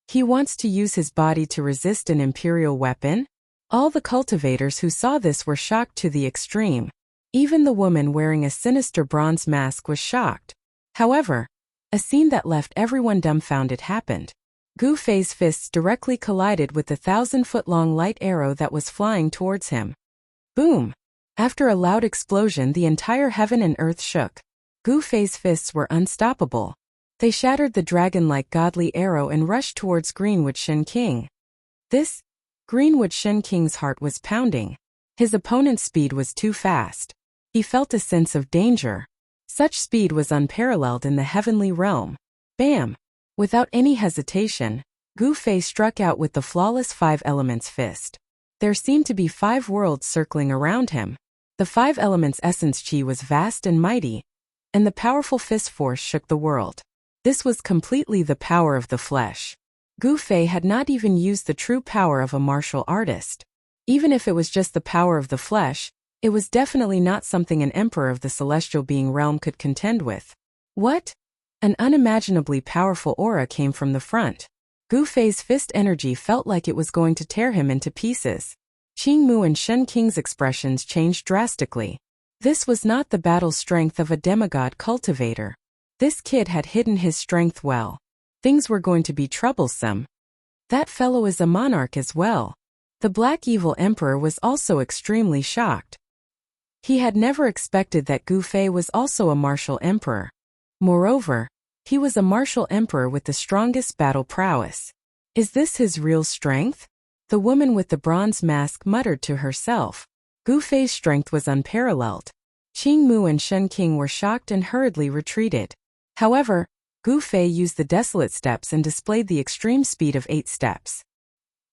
He wants to use his body to resist an imperial weapon? All the cultivators who saw this were shocked to the extreme. Even the woman wearing a sinister bronze mask was shocked. However, a scene that left everyone dumbfounded happened. Gu Fei's fists directly collided with the 1,000-foot-long light arrow that was flying towards him. Boom! After a loud explosion, the entire heaven and earth shook. Gu Fei's fists were unstoppable. They shattered the dragon-like godly arrow and rushed towards Greenwood Shen King. Greenwood Shen King's heart was pounding. His opponent's speed was too fast. He felt a sense of danger. Such speed was unparalleled in the heavenly realm. Bam! Without any hesitation, Gu Fei struck out with the flawless 5 elements fist. There seemed to be 5 worlds circling around him. The 5 elements essence chi was vast and mighty, and the powerful fist force shook the world. This was completely the power of the flesh. Gu Fei had not even used the true power of a martial artist. Even if it was just the power of the flesh, it was definitely not something an emperor of the celestial being realm could contend with. What? An unimaginably powerful aura came from the front. Gu Fei's fist energy felt like it was going to tear him into pieces. Qing Mu and Shen King's expressions changed drastically. This was not the battle strength of a demigod cultivator. This kid had hidden his strength well. Things were going to be troublesome. That fellow is a monarch as well. The Black Evil Emperor was also extremely shocked. He had never expected that Gu Fei was also a martial emperor. Moreover, he was a martial emperor with the strongest battle prowess. Is this his real strength? The woman with the bronze mask muttered to herself. Gu Fei's strength was unparalleled. Qing Mu and Shen King were shocked and hurriedly retreated. However, Gu Fei used the desolate steps and displayed the extreme speed of 8 steps.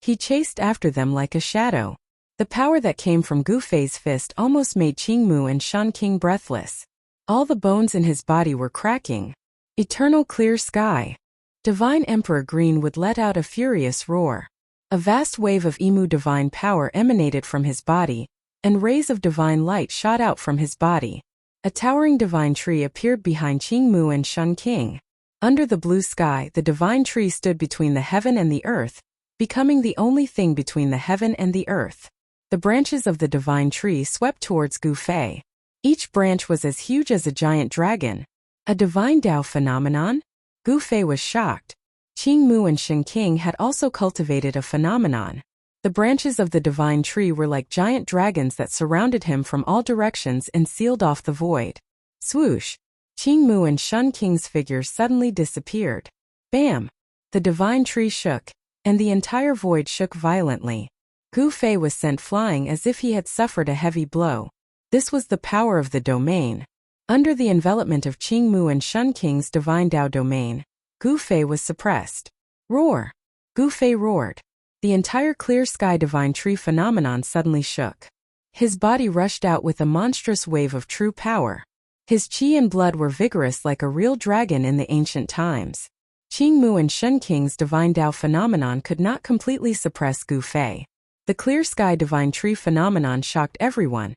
He chased after them like a shadow. The power that came from Gu Fei's fist almost made Qing Mu and Shen King breathless. All the bones in his body were cracking. Eternal clear sky. Divine Emperor Green would let out a furious roar. A vast wave of Imu divine power emanated from his body, and rays of divine light shot out from his body. A towering divine tree appeared behind Qingmu and Shun King. Under the blue sky, the divine tree stood between the heaven and the earth, becoming the only thing between the heaven and the earth. The branches of the divine tree swept towards Gu Fei. Each branch was as huge as a giant dragon. A divine Tao phenomenon? Gu Fei was shocked. Qingmu and Shun King had also cultivated a phenomenon. The branches of the divine tree were like giant dragons that surrounded him from all directions and sealed off the void. Swoosh! Qingmu and Shun King's figures suddenly disappeared. Bam! The divine tree shook, and the entire void shook violently. Gu Fei was sent flying as if he had suffered a heavy blow. This was the power of the domain. Under the envelopment of Qingmu and Shun King's divine Tao domain, Gu Fei was suppressed. Roar! Gu Fei roared. The entire clear sky divine tree phenomenon suddenly shook. His body rushed out with a monstrous wave of true power. His qi and blood were vigorous like a real dragon in the ancient times. Qingmu and Shun King's divine Tao phenomenon could not completely suppress Gu Fei. The clear sky divine tree phenomenon shocked everyone,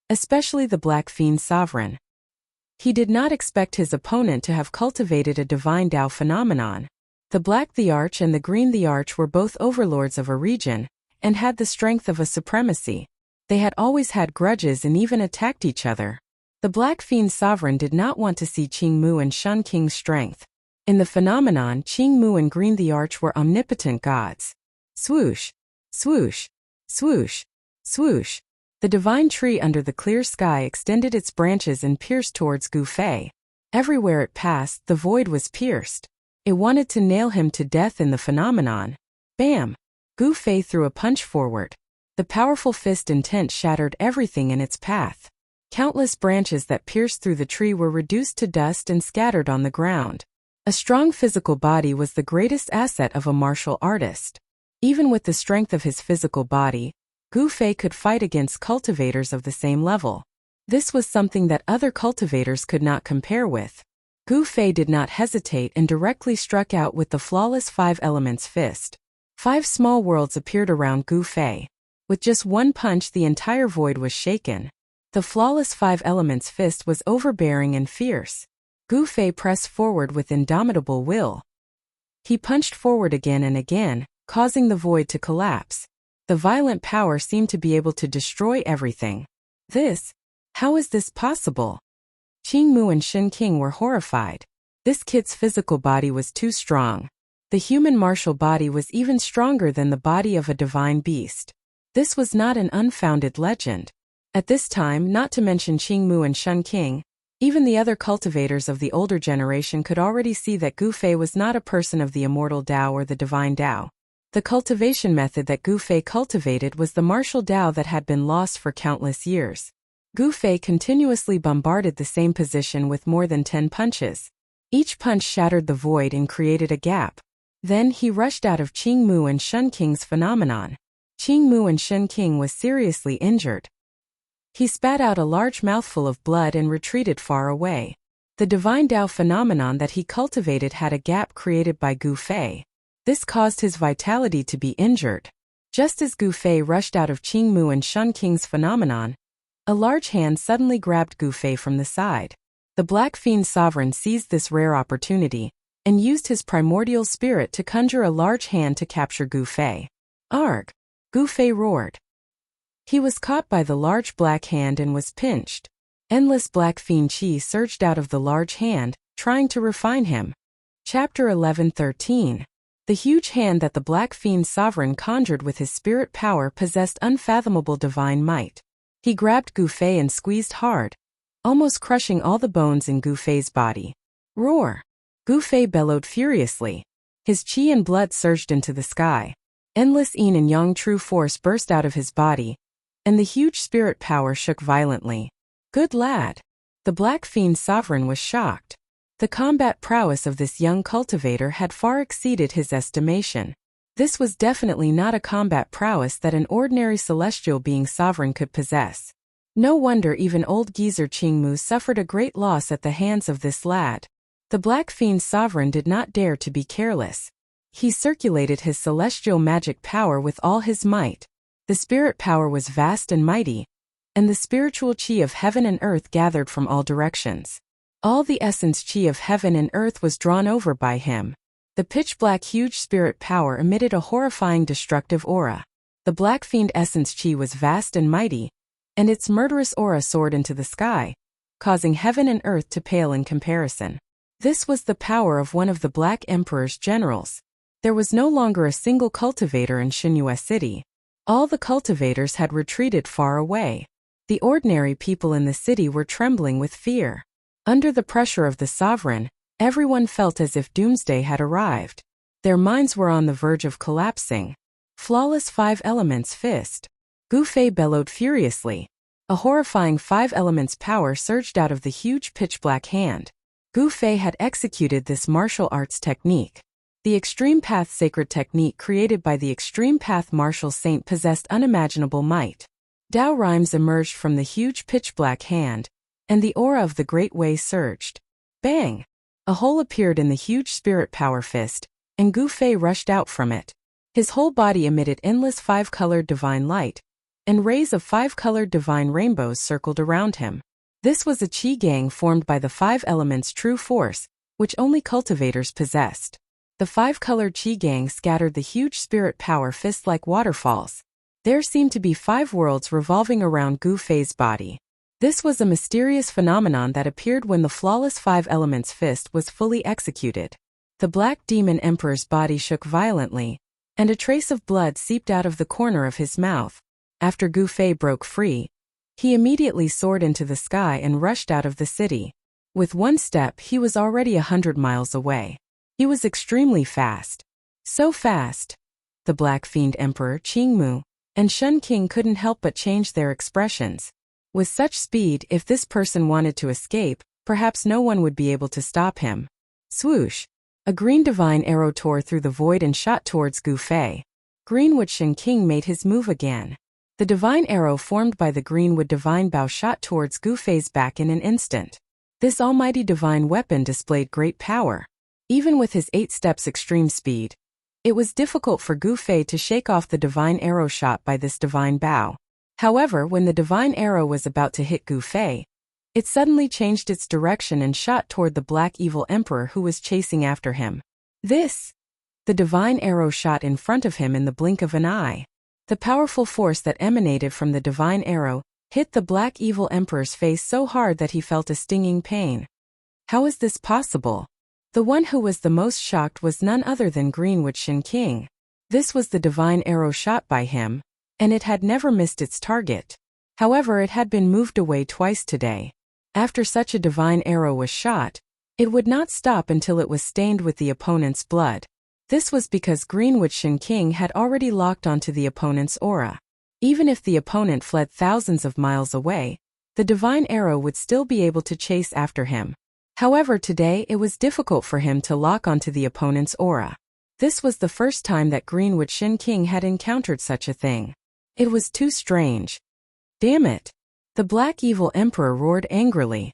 especially the Black Fiend Sovereign. He did not expect his opponent to have cultivated a divine Tao phenomenon. The Black the Arch and the Green the Arch were both overlords of a region, and had the strength of a supremacy. They had always had grudges and even attacked each other. The Black Fiend Sovereign did not want to see Qingmu and Shun King's strength. In the phenomenon, Qingmu and Green the Arch were omnipotent gods. Swoosh! Swoosh! Swoosh! Swoosh! The divine tree under the clear sky extended its branches and pierced towards Gu Fei. Everywhere it passed, the void was pierced. It wanted to nail him to death in the phenomenon. Bam! Gu Fei threw a punch forward. The powerful fist intent shattered everything in its path. Countless branches that pierced through the tree were reduced to dust and scattered on the ground. A strong physical body was the greatest asset of a martial artist. Even with the strength of his physical body, Gu Fei could fight against cultivators of the same level. This was something that other cultivators could not compare with. Gu Fei did not hesitate and directly struck out with the flawless 5 elements fist. 5 small worlds appeared around Gu Fei. With just one punch, the entire void was shaken. The flawless 5 elements fist was overbearing and fierce. Gu Fei pressed forward with indomitable will. He punched forward again and again, causing the void to collapse. The violent power seemed to be able to destroy everything. How is this possible? Qingmu and Shun King were horrified. This kid's physical body was too strong. The human martial body was even stronger than the body of a divine beast. This was not an unfounded legend. At this time, not to mention Qingmu and Shun King, even the other cultivators of the older generation could already see that Gu Fei was not a person of the immortal Tao or the divine Tao. The cultivation method that Gu Fei cultivated was the martial Tao that had been lost for countless years. Gu Fei continuously bombarded the same position with more than 10 punches. Each punch shattered the void and created a gap. Then he rushed out of Qingmu and Shun King's phenomenon. Qingmu and Shun King was seriously injured. He spat out a large mouthful of blood and retreated far away. The divine Tao phenomenon that he cultivated had a gap created by Gu Fei. This caused his vitality to be injured. Just as Gu Fei rushed out of Qingmu and Shun King's phenomenon, a large hand suddenly grabbed Gu Fei from the side. The Black Fiend Sovereign seized this rare opportunity, and used his primordial spirit to conjure a large hand to capture Gu Fei. Arg! Gu Fei roared. He was caught by the large black hand and was pinched. Endless black fiend chi surged out of the large hand, trying to refine him. Chapter 11:13. The huge hand that the Black Fiend Sovereign conjured with his spirit power possessed unfathomable divine might. He grabbed Gu Fei and squeezed hard, almost crushing all the bones in Gu Fei's body. Roar! Gu Fei bellowed furiously. His chi and blood surged into the sky. Endless yin and yang true force burst out of his body, and the huge spirit power shook violently. Good lad! The Black Fiend Sovereign was shocked. The combat prowess of this young cultivator had far exceeded his estimation. This was definitely not a combat prowess that an ordinary celestial being sovereign could possess. No wonder even old geezer Qingmu suffered a great loss at the hands of this lad. The Black Fiend Sovereign did not dare to be careless. He circulated his celestial magic power with all his might. The spirit power was vast and mighty. and the spiritual chi of heaven and earth gathered from all directions. All the essence chi of heaven and earth was drawn over by him. The pitch-black huge spirit power emitted a horrifying destructive aura. The black fiend essence chi was vast and mighty, and its murderous aura soared into the sky, causing heaven and earth to pale in comparison. This was the power of one of the Black Emperor's generals. There was no longer a single cultivator in Xinhua City. All the cultivators had retreated far away. The ordinary people in the city were trembling with fear. Under the pressure of the sovereign, everyone felt as if doomsday had arrived. Their minds were on the verge of collapsing. Flawless Five Elements Fist. Gu Fei bellowed furiously. A horrifying Five Elements power surged out of the huge pitch-black hand. Gu Fei had executed this martial arts technique. The Extreme Path sacred technique created by the Extreme Path martial saint possessed unimaginable might. Dao rhymes emerged from the huge pitch-black hand, and the aura of the Great Way surged. Bang! A hole appeared in the huge spirit power fist, and Gu Fei rushed out from it. His whole body emitted endless five-colored divine light, and rays of five-colored divine rainbows circled around him. This was a qi gang formed by the five elements' true force, which only cultivators possessed. The five-colored qi gang scattered the huge spirit power fist like waterfalls. There seemed to be 5 worlds revolving around Gu Fei's body. This was a mysterious phenomenon that appeared when the flawless Five Elements fist was fully executed. The Black Demon Emperor's body shook violently, and a trace of blood seeped out of the corner of his mouth. After Gu Fei broke free, he immediately soared into the sky and rushed out of the city. With one step, he was already 100 miles away. He was extremely fast. So fast. The Black Fiend Emperor, Qingmu, and Shun King couldn't help but change their expressions. With such speed, if this person wanted to escape, perhaps no one would be able to stop him. Swoosh! A green divine arrow tore through the void and shot towards Gu Fei. Greenwood Shen King made his move again. The divine arrow formed by the Greenwood divine bow shot towards Gu Fei's back in an instant. This almighty divine weapon displayed great power. Even with his 8 steps extreme speed, it was difficult for Gu Fei to shake off the divine arrow shot by this divine bow. However, when the divine arrow was about to hit Gu Fei, it suddenly changed its direction and shot toward the Black Evil Emperor who was chasing after him. The divine arrow shot in front of him in the blink of an eye. The powerful force that emanated from the divine arrow hit the Black Evil Emperor's face so hard that he felt a stinging pain. How is this possible? The one who was the most shocked was none other than Greenwood Shen King. This was the divine arrow shot by him, and it had never missed its target. However, it had been moved away twice today. After such a divine arrow was shot, it would not stop until it was stained with the opponent's blood. This was because Greenwood Shen King had already locked onto the opponent's aura. Even if the opponent fled thousands of miles away, the divine arrow would still be able to chase after him. However, today it was difficult for him to lock onto the opponent's aura. This was the first time that Greenwood Shen King had encountered such a thing. It was too strange. Damn it! The Black Evil Emperor roared angrily.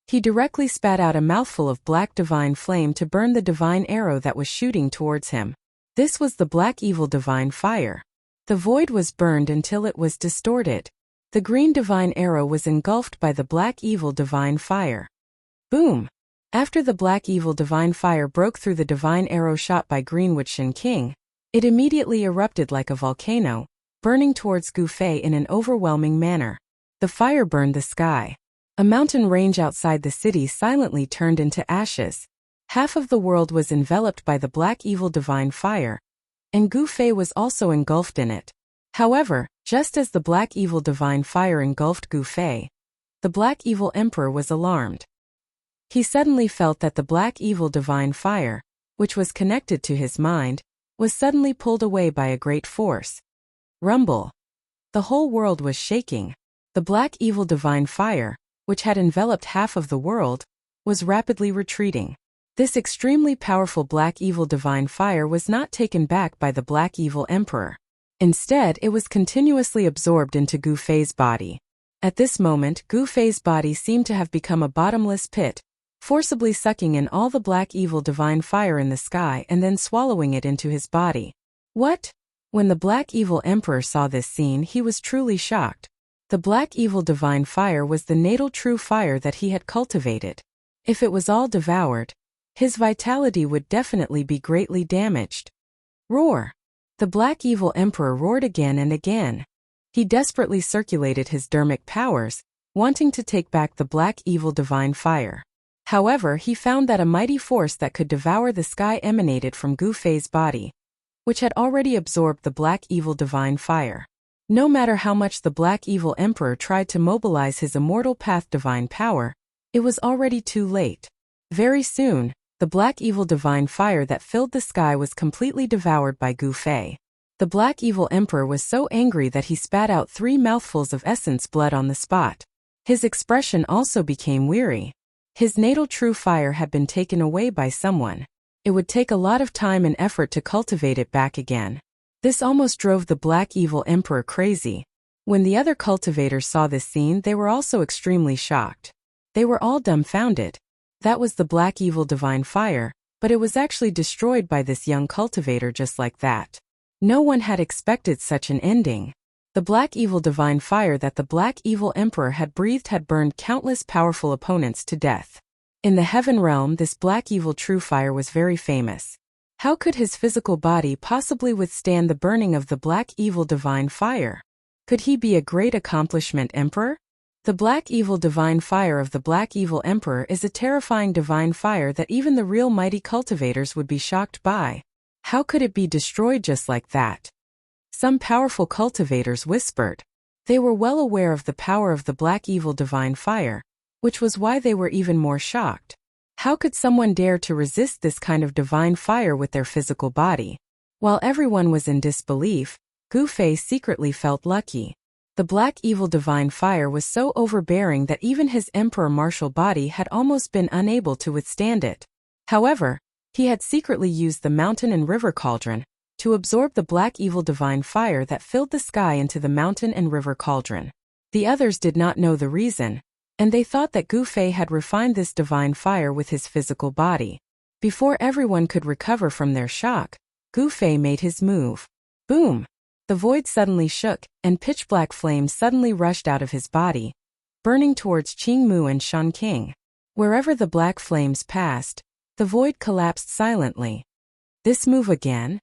He directly spat out a mouthful of black divine flame to burn the divine arrow that was shooting towards him. This was the Black Evil Divine Fire. The void was burned until it was distorted. The green divine arrow was engulfed by the Black Evil Divine Fire. Boom! After the Black Evil Divine Fire broke through the divine arrow shot by Greenwood Shen King, it immediately erupted like a volcano, burning towards Gu Fei in an overwhelming manner. The fire burned the sky. A mountain range outside the city silently turned into ashes. Half of the world was enveloped by the Black Evil Divine Fire, and Gu Fei was also engulfed in it. However, just as the Black Evil Divine Fire engulfed Gu Fei, the Black Evil Emperor was alarmed. He suddenly felt that the Black Evil Divine Fire, which was connected to his mind, was suddenly pulled away by a great force. Rumble. The whole world was shaking. The Black Evil Divine Fire, which had enveloped half of the world, was rapidly retreating. This extremely powerful Black Evil Divine Fire was not taken back by the Black Evil Emperor. Instead, it was continuously absorbed into Gu Fei's body. At this moment, Gu Fei's body seemed to have become a bottomless pit, forcibly sucking in all the Black Evil Divine Fire in the sky and then swallowing it into his body. What? When the Black Evil Emperor saw this scene, he was truly shocked. The black evil divine fire was the natal true fire that he had cultivated. If it was all devoured, his vitality would definitely be greatly damaged. Roar! The black evil emperor roared again and again. He desperately circulated his dermic powers, wanting to take back the black evil divine fire. However, he found that a mighty force that could devour the sky emanated from Gu Fei's body, which had already absorbed the black evil divine fire. No matter how much the black evil emperor tried to mobilize his immortal path divine power, it was already too late. Very soon, the black evil divine fire that filled the sky was completely devoured by Gu Fei. The black evil emperor was so angry that he spat out 3 mouthfuls of essence blood on the spot. His expression also became weary. His natal true fire had been taken away by someone. It would take a lot of time and effort to cultivate it back again. This almost drove the black evil emperor crazy. When the other cultivators saw this scene, they were also extremely shocked. They were all dumbfounded. That was the black evil divine fire, but it was actually destroyed by this young cultivator just like that. No one had expected such an ending. The black evil divine fire that the black evil emperor had breathed had burned countless powerful opponents to death. In the heaven realm, this black evil true fire was very famous. How could his physical body possibly withstand the burning of the black evil divine fire? Could he be a great accomplishment emperor? The black evil divine fire of the black evil emperor is a terrifying divine fire that even the real mighty cultivators would be shocked by. How could it be destroyed just like that? Some powerful cultivators whispered. They were well aware of the power of the black evil divine fire, which was why they were even more shocked. How could someone dare to resist this kind of divine fire with their physical body? While everyone was in disbelief, Gu Fei secretly felt lucky. The black evil divine fire was so overbearing that even his emperor martial body had almost been unable to withstand it. However, he had secretly used the mountain and river cauldron to absorb the black evil divine fire that filled the sky into the mountain and river cauldron. The others did not know the reason, and they thought that Gu Fei had refined this divine fire with his physical body. Before everyone could recover from their shock, Gu Fei made his move. Boom! The void suddenly shook, and pitch-black flames suddenly rushed out of his body, burning towards Qingmu and Shanqing. Wherever the black flames passed, the void collapsed silently. This move again?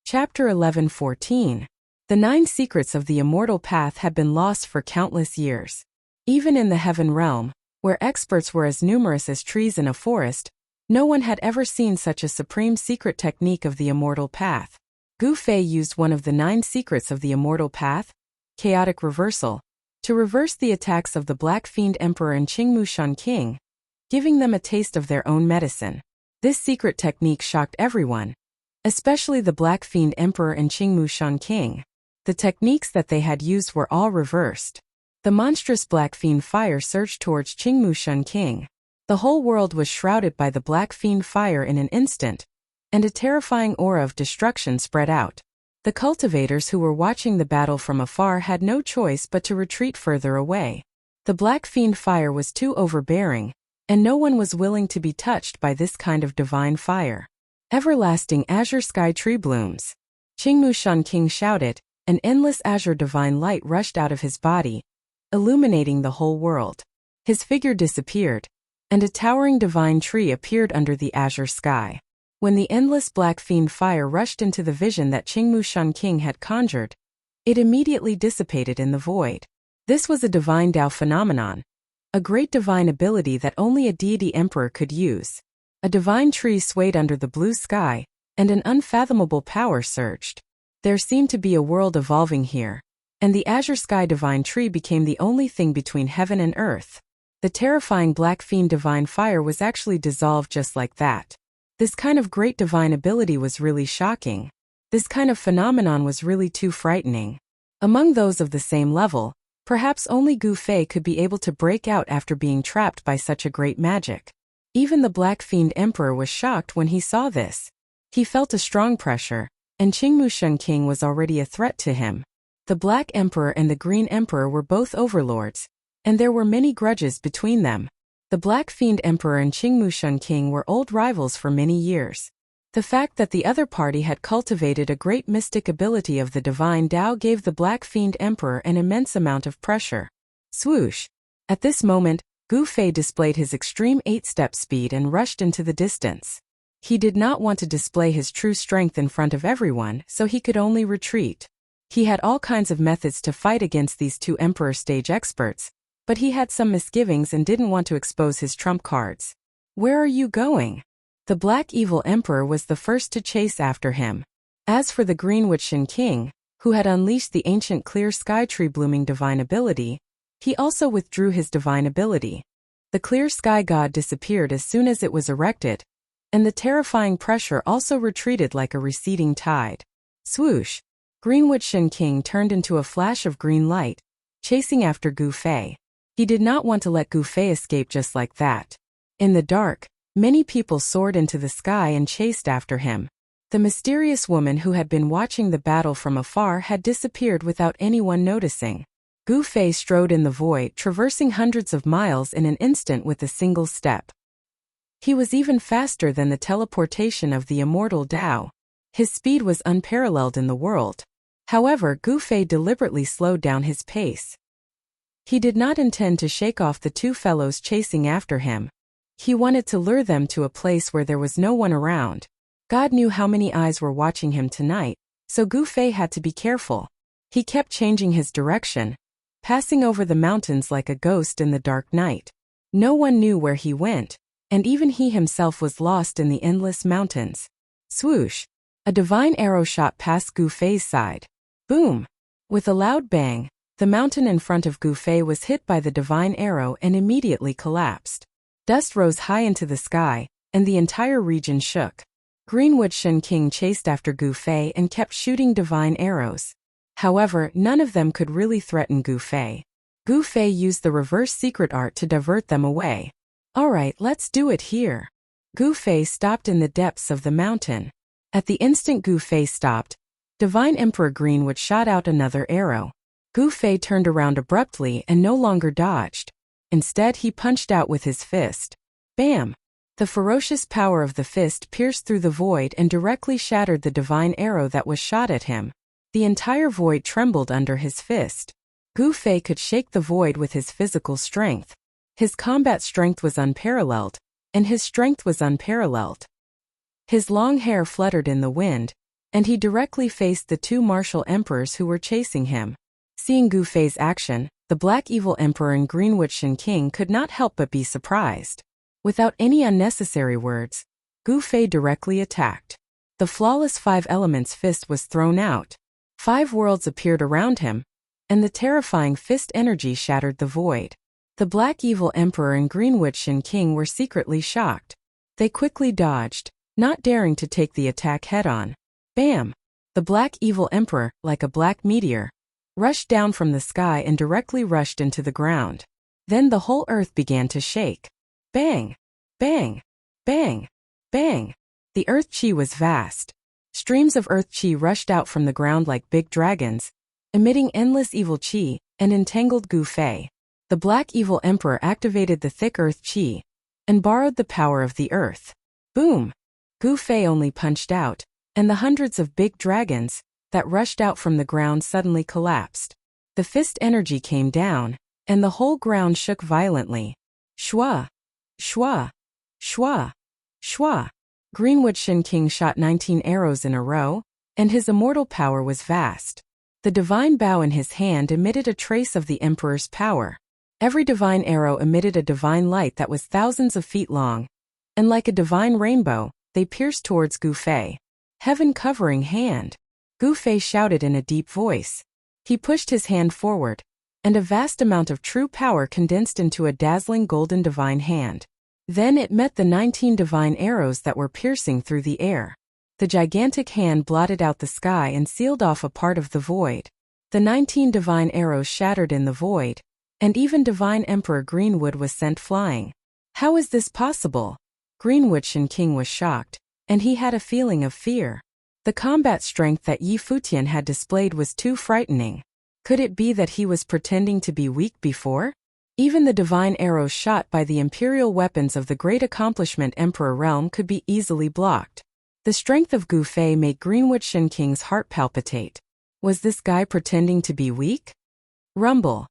Chapter 11:14. The 9 secrets of the immortal path had been lost for countless years. Even in the heaven realm, where experts were as numerous as trees in a forest, no one had ever seen such a supreme secret technique of the immortal path. Gu Fei used one of the 9 secrets of the immortal path, chaotic reversal, to reverse the attacks of the Black Fiend Emperor and Qingmu Shanqing, giving them a taste of their own medicine. This secret technique shocked everyone, especially the Black Fiend Emperor and Qingmu Shanqing. The techniques that they had used were all reversed. The monstrous Black Fiend fire surged towards Qingmu Shanqing. The whole world was shrouded by the Black Fiend fire in an instant, and a terrifying aura of destruction spread out. The cultivators who were watching the battle from afar had no choice but to retreat further away. The Black Fiend fire was too overbearing, and no one was willing to be touched by this kind of divine fire. Everlasting azure sky tree blooms. Qingmu Shanqing shouted, an endless azure divine light rushed out of his body, illuminating the whole world. His figure disappeared, and a towering divine tree appeared under the azure sky. When the endless Black Fiend fire rushed into the vision that Qingmu Shanqing had conjured, it immediately dissipated in the void. This was a divine Dao phenomenon, a great divine ability that only a deity emperor could use. A divine tree swayed under the blue sky, and an unfathomable power surged. There seemed to be a world evolving here, and the azure sky divine tree became the only thing between heaven and earth. The terrifying Black Fiend divine fire was actually dissolved just like that. This kind of great divine ability was really shocking. This kind of phenomenon was really too frightening. Among those of the same level, perhaps only Gu Fei could be able to break out after being trapped by such a great magic. Even the Black Fiend Emperor was shocked when he saw this. He felt a strong pressure, and Qingmu Shanqing was already a threat to him. The Black Emperor and the Green Emperor were both overlords, and there were many grudges between them. The Black Fiend Emperor and Qingmu Shanqing were old rivals for many years. The fact that the other party had cultivated a great mystic ability of the divine Tao gave the Black Fiend Emperor an immense amount of pressure. Swoosh! At this moment, Gu Fei displayed his extreme 8-step speed and rushed into the distance. He did not want to display his true strength in front of everyone, so he could only retreat. He had all kinds of methods to fight against these two Emperor stage experts, but he had some misgivings and didn't want to expose his trump cards. Where are you going? The Black Evil Emperor was the first to chase after him. As for the Green Wuxia King, who had unleashed the ancient clear sky tree blooming divine ability, he also withdrew his divine ability. The clear sky god disappeared as soon as it was erected, and the terrifying pressure also retreated like a receding tide. Swoosh! Green Wuxia King turned into a flash of green light, chasing after Gu Fei. He did not want to let Gu Fei escape just like that. In the dark, many people soared into the sky and chased after him. The mysterious woman who had been watching the battle from afar had disappeared without anyone noticing. Gu Fei strode in the void, traversing hundreds of miles in an instant with a single step. He was even faster than the teleportation of the immortal Tao. His speed was unparalleled in the world. However, Gu Fei deliberately slowed down his pace. He did not intend to shake off the two fellows chasing after him. He wanted to lure them to a place where there was no one around. God knew how many eyes were watching him tonight, so Gu Fei had to be careful. He kept changing his direction, passing over the mountains like a ghost in the dark night. No one knew where he went, and even he himself was lost in the endless mountains. Swoosh! A divine arrow shot past Gu Fei's side. Boom! With a loud bang, the mountain in front of Gu Fei was hit by the divine arrow and immediately collapsed. Dust rose high into the sky, and the entire region shook. Green Wuxia King chased after Gu Fei and kept shooting divine arrows. However, none of them could really threaten Gu Fei. Gu Fei used the reverse secret art to divert them away. Alright, let's do it here. Gu Fei stopped in the depths of the mountain. At the instant Gu Fei stopped, Divine Emperor Greenwood shot out another arrow. Gu Fei turned around abruptly and no longer dodged. Instead, he punched out with his fist. Bam! The ferocious power of the fist pierced through the void and directly shattered the divine arrow that was shot at him. The entire void trembled under his fist. Gu Fei could shake the void with his physical strength. His combat strength was unparalleled, and his strength was unparalleled. His long hair fluttered in the wind, and he directly faced the two martial emperors who were chasing him. Seeing Gu Fei's action, the Black Evil Emperor and Green Wuxia King could not help but be surprised. Without any unnecessary words, Gu Fei directly attacked. The flawless Five Elements fist was thrown out. 5 worlds appeared around him, and the terrifying fist energy shattered the void. The Black Evil Emperor and Green Wuxia King were secretly shocked. They quickly dodged, not daring to take the attack head-on. Bam! The Black Evil Emperor, like a black meteor, rushed down from the sky and directly rushed into the ground. Then the whole earth began to shake. Bang! Bang! Bang! Bang! The earth chi was vast. Streams of earth chi rushed out from the ground like big dragons, emitting endless evil chi, and entangled Gu Fei. The Black Evil Emperor activated the thick earth chi, and borrowed the power of the earth. Boom! Gu Fei only punched out, and the hundreds of big dragons that rushed out from the ground suddenly collapsed. The fist energy came down, and the whole ground shook violently. Shwa! Shwa! Shwa! Shwa! Green Wuxia King shot 19 arrows in a row, and his immortal power was vast. The divine bow in his hand emitted a trace of the Emperor's power. Every divine arrow emitted a divine light that was thousands of feet long, and like a divine rainbow, they pierced towards Gu Fei. Heaven-covering hand! Gu Fei shouted in a deep voice. He pushed his hand forward, and a vast amount of true power condensed into a dazzling golden divine hand. Then it met the 19 divine arrows that were piercing through the air. The gigantic hand blotted out the sky and sealed off a part of the void. The 19 divine arrows shattered in the void, and even Divine Emperor Greenwood was sent flying. How is this possible? Green Wuxia King was shocked, and he had a feeling of fear. The combat strength that Yi Futian had displayed was too frightening. Could it be that he was pretending to be weak before? Even the divine arrows shot by the imperial weapons of the great accomplishment Emperor Realm could be easily blocked. The strength of Gu Fei made Greenwood Shen King's heart palpitate. Was this guy pretending to be weak? Rumble.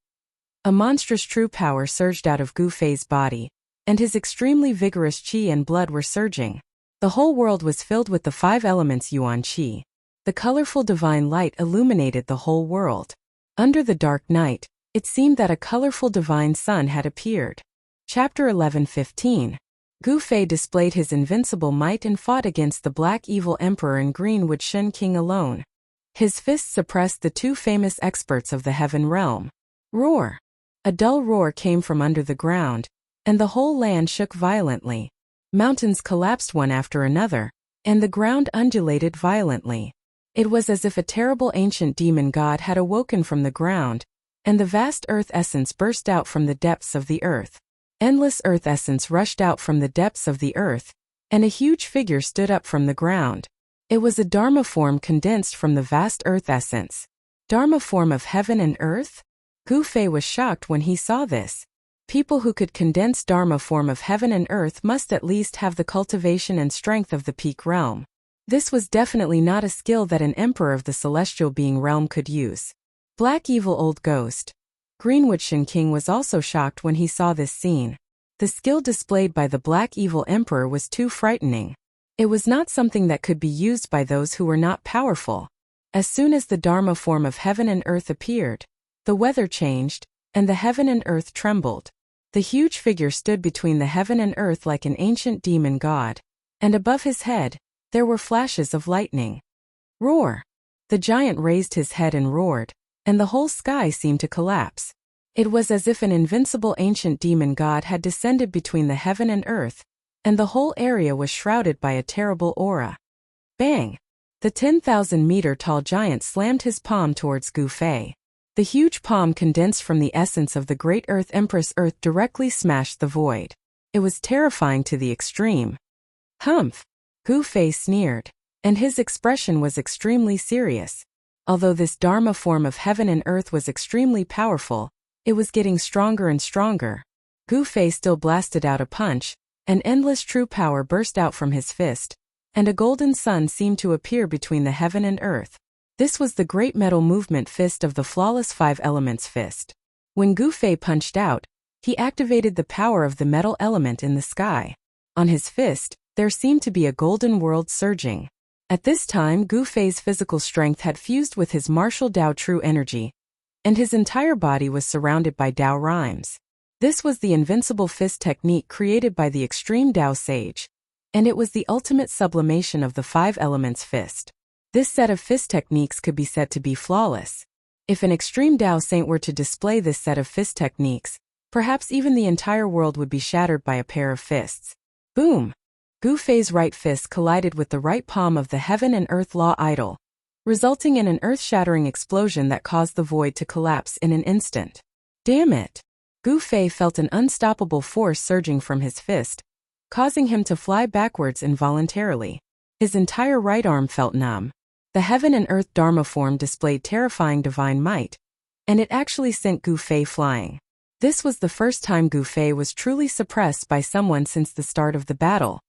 A monstrous true power surged out of Gu Fei's body, and his extremely vigorous qi and blood were surging. The whole world was filled with the 5 elements yuan qi. The colorful divine light illuminated the whole world. Under the dark night, it seemed that a colorful divine sun had appeared. Chapter 11:15. Gu Fei displayed his invincible might and fought against the Black Evil Emperor and Greenwood Shen King alone. His fists suppressed the 2 famous experts of the Heaven Realm. Roar! A dull roar came from under the ground, and the whole land shook violently. Mountains collapsed one after another, and the ground undulated violently. It was as if a terrible ancient demon god had awoken from the ground, and the vast earth essence burst out from the depths of the earth. Endless earth essence rushed out from the depths of the earth, and a huge figure stood up from the ground. It was a Dharma form condensed from the vast earth essence. Dharma form of heaven and earth? Gu Fei was shocked when he saw this. People who could condense Dharma form of heaven and earth must at least have the cultivation and strength of the peak realm. This was definitely not a skill that an emperor of the celestial being realm could use. Black evil old ghost. Greenwood Shen King was also shocked when he saw this scene. The skill displayed by the Black Evil Emperor was too frightening. It was not something that could be used by those who were not powerful. As soon as the Dharma form of heaven and earth appeared, the weather changed, and the heaven and earth trembled. The huge figure stood between the heaven and earth like an ancient demon god, and above his head, there were flashes of lightning. Roar! The giant raised his head and roared, and the whole sky seemed to collapse. It was as if an invincible ancient demon god had descended between the heaven and earth, and the whole area was shrouded by a terrible aura. Bang! The 10,000-meter-tall giant slammed his palm towards Gu Fei. The huge palm condensed from the essence of the great Earth Empress Earth directly smashed the void. It was terrifying to the extreme. Humph! Gu Fei sneered, and his expression was extremely serious. Although this Dharma form of heaven and earth was extremely powerful, it was getting stronger and stronger. Gu Fei still blasted out a punch, an endless true power burst out from his fist, and a golden sun seemed to appear between the heaven and earth. This was the great metal movement fist of the flawless 5 elements fist. When Gu Fei punched out, he activated the power of the metal element in the sky. On his fist, there seemed to be a golden world surging. At this time, Gu Fei's physical strength had fused with his martial Dao true energy, and his entire body was surrounded by Dao rhymes. This was the invincible fist technique created by the extreme Dao sage, and it was the ultimate sublimation of the 5 elements fist. This set of fist techniques could be said to be flawless. If an extreme Dao saint were to display this set of fist techniques, perhaps even the entire world would be shattered by a pair of fists. Boom! Gu Fei's right fist collided with the right palm of the heaven and earth law idol, resulting in an earth-shattering explosion that caused the void to collapse in an instant. Damn it! Gu Fei felt an unstoppable force surging from his fist, causing him to fly backwards involuntarily. His entire right arm felt numb. The heaven and earth Dharma form displayed terrifying divine might, and it actually sent Gu Fei flying. This was the first time Gu Fei was truly suppressed by someone since the start of the battle.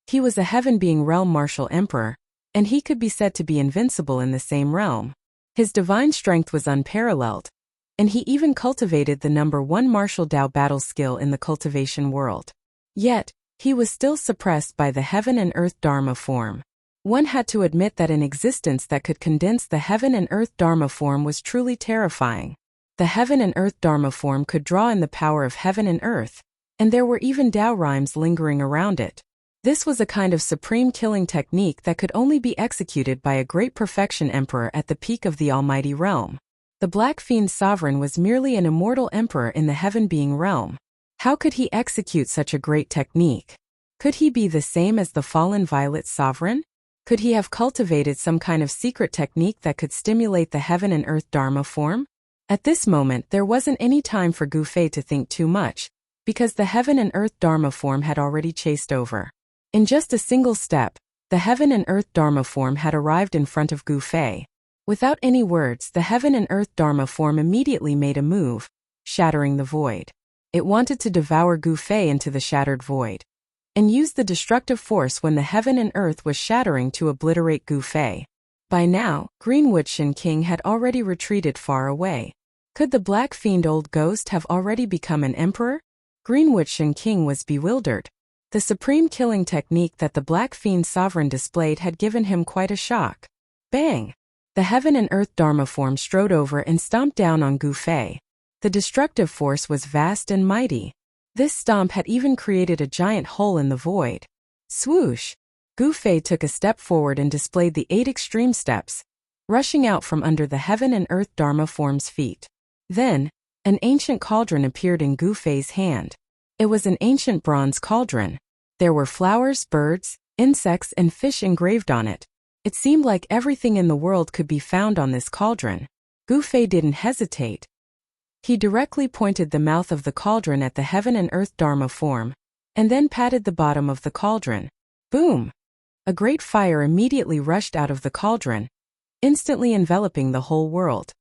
He was a heaven being realm martial emperor, and he could be said to be invincible in the same realm. His divine strength was unparalleled, and he even cultivated the number 1 martial Dao battle skill in the cultivation world. Yet, he was still suppressed by the heaven and earth Dharma form. One had to admit that an existence that could condense the heaven and earth Dharma form was truly terrifying. The heaven and earth Dharma form could draw in the power of heaven and earth, and there were even Dao rhymes lingering around it. This was a kind of supreme killing technique that could only be executed by a great perfection emperor at the peak of the almighty realm. The Black Fiend Sovereign was merely an immortal emperor in the heaven being realm. How could he execute such a great technique? Could he be the same as the fallen Violet Sovereign? Could he have cultivated some kind of secret technique that could stimulate the heaven and earth Dharma form? At this moment, there wasn't any time for Gu Fei to think too much, because the heaven and earth Dharma form had already chased over. In just a single step, the heaven and earth Dharma form had arrived in front of Gu Fei. Without any words, the heaven and earth Dharma form immediately made a move, shattering the void. It wanted to devour Gu Fei into the shattered void. and used the destructive force when the heaven and earth was shattering to obliterate Gu Fei. By now, Greenwood Shen King had already retreated far away. Could the black fiend old ghost have already become an emperor? Greenwood Shen King was bewildered. The supreme killing technique that the black fiend sovereign displayed had given him quite a shock. Bang! The heaven and earth Dharma form strode over and stomped down on Gu Fei. The destructive force was vast and mighty. This stomp had even created a giant hole in the void. Swoosh! Gu Fei took a step forward and displayed the 8 extreme steps, rushing out from under the heaven and earth Dharma form's feet. Then, an ancient cauldron appeared in Gu Fei's hand. It was an ancient bronze cauldron. There were flowers, birds, insects, and fish engraved on it. It seemed like everything in the world could be found on this cauldron. Gu Fei didn't hesitate. He directly pointed the mouth of the cauldron at the heaven and earth Dharma form, and then patted the bottom of the cauldron. Boom! A great fire immediately rushed out of the cauldron, instantly enveloping the whole world.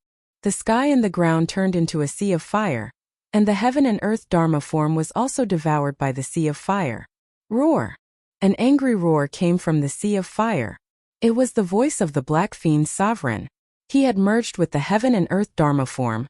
The sky and the ground turned into a sea of fire, and the heaven and earth Dharma form was also devoured by the sea of fire. Roar! An angry roar came from the sea of fire. It was the voice of the Black Fiend's sovereign. He had merged with the heaven and earth Dharma form,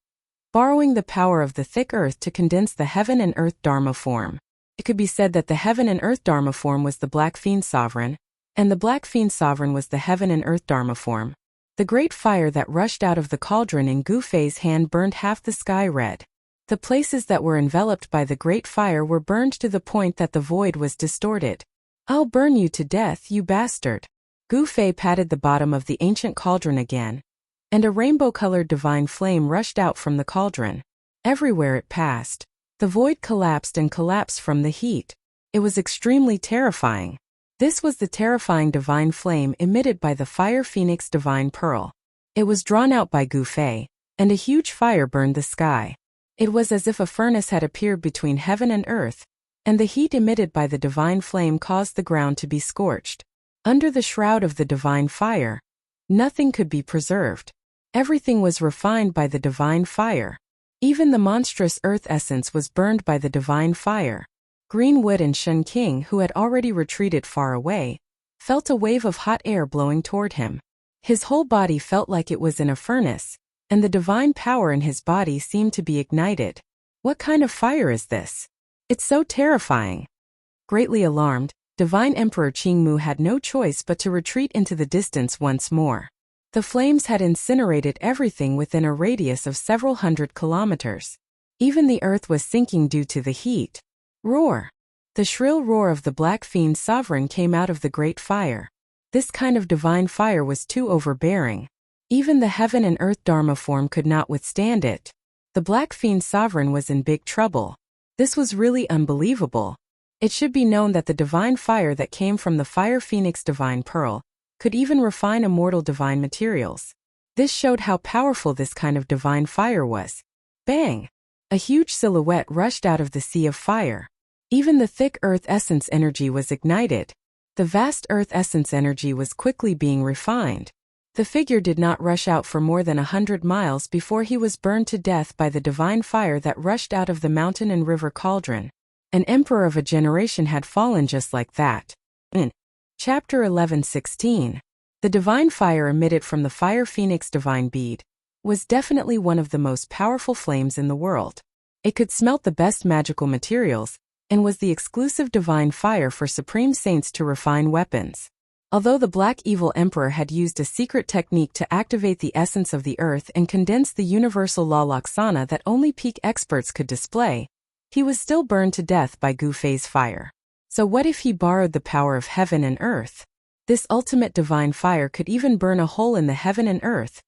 borrowing the power of the thick earth to condense the heaven and earth Dharma form. It could be said that the heaven and earth Dharma form was the Black Fiend sovereign, and the Black Fiend sovereign was the heaven and earth Dharma form. The great fire that rushed out of the cauldron in Gu Fei's hand burned half the sky red. The places that were enveloped by the great fire were burned to the point that the void was distorted. "I'll burn you to death, you bastard." Gu Fei patted the bottom of the ancient cauldron again, and a rainbow-colored divine flame rushed out from the cauldron. Everywhere it passed, the void collapsed and collapsed from the heat. It was extremely terrifying. This was the terrifying divine flame emitted by the fire phoenix divine pearl. It was drawn out by Gu Fei, and a huge fire burned the sky. It was as if a furnace had appeared between heaven and earth, and the heat emitted by the divine flame caused the ground to be scorched. Under the shroud of the divine fire, nothing could be preserved. Everything was refined by the divine fire. Even the monstrous earth essence was burned by the divine fire. Greenwood and Shen King, who had already retreated far away, felt a wave of hot air blowing toward him. His whole body felt like it was in a furnace, and the divine power in his body seemed to be ignited. What kind of fire is this? It's so terrifying. Greatly alarmed, Divine Emperor Qingmu had no choice but to retreat into the distance once more. The flames had incinerated everything within a radius of several hundred kilometers. Even the earth was sinking due to the heat. Roar! The shrill roar of the Black Fiend's sovereign came out of the great fire. This kind of divine fire was too overbearing. Even the heaven and earth Dharma form could not withstand it. The Black Fiend's sovereign was in big trouble. This was really unbelievable. It should be known that the divine fire that came from the fire phoenix divine pearl could even refine immortal divine materials. This showed how powerful this kind of divine fire was. Bang! A huge silhouette rushed out of the sea of fire. Even the thick earth essence energy was ignited. The vast earth essence energy was quickly being refined. The figure did not rush out for more than 100 miles before he was burned to death by the divine fire that rushed out of the mountain and river cauldron. An emperor of a generation had fallen just like that. In Chapter 11:16, the divine fire emitted from the fire phoenix divine bead was definitely one of the most powerful flames in the world. It could smelt the best magical materials, and was the exclusive divine fire for supreme saints to refine weapons. Although the Black Evil Emperor had used a secret technique to activate the essence of the earth and condense the universal law Laksana that only peak experts could display, he was still burned to death by Gu Fei's fire. So what if he borrowed the power of heaven and earth? This ultimate divine fire could even burn a hole in the heaven and earth,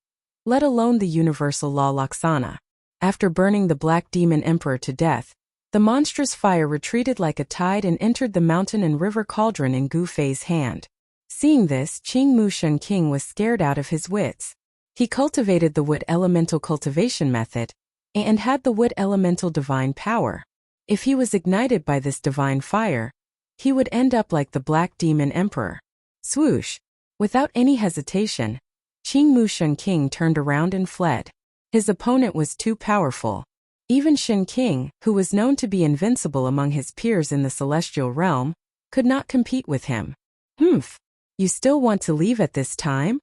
let alone the universal law Laksana. After burning the Black Demon Emperor to death, the monstrous fire retreated like a tide and entered the mountain and river cauldron in Gu Fei's hand. Seeing this, Qingmu Shen King was scared out of his wits. He cultivated the wood elemental cultivation method, and had the wood elemental divine power. If he was ignited by this divine fire, he would end up like the Black Demon Emperor. Swoosh! Without any hesitation, Qingmu Shen King turned around and fled. His opponent was too powerful. Even Shen King, who was known to be invincible among his peers in the celestial realm, could not compete with him. Humph! You still want to leave at this time?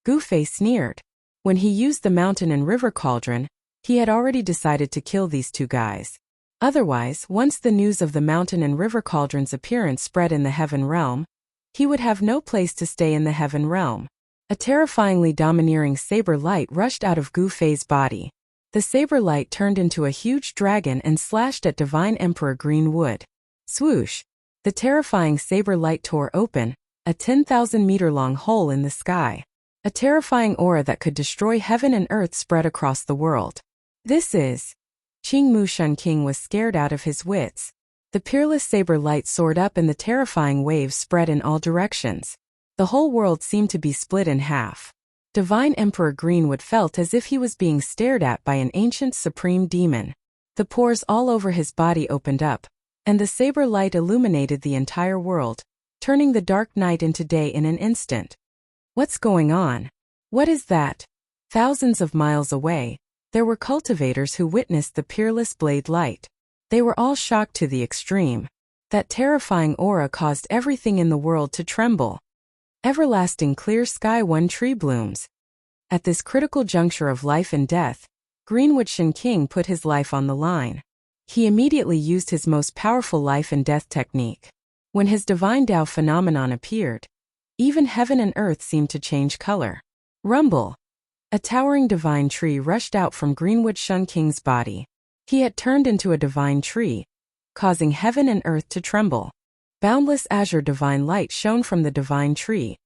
Gu Fei sneered. When he used the mountain and river cauldron, he had already decided to kill these two guys. Otherwise, once the news of the mountain and river cauldron's appearance spread in the heaven realm, he would have no place to stay in the heaven realm. A terrifyingly domineering saber light rushed out of Gu Fei's body. The saber light turned into a huge dragon and slashed at Divine Emperor Greenwood. Swoosh! The terrifying saber light tore open a 10,000-meter-long hole in the sky. A terrifying aura that could destroy heaven and earth spread across the world. This is... Qingmu Shunking was scared out of his wits. The peerless saber light soared up and the terrifying waves spread in all directions. The whole world seemed to be split in half. Divine Emperor Greenwood felt as if he was being stared at by an ancient supreme demon. The pores all over his body opened up, and the saber light illuminated the entire world, turning the dark night into day in an instant. What's going on? What is that? Thousands of miles away, there were cultivators who witnessed the peerless blade light. They were all shocked to the extreme. That terrifying aura caused everything in the world to tremble. Everlasting clear sky, one tree blooms. At this critical juncture of life and death, Greenwood Shunking put his life on the line. He immediately used his most powerful life and death technique. When his divine Tao phenomenon appeared, even heaven and earth seemed to change color. Rumble! A towering divine tree rushed out from Greenwood Shunking's body. He had turned into a divine tree, causing heaven and earth to tremble. Boundless azure divine light shone from the divine tree,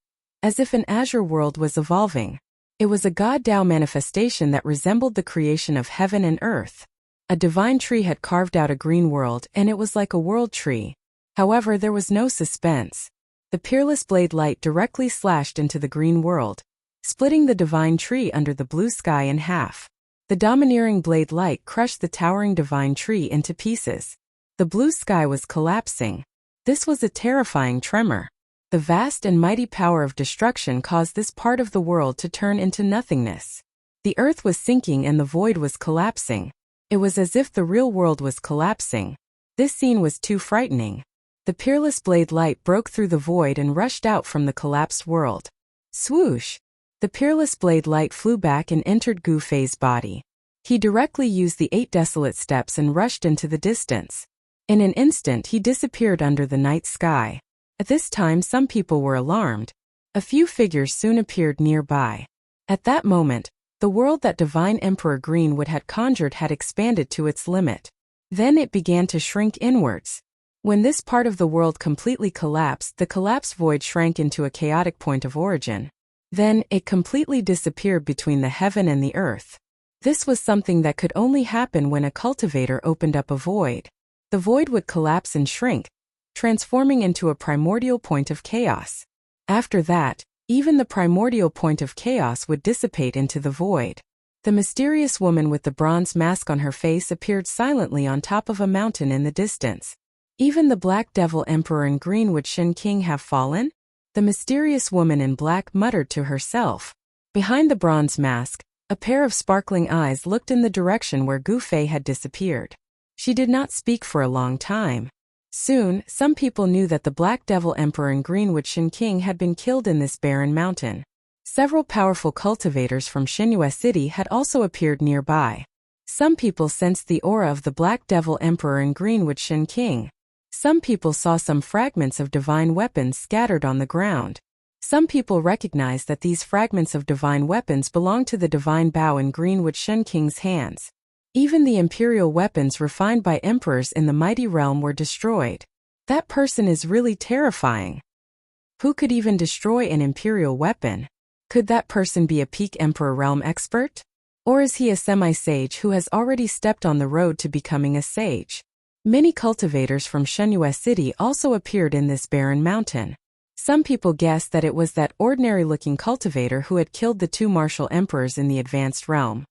as if an azure world was evolving. It was a God Tao manifestation that resembled the creation of heaven and earth. A divine tree had carved out a green world and it was like a world tree. However, there was no suspense. The peerless blade light directly slashed into the green world, splitting the divine tree under the blue sky in half. The domineering blade light crushed the towering divine tree into pieces. The blue sky was collapsing. This was a terrifying tremor. The vast and mighty power of destruction caused this part of the world to turn into nothingness. The earth was sinking and the void was collapsing. It was as if the real world was collapsing. This scene was too frightening. The peerless blade light broke through the void and rushed out from the collapsed world. Swoosh! The peerless blade light flew back and entered Gu Fei's body. He directly used the 8 desolate steps and rushed into the distance. In an instant he disappeared under the night sky. At this time some people were alarmed. A few figures soon appeared nearby. At that moment, the world that Divine Emperor Greenwood had conjured had expanded to its limit. Then it began to shrink inwards. When this part of the world completely collapsed, the collapsed void shrank into a chaotic point of origin. Then, it completely disappeared between the heaven and the earth. This was something that could only happen when a cultivator opened up a void. The void would collapse and shrink, transforming into a primordial point of chaos. After that, even the primordial point of chaos would dissipate into the void. The mysterious woman with the bronze mask on her face appeared silently on top of a mountain in the distance. Even the Black Devil Emperor and Greenwood Shunking have fallen? The mysterious woman in black muttered to herself. Behind the bronze mask, a pair of sparkling eyes looked in the direction where Gu Fei had disappeared. She did not speak for a long time. Soon, some people knew that the Black Devil Emperor and Greenwood Shunking had been killed in this barren mountain. Several powerful cultivators from Xinhua City had also appeared nearby. Some people sensed the aura of the Black Devil Emperor and Greenwood Shunking. Some people saw some fragments of divine weapons scattered on the ground. Some people recognized that these fragments of divine weapons belonged to the divine bow in Greenwood Shunking's hands. Even the imperial weapons refined by emperors in the mighty realm were destroyed. That person is really terrifying. Who could even destroy an imperial weapon? Could that person be a peak emperor realm expert? Or is he a semi-sage who has already stepped on the road to becoming a sage? Many cultivators from Xinhua City also appeared in this barren mountain. Some people guessed that it was that ordinary-looking cultivator who had killed the 2 martial emperors in the advanced realm.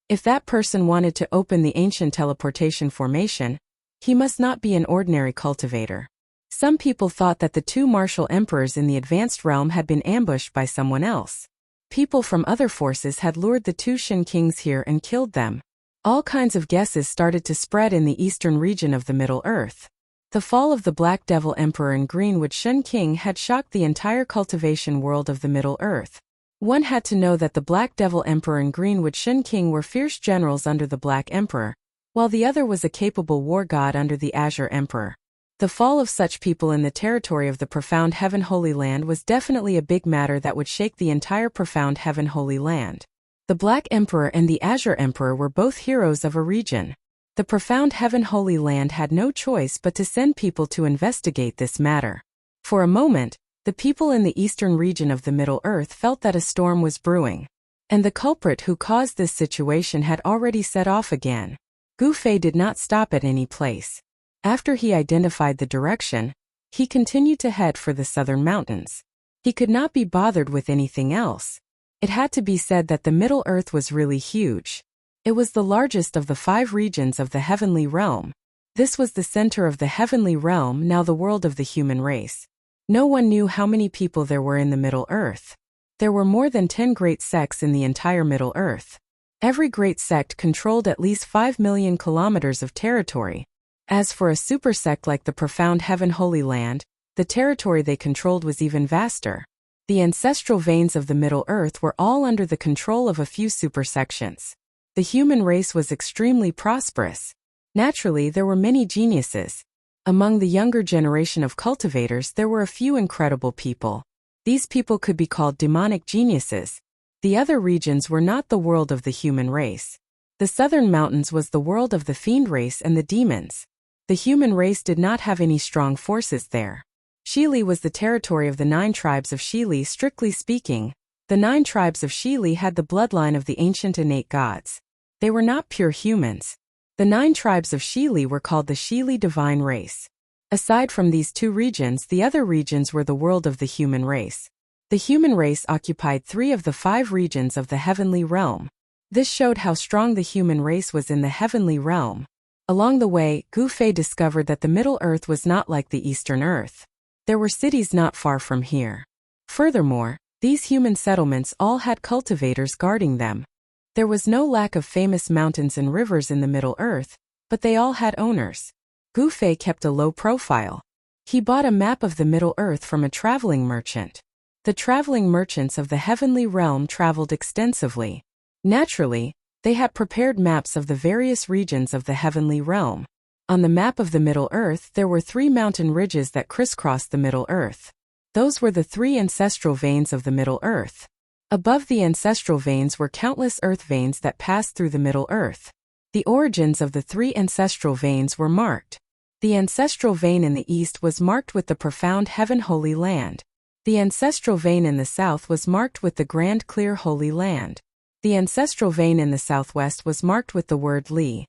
If that person wanted to open the ancient teleportation formation, he must not be an ordinary cultivator. Some people thought that the 2 martial emperors in the advanced realm had been ambushed by someone else. People from other forces had lured the 2 Shunkings here and killed them. All kinds of guesses started to spread in the eastern region of the Middle Earth. The fall of the Black Devil Emperor and Greenwood Shun King had shocked the entire cultivation world of the Middle Earth. One had to know that the Black Devil Emperor and Greenwood Shun King were fierce generals under the Black Emperor, while the other was a capable war god under the Azure Emperor. The fall of such people in the territory of the Profound Heaven Holy Land was definitely a big matter that would shake the entire Profound Heaven Holy Land. The Black Emperor and the Azure Emperor were both heroes of a region. The Profound Heaven Holy Land had no choice but to send people to investigate this matter. For a moment, the people in the eastern region of the Middle Earth felt that a storm was brewing. And the culprit who caused this situation had already set off again. Gu Fei did not stop at any place. After he identified the direction, he continued to head for the southern mountains. He could not be bothered with anything else. It had to be said that the Middle Earth was really huge. It was the largest of the 5 regions of the heavenly realm. This was the center of the heavenly realm, now the world of the human race. No one knew how many people there were in the Middle Earth. There were more than 10 great sects in the entire Middle Earth. Every great sect controlled at least 5 million kilometers of territory. As for a super sect like the Profound Heaven Holy Land, the territory they controlled was even vaster. The ancestral veins of the Middle Earth were all under the control of a few supersections. The human race was extremely prosperous. Naturally, there were many geniuses. Among the younger generation of cultivators, there were a few incredible people. These people could be called demonic geniuses. The other regions were not the world of the human race. The southern mountains was the world of the fiend race and the demons. The human race did not have any strong forces there. Shili was the territory of the 9 tribes of Shili. Strictly speaking, the 9 tribes of Shili had the bloodline of the ancient innate gods. They were not pure humans. The 9 tribes of Shili were called the Shili divine race. Aside from these 2 regions, the other regions were the world of the human race. The human race occupied 3 of the 5 regions of the heavenly realm. This showed how strong the human race was in the heavenly realm. Along the way, Gu Fei discovered that the Middle Earth was not like the Eastern Earth. There were cities not far from here. Furthermore, these human settlements all had cultivators guarding them. There was no lack of famous mountains and rivers in the Middle Earth, but they all had owners. Gu Fei kept a low profile. He bought a map of the Middle Earth from a traveling merchant. The traveling merchants of the heavenly realm traveled extensively. Naturally, they had prepared maps of the various regions of the heavenly realm. On the map of the Middle Earth, there were 3 mountain ridges that crisscrossed the Middle Earth. Those were the 3 ancestral veins of the Middle Earth. Above the ancestral veins were countless earth veins that passed through the Middle Earth. The origins of the 3 ancestral veins were marked. The ancestral vein in the east was marked with the Profound Heaven Holy Land. The ancestral vein in the south was marked with the Grand Clear Holy Land. The ancestral vein in the southwest was marked with the word Li.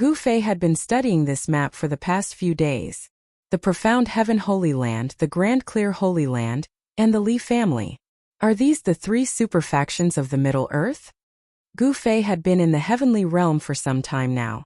Gu Fei had been studying this map for the past few days. The Profound Heaven Holy Land, the Grand Clear Holy Land, and the Li family. Are these the 3 super factions of the Middle Earth? Gu Fei had been in the heavenly realm for some time now.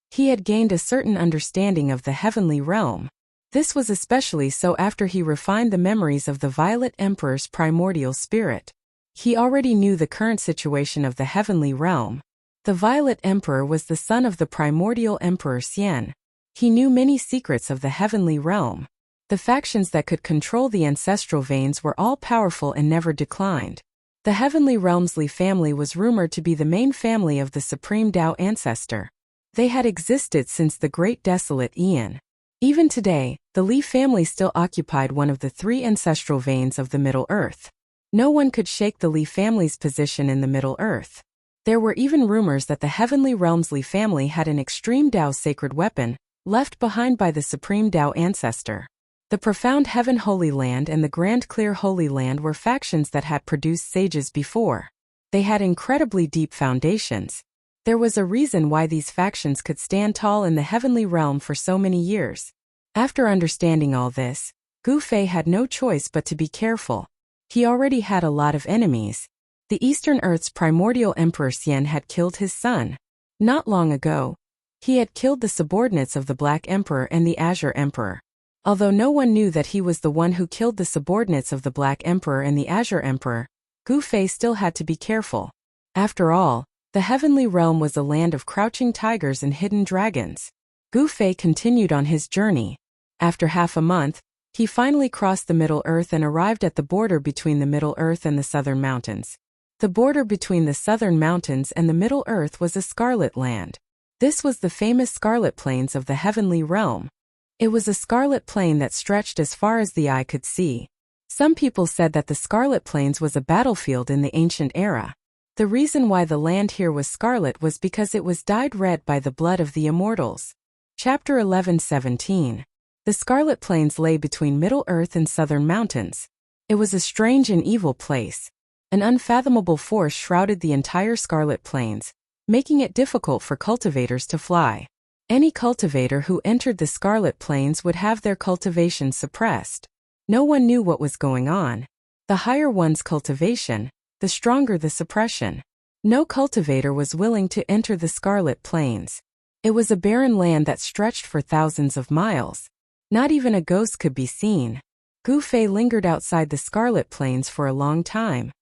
He had gained a certain understanding of the heavenly realm. This was especially so after he refined the memories of the Violet Emperor's primordial spirit. He already knew the current situation of the heavenly realm. The Violet Emperor was the son of the primordial Emperor Xian. He knew many secrets of the heavenly realm. The factions that could control the ancestral veins were all powerful and never declined. The heavenly realm's Li family was rumored to be the main family of the Supreme Tao ancestor. They had existed since the Great Desolate Aeon. Even today, the Li family still occupied one of the 3 ancestral veins of the Middle Earth. No one could shake the Li family's position in the Middle Earth. There were even rumors that the heavenly realm's Li family had an extreme Tao sacred weapon, left behind by the Supreme Tao ancestor. The Profound Heaven Holy Land and the Grand Clear Holy Land were factions that had produced sages before. They had incredibly deep foundations. There was a reason why these factions could stand tall in the heavenly realm for so many years. After understanding all this, Gu Fei had no choice but to be careful. He already had a lot of enemies. The Eastern Earth's primordial Emperor Xian had killed his son. Not long ago, he had killed the subordinates of the Black Emperor and the Azure Emperor. Although no one knew that he was the one who killed the subordinates of the Black Emperor and the Azure Emperor, Gu Fei still had to be careful. After all, the heavenly realm was a land of crouching tigers and hidden dragons. Gu Fei continued on his journey. After half a month, he finally crossed the Middle Earth and arrived at the border between the Middle Earth and the Southern Mountains. The border between the Southern Mountains and the Middle Earth was a scarlet land. This was the famous Scarlet Plains of the Heavenly Realm. It was a scarlet plain that stretched as far as the eye could see. Some people said that the Scarlet Plains was a battlefield in the ancient era. The reason why the land here was scarlet was because it was dyed red by the blood of the immortals. Chapter 11:17. The Scarlet Plains lay between Middle Earth and Southern Mountains. It was a strange and evil place. An unfathomable force shrouded the entire Scarlet Plains, making it difficult for cultivators to fly. Any cultivator who entered the Scarlet Plains would have their cultivation suppressed. No one knew what was going on. The higher one's cultivation, the stronger the suppression. No cultivator was willing to enter the Scarlet Plains. It was a barren land that stretched for thousands of miles. Not even a ghost could be seen. Gu Fei lingered outside the Scarlet Plains for a long time.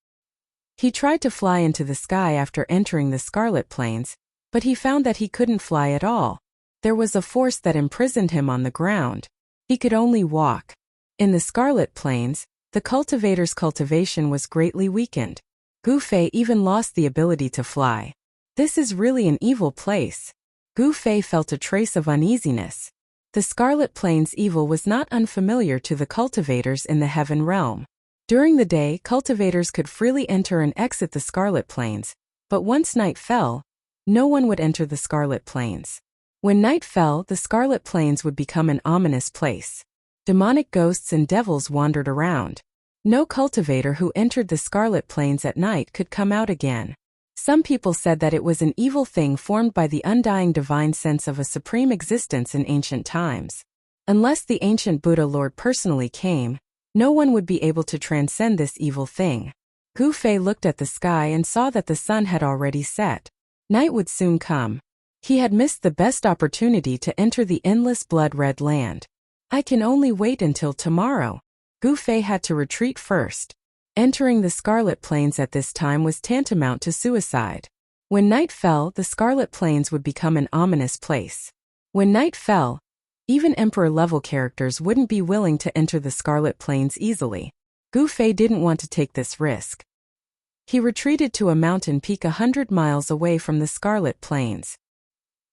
He tried to fly into the sky after entering the Scarlet Plains, but he found that he couldn't fly at all. There was a force that imprisoned him on the ground. He could only walk. In the Scarlet Plains, the cultivator's cultivation was greatly weakened. Gu Fei even lost the ability to fly. This is really an evil place. Gu Fei felt a trace of uneasiness. The Scarlet Plains evil was not unfamiliar to the cultivators in the Heaven Realm. During the day, cultivators could freely enter and exit the Scarlet Plains, but once night fell, no one would enter the Scarlet Plains. When night fell, the Scarlet Plains would become an ominous place. Demonic ghosts and devils wandered around. No cultivator who entered the Scarlet Plains at night could come out again. Some people said that it was an evil thing formed by the undying divine sense of a supreme existence in ancient times. Unless the ancient Buddha Lord personally came, no one would be able to transcend this evil thing. Gu Fei looked at the sky and saw that the sun had already set. Night would soon come. He had missed the best opportunity to enter the endless blood-red land. I can only wait until tomorrow. Gu Fei had to retreat first. Entering the Scarlet Plains at this time was tantamount to suicide. When night fell, the Scarlet Plains would become an ominous place. When night fell, even Emperor-level characters wouldn't be willing to enter the Scarlet Plains easily. Gu Fei didn't want to take this risk. He retreated to a mountain peak 100 miles away from the Scarlet Plains.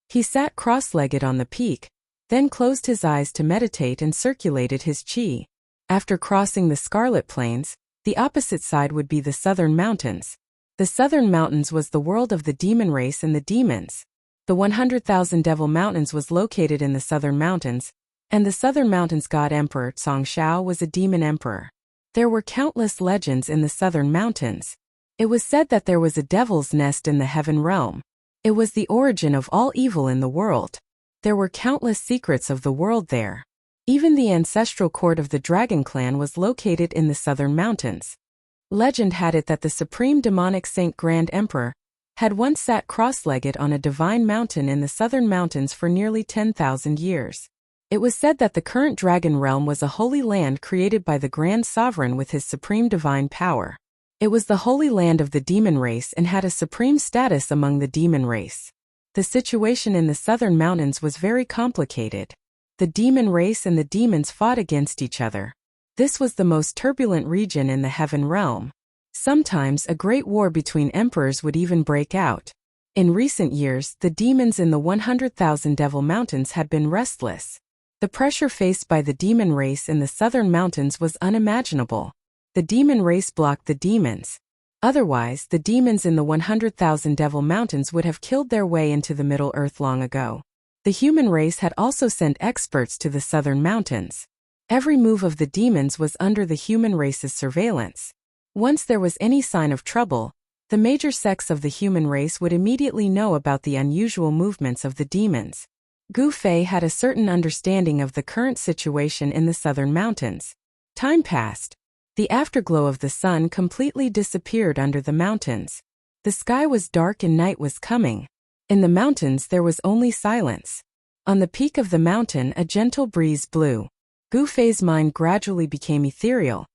He sat cross-legged on the peak, then closed his eyes to meditate and circulated his qi. After crossing the Scarlet Plains, the opposite side would be the Southern Mountains. The Southern Mountains was the world of the demon race and the demons. The 100,000 Devil Mountains was located in the Southern Mountains, and the Southern Mountains god emperor Zhongshao was a demon emperor. There were countless legends in the Southern Mountains. It was said that there was a devil's nest in the Heaven Realm. It was the origin of all evil in the world. There were countless secrets of the world there. Even the ancestral court of the Dragon Clan was located in the Southern Mountains. Legend had it that the supreme demonic Saint Grand Emperor had once sat cross-legged on a divine mountain in the Southern Mountains for nearly 10,000 years. It was said that the current Dragon Realm was a holy land created by the Grand Sovereign with his supreme divine power. It was the holy land of the demon race and had a supreme status among the demon race. The situation in the Southern Mountains was very complicated. The demon race and the demons fought against each other. This was the most turbulent region in the Heaven Realm. Sometimes a great war between emperors would even break out. In recent years, the demons in the 100,000 Devil Mountains had been restless. The pressure faced by the demon race in the Southern Mountains was unimaginable. The demon race blocked the demons. Otherwise, the demons in the 100,000 Devil Mountains would have killed their way into the Middle Earth long ago. The human race had also sent experts to the Southern Mountains. Every move of the demons was under the human race's surveillance. Once there was any sign of trouble, the major sects of the human race would immediately know about the unusual movements of the demons. Gu Fei had a certain understanding of the current situation in the Southern Mountains. Time passed. The afterglow of the sun completely disappeared under the mountains. The sky was dark and night was coming. In the mountains there was only silence. On the peak of the mountain a gentle breeze blew. Gu Fei's mind gradually became ethereal,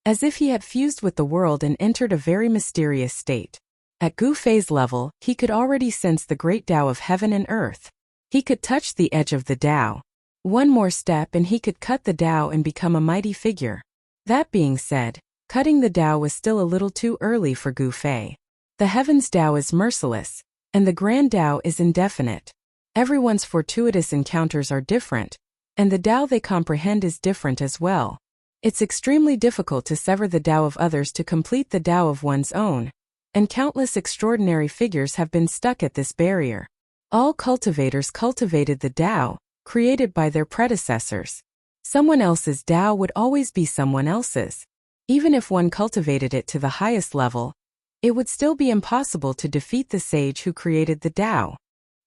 as if he had fused with the world and entered a very mysterious state. At Gu Fei's level, he could already sense the great Tao of heaven and earth. He could touch the edge of the Tao. One more step and he could cut the Tao and become a mighty figure. That being said, cutting the Tao was still a little too early for Gu Fei. The heavens Tao is merciless, and the grand Tao is indefinite. Everyone's fortuitous encounters are different, and the Tao they comprehend is different as well. It's extremely difficult to sever the Tao of others to complete the Tao of one's own, and countless extraordinary figures have been stuck at this barrier. All cultivators cultivated the Tao, created by their predecessors. Someone else's Tao would always be someone else's. Even if one cultivated it to the highest level, it would still be impossible to defeat the sage who created the Tao.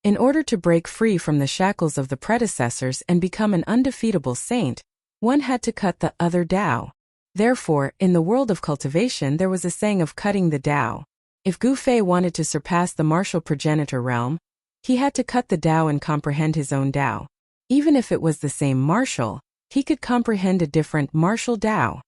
In order to break free from the shackles of the predecessors and become an undefeatable saint, one had to cut the other Tao. Therefore, in the world of cultivation there was a saying of cutting the Tao. If Gu Fei wanted to surpass the martial progenitor realm, he had to cut the Tao and comprehend his own Tao. Even if it was the same martial, he could comprehend a different martial Tao.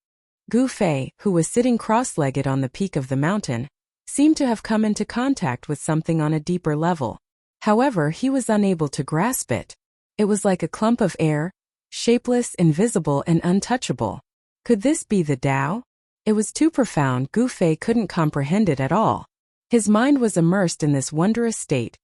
Gu Fei, who was sitting cross-legged on the peak of the mountain, seemed to have come into contact with something on a deeper level. However, he was unable to grasp it. It was like a clump of air, shapeless, invisible, and untouchable. Could this be the Tao? It was too profound. Gu Fei couldn't comprehend it at all. His mind was immersed in this wondrous state,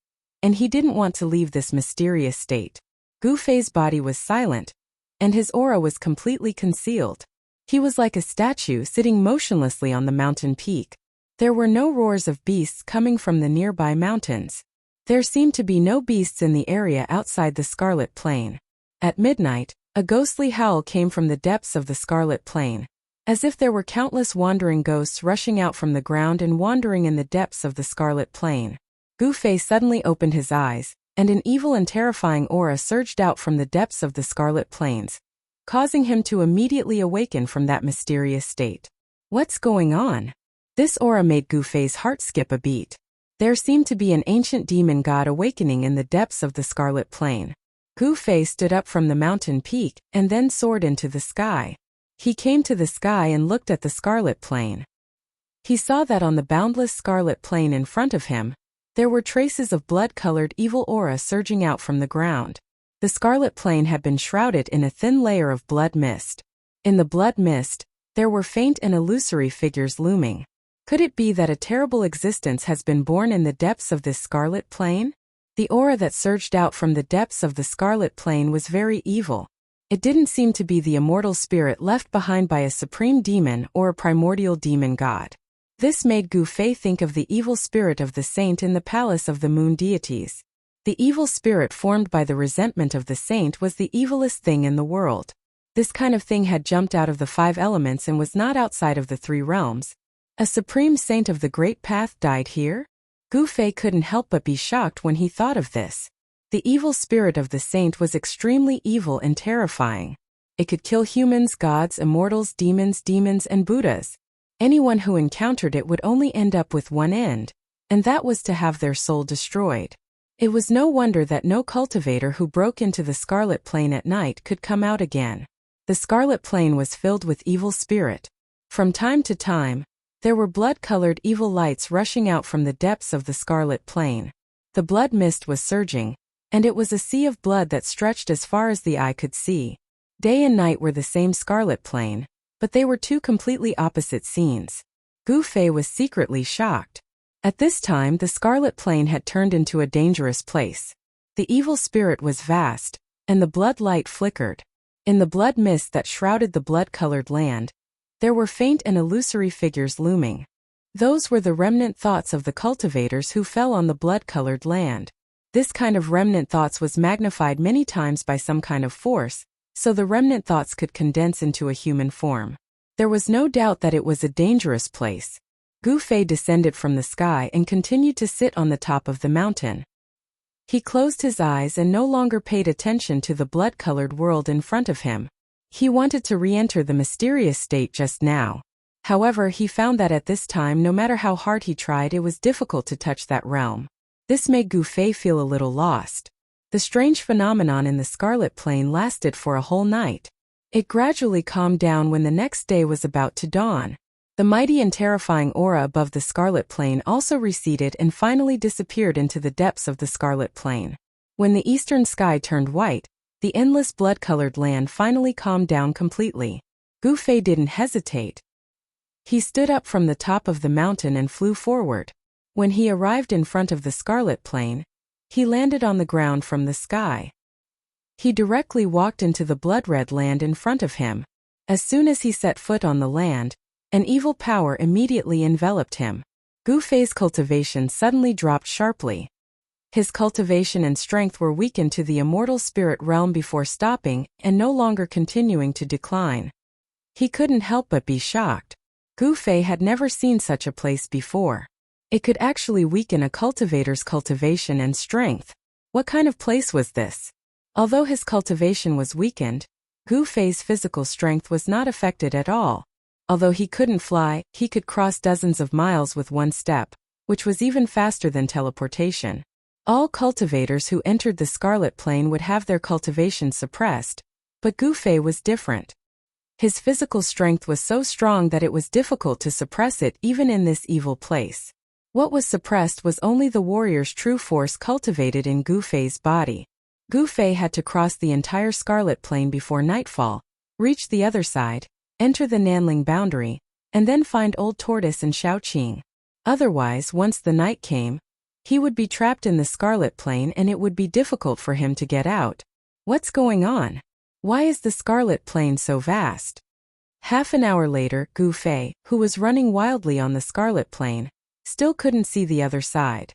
and he didn't want to leave this mysterious state. Gu Fei's body was silent, and his aura was completely concealed. He was like a statue sitting motionlessly on the mountain peak. There were no roars of beasts coming from the nearby mountains. There seemed to be no beasts in the area outside the Scarlet Plain. At midnight, a ghostly howl came from the depths of the Scarlet Plain, as if there were countless wandering ghosts rushing out from the ground and wandering in the depths of the Scarlet Plain. Gu Fei suddenly opened his eyes, and an evil and terrifying aura surged out from the depths of the Scarlet Plains, causing him to immediately awaken from that mysterious state. What's going on? This aura made Gu Fei's heart skip a beat. There seemed to be an ancient demon god awakening in the depths of the Scarlet Plain. Gu Fei stood up from the mountain peak and then soared into the sky. He came to the sky and looked at the Scarlet Plain. He saw that on the boundless Scarlet Plain in front of him, there were traces of blood-colored evil aura surging out from the ground. The Scarlet Plain had been shrouded in a thin layer of blood mist. In the blood mist, there were faint and illusory figures looming. Could it be that a terrible existence has been born in the depths of this Scarlet Plain? The aura that surged out from the depths of the Scarlet Plain was very evil. It didn't seem to be the immortal spirit left behind by a supreme demon or a primordial demon god. This made Gu Fei think of the evil spirit of the saint in the palace of the moon deities. The evil spirit formed by the resentment of the saint was the evilest thing in the world. This kind of thing had jumped out of the 5 elements and was not outside of the 3 realms. A supreme saint of the Great Path died here? Gu Fei couldn't help but be shocked when he thought of this. The evil spirit of the saint was extremely evil and terrifying. It could kill humans, gods, immortals, demons, and Buddhas. Anyone who encountered it would only end up with one end, and that was to have their soul destroyed. It was no wonder that no cultivator who broke into the Scarlet Plain at night could come out again. The Scarlet Plain was filled with evil spirit. From time to time, there were blood-colored evil lights rushing out from the depths of the Scarlet Plain. The blood mist was surging, and it was a sea of blood that stretched as far as the eye could see. Day and night were the same Scarlet Plain, but they were 2 completely opposite scenes. Gu Fei was secretly shocked. At this time the Scarlet Plain had turned into a dangerous place. The evil spirit was vast, and the blood light flickered. In the blood mist that shrouded the blood-colored land, there were faint and illusory figures looming. Those were the remnant thoughts of the cultivators who fell on the blood-colored land. This kind of remnant thoughts was magnified many times by some kind of force, so the remnant thoughts could condense into a human form. There was no doubt that it was a dangerous place. Gu Fei descended from the sky and continued to sit on the top of the mountain. He closed his eyes and no longer paid attention to the blood-colored world in front of him. He wanted to re-enter the mysterious state just now. However, he found that at this time, no matter how hard he tried, it was difficult to touch that realm. This made Gu Fei feel a little lost. The strange phenomenon in the Scarlet Plain lasted for a whole night. It gradually calmed down when the next day was about to dawn. The mighty and terrifying aura above the Scarlet Plain also receded and finally disappeared into the depths of the Scarlet Plain. When the eastern sky turned white, The endless blood-colored land finally calmed down completely. Gu Fei didn't hesitate. He stood up from the top of the mountain and flew forward. When he arrived in front of the Scarlet Plain, he landed on the ground from the sky. He directly walked into the blood-red land in front of him. As soon as he set foot on the land, an evil power immediately enveloped him. Gu Fei's cultivation suddenly dropped sharply. His cultivation and strength were weakened to the immortal spirit realm before stopping and no longer continuing to decline. He couldn't help but be shocked. Gu Fei had never seen such a place before. It could actually weaken a cultivator's cultivation and strength. What kind of place was this? Although his cultivation was weakened, Gu Fei's physical strength was not affected at all. Although he couldn't fly, he could cross dozens of miles with one step, which was even faster than teleportation. All cultivators who entered the Scarlet Plain would have their cultivation suppressed, but Gu Fei was different. His physical strength was so strong that it was difficult to suppress it even in this evil place. What was suppressed was only the warrior's true force cultivated in Gu Fei's body. Gu Fei had to cross the entire Scarlet Plain before nightfall, reach the other side, enter the Nanling boundary, and then find Old Tortoise and Shaoqing. Otherwise, once the night came, he would be trapped in the Scarlet Plain and it would be difficult for him to get out. What's going on? Why is the Scarlet Plain so vast? Half an hour later, Gu Fei, who was running wildly on the Scarlet Plain, still couldn't see the other side.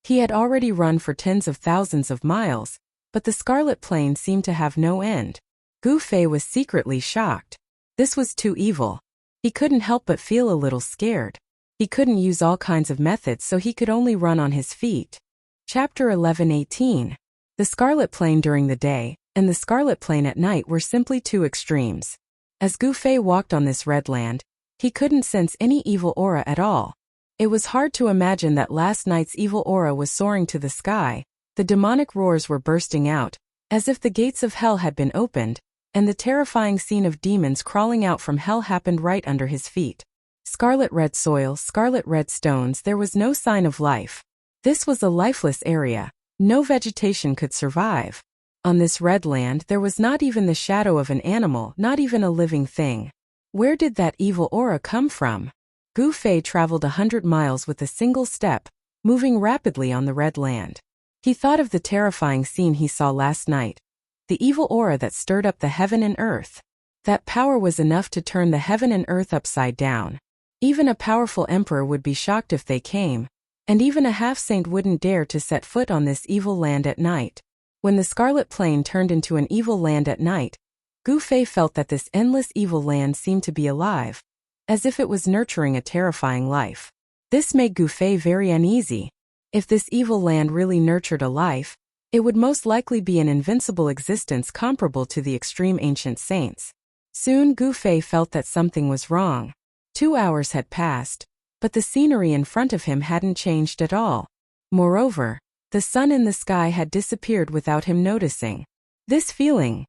He had already run for tens of thousands of miles, but the Scarlet Plain seemed to have no end. Gu Fei was secretly shocked. This was too evil. He couldn't help but feel a little scared. He couldn't use all kinds of methods, so he could only run on his feet. Chapter 11:18. The Scarlet Plain during the day and the Scarlet Plain at night were simply two extremes. As Gu Fei walked on this red land, he couldn't sense any evil aura at all. It was hard to imagine that last night's evil aura was soaring to the sky. The demonic roars were bursting out, as if the gates of hell had been opened, and the terrifying scene of demons crawling out from hell happened right under his feet. Scarlet red soil, scarlet red stones, there was no sign of life. This was a lifeless area. No vegetation could survive. On this red land there was not even the shadow of an animal, not even a living thing. Where did that evil aura come from? Gu Fei traveled 100 miles with a single step, moving rapidly on the red land. He thought of the terrifying scene he saw last night. The evil aura that stirred up the heaven and earth. That power was enough to turn the heaven and earth upside down. Even a powerful emperor would be shocked if they came, and even a half-saint wouldn't dare to set foot on this evil land at night. When the Scarlet Plain turned into an evil land at night, Gu Fei felt that this endless evil land seemed to be alive, as if it was nurturing a terrifying life. This made Gu Fei very uneasy. If this evil land really nurtured a life, it would most likely be an invincible existence comparable to the extreme ancient saints. Soon Gu Fei felt that something was wrong. 2 hours had passed, but the scenery in front of him hadn't changed at all. Moreover, the sun in the sky had disappeared without him noticing. This feeling,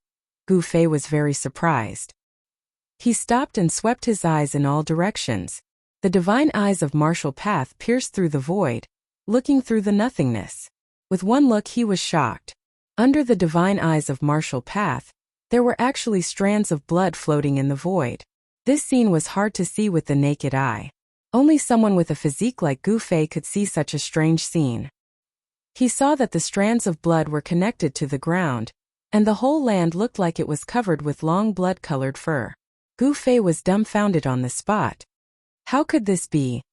Gu Fei was very surprised. He stopped and swept his eyes in all directions. The divine eyes of Martial Path pierced through the void, looking through the nothingness. With one look he was shocked. Under the divine eyes of Martial Path, there were actually strands of blood floating in the void. This scene was hard to see with the naked eye. Only someone with a physique like Gu Fei could see such a strange scene. He saw that the strands of blood were connected to the ground, and the whole land looked like it was covered with long blood-colored fur. Gu Fei was dumbfounded on the spot. How could this be?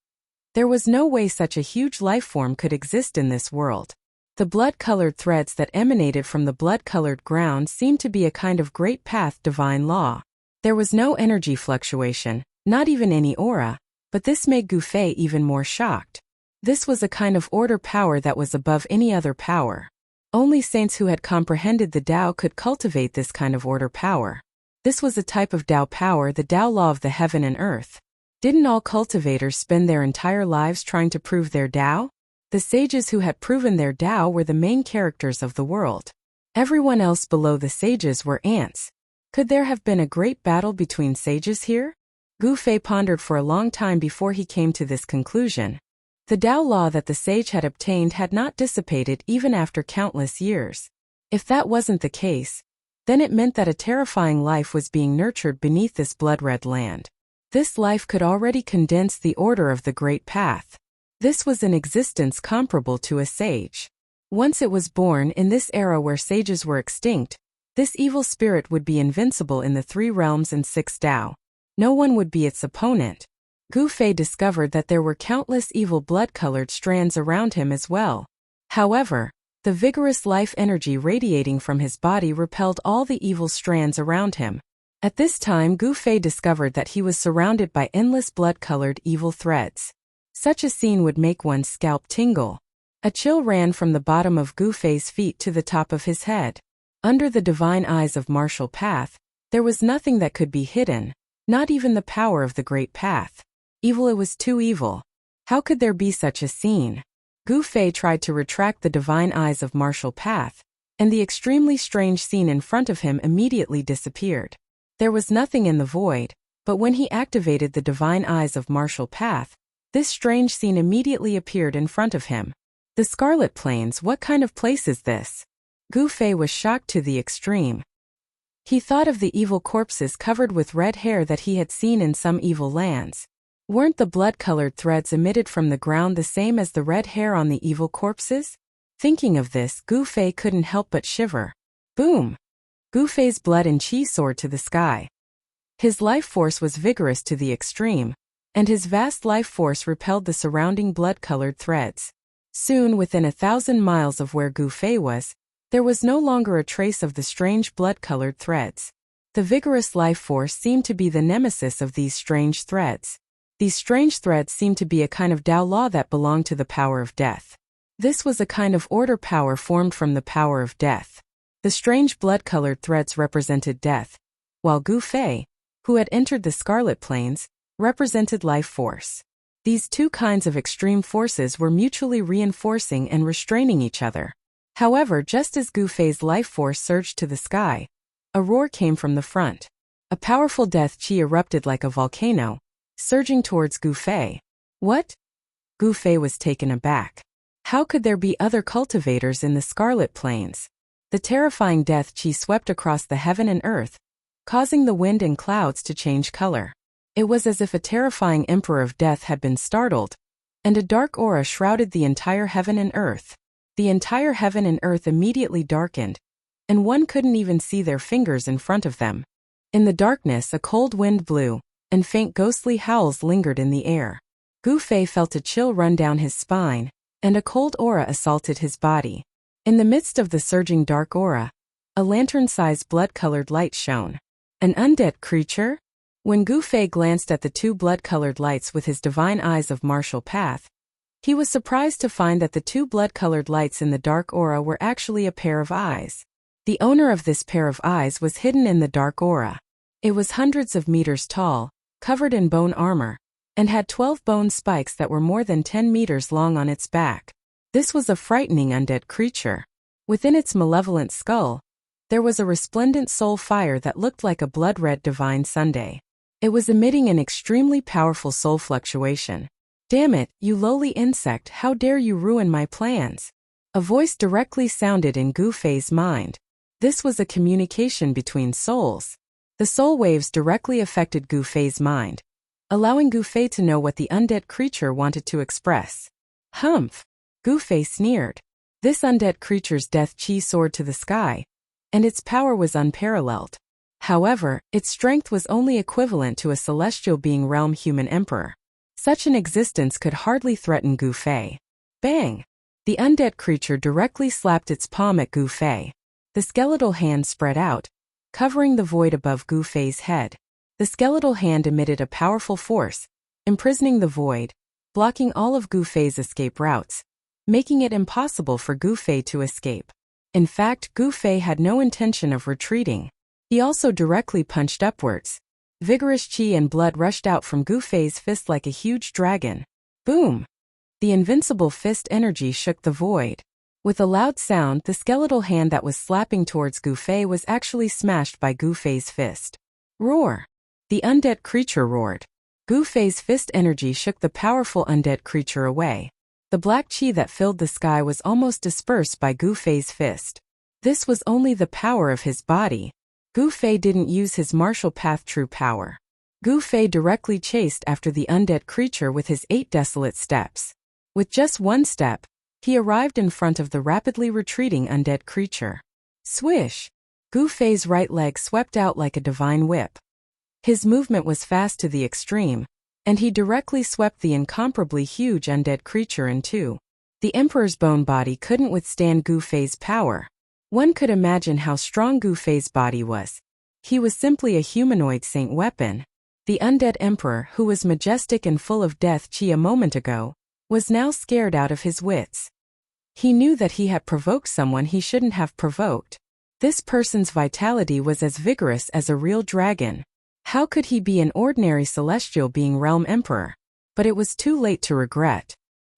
There was no way such a huge lifeform could exist in this world. The blood-colored threads that emanated from the blood-colored ground seemed to be a kind of great path divine law. There was no energy fluctuation, not even any aura, but this made Gu Fei even more shocked. This was a kind of order power that was above any other power. Only saints who had comprehended the Tao could cultivate this kind of order power. This was a type of Tao power, the Tao law of the heaven and earth. Didn't all cultivators spend their entire lives trying to prove their Tao? The sages who had proven their Tao were the main characters of the world. Everyone else below the sages were ants. Could there have been a great battle between sages here? Gu Fei pondered for a long time before he came to this conclusion. The Tao law that the sage had obtained had not dissipated even after countless years. If that wasn't the case, then it meant that a terrifying life was being nurtured beneath this blood-red land. This life could already condense the order of the Great Path. This was an existence comparable to a sage. Once it was born in this era where sages were extinct, this evil spirit would be invincible in the 3 realms and 6 Tao. No one would be its opponent. Gu Fei discovered that there were countless evil blood-colored strands around him as well. However, the vigorous life energy radiating from his body repelled all the evil strands around him. At this time, Gu Fei discovered that he was surrounded by endless blood-colored evil threads. Such a scene would make one's scalp tingle. A chill ran from the bottom of Gu Fei's feet to the top of his head. Under the divine eyes of martial path, there was nothing that could be hidden, not even the power of the Great Path. Evil, it was too evil. How could there be such a scene? Gu Fei tried to retract the divine eyes of martial path, and the extremely strange scene in front of him immediately disappeared. There was nothing in the void, but when he activated the divine eyes of martial path, this strange scene immediately appeared in front of him. The Scarlet Plains, what kind of place is this? Gu Fei was shocked to the extreme. He thought of the evil corpses covered with red hair that he had seen in some evil lands. Weren't the blood-colored threads emitted from the ground the same as the red hair on the evil corpses? Thinking of this, Gu Fei couldn't help but shiver. Boom! Gu Fei's blood and qi soared to the sky. His life force was vigorous to the extreme, and his vast life force repelled the surrounding blood-colored threads. Soon, within 1,000 miles of where Gu Fei was, there was no longer a trace of the strange blood-colored threads. The vigorous life force seemed to be the nemesis of these strange threads. These strange threads seemed to be a kind of Tao law that belonged to the power of death. This was a kind of order power formed from the power of death. The strange blood-colored threads represented death, while Gu Fei, who had entered the Scarlet Plains, represented life force. These two kinds of extreme forces were mutually reinforcing and restraining each other. However, just as Gu Fei's life force surged to the sky, a roar came from the front. A powerful death qi erupted like a volcano, surging towards Gu Fei. What? Gu Fei was taken aback. How could there be other cultivators in the Scarlet Plains? The terrifying death qi swept across the heaven and earth, causing the wind and clouds to change color. It was as if a terrifying emperor of death had been startled, and a dark aura shrouded the entire heaven and earth. The entire heaven and earth immediately darkened, and one couldn't even see their fingers in front of them. In the darkness, a cold wind blew, and faint ghostly howls lingered in the air. Gu Fei felt a chill run down his spine, and a cold aura assaulted his body. In the midst of the surging dark aura, a lantern-sized blood-colored light shone. An undead creature? When Gu Fei glanced at the 2 blood-colored lights with his divine eyes of martial path, he was surprised to find that the 2 blood-colored lights in the dark aura were actually a pair of eyes. The owner of this pair of eyes was hidden in the dark aura. It was hundreds of meters tall, covered in bone armor, and had 12 bone spikes that were more than 10 meters long on its back. This was a frightening undead creature. Within its malevolent skull, there was a resplendent soul fire that looked like a blood-red divine sundae. It was emitting an extremely powerful soul fluctuation. Damn it, you lowly insect, how dare you ruin my plans? A voice directly sounded in Gu Fei's mind. This was a communication between souls. The soul waves directly affected Gu Fei's mind, allowing Gu Fei to know what the undead creature wanted to express. Humph! Gu Fei sneered. This undead creature's death qi soared to the sky, and its power was unparalleled. However, its strength was only equivalent to a celestial being realm human emperor. Such an existence could hardly threaten Gu Fei. Bang! The undead creature directly slapped its palm at Gu Fei. The skeletal hand spread out, covering the void above Gu Fei's head. The skeletal hand emitted a powerful force, imprisoning the void, blocking all of Gu Fei's escape routes, making it impossible for Gu Fei to escape. In fact, Gu Fei had no intention of retreating. He also directly punched upwards. Vigorous qi and blood rushed out from Gu Fei's fist like a huge dragon. Boom! The invincible fist energy shook the void. With a loud sound, the skeletal hand that was slapping towards Gu Fei was actually smashed by Gu Fei's fist. Roar! The undead creature roared. Gu Fei's fist energy shook the powerful undead creature away. The black qi that filled the sky was almost dispersed by Gu Fei's fist. This was only the power of his body. Gu Fei didn't use his martial path true power. Gu Fei directly chased after the undead creature with his 8 desolate steps. With just 1 step, he arrived in front of the rapidly retreating undead creature. Swish! Gu Fei's right leg swept out like a divine whip. His movement was fast to the extreme, and he directly swept the incomparably huge undead creature in two. The Emperor's bone body couldn't withstand Gu Fei's power. One could imagine how strong Gu Fei's body was. He was simply a humanoid saint weapon. The undead Emperor, who was majestic and full of death chi a moment ago, was now scared out of his wits. He knew that he had provoked someone he shouldn't have provoked. This person's vitality was as vigorous as a real dragon. How could he be an ordinary celestial being realm emperor? But it was too late to regret.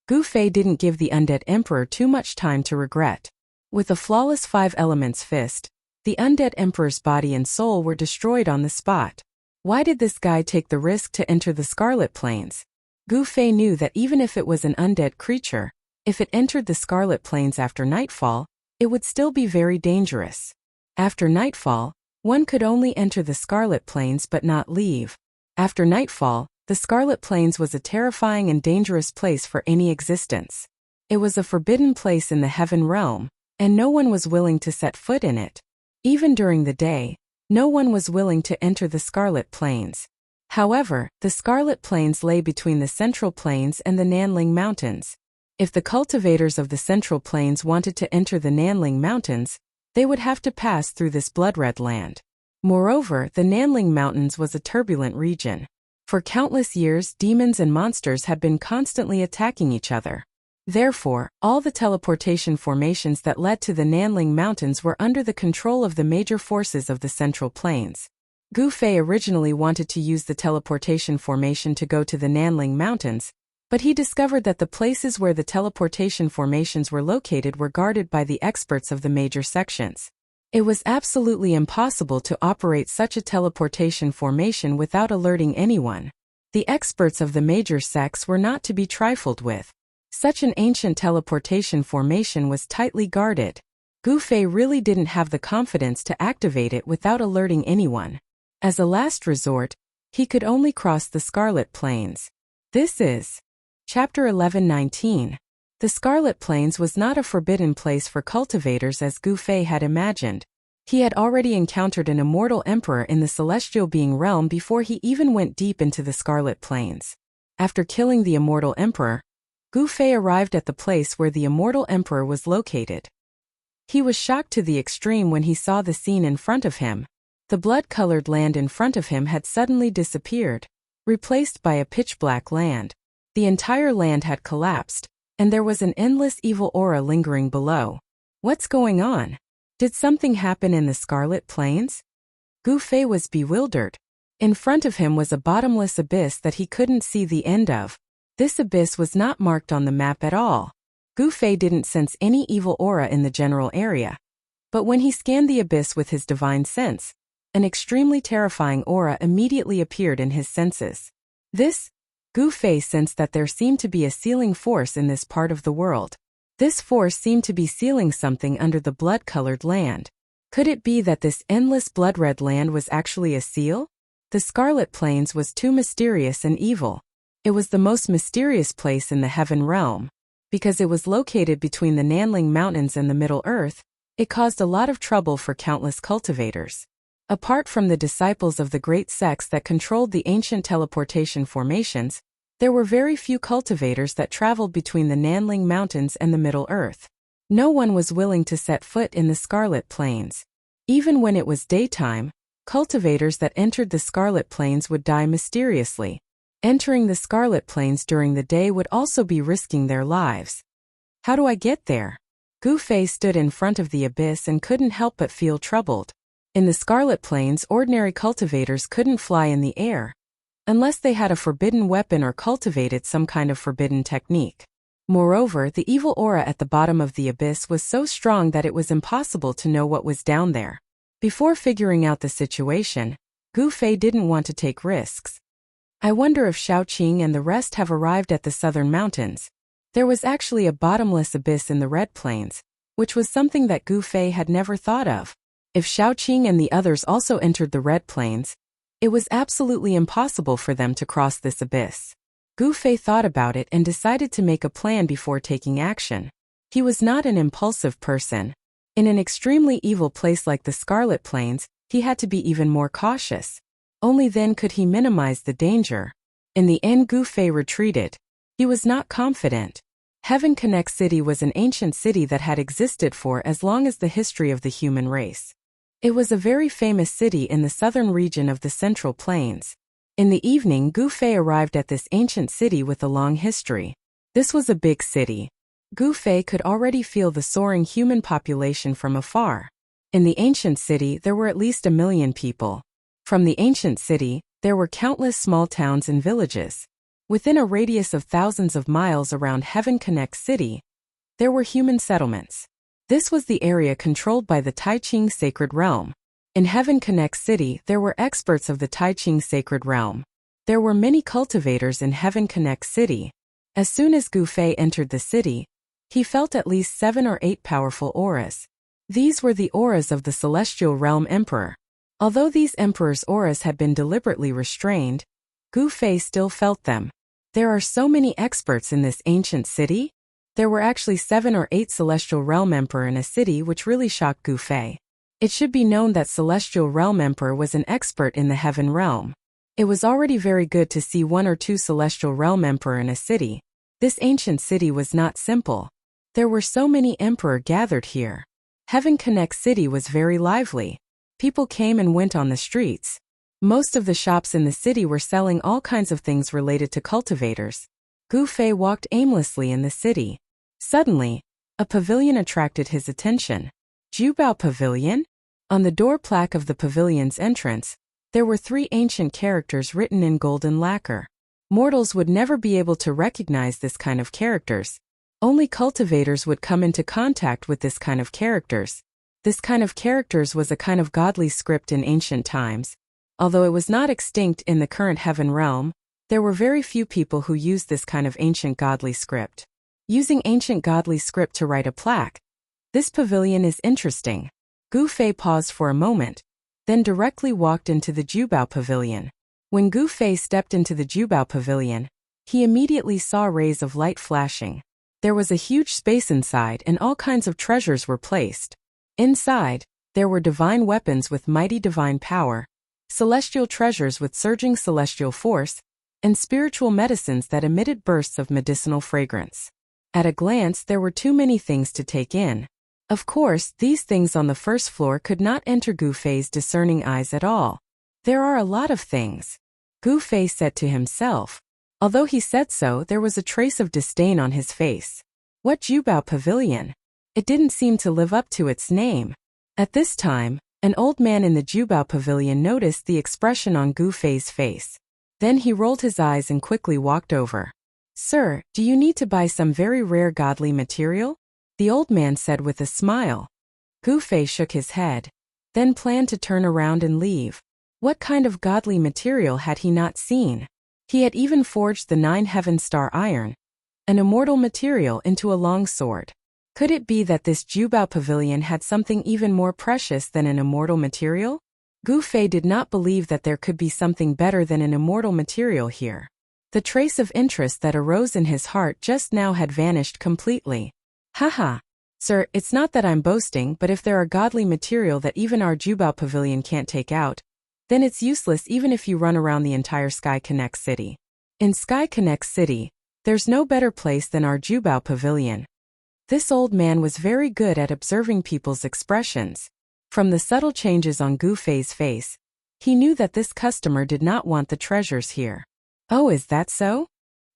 Gu Fei didn't give the undead emperor too much time to regret. With a flawless 5 elements fist, the undead emperor's body and soul were destroyed on the spot. Why did this guy take the risk to enter the Scarlet Plains? Gu Fei knew that even if it was an undead creature, if it entered the Scarlet Plains after nightfall, it would still be very dangerous. After nightfall, one could only enter the Scarlet Plains but not leave. After nightfall, the Scarlet Plains was a terrifying and dangerous place for any existence. It was a forbidden place in the Heaven Realm, and no one was willing to set foot in it. Even during the day, no one was willing to enter the Scarlet Plains. However, the Scarlet Plains lay between the Central Plains and the Nanling Mountains. If the cultivators of the Central Plains wanted to enter the Nanling Mountains, they would have to pass through this blood-red land. Moreover, the Nanling Mountains was a turbulent region. For countless years, demons and monsters had been constantly attacking each other. Therefore, all the teleportation formations that led to the Nanling Mountains were under the control of the major forces of the Central Plains. Gu Fei originally wanted to use the teleportation formation to go to the Nanling Mountains, but he discovered that the places where the teleportation formations were located were guarded by the experts of the major sections. It was absolutely impossible to operate such a teleportation formation without alerting anyone. The experts of the major sects were not to be trifled with. Such an ancient teleportation formation was tightly guarded. Gu Fei really didn't have the confidence to activate it without alerting anyone. As a last resort, he could only cross the Scarlet Plains. This is Chapter 11:19. The Scarlet Plains was not a forbidden place for cultivators as Gu Fei had imagined. He had already encountered an immortal emperor in the celestial being realm before he even went deep into the Scarlet Plains. After killing the immortal emperor, Gu Fei arrived at the place where the immortal emperor was located. He was shocked to the extreme when he saw the scene in front of him. The blood-colored land in front of him had suddenly disappeared, replaced by a pitch-black land. The entire land had collapsed, and there was an endless evil aura lingering below. What's going on? Did something happen in the Scarlet Plains? Gu Fei was bewildered. In front of him was a bottomless abyss that he couldn't see the end of. This abyss was not marked on the map at all. Gu Fei didn't sense any evil aura in the general area. But when he scanned the abyss with his divine sense, an extremely terrifying aura immediately appeared in his senses. Gu Fei sensed that there seemed to be a sealing force in this part of the world. This force seemed to be sealing something under the blood-colored land. Could it be that this endless blood-red land was actually a seal? The Scarlet Plains was too mysterious and evil. It was the most mysterious place in the Heaven Realm. Because it was located between the Nanling Mountains and the Middle Earth, it caused a lot of trouble for countless cultivators. Apart from the disciples of the great sects that controlled the ancient teleportation formations, there were very few cultivators that traveled between the Nanling Mountains and the Middle Earth. No one was willing to set foot in the Scarlet Plains. Even when it was daytime, cultivators that entered the Scarlet Plains would die mysteriously. Entering the Scarlet Plains during the day would also be risking their lives. How do I get there? Gu Fei stood in front of the abyss and couldn't help but feel troubled. In the Scarlet Plains, ordinary cultivators couldn't fly in the air, unless they had a forbidden weapon or cultivated some kind of forbidden technique. Moreover, the evil aura at the bottom of the abyss was so strong that it was impossible to know what was down there. Before figuring out the situation, Gu Fei didn't want to take risks. I wonder if Shaoqing and the rest have arrived at the southern mountains. There was actually a bottomless abyss in the Red Plains, which was something that Gu Fei had never thought of. If Shaoqing and the others also entered the Red Plains, it was absolutely impossible for them to cross this abyss. Gu Fei thought about it and decided to make a plan before taking action. He was not an impulsive person. In an extremely evil place like the Scarlet Plains, he had to be even more cautious. Only then could he minimize the danger. In the end, Gu Fei retreated. He was not confident. Heaven Connect City was an ancient city that had existed for as long as the history of the human race. It was a very famous city in the southern region of the Central Plains. In the evening, Gu Fei arrived at this ancient city with a long history. This was a big city. Gu Fei could already feel the soaring human population from afar. In the ancient city, there were at least 1 million people. From the ancient city, there were countless small towns and villages. Within a radius of thousands of miles around Heaven Connect City, there were human settlements. This was the area controlled by the Tai Ching Sacred Realm. In Heaven Connect City, there were experts of the Tai Ching Sacred Realm. There were many cultivators in Heaven Connect City. As soon as Gu Fei entered the city, he felt at least 7 or 8 powerful auras. These were the auras of the Celestial Realm Emperor. Although these emperors' auras had been deliberately restrained, Gu Fei still felt them. There are so many experts in this ancient city? There were actually 7 or 8 Celestial Realm Emperor in a city, which really shocked Gu Fei. It should be known that Celestial Realm Emperor was an expert in the Heaven Realm. It was already very good to see 1 or 2 Celestial Realm Emperor in a city. This ancient city was not simple. There were so many Emperor gathered here. Heaven Connect City was very lively. People came and went on the streets. Most of the shops in the city were selling all kinds of things related to cultivators. Gu Fei walked aimlessly in the city. Suddenly, a pavilion attracted his attention. Jubao Pavilion? On the door plaque of the pavilion's entrance, there were 3 ancient characters written in golden lacquer. Mortals would never be able to recognize this kind of characters. Only cultivators would come into contact with this kind of characters. This kind of characters was a kind of godly script in ancient times. Although it was not extinct in the current Heaven Realm, there were very few people who used this kind of ancient godly script. Using ancient godly script to write a plaque. This pavilion is interesting. Gu Fei paused for a moment, then directly walked into the Jubao Pavilion. When Gu Fei stepped into the Jubao Pavilion, he immediately saw rays of light flashing. There was a huge space inside and all kinds of treasures were placed. Inside, there were divine weapons with mighty divine power, celestial treasures with surging celestial force, and spiritual medicines that emitted bursts of medicinal fragrance. At a glance, there were too many things to take in. Of course, these things on the first floor could not enter Gu Fei's discerning eyes at all. There are a lot of things, Gu Fei said to himself. Although he said so, there was a trace of disdain on his face. What Jubao Pavilion? It didn't seem to live up to its name. At this time, an old man in the Jubao Pavilion noticed the expression on Gu Fei's face. Then he rolled his eyes and quickly walked over. Sir, do you need to buy some very rare godly material? The old man said with a smile. Gu Fei shook his head, then planned to turn around and leave. What kind of godly material had he not seen? He had even forged the 9 heaven star iron, an immortal material, into a long sword. Could it be that this Jubao Pavilion had something even more precious than an immortal material? Gu Fei did not believe that there could be something better than an immortal material here. The trace of interest that arose in his heart just now had vanished completely. Haha. Sir, it's not that I'm boasting, but if there are godly material that even our Jubao Pavilion can't take out, then it's useless even if you run around the entire Sky Connect City. In Sky Connect City, there's no better place than our Jubao Pavilion. This old man was very good at observing people's expressions. From the subtle changes on Gu Fei's face, he knew that this customer did not want the treasures here. Oh, is that so?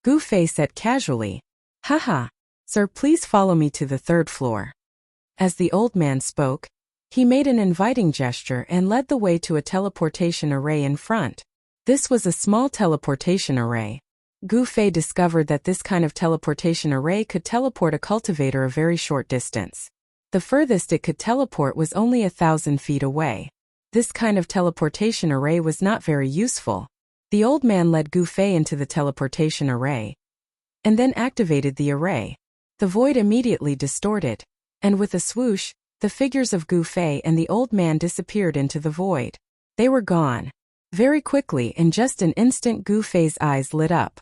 Gu Fei said casually. Haha. Sir, please follow me to the 3rd floor. As the old man spoke, he made an inviting gesture and led the way to a teleportation array in front. This was a small teleportation array. Gu Fei discovered that this kind of teleportation array could teleport a cultivator a very short distance. The furthest it could teleport was only 1,000 feet away. This kind of teleportation array was not very useful. The old man led Gu Fei into the teleportation array, and then activated the array. The void immediately distorted. And with a swoosh, the figures of Gu Fei and the old man disappeared into the void. They were gone. Very quickly, in just an instant, Gu Fei's eyes lit up.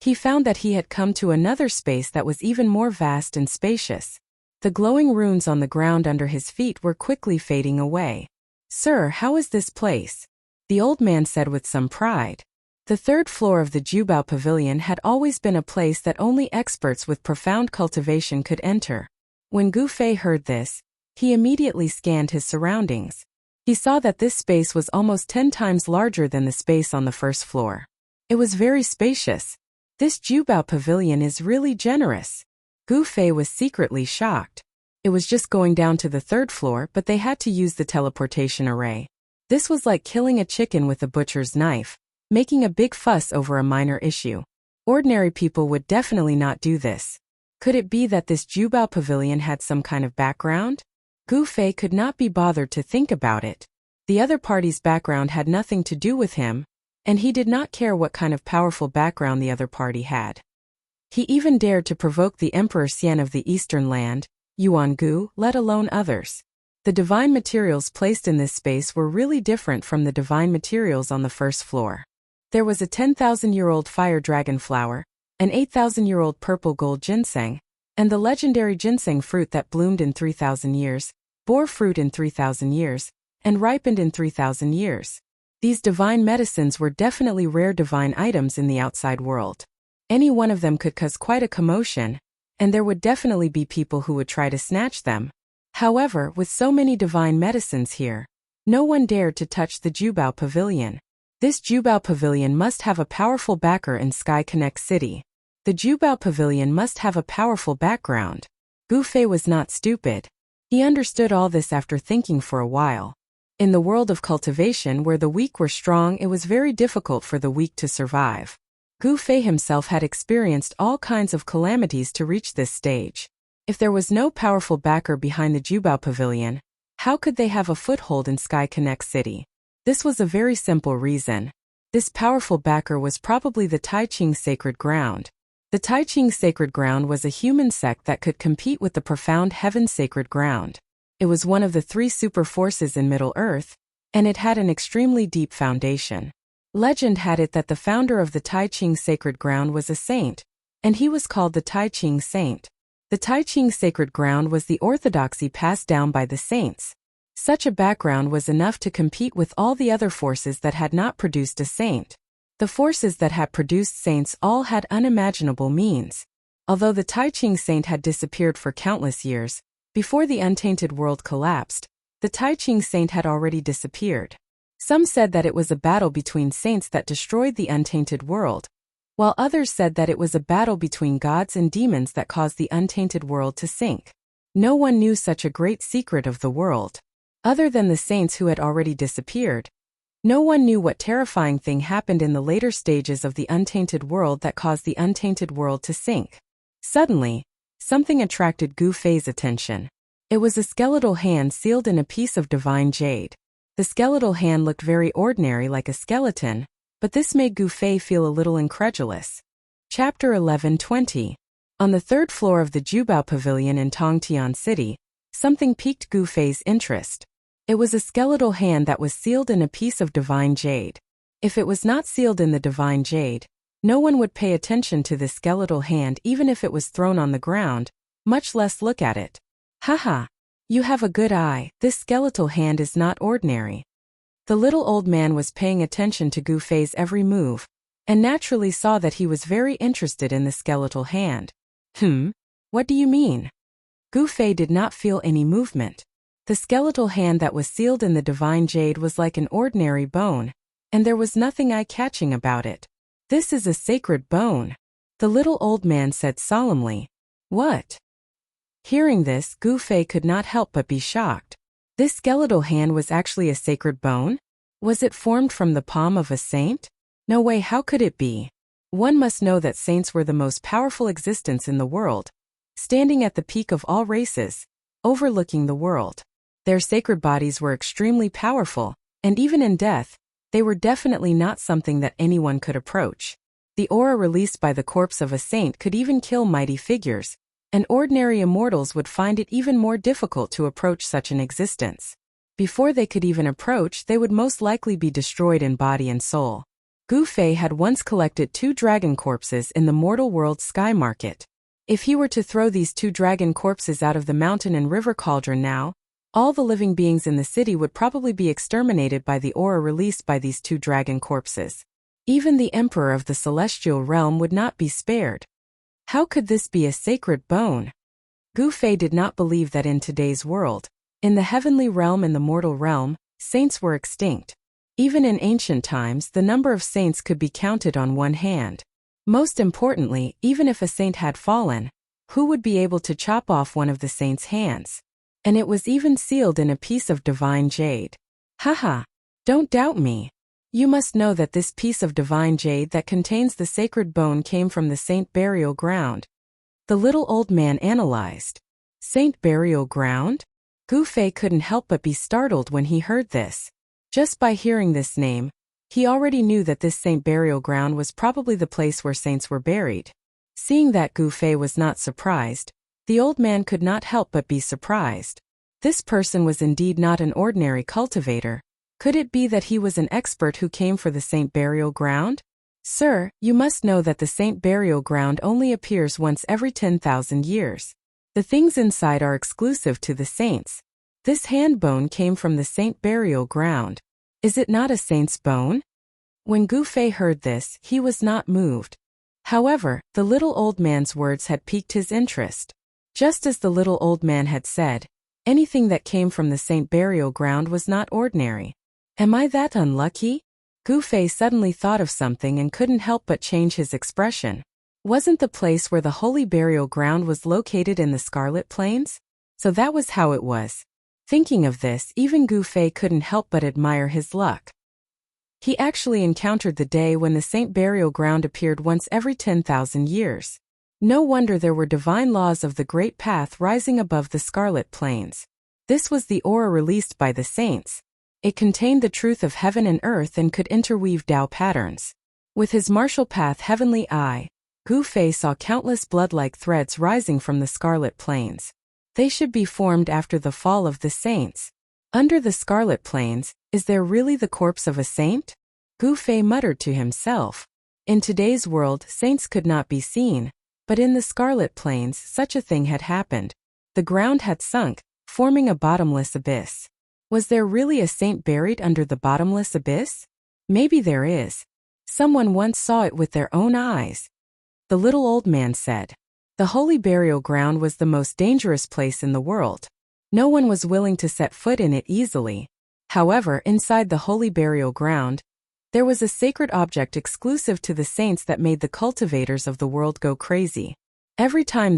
He found that he had come to another space that was even more vast and spacious. The glowing runes on the ground under his feet were quickly fading away. "Sir, how is this place?" the old man said with some pride. The third floor of the Jubao Pavilion had always been a place that only experts with profound cultivation could enter. When Gu Fei heard this, he immediately scanned his surroundings. He saw that this space was almost 10 times larger than the space on the first floor. It was very spacious. This Jubao Pavilion is really generous. Gu Fei was secretly shocked. It was just going down to the third floor, but they had to use the teleportation array. This was like killing a chicken with a butcher's knife, making a big fuss over a minor issue. Ordinary people would definitely not do this. Could it be that this Jubao Pavilion had some kind of background? Gu Fei could not be bothered to think about it. The other party's background had nothing to do with him, and he did not care what kind of powerful background the other party had. He even dared to provoke the Emperor Xian of the Eastern Land, Yuan Gu, let alone others. The divine materials placed in this space were really different from the divine materials on the first floor. There was a 10,000-year-old fire dragon flower, an 8,000-year-old purple gold ginseng, and the legendary ginseng fruit that bloomed in 3,000 years, bore fruit in 3,000 years, and ripened in 3,000 years. These divine medicines were definitely rare divine items in the outside world. Any one of them could cause quite a commotion, and there would definitely be people who would try to snatch them. However, with so many divine medicines here, no one dared to touch the Jubao Pavilion. This Jubao Pavilion must have a powerful backer in Sky Connect City. The Jubao Pavilion must have a powerful background. Gu Fei was not stupid. He understood all this after thinking for a while. In the world of cultivation where the weak were strong, it was very difficult for the weak to survive. Gu Fei himself had experienced all kinds of calamities to reach this stage. If there was no powerful backer behind the Jubao Pavilion, how could they have a foothold in Sky Connect City? This was a very simple reason. This powerful backer was probably the Taiqing Sacred Ground. The Taiqing Sacred Ground was a human sect that could compete with the profound Heaven Sacred Ground. It was one of the 3 super forces in Middle-earth, and it had an extremely deep foundation. Legend had it that the founder of the Taiqing Sacred Ground was a saint, and he was called the Taiqing Saint. The Taiqing Sacred Ground was the orthodoxy passed down by the saints. Such a background was enough to compete with all the other forces that had not produced a saint. The forces that had produced saints all had unimaginable means. Although the Taiqing Saint had disappeared for countless years, before the untainted world collapsed, the Taiqing Saint had already disappeared. Some said that it was a battle between saints that destroyed the untainted world, while others said that it was a battle between gods and demons that caused the untainted world to sink. No one knew such a great secret of the world. Other than the saints who had already disappeared, no one knew what terrifying thing happened in the later stages of the untainted world that caused the untainted world to sink. Suddenly, something attracted Gu Fei's attention. It was a skeletal hand sealed in a piece of divine jade. The skeletal hand looked very ordinary, like a skeleton, but this made Gu Fei feel a little incredulous. Chapter 11:20. On the third floor of the Jubao Pavilion in Tongtian City, something piqued Gu Fei's interest. It was a skeletal hand that was sealed in a piece of divine jade. If it was not sealed in the divine jade, no one would pay attention to this skeletal hand even if it was thrown on the ground, much less look at it. Haha, you have a good eye, this skeletal hand is not ordinary. The little old man was paying attention to Gu Fei's every move, and naturally saw that he was very interested in the skeletal hand. What do you mean? Gu Fei did not feel any movement. The skeletal hand that was sealed in the divine jade was like an ordinary bone, and there was nothing eye-catching about it. This is a sacred bone, the little old man said solemnly. What? Hearing this, Gu Fei could not help but be shocked. This skeletal hand was actually a sacred bone? Was it formed from the palm of a saint? No way, how could it be? One must know that saints were the most powerful existence in the world, standing at the peak of all races, overlooking the world. Their sacred bodies were extremely powerful, and even in death, they were definitely not something that anyone could approach. The aura released by the corpse of a saint could even kill mighty figures, and ordinary immortals would find it even more difficult to approach such an existence. Before they could even approach, they would most likely be destroyed in body and soul. Gu Fei had once collected 2 dragon corpses in the mortal world's sky market. If he were to throw these 2 dragon corpses out of the mountain and river cauldron now, all the living beings in the city would probably be exterminated by the aura released by these 2 dragon corpses. Even the emperor of the celestial realm would not be spared. How could this be a sacred bone? Gu Fei did not believe that in today's world, in the heavenly realm and the mortal realm, saints were extinct. Even in ancient times, the number of saints could be counted on one hand. Most importantly, even if a saint had fallen, who would be able to chop off one of the saint's hands? And it was even sealed in a piece of divine jade. Haha, don't doubt me. You must know that this piece of divine jade that contains the sacred bone came from the saint burial ground. The little old man analyzed. Saint burial ground? Gu Fei couldn't help but be startled when he heard this. Just by hearing this name, he already knew that this saint burial ground was probably the place where saints were buried. Seeing that Gu Fei was not surprised, the old man could not help but be surprised. This person was indeed not an ordinary cultivator. Could it be that he was an expert who came for the saint burial ground? Sir, you must know that the saint burial ground only appears once every 10,000 years. The things inside are exclusive to the saints. This hand bone came from the saint burial ground. Is it not a saint's bone? When Gu Fei heard this, he was not moved. However, the little old man's words had piqued his interest. Just as the little old man had said, anything that came from the saint burial ground was not ordinary. Am I that unlucky? Gu Fei suddenly thought of something and couldn't help but change his expression. Wasn't the place where the holy burial ground was located in the Scarlet Plains? So that was how it was. Thinking of this, even Gu Fei couldn't help but admire his luck. He actually encountered the day when the saint burial ground appeared once every 10,000 years. No wonder there were divine laws of the great path rising above the Scarlet Plains. This was the aura released by the saints. It contained the truth of heaven and earth and could interweave Tao patterns. With his martial path heavenly eye, Gu Fei saw countless blood-like threads rising from the Scarlet Plains. They should be formed after the fall of the saints. Under the Scarlet Plains, is there really the corpse of a saint? Gu Fei muttered to himself. In today's world, saints could not be seen, but in the Scarlet Plains, such a thing had happened. The ground had sunk, forming a bottomless abyss. Was there really a saint buried under the bottomless abyss? Maybe there is. Someone once saw it with their own eyes. The little old man said. The holy burial ground was the most dangerous place in the world. No one was willing to set foot in it easily. However, inside the holy burial ground, there was a sacred object exclusive to the saints that made the cultivators of the world go crazy. Every time,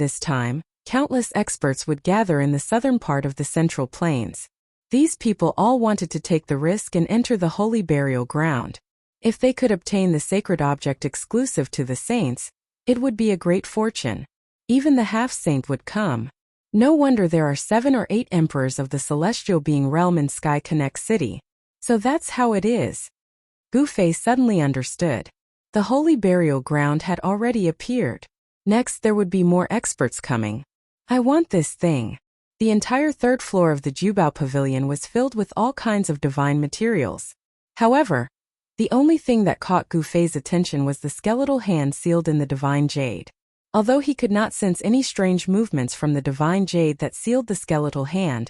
countless experts would gather in the southern part of the Central Plains. These people all wanted to take the risk and enter the holy burial ground. If they could obtain the sacred object exclusive to the saints, it would be a great fortune. Even the half-saint would come. No wonder there are 7 or 8 emperors of the celestial being realm in Sky Connect City. So that's how it is. Gu Fei suddenly understood. The holy burial ground had already appeared. Next there would be more experts coming. I want this thing. The entire 3rd floor of the Jubao Pavilion was filled with all kinds of divine materials. However, the only thing that caught Gu Fei's attention was the skeletal hand sealed in the divine jade. Although he could not sense any strange movements from the divine jade that sealed the skeletal hand,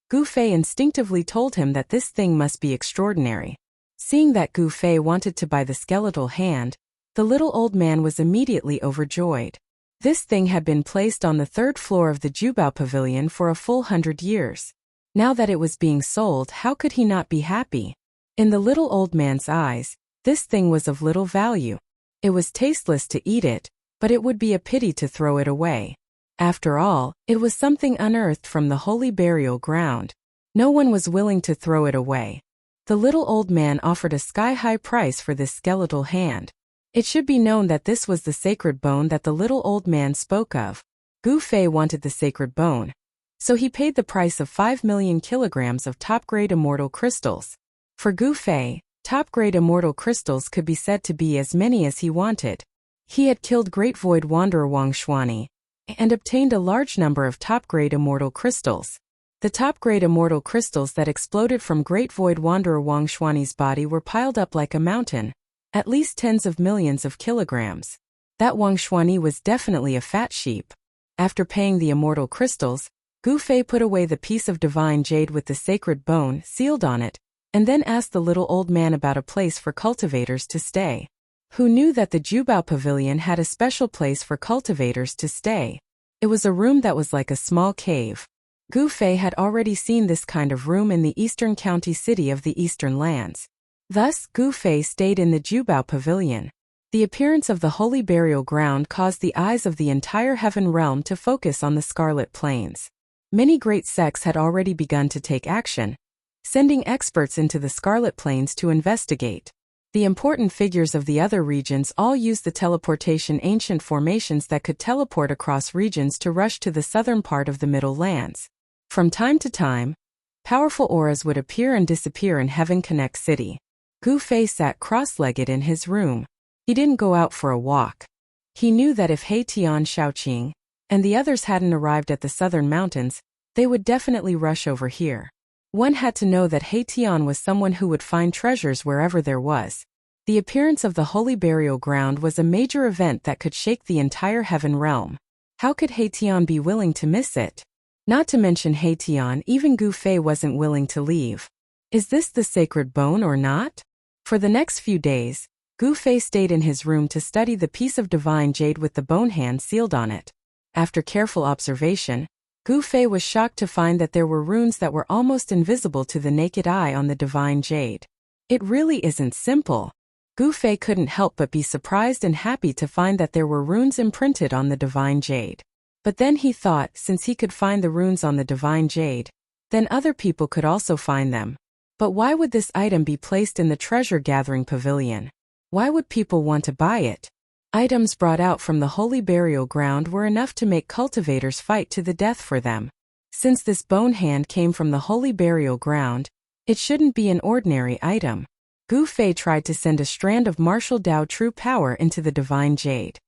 Gu Fei instinctively told him that this thing must be extraordinary. Seeing that Gu Fei wanted to buy the skeletal hand, the little old man was immediately overjoyed. This thing had been placed on the 3rd floor of the Jubao Pavilion for a full 100 years. Now that it was being sold, how could he not be happy? In the little old man's eyes, this thing was of little value. It was tasteless to eat it, but it would be a pity to throw it away. After all, it was something unearthed from the holy burial ground. No one was willing to throw it away. The little old man offered a sky-high price for this skeletal hand. It should be known that this was the sacred bone that the little old man spoke of. Gu Fei wanted the sacred bone, so he paid the price of 5 million kilograms of top-grade immortal crystals. For Gu Fei, top-grade immortal crystals could be said to be as many as he wanted. He had killed Great Void Wanderer Wang Xuani, and obtained a large number of top-grade immortal crystals. The top-grade immortal crystals that exploded from Great Void Wanderer Wang Xuani's body were piled up like a mountain, at least tens of millions of kilograms. That Wang Xuani was definitely a fat sheep. After paying the immortal crystals, Gu Fei put away the piece of divine jade with the sacred bone sealed on it, and then asked the little old man about a place for cultivators to stay. Who knew that the Jubao Pavilion had a special place for cultivators to stay? It was a room that was like a small cave. Gu Fei had already seen this kind of room in the eastern county city of the Eastern Lands. Thus, Gu Fei stayed in the Jubao Pavilion. The appearance of the holy burial ground caused the eyes of the entire heaven realm to focus on the Scarlet Plains. Many great sects had already begun to take action, sending experts into the Scarlet Plains to investigate. The important figures of the other regions all used the teleportation ancient formations that could teleport across regions to rush to the southern part of the Middle Lands. From time to time, powerful auras would appear and disappear in Heaven Connect City. Gu Fei sat cross-legged in his room. He didn't go out for a walk. He knew that if He Tian Shaoqing and the others hadn't arrived at the southern mountains, they would definitely rush over here. One had to know that He Tian was someone who would find treasures wherever there was. The appearance of the holy burial ground was a major event that could shake the entire heaven realm. How could He Tian be willing to miss it? Not to mention He Tian, even Gu Fei wasn't willing to leave. Is this the sacred bone or not? For the next few days, Gu Fei stayed in his room to study the piece of divine jade with the bone hand sealed on it. After careful observation, Gu Fei was shocked to find that there were runes that were almost invisible to the naked eye on the divine jade. It really isn't simple. Gu Fei couldn't help but be surprised and happy to find that there were runes imprinted on the divine jade. But then he thought, since he could find the runes on the divine jade, then other people could also find them. But why would this item be placed in the treasure-gathering pavilion? Why would people want to buy it? Items brought out from the holy burial ground were enough to make cultivators fight to the death for them. Since this bone hand came from the holy burial ground, it shouldn't be an ordinary item. Gu Fei tried to send a strand of martial Dao true power into the divine jade.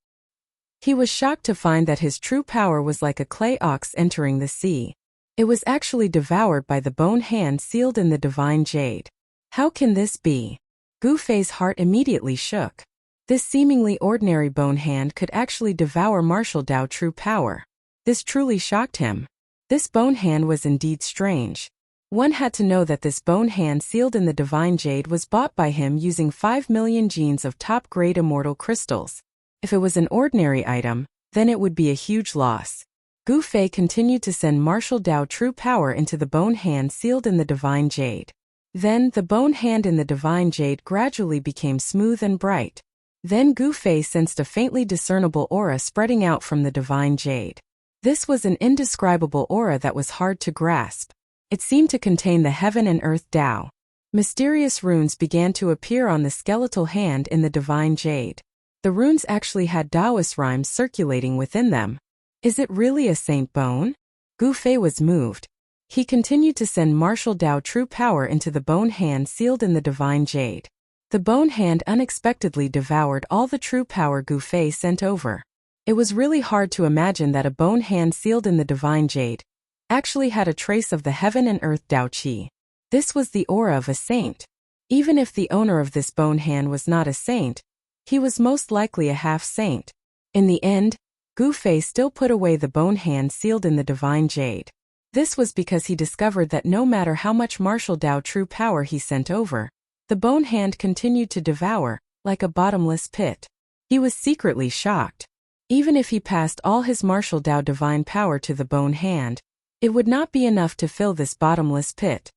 He was shocked to find that his true power was like a clay ox entering the sea. It was actually devoured by the bone hand sealed in the divine jade. How can this be? Gu Fei's heart immediately shook. This seemingly ordinary bone hand could actually devour martial Dao true power. This truly shocked him. This bone hand was indeed strange. One had to know that this bone hand sealed in the divine jade was bought by him using 5 million genes of top-grade immortal crystals. If it was an ordinary item, then it would be a huge loss. Gu Fei continued to send martial Dao true power into the bone hand sealed in the divine jade. Then, the bone hand in the divine jade gradually became smooth and bright. Then Gu Fei sensed a faintly discernible aura spreading out from the divine jade. This was an indescribable aura that was hard to grasp. It seemed to contain the heaven and earth Dao. Mysterious runes began to appear on the skeletal hand in the divine jade. The runes actually had Taoist rhymes circulating within them. Is it really a saint bone? Gu Fei was moved. He continued to send martial Dao true power into the bone hand sealed in the divine jade. The bone hand unexpectedly devoured all the true power Gu Fei sent over. It was really hard to imagine that a bone hand sealed in the divine jade actually had a trace of the heaven and earth Dao Qi. This was the aura of a saint. Even if the owner of this bone hand was not a saint, he was most likely a half-saint. In the end, Gu Fei still put away the bone hand sealed in the divine jade. This was because he discovered that no matter how much martial Dao true power he sent over, the bone hand continued to devour, like a bottomless pit. He was secretly shocked. Even if he passed all his martial Dao divine power to the bone hand, it would not be enough to fill this bottomless pit.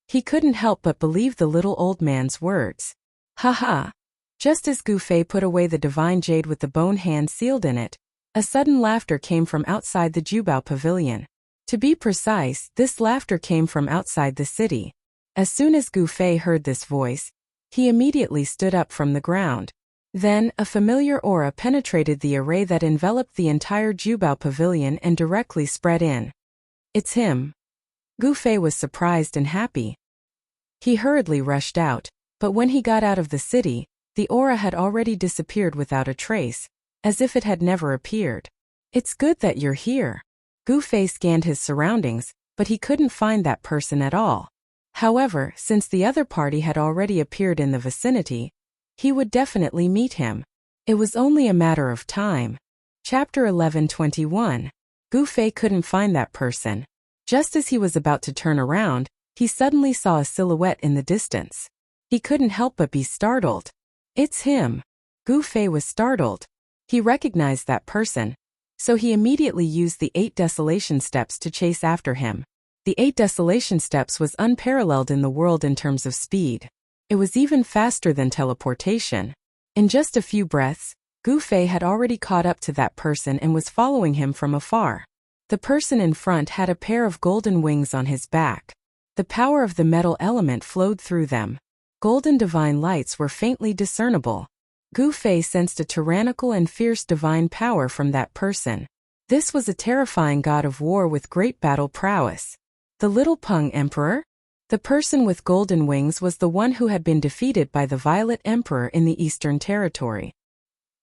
He couldn't help but believe the little old man's words. Ha! Just as Gu Fei put away the divine jade with the bone hand sealed in it, a sudden laughter came from outside the Jubao Pavilion. To be precise, this laughter came from outside the city. As soon as Gu Fei heard this voice, he immediately stood up from the ground. Then, a familiar aura penetrated the array that enveloped the entire Jubao Pavilion and directly spread in. It's him. Gu Fei was surprised and happy. He hurriedly rushed out, but when he got out of the city, the aura had already disappeared without a trace, as if it had never appeared. It's good that you're here. Gu Fei scanned his surroundings, but he couldn't find that person at all. However, since the other party had already appeared in the vicinity, he would definitely meet him. It was only a matter of time. Chapter 11:21. Gu Fei couldn't find that person. Just as he was about to turn around, he suddenly saw a silhouette in the distance. He couldn't help but be startled. It's him. Gu Fei was startled. He recognized that person, so he immediately used the 8 desolation steps to chase after him. The 8 desolation steps was unparalleled in the world in terms of speed. It was even faster than teleportation. In just a few breaths, Gu Fei had already caught up to that person and was following him from afar. The person in front had a pair of golden wings on his back. The power of the metal element flowed through them. Golden divine lights were faintly discernible. Gu Fei sensed a tyrannical and fierce divine power from that person. This was a terrifying god of war with great battle prowess. The Little Peng Emperor? The person with golden wings was the one who had been defeated by the Violet Emperor in the Eastern Territory.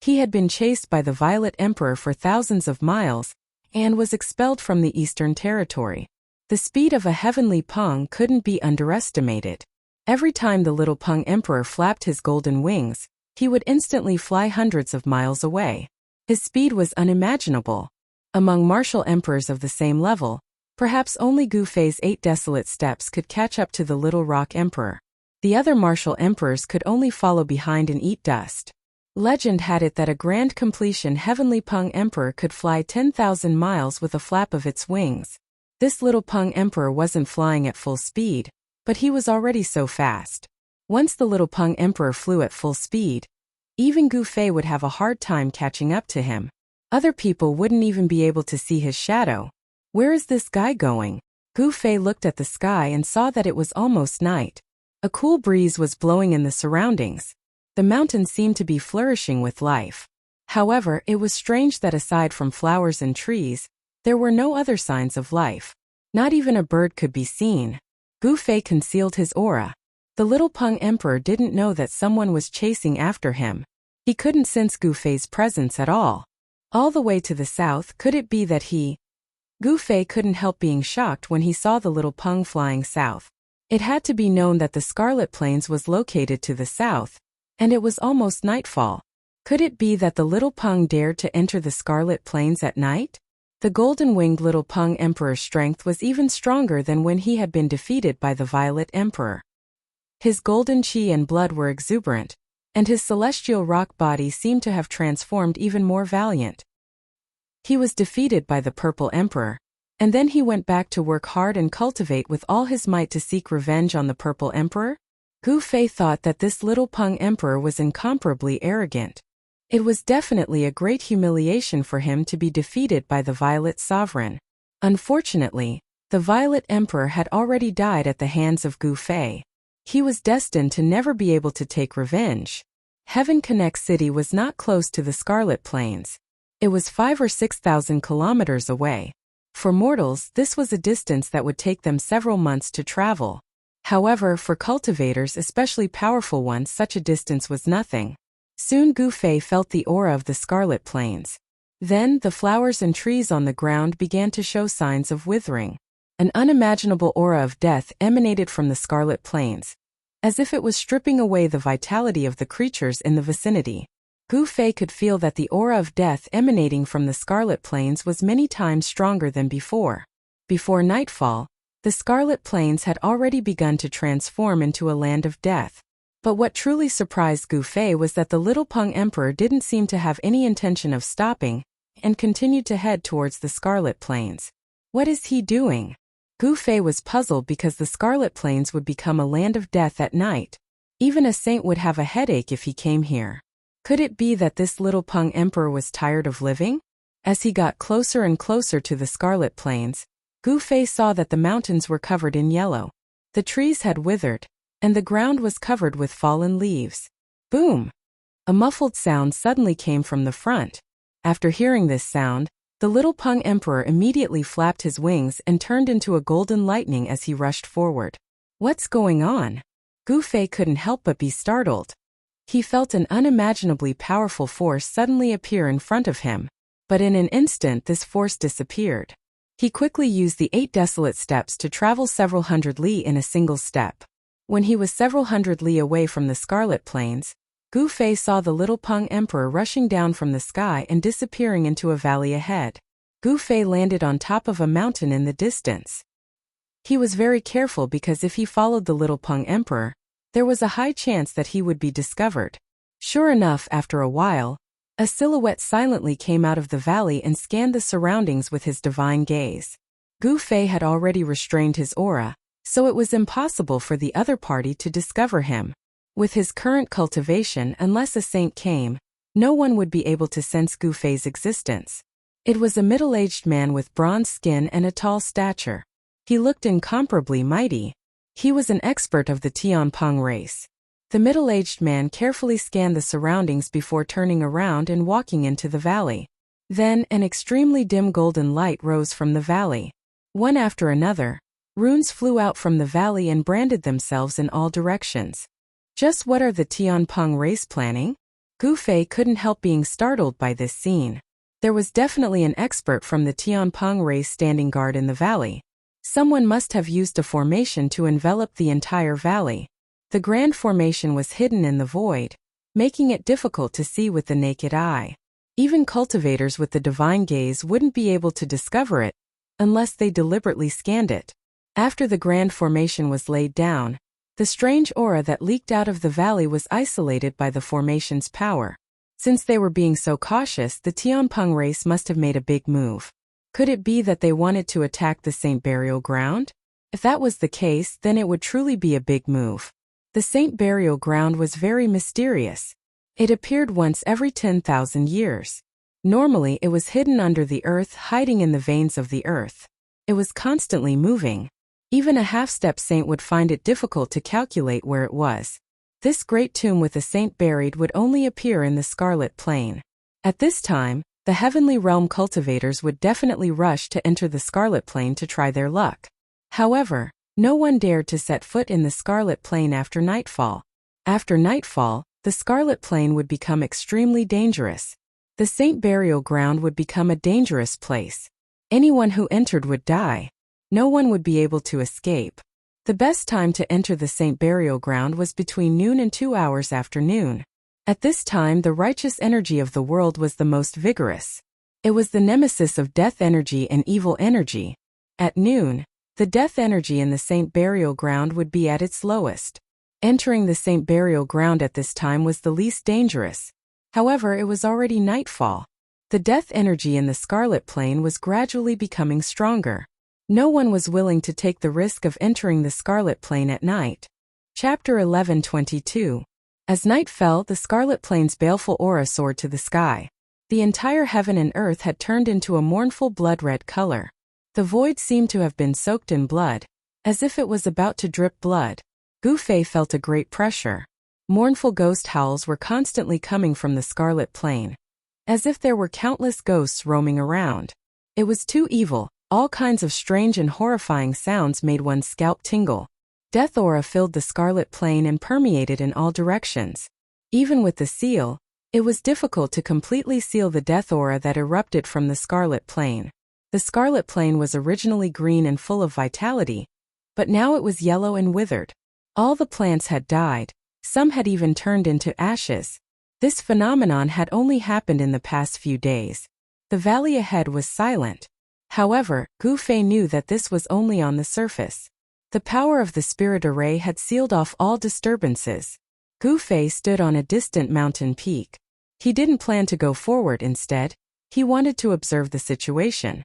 He had been chased by the Violet Emperor for thousands of miles, and was expelled from the Eastern Territory. The speed of a heavenly Peng couldn't be underestimated. Every time the Little Peng Emperor flapped his golden wings, he would instantly fly hundreds of miles away. His speed was unimaginable. Among martial emperors of the same level, perhaps only Gu Fei's 8 desolate steps could catch up to the Little Rock Emperor. The other martial emperors could only follow behind and eat dust. Legend had it that a grand completion heavenly Peng Emperor could fly 10,000 miles with a flap of its wings. This Little Peng Emperor wasn't flying at full speed, but he was already so fast. Once the Little Peng Emperor flew at full speed, even Gu Fei would have a hard time catching up to him. Other people wouldn't even be able to see his shadow. Where is this guy going? Gu Fei looked at the sky and saw that it was almost night. A cool breeze was blowing in the surroundings. The mountains seemed to be flourishing with life. However, it was strange that aside from flowers and trees, there were no other signs of life. Not even a bird could be seen. Gu Fei concealed his aura. The Little Peng Emperor didn't know that someone was chasing after him. He couldn't sense Gu Fei's presence at all. All the way to the south, could it be that Gu Fei couldn't help being shocked when he saw the Little Peng flying south. It had to be known that the Scarlet Plains was located to the south, and it was almost nightfall. Could it be that the Little Peng dared to enter the Scarlet Plains at night? The golden-winged Little Peng Emperor's strength was even stronger than when he had been defeated by the Violet Emperor. His golden qi and blood were exuberant, and his celestial rock body seemed to have transformed even more valiant. He was defeated by the Purple Emperor, and then he went back to work hard and cultivate with all his might to seek revenge on the Purple Emperor? Gu Fei thought that this Little Peng Emperor was incomparably arrogant. It was definitely a great humiliation for him to be defeated by the Violet Sovereign. Unfortunately, the Violet Emperor had already died at the hands of Gu Fei. He was destined to never be able to take revenge. Heaven Connect City was not close to the Scarlet Plains. It was 5,000 or 6,000 kilometers away. For mortals, this was a distance that would take them several months to travel. However, for cultivators, especially powerful ones, such a distance was nothing. Soon Gu Fei felt the aura of the Scarlet Plains. Then, the flowers and trees on the ground began to show signs of withering. An unimaginable aura of death emanated from the Scarlet Plains, as if it was stripping away the vitality of the creatures in the vicinity. Gu Fei could feel that the aura of death emanating from the Scarlet Plains was many times stronger than before. Before nightfall, the Scarlet Plains had already begun to transform into a land of death. But what truly surprised Gu Fei was that the Little Peng Emperor didn't seem to have any intention of stopping, and continued to head towards the Scarlet Plains. What is he doing? Gu Fei was puzzled because the Scarlet Plains would become a land of death at night. Even a saint would have a headache if he came here. Could it be that this Little Peng Emperor was tired of living? As he got closer and closer to the Scarlet Plains, Gu Fei saw that the mountains were covered in yellow. The trees had withered, and the ground was covered with fallen leaves. Boom! A muffled sound suddenly came from the front. After hearing this sound, the Little Peng Emperor immediately flapped his wings and turned into a golden lightning as he rushed forward. What's going on? Gu Fei couldn't help but be startled. He felt an unimaginably powerful force suddenly appear in front of him, But in an instant this force disappeared. He quickly used the 8 desolate steps to travel several hundred li in a single step. When he was several hundred li away from the Scarlet Plains, Gu Fei saw the little Peng Emperor rushing down from the sky and disappearing into a valley ahead. Gu Fei landed on top of a mountain in the distance. He was very careful because if he followed the little Peng Emperor, there was a high chance that he would be discovered. Sure enough, after a while, a silhouette silently came out of the valley and scanned the surroundings with his divine gaze. Gu Fei had already restrained his aura, so it was impossible for the other party to discover him. With his current cultivation, unless a saint came, no one would be able to sense Gu Fei's existence. It was a middle-aged man with bronze skin and a tall stature. He looked incomparably mighty. He was an expert of the Tianpeng race. The middle-aged man carefully scanned the surroundings before turning around and walking into the valley. Then, an extremely dim golden light rose from the valley. One after another, runes flew out from the valley and branded themselves in all directions. Just what are the Tianpeng race planning? Gu Fei couldn't help being startled by this scene. There was definitely an expert from the Tianpeng race standing guard in the valley. Someone must have used a formation to envelop the entire valley. The grand formation was hidden in the void, making it difficult to see with the naked eye. Even cultivators with the divine gaze wouldn't be able to discover it, unless they deliberately scanned it. After the grand formation was laid down, the strange aura that leaked out of the valley was isolated by the formation's power. Since they were being so cautious, the Tianpeng race must have made a big move. Could it be that they wanted to attack the Saint Burial Ground? If that was the case, then it would truly be a big move. The Saint Burial Ground was very mysterious. It appeared once every 10,000 years. Normally it was hidden under the earth, hiding in the veins of the earth. It was constantly moving. Even a half-step saint would find it difficult to calculate where it was. This great tomb with a saint buried would only appear in the Scarlet Plain. At this time, the Heavenly Realm cultivators would definitely rush to enter the Scarlet Plain to try their luck. However, no one dared to set foot in the Scarlet Plain after nightfall. After nightfall, the Scarlet Plain would become extremely dangerous. The Saint Burial Ground would become a dangerous place. Anyone who entered would die. No one would be able to escape. The best time to enter the Saint Burial Ground was between noon and 2 hours after noon. At this time, the righteous energy of the world was the most vigorous. It was the nemesis of death energy and evil energy. At noon, the death energy in the Saint Burial Ground would be at its lowest. Entering the Saint Burial Ground at this time was the least dangerous. However, it was already nightfall. The death energy in the Scarlet Plain was gradually becoming stronger. No one was willing to take the risk of entering the Scarlet Plain at night. Chapter 11:22. As night fell, the Scarlet Plain's baleful aura soared to the sky. The entire heaven and earth had turned into a mournful blood-red color. The void seemed to have been soaked in blood, as if it was about to drip blood. Gu Fei felt a great pressure. Mournful ghost howls were constantly coming from the Scarlet Plain, as if there were countless ghosts roaming around. It was too evil. All kinds of strange and horrifying sounds made one's scalp tingle. Death aura filled the Scarlet Plain and permeated in all directions. Even with the seal, it was difficult to completely seal the death aura that erupted from the Scarlet Plain. The Scarlet Plain was originally green and full of vitality, but now it was yellow and withered. All the plants had died. Some had even turned into ashes. This phenomenon had only happened in the past few days. The valley ahead was silent. However, Gu Fei knew that this was only on the surface. The power of the spirit array had sealed off all disturbances. Gu Fei stood on a distant mountain peak. He didn't plan to go forward. Instead, he wanted to observe the situation.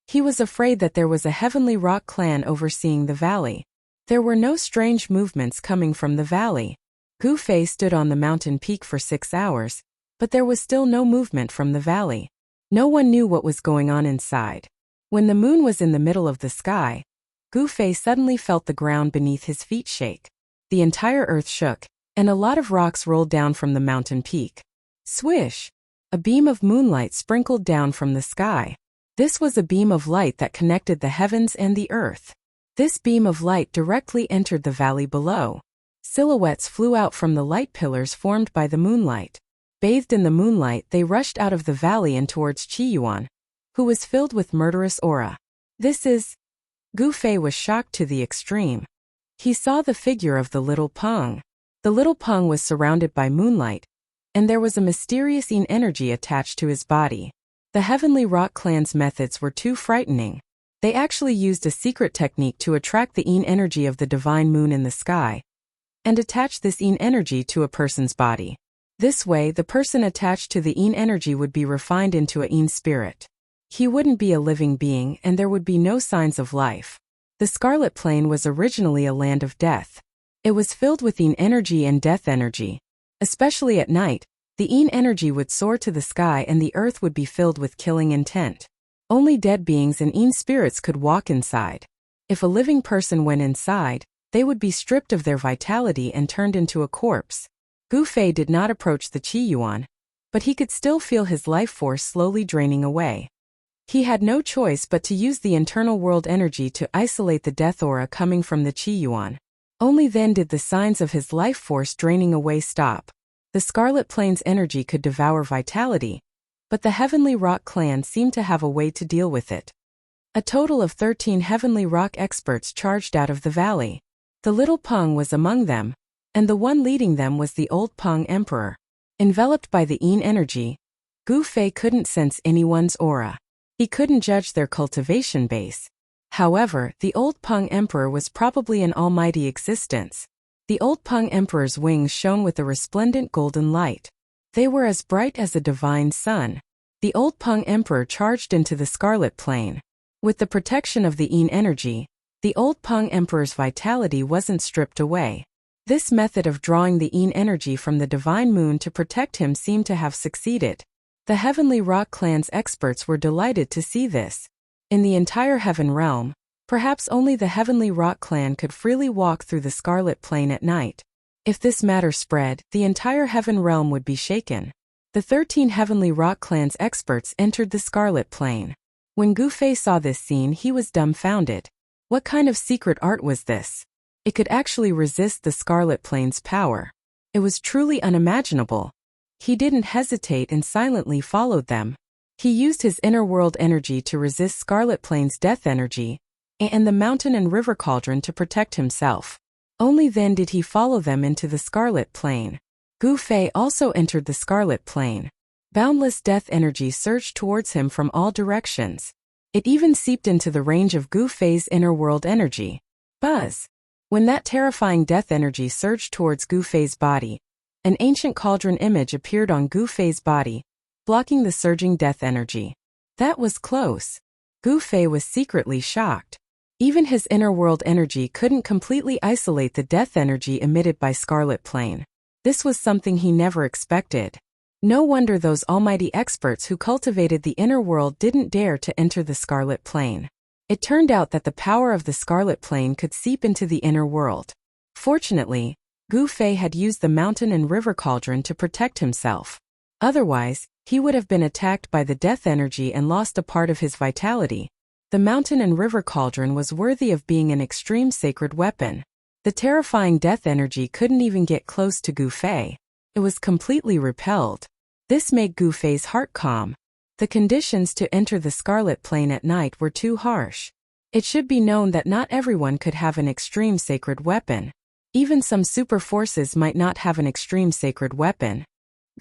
He was afraid that there was a heavenly rock clan overseeing the valley. There were no strange movements coming from the valley. Gu Fei stood on the mountain peak for 6 hours, but there was still no movement from the valley. No one knew what was going on inside. When the moon was in the middle of the sky, Gu Fei suddenly felt the ground beneath his feet shake. The entire earth shook, and a lot of rocks rolled down from the mountain peak. Swish! A beam of moonlight sprinkled down from the sky. This was a beam of light that connected the heavens and the earth. This beam of light directly entered the valley below. Silhouettes flew out from the light pillars formed by the moonlight. Bathed in the moonlight, they rushed out of the valley and towards Qiyuan, who was filled with murderous aura. This is... Gu Fei was shocked to the extreme. He saw the figure of the little Peng. The little Peng was surrounded by moonlight, and there was a mysterious yin energy attached to his body. The Heavenly Rock Clan's methods were too frightening. They actually used a secret technique to attract the yin energy of the divine moon in the sky, and attach this yin energy to a person's body. This way, the person attached to the yin energy would be refined into a yin spirit. He wouldn't be a living being, and there would be no signs of life. The Scarlet Plain was originally a land of death. It was filled with yin energy and death energy. Especially at night, the yin energy would soar to the sky and the earth would be filled with killing intent. Only dead beings and yin spirits could walk inside. If a living person went inside, they would be stripped of their vitality and turned into a corpse. Gu Fei did not approach the Qiyuan, but he could still feel his life force slowly draining away. He had no choice but to use the internal world energy to isolate the death aura coming from the Qiyuan. Only then did the signs of his life force draining away stop. The Scarlet Plain's energy could devour vitality, but the Heavenly Rock Clan seemed to have a way to deal with it. A total of 13 Heavenly Rock experts charged out of the valley. The little Peng was among them, and the one leading them was the old Peng Emperor. Enveloped by the yin energy, Gu Fei couldn't sense anyone's aura. He couldn't judge their cultivation base. However, the old Peng Emperor was probably an almighty existence. The old Peng Emperor's wings shone with a resplendent golden light. They were as bright as a divine sun. The old Peng Emperor charged into the Scarlet Plain. With the protection of the yin energy, the old Peng Emperor's vitality wasn't stripped away. This method of drawing the yin energy from the divine moon to protect him seemed to have succeeded. The Heavenly Rock Clan's experts were delighted to see this. In the entire Heaven Realm, perhaps only the Heavenly Rock Clan could freely walk through the Scarlet Plain at night. If this matter spread, the entire Heaven Realm would be shaken. The 13 Heavenly Rock Clan's experts entered the Scarlet Plain. When Gu Fei saw this scene, he was dumbfounded. What kind of secret art was this? It could actually resist the Scarlet Plain's power. It was truly unimaginable. He didn't hesitate and silently followed them. He used his inner world energy to resist Scarlet Plain's death energy, and the mountain and river cauldron to protect himself. Only then did he follow them into the Scarlet Plain. Gu Fei also entered the Scarlet Plain. Boundless death energy surged towards him from all directions. It even seeped into the range of Gu Fei's inner world energy. Buzz! When that terrifying death energy surged towards Gu Fei's body, an ancient cauldron image appeared on Gu Fei's body, blocking the surging death energy. That was close. Gu Fei was secretly shocked. Even his inner world energy couldn't completely isolate the death energy emitted by Scarlet Plain. This was something he never expected. No wonder those almighty experts who cultivated the inner world didn't dare to enter the Scarlet Plain. It turned out that the power of the Scarlet Plain could seep into the inner world. Fortunately, Gu Fei had used the mountain and river cauldron to protect himself. Otherwise, he would have been attacked by the death energy and lost a part of his vitality. The mountain and river cauldron was worthy of being an extreme sacred weapon. The terrifying death energy couldn't even get close to Gu Fei. It was completely repelled. This made Gu Fei's heart calm. The conditions to enter the Scarlet Plain at night were too harsh. It should be known that not everyone could have an extreme sacred weapon. Even some super forces might not have an extreme sacred weapon.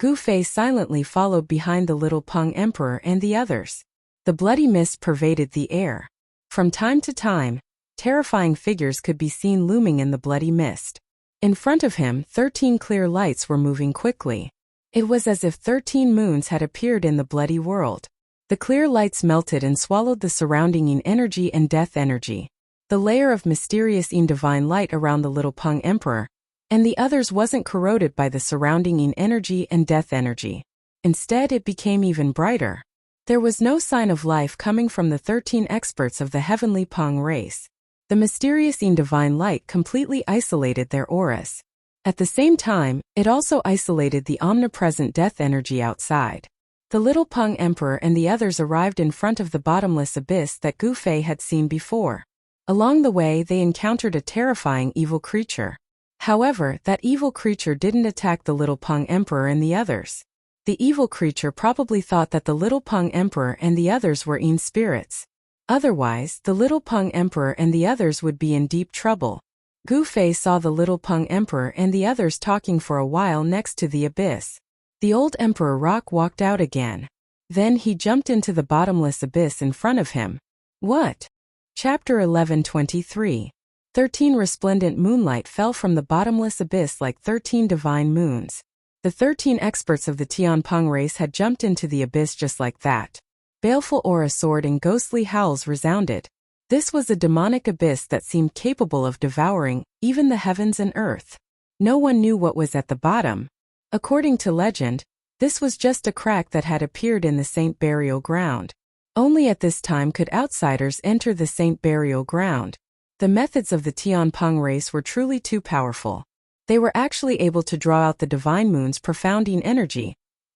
Gu Fei silently followed behind the little Peng Emperor and the others. The bloody mist pervaded the air. From time to time, terrifying figures could be seen looming in the bloody mist. In front of him, 13 clear lights were moving quickly. It was as if 13 moons had appeared in the bloody world. The clear lights melted and swallowed the surrounding yin energy and death energy. The layer of mysterious yin divine light around the little Peng Emperor and the others wasn't corroded by the surrounding yin energy and death energy. Instead, it became even brighter. There was no sign of life coming from the 13 experts of the heavenly Peng race. The mysterious yin divine light completely isolated their auras. At the same time, it also isolated the omnipresent death energy outside. The little Peng Emperor and the others arrived in front of the bottomless abyss that Gu Fei had seen before. Along the way, they encountered a terrifying evil creature. However, that evil creature didn't attack the little Peng Emperor and the others. The evil creature probably thought that the Little Peng Emperor and the others were Yin spirits. Otherwise, the Little Peng Emperor and the others would be in deep trouble. Gu Fei saw the Little Peng Emperor and the others talking for a while next to the abyss. The old Emperor Rock walked out again. Then he jumped into the bottomless abyss in front of him. What? Chapter 11:23. 13 resplendent moonlight fell from the bottomless abyss like 13 divine moons. The 13 experts of the Tianpeng race had jumped into the abyss just like that. Baleful aura soared and ghostly howls resounded. This was a demonic abyss that seemed capable of devouring even the heavens and earth. No one knew what was at the bottom. According to legend, this was just a crack that had appeared in the Saint Burial Ground. Only at this time could outsiders enter the Saint Burial Ground. The methods of the Tianpeng race were truly too powerful. They were actually able to draw out the divine moon's profounding energy,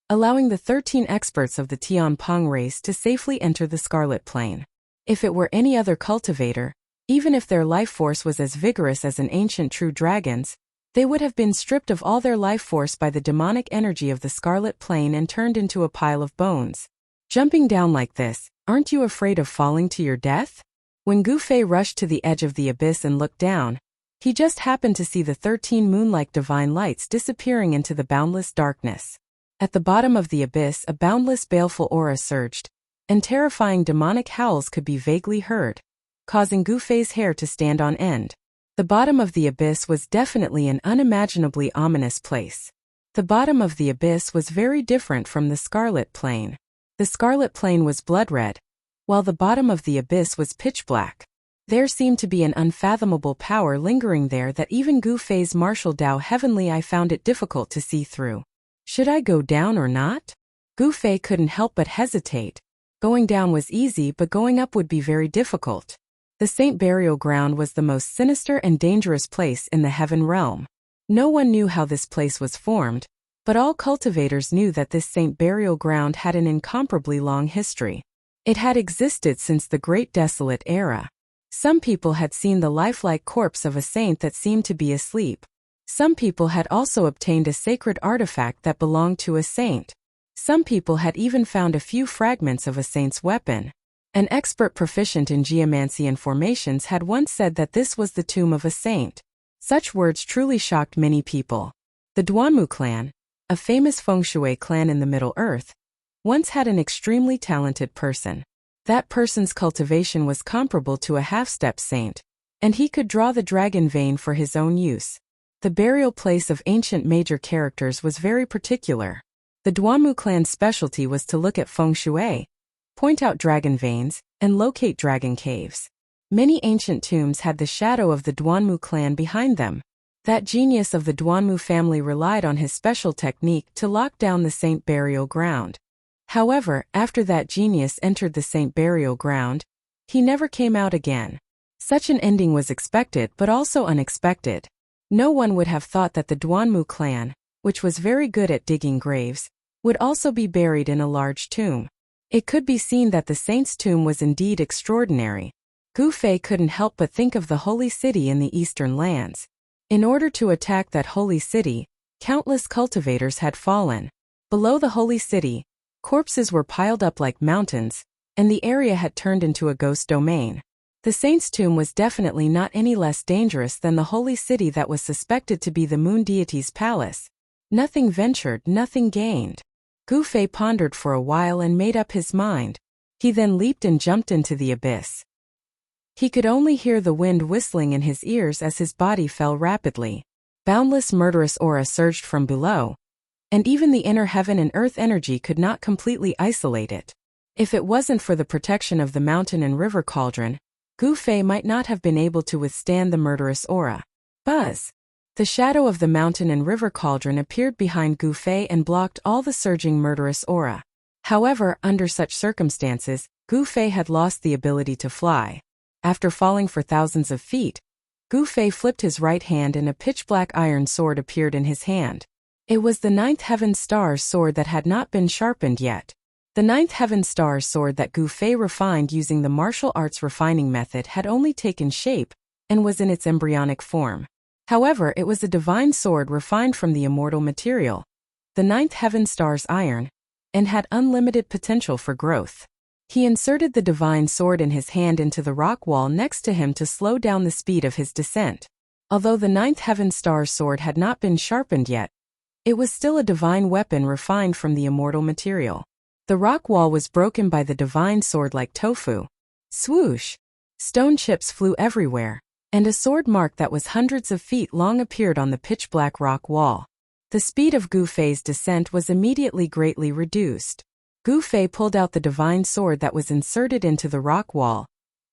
allowing the 13 experts of the Tianpeng race to safely enter the Scarlet Plane. If it were any other cultivator, even if their life force was as vigorous as an ancient true dragon's, they would have been stripped of all their life force by the demonic energy of the Scarlet Plane and turned into a pile of bones. Jumping down like this, aren't you afraid of falling to your death? When Gu Fei rushed to the edge of the abyss and looked down, he just happened to see the 13 moon-like divine lights disappearing into the boundless darkness. At the bottom of the abyss, a boundless baleful aura surged, and terrifying demonic howls could be vaguely heard, causing Gu Fei's hair to stand on end. The bottom of the abyss was definitely an unimaginably ominous place. The bottom of the abyss was very different from the Scarlet Plane. The Scarlet Plane was blood red, while the bottom of the abyss was pitch black. There seemed to be an unfathomable power lingering there that even Gu Fei's martial Dao heavenly eye found it difficult to see through. Should I go down or not? Gu Fei couldn't help but hesitate. Going down was easy, but going up would be very difficult. The Saint Burial Ground was the most sinister and dangerous place in the Heaven Realm. No one knew how this place was formed, but all cultivators knew that this Saint Burial Ground had an incomparably long history. It had existed since the Great Desolate Era. Some people had seen the lifelike corpse of a saint that seemed to be asleep. Some people had also obtained a sacred artifact that belonged to a saint. Some people had even found a few fragments of a saint's weapon. An expert proficient in geomancy and formations had once said that this was the tomb of a saint. Such words truly shocked many people. The Duanmu clan, a famous feng shui clan in the Middle Earth, once had an extremely talented person. That person's cultivation was comparable to a half-step saint, and he could draw the dragon vein for his own use. The burial place of ancient major characters was very particular. The Duanmu clan's specialty was to look at feng shui, point out dragon veins, and locate dragon caves. Many ancient tombs had the shadow of the Duanmu clan behind them. That genius of the Duanmu family relied on his special technique to lock down the Saint Burial Ground. However, after that genius entered the Saint Burial Ground, he never came out again. Such an ending was expected but also unexpected. No one would have thought that the Duanmu clan, which was very good at digging graves, would also be buried in a large tomb. It could be seen that the saint's tomb was indeed extraordinary. Gu Fei couldn't help but think of the holy city in the eastern lands. In order to attack that holy city, countless cultivators had fallen. Below the holy city, corpses were piled up like mountains, and the area had turned into a ghost domain. The saint's tomb was definitely not any less dangerous than the holy city that was suspected to be the moon deity's palace. Nothing ventured, nothing gained. Gu Fei pondered for a while and made up his mind. He then leaped and jumped into the abyss. He could only hear the wind whistling in his ears as his body fell rapidly. Boundless murderous aura surged from below, and even the inner heaven and earth energy could not completely isolate it. If it wasn't for the protection of the mountain and river cauldron, Gu Fei might not have been able to withstand the murderous aura. Buzz! The shadow of the mountain and river cauldron appeared behind Gu Fei and blocked all the surging murderous aura. However, under such circumstances, Gu Fei had lost the ability to fly. After falling for thousands of feet, Gu Fei flipped his right hand and a pitch-black iron sword appeared in his hand. It was the Ninth Heaven Star's sword that had not been sharpened yet. The Ninth Heaven Star's sword that Gu Fei refined using the martial arts refining method had only taken shape and was in its embryonic form. However, it was a divine sword refined from the immortal material. the ninth heaven star's iron, and had unlimited potential for growth. He inserted the divine sword in his hand into the rock wall next to him to slow down the speed of his descent. Although the ninth heaven star's sword had not been sharpened yet, it was still a divine weapon refined from the immortal material. The rock wall was broken by the divine sword like tofu. Swoosh! Stone chips flew everywhere, and a sword mark that was hundreds of feet long appeared on the pitch-black rock wall. The speed of Gu Fei's descent was immediately greatly reduced. Gu Fei pulled out the divine sword that was inserted into the rock wall,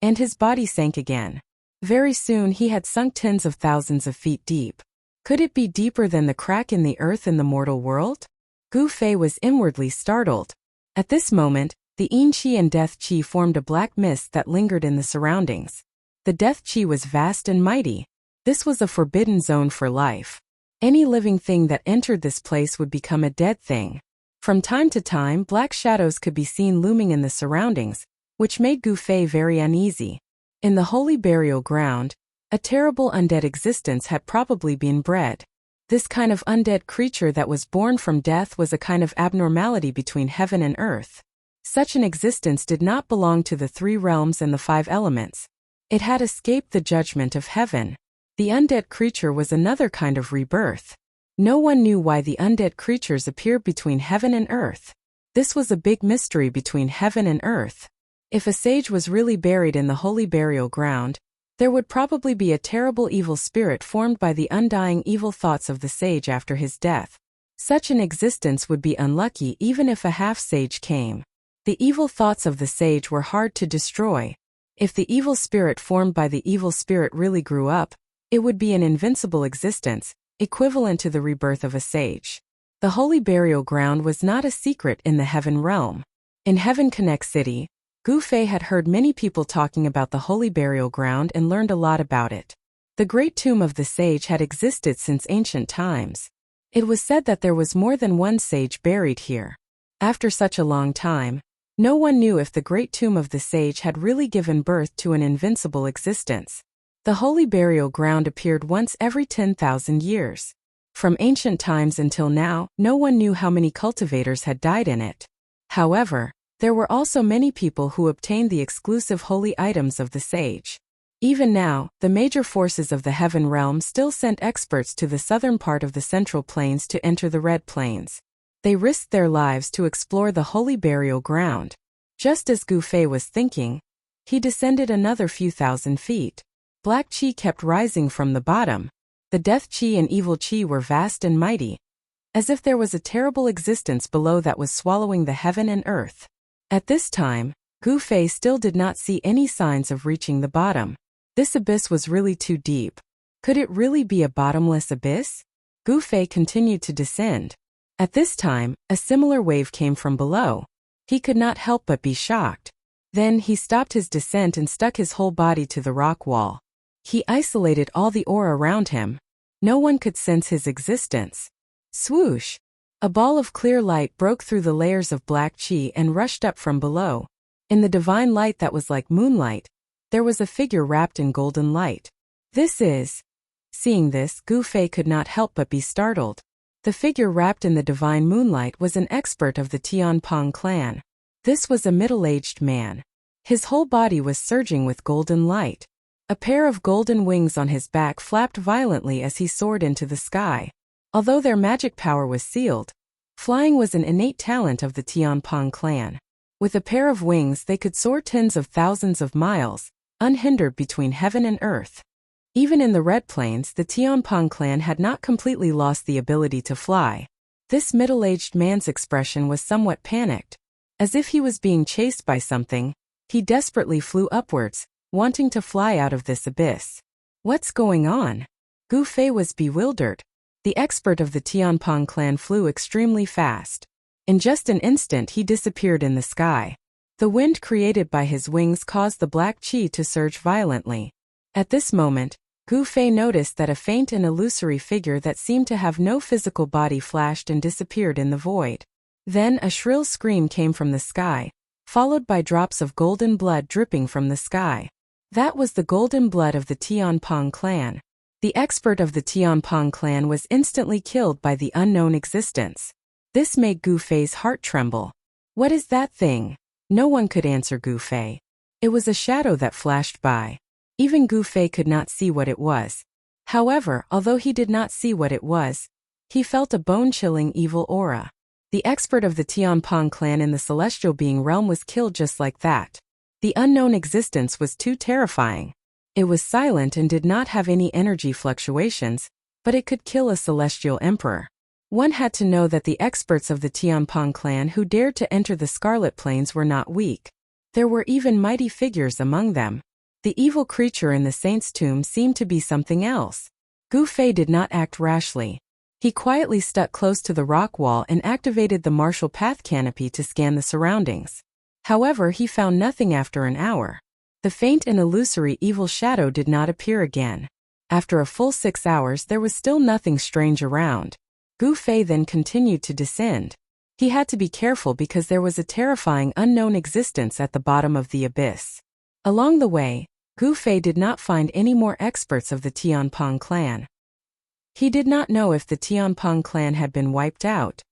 and his body sank again. Very soon he had sunk tens of thousands of feet deep. Could it be deeper than the crack in the earth in the mortal world? Gu Fei was inwardly startled. At this moment, the Yin Qi and Death Qi formed a black mist that lingered in the surroundings. The Death Qi was vast and mighty. This was a forbidden zone for life. Any living thing that entered this place would become a dead thing. From time to time, black shadows could be seen looming in the surroundings, which made Gu Fei very uneasy. In the holy burial ground, a terrible undead existence had probably been bred. This kind of undead creature that was born from death was a kind of abnormality between heaven and earth. Such an existence did not belong to the three realms and the five elements. It had escaped the judgment of heaven. The undead creature was another kind of rebirth. No one knew why the undead creatures appeared between heaven and earth. This was a big mystery between heaven and earth. If a sage was really buried in the holy burial ground, there would probably be a terrible evil spirit formed by the undying evil thoughts of the sage after his death. Such an existence would be unlucky even if a half-sage came. The evil thoughts of the sage were hard to destroy. If the evil spirit formed by the evil spirit really grew up, it would be an invincible existence, equivalent to the rebirth of a sage. The holy burial ground was not a secret in the heaven realm. In Heaven Connect City, Gu Fei had heard many people talking about the holy burial ground and learned a lot about it. The great tomb of the sage had existed since ancient times. It was said that there was more than one sage buried here. After such a long time, no one knew if the great tomb of the sage had really given birth to an invincible existence. The holy burial ground appeared once every 10,000 years. From ancient times until now, no one knew how many cultivators had died in it. However, there were also many people who obtained the exclusive holy items of the sage. Even now, the major forces of the heaven realm still sent experts to the southern part of the central plains to enter the Red Plains. They risked their lives to explore the holy burial ground. Just as Gu Fei was thinking, he descended another few thousand feet. Black Qi kept rising from the bottom. The Death Qi and Evil Qi were vast and mighty, as if there was a terrible existence below that was swallowing the heaven and earth. At this time, Gu Fei still did not see any signs of reaching the bottom. This abyss was really too deep. Could it really be a bottomless abyss? Gu Fei continued to descend. At this time, a similar wave came from below. He could not help but be shocked. Then he stopped his descent and stuck his whole body to the rock wall. He isolated all the aura around him. No one could sense his existence. Swoosh! A ball of clear light broke through the layers of black qi and rushed up from below. In the divine light that was like moonlight, there was a figure wrapped in golden light. This is... Seeing this, Gu Fei could not help but be startled. The figure wrapped in the divine moonlight was an expert of the Tianpong clan. This was a middle-aged man. His whole body was surging with golden light. A pair of golden wings on his back flapped violently as he soared into the sky. Although their magic power was sealed, flying was an innate talent of the Tianpong clan. With a pair of wings they could soar tens of thousands of miles, unhindered between heaven and earth. Even in the Red Plains, the Tianpong clan had not completely lost the ability to fly. This middle-aged man's expression was somewhat panicked. As if he was being chased by something, he desperately flew upwards, wanting to fly out of this abyss. What's going on? Gu Fei was bewildered. The expert of the Tianpong clan flew extremely fast. In just an instant he disappeared in the sky. The wind created by his wings caused the black qi to surge violently. At this moment, Gu Fei noticed that a faint and illusory figure that seemed to have no physical body flashed and disappeared in the void. Then a shrill scream came from the sky, followed by drops of golden blood dripping from the sky. That was the golden blood of the Tianpong clan. The expert of the Tianpong clan was instantly killed by the unknown existence. This made Gu Fei's heart tremble. What is that thing? No one could answer Gu Fei. It was a shadow that flashed by. Even Gu Fei could not see what it was. However, although he did not see what it was, he felt a bone-chilling evil aura. The expert of the Tianping clan in the celestial being realm was killed just like that. The unknown existence was too terrifying. It was silent and did not have any energy fluctuations, but it could kill a celestial emperor. One had to know that the experts of the Tianping clan who dared to enter the Scarlet Plains were not weak. There were even mighty figures among them. The evil creature in the saint's tomb seemed to be something else. Gu Fei did not act rashly. He quietly stuck close to the rock wall and activated the martial path canopy to scan the surroundings. However, he found nothing after an hour. The faint and illusory evil shadow did not appear again. After a full 6 hours, there was still nothing strange around. Gu Fei then continued to descend. He had to be careful because there was a terrifying unknown existence at the bottom of the abyss. Along the way, Gu Fei did not find any more experts of the Tianping clan. He did not know if the Tianping clan had been wiped out.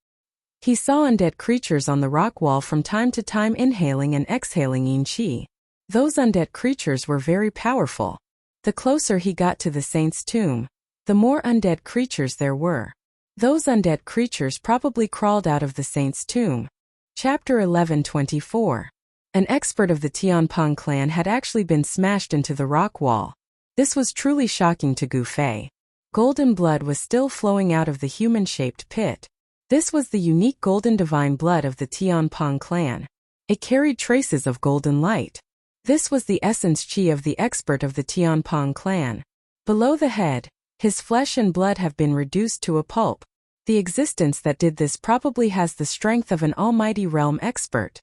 He saw undead creatures on the rock wall from time to time inhaling and exhaling yin qi. Those undead creatures were very powerful. The closer he got to the saint's tomb, the more undead creatures there were. Those undead creatures probably crawled out of the saint's tomb. Chapter 11:24. An expert of the Tianping clan had actually been smashed into the rock wall. This was truly shocking to Gu Fei. Golden blood was still flowing out of the human-shaped pit. This was the unique golden divine blood of the Tianping clan. It carried traces of golden light. This was the essence qi of the expert of the Tianping clan. Below the head, his flesh and blood have been reduced to a pulp. The existence that did this probably has the strength of an almighty realm expert.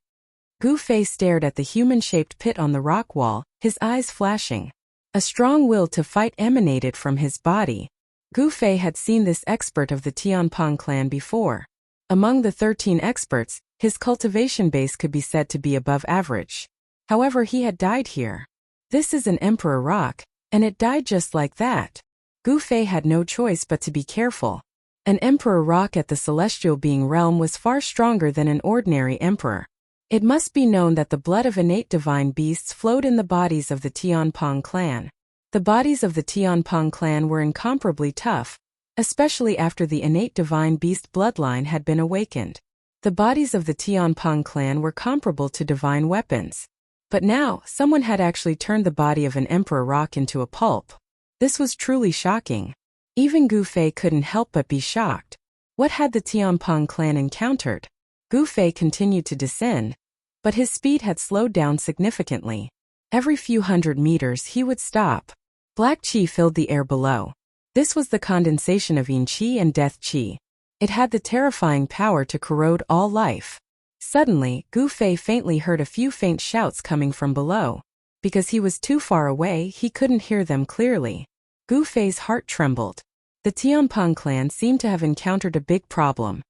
Gu Fei stared at the human-shaped pit on the rock wall, his eyes flashing. A strong will to fight emanated from his body. Gu Fei had seen this expert of the Tianping clan before. Among the 13 experts, his cultivation base could be said to be above average. However, he had died here. This is an emperor rock, and it died just like that. Gu Fei had no choice but to be careful. An emperor rock at the celestial being realm was far stronger than an ordinary emperor. It must be known that the blood of innate divine beasts flowed in the bodies of the Tianping clan. The bodies of the Tianping clan were incomparably tough, especially after the innate divine beast bloodline had been awakened. The bodies of the Tianping clan were comparable to divine weapons. But now, someone had actually turned the body of an emperor rock into a pulp. This was truly shocking. Even Gu Fei couldn't help but be shocked. What had the Tianping clan encountered? Gu Fei continued to descend, but his speed had slowed down significantly. Every few hundred meters he would stop. Black qi filled the air below. This was the condensation of yin qi and death qi. It had the terrifying power to corrode all life. Suddenly, Gu Fei faintly heard a few faint shouts coming from below. Because he was too far away, he couldn't hear them clearly. Gu Fei's heart trembled. The Tianping clan seemed to have encountered a big problem.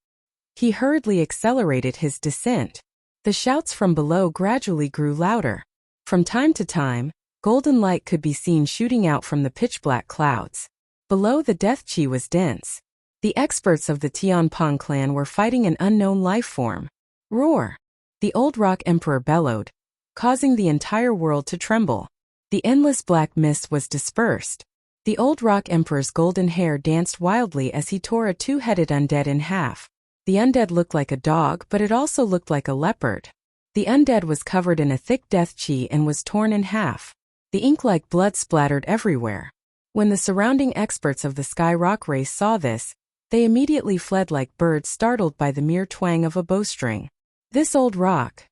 He hurriedly accelerated his descent. The shouts from below gradually grew louder. From time to time, golden light could be seen shooting out from the pitch-black clouds. Below, the death qi was dense. The experts of the Tianping clan were fighting an unknown life form. Roar! The old rock emperor bellowed, causing the entire world to tremble. The endless black mist was dispersed. The old rock emperor's golden hair danced wildly as he tore a two-headed undead in half. The undead looked like a dog, but it also looked like a leopard. The undead was covered in a thick death qi and was torn in half. The ink-like blood splattered everywhere. When the surrounding experts of the Sky Rock race saw this, they immediately fled like birds startled by the mere twang of a bowstring. This old rock.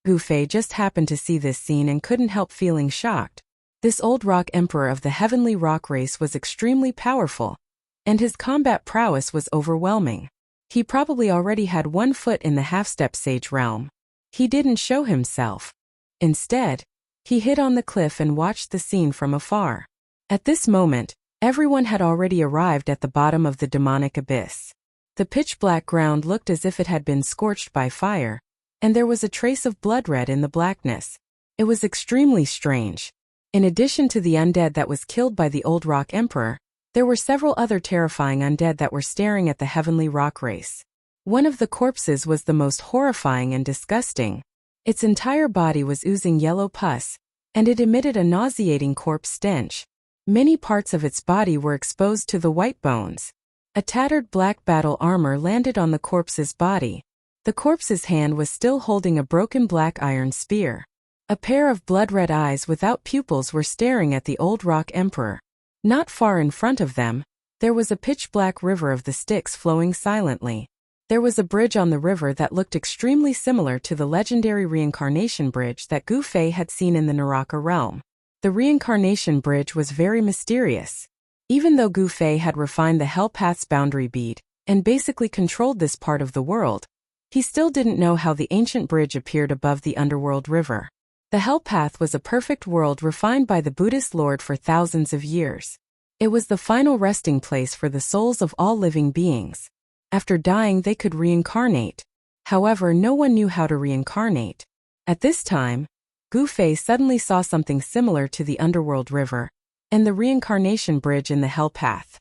Gu Fei just happened to see this scene and couldn't help feeling shocked. This old rock emperor of the heavenly rock race was extremely powerful, and his combat prowess was overwhelming. He probably already had 1 foot in the half-step sage realm. He didn't show himself. Instead, he hid on the cliff and watched the scene from afar. At this moment, everyone had already arrived at the bottom of the demonic abyss. The pitch-black ground looked as if it had been scorched by fire, and there was a trace of blood red in the blackness. It was extremely strange. In addition to the undead that was killed by the old rock emperor, there were several other terrifying undead that were staring at the heavenly rock race. One of the corpses was the most horrifying and disgusting. Its entire body was oozing yellow pus, and it emitted a nauseating corpse stench. Many parts of its body were exposed to the white bones. A tattered black battle armor landed on the corpse's body. The corpse's hand was still holding a broken black iron spear. A pair of blood-red eyes without pupils were staring at the old rock emperor. Not far in front of them, there was a pitch-black river of the Styx flowing silently. There was a bridge on the river that looked extremely similar to the legendary reincarnation bridge that Gu Fei had seen in the Naraka realm. The reincarnation bridge was very mysterious. Even though Gu Fei had refined the Hell Path's boundary bead and basically controlled this part of the world, he still didn't know how the ancient bridge appeared above the underworld river. The Hell Path was a perfect world refined by the Buddhist Lord for thousands of years. It was the final resting place for the souls of all living beings. After dying, they could reincarnate. However, no one knew how to reincarnate. At this time, Gu Fei suddenly saw something similar to the underworld river and the reincarnation bridge in the Hell Path.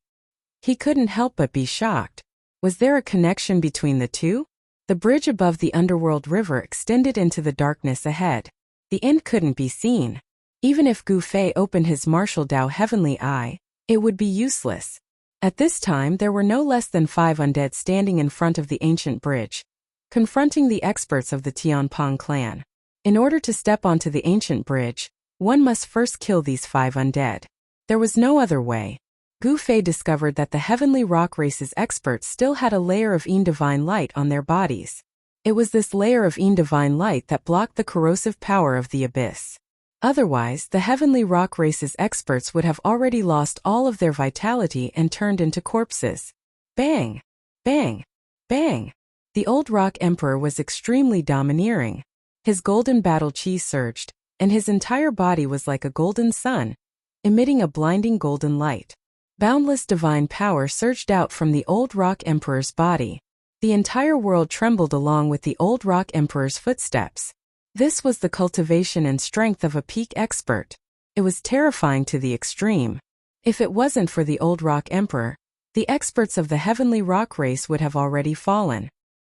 He couldn't help but be shocked. Was there a connection between the two? The bridge above the underworld river extended into the darkness ahead. The end couldn't be seen. Even if Gu Fei opened his martial Dao heavenly eye, it would be useless. At this time, there were no less than 5 undead standing in front of the ancient bridge, confronting the experts of the Tianping clan. In order to step onto the ancient bridge, one must first kill these 5 undead. There was no other way. Gu Fei discovered that the heavenly rock race's experts still had a layer of Yin divine light on their bodies. It was this layer of Yin divine light that blocked the corrosive power of the abyss. Otherwise, the heavenly rock race's experts would have already lost all of their vitality and turned into corpses. Bang! Bang! Bang! The old rock emperor was extremely domineering. His golden battle chi surged, and his entire body was like a golden sun, emitting a blinding golden light. Boundless divine power surged out from the old rock emperor's body. The entire world trembled along with the old rock emperor's footsteps. This was the cultivation and strength of a peak expert. It was terrifying to the extreme. If it wasn't for the old rock emperor, the experts of the heavenly rock race would have already fallen.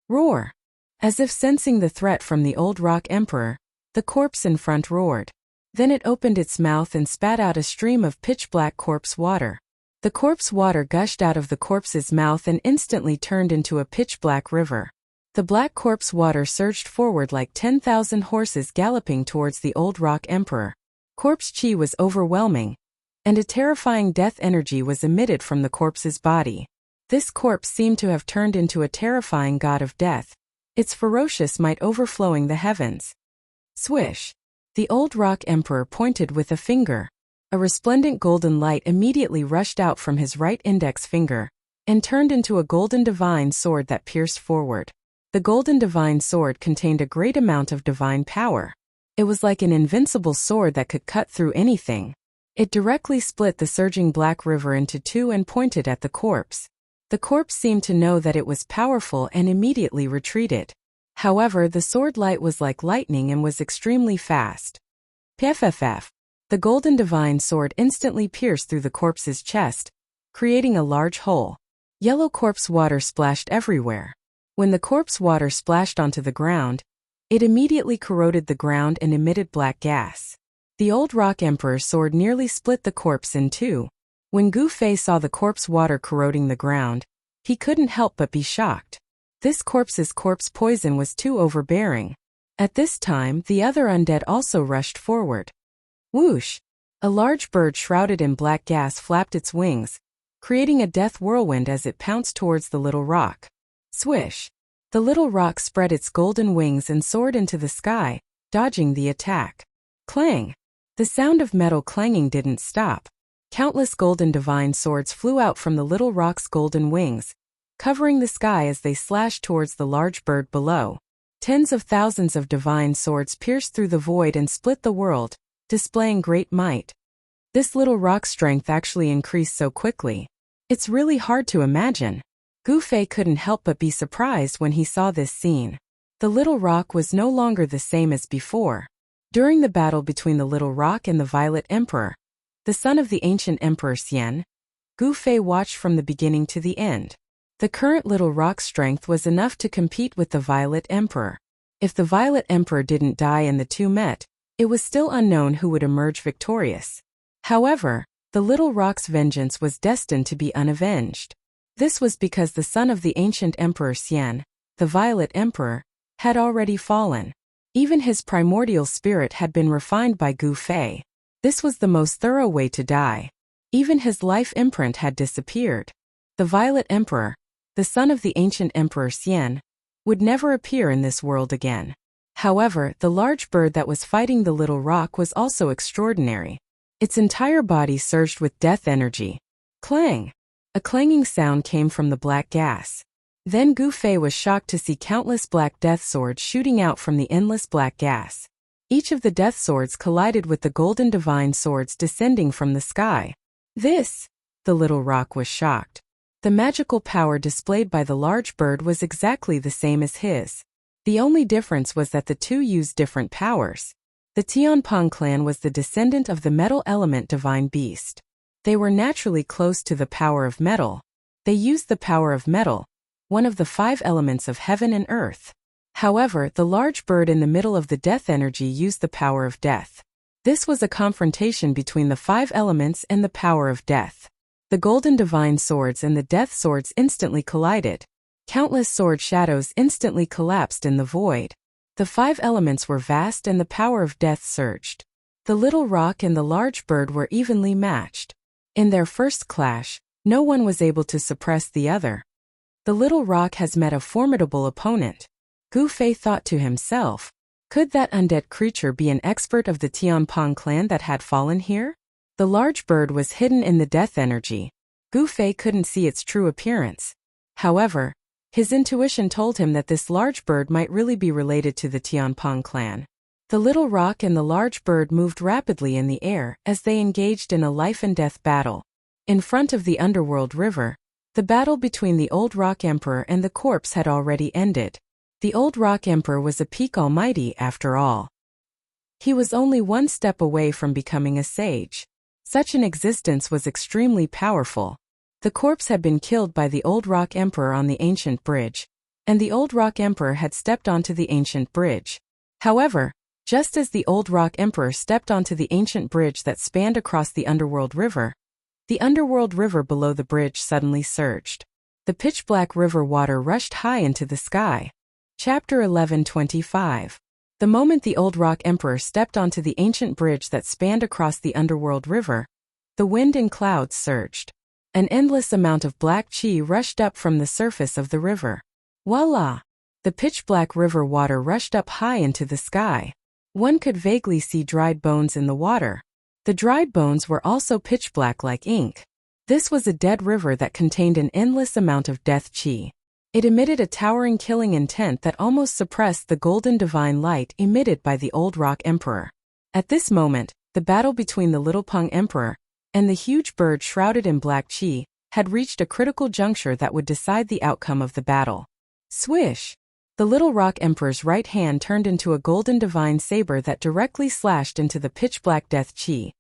Roar! As if sensing the threat from the old rock emperor, the corpse in front roared. Then it opened its mouth and spat out a stream of pitch-black corpse water. The corpse water gushed out of the corpse's mouth and instantly turned into a pitch-black river. The black corpse water surged forward like 10,000 horses galloping towards the old rock emperor. Corpse chi was overwhelming, and a terrifying death energy was emitted from the corpse's body. This corpse seemed to have turned into a terrifying god of death, its ferocious might overflowing the heavens. Swish! The old rock emperor pointed with a finger. A resplendent golden light immediately rushed out from his right index finger and turned into a golden divine sword that pierced forward. The golden divine sword contained a great amount of divine power. It was like an invincible sword that could cut through anything. It directly split the surging black river into 2 and pointed at the corpse. The corpse seemed to know that it was powerful and immediately retreated. However, the sword light was like lightning and was extremely fast. Pff. The golden divine sword instantly pierced through the corpse's chest, creating a large hole. Yellow corpse water splashed everywhere. When the corpse water splashed onto the ground, it immediately corroded the ground and emitted black gas. The old rock emperor's sword nearly split the corpse in 2. When Gu Fei saw the corpse water corroding the ground, he couldn't help but be shocked. This corpse's corpse poison was too overbearing. At this time, the other undead also rushed forward. Whoosh! A large bird shrouded in black gas flapped its wings, creating a death whirlwind as it pounced towards the little rock. Swish! The little rock spread its golden wings and soared into the sky, dodging the attack. Clang! The sound of metal clanging didn't stop. Countless golden divine swords flew out from the little rock's golden wings, covering the sky as they slashed towards the large bird below. Tens of thousands of divine swords pierced through the void and split the world, displaying great might. This little rock's strength actually increased so quickly. It's really hard to imagine. Gu Fei couldn't help but be surprised when he saw this scene. The little rock was no longer the same as before. During the battle between the little rock and the Violet Emperor, the son of the ancient Emperor Xian, Gu Fei watched from the beginning to the end. The current Little Rock's strength was enough to compete with the Violet Emperor. If the Violet Emperor didn't die and the two met, it was still unknown who would emerge victorious. However, the Little Rock's vengeance was destined to be unavenged. This was because the son of the ancient Emperor Xian, the Violet Emperor, had already fallen. Even his primordial spirit had been refined by Gu Fei. This was the most thorough way to die. Even his life imprint had disappeared. The Violet Emperor, the son of the ancient Emperor Xian, would never appear in this world again. However, the large bird that was fighting the Little Rock was also extraordinary. Its entire body surged with death energy. Clang! A clanging sound came from the black gas. Then Gu Fei was shocked to see countless black death swords shooting out from the endless black gas. Each of the death swords collided with the golden divine swords descending from the sky. This! The Little Rock was shocked. The magical power displayed by the large bird was exactly the same as his. The only difference was that the two used different powers. The Tianpeng clan was the descendant of the metal element divine beast. They were naturally close to the power of metal. They used the power of metal, one of the 5 elements of heaven and earth. However, the large bird in the middle of the death energy used the power of death. This was a confrontation between the 5 elements and the power of death. The golden divine swords and the death swords instantly collided. Countless sword shadows instantly collapsed in the void. The 5 elements were vast and the power of death surged. The Little Rock and the large bird were evenly matched. In their first clash, no one was able to suppress the other. The Little Rock has met a formidable opponent. Gu Fei thought to himself, could that undead creature be an expert of the Tianpeng clan that had fallen here? The large bird was hidden in the death energy. Gu Fei couldn't see its true appearance. However, his intuition told him that this large bird might really be related to the Tianpeng clan. The Little Rock and the large bird moved rapidly in the air as they engaged in a life-and-death battle. In front of the underworld river, the battle between the Old Rock Emperor and the corpse had already ended. The Old Rock Emperor was a peak almighty after all. He was only one step away from becoming a sage. Such an existence was extremely powerful. The corpse had been killed by the Old Rock Emperor on the ancient bridge, and the Old Rock Emperor had stepped onto the ancient bridge. However, just as the Old Rock Emperor stepped onto the ancient bridge that spanned across the underworld river, the underworld river below the bridge suddenly surged. The pitch-black river water rushed high into the sky. Chapter 11:25. The moment the Old Rock Emperor stepped onto the ancient bridge that spanned across the underworld river, the wind and clouds surged. An endless amount of black chi rushed up from the surface of the river. Voila! The pitch-black river water rushed up high into the sky. One could vaguely see dried bones in the water. The dried bones were also pitch-black like ink. This was a dead river that contained an endless amount of death chi. It emitted a towering killing intent that almost suppressed the golden divine light emitted by the Old Rock Emperor. At this moment, the battle between the Little Peng Emperor and the huge bird shrouded in black chi had reached a critical juncture that would decide the outcome of the battle. Swish! The Little Rock Emperor's right hand turned into a golden divine saber that directly slashed into the pitch-black death chi,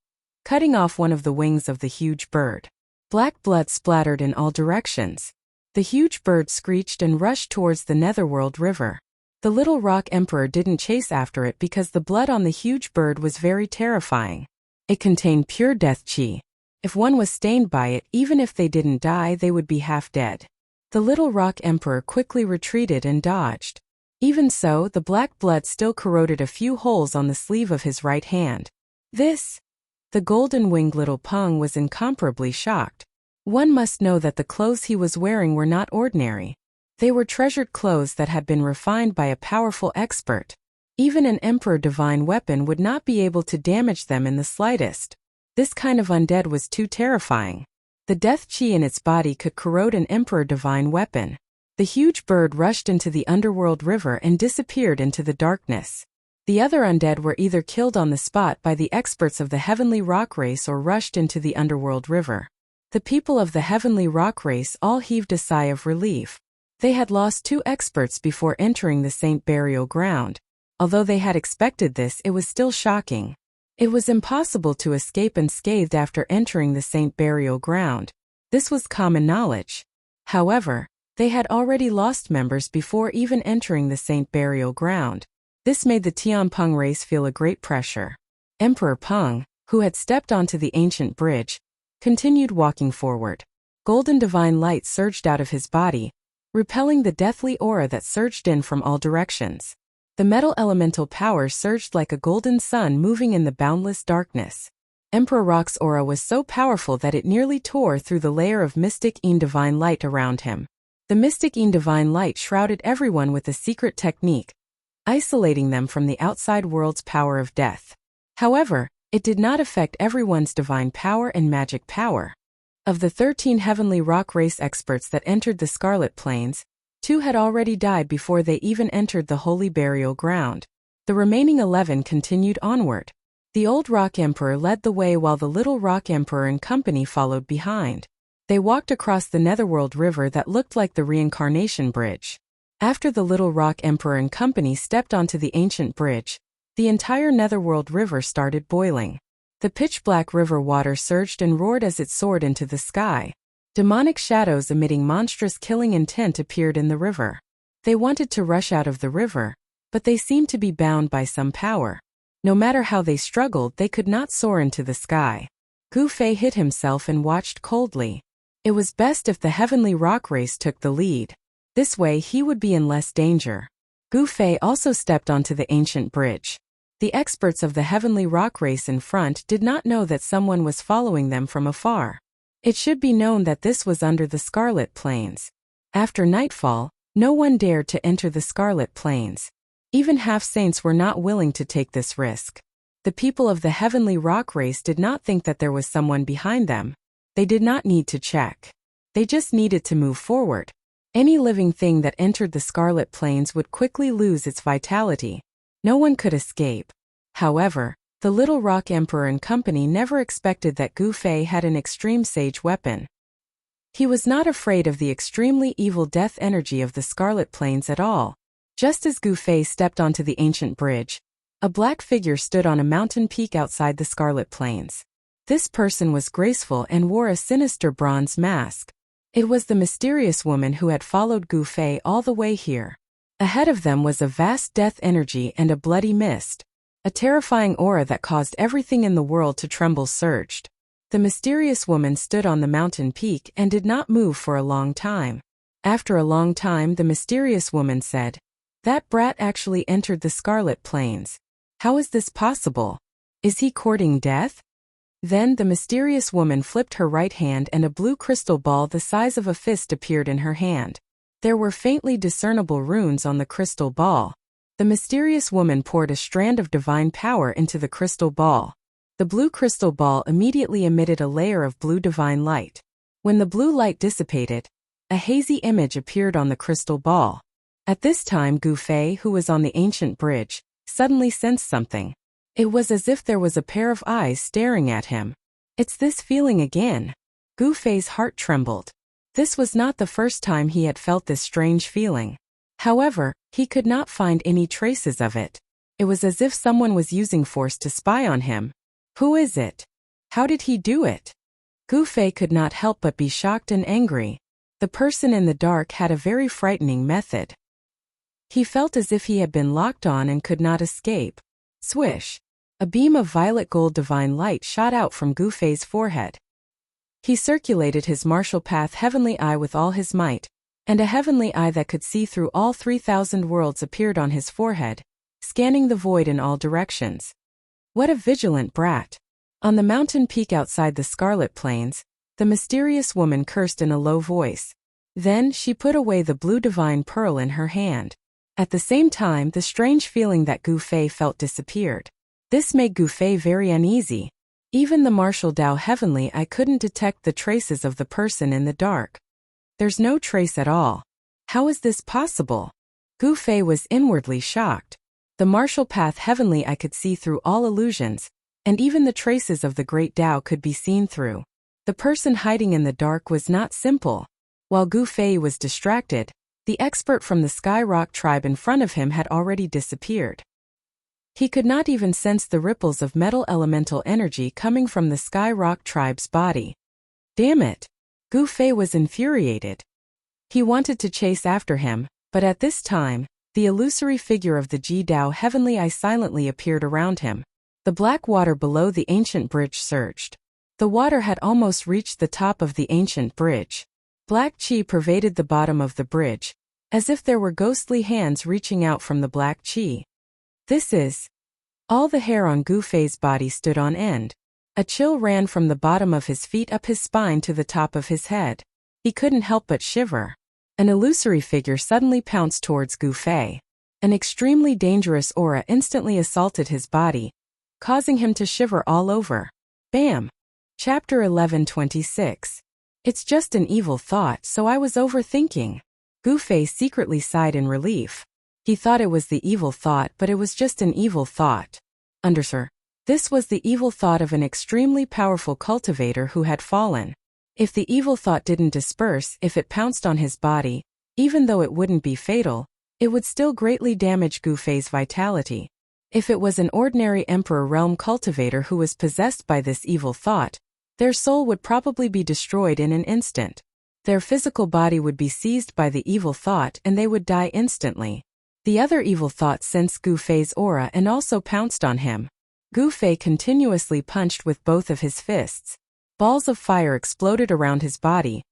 cutting off one of the wings of the huge bird. Black blood splattered in all directions. The huge bird screeched and rushed towards the Netherworld River. The Little Rock Emperor didn't chase after it because the blood on the huge bird was very terrifying. It contained pure death chi. If one was stained by it, even if they didn't die, they would be half dead. The Little Rock Emperor quickly retreated and dodged. Even so, the black blood still corroded a few holes on the sleeve of his right hand. The golden-winged Little Peng was incomparably shocked. One must know that the clothes he was wearing were not ordinary. They were treasured clothes that had been refined by a powerful expert. Even an Emperor divine weapon would not be able to damage them in the slightest. This kind of undead was too terrifying. The death chi in its body could corrode an Emperor divine weapon. The huge bird rushed into the underworld river and disappeared into the darkness. The other undead were either killed on the spot by the experts of the Heavenly Rock race or rushed into the underworld river. The people of the Heavenly Rock race all heaved a sigh of relief. They had lost 2 experts before entering the Saint Burial Ground. Although they had expected this, it was still shocking. It was impossible to escape unscathed after entering the Saint Burial Ground. This was common knowledge. However, They had already lost members before even entering the Saint burial ground. This made the Tian Peng race feel a great pressure. Emperor Peng, who had stepped onto the ancient bridge, continued walking forward. Golden divine light surged out of his body, repelling the deathly aura that surged in from all directions. The metal elemental power surged like a golden sun moving in the boundless darkness. Emperor Rock's aura was so powerful that it nearly tore through the layer of mystic divine light around him. The mystic divine light shrouded everyone with a secret technique, isolating them from the outside world's power of death. However, it did not affect everyone's divine power and magic power. Of the 13 heavenly rock race experts that entered the Scarlet Plains, 2 had already died before they even entered the holy burial ground. The remaining 11 continued onward. The Old Rock Emperor led the way while the Little Rock Emperor and company followed behind. They walked across the Netherworld River that looked like the Reincarnation Bridge. After the Little Rock Emperor and company stepped onto the ancient bridge, the entire Netherworld River started boiling. The pitch-black river water surged and roared as it soared into the sky. Demonic shadows emitting monstrous killing intent appeared in the river. They wanted to rush out of the river, but they seemed to be bound by some power. No matter how they struggled, they could not soar into the sky. Gu Fei hid himself and watched coldly. It was best if the heavenly rock race took the lead. This way he would be in less danger. Gu Fei also stepped onto the ancient bridge. The experts of the heavenly rock race in front did not know that someone was following them from afar. It should be known that this was under the Scarlet Plains. After nightfall, no one dared to enter the Scarlet Plains. Even half-saints were not willing to take this risk. The people of the heavenly rock race did not think that there was someone behind them. They did not need to check. They just needed to move forward. Any living thing that entered the Scarlet Plains would quickly lose its vitality. No one could escape. However, the Little Rock Emperor and company never expected that Gu Fei had an extreme sage weapon. He was not afraid of the extremely evil death energy of the Scarlet Plains at all. Just as Gu Fei stepped onto the ancient bridge, a black figure stood on a mountain peak outside the Scarlet Plains. This person was graceful and wore a sinister bronze mask. It was the mysterious woman who had followed Gu Fei all the way here. Ahead of them was a vast death energy and a bloody mist. A terrifying aura that caused everything in the world to tremble surged. The mysterious woman stood on the mountain peak and did not move for a long time. After a long time, the mysterious woman said, "That brat actually entered the Scarlet Plains. How is this possible? Is he courting death?" Then the mysterious woman flipped her right hand and a blue crystal ball the size of a fist appeared in her hand. There were faintly discernible runes on the crystal ball. The mysterious woman poured a strand of divine power into the crystal ball. The blue crystal ball immediately emitted a layer of blue divine light. When the blue light dissipated, a hazy image appeared on the crystal ball. At this time, Gu Fei, who was on the ancient bridge, suddenly sensed something. It was as if there was a pair of eyes staring at him. It's this feeling again. Gu Fei's heart trembled. This was not the first time he had felt this strange feeling. However, he could not find any traces of it. It was as if someone was using force to spy on him. Who is it? How did he do it? Gu Fei could not help but be shocked and angry. The person in the dark had a very frightening method. He felt as if he had been locked on and could not escape. Swish! A beam of violet gold divine light shot out from Gu Fei's forehead. He circulated his martial path heavenly eye with all his might, and a heavenly eye that could see through all 3,000 worlds appeared on his forehead, scanning the void in all directions. What a vigilant brat! On the mountain peak outside the Scarlet Plains, the mysterious woman cursed in a low voice. Then she put away the blue divine pearl in her hand. At the same time, the strange feeling that Gu Fei felt disappeared. This made Gu Fei very uneasy. Even the martial Dao heavenly eye couldn't detect the traces of the person in the dark. There's no trace at all. How is this possible? Gu Fei was inwardly shocked. The martial path heavenly eye could see through all illusions, and even the traces of the great Dao could be seen through. The person hiding in the dark was not simple. While Gu Fei was distracted, the expert from the Sky Rock tribe in front of him had already disappeared. He could not even sense the ripples of metal elemental energy coming from the Sky Rock tribe's body. Damn it! Gu Fei was infuriated. He wanted to chase after him, but at this time, the illusory figure of the Ji-Dao Heavenly Eye silently appeared around him. The black water below the ancient bridge surged. The water had almost reached the top of the ancient bridge. Black qi pervaded the bottom of the bridge, as if there were ghostly hands reaching out from the black qi. This is... All the hair on Gu Fei's body stood on end. A chill ran from the bottom of his feet up his spine to the top of his head. He couldn't help but shiver. An illusory figure suddenly pounced towards Gu Fei. An extremely dangerous aura instantly assaulted his body, causing him to shiver all over. Bam! Chapter 1126. It's just an evil thought, so I was overthinking. Gu Fei secretly sighed in relief. He thought it was the evil thought, but it was just an evil thought. Undersir. This was the evil thought of an extremely powerful cultivator who had fallen. If the evil thought didn't disperse, if it pounced on his body, even though it wouldn't be fatal, it would still greatly damage Gu Fei's vitality. If it was an ordinary Emperor Realm cultivator who was possessed by this evil thought, their soul would probably be destroyed in an instant. Their physical body would be seized by the evil thought and they would die instantly. The other evil thought sensed Gu Fei's aura and also pounced on him. Gu Fei continuously punched with both of his fists. Balls of fire exploded around his body,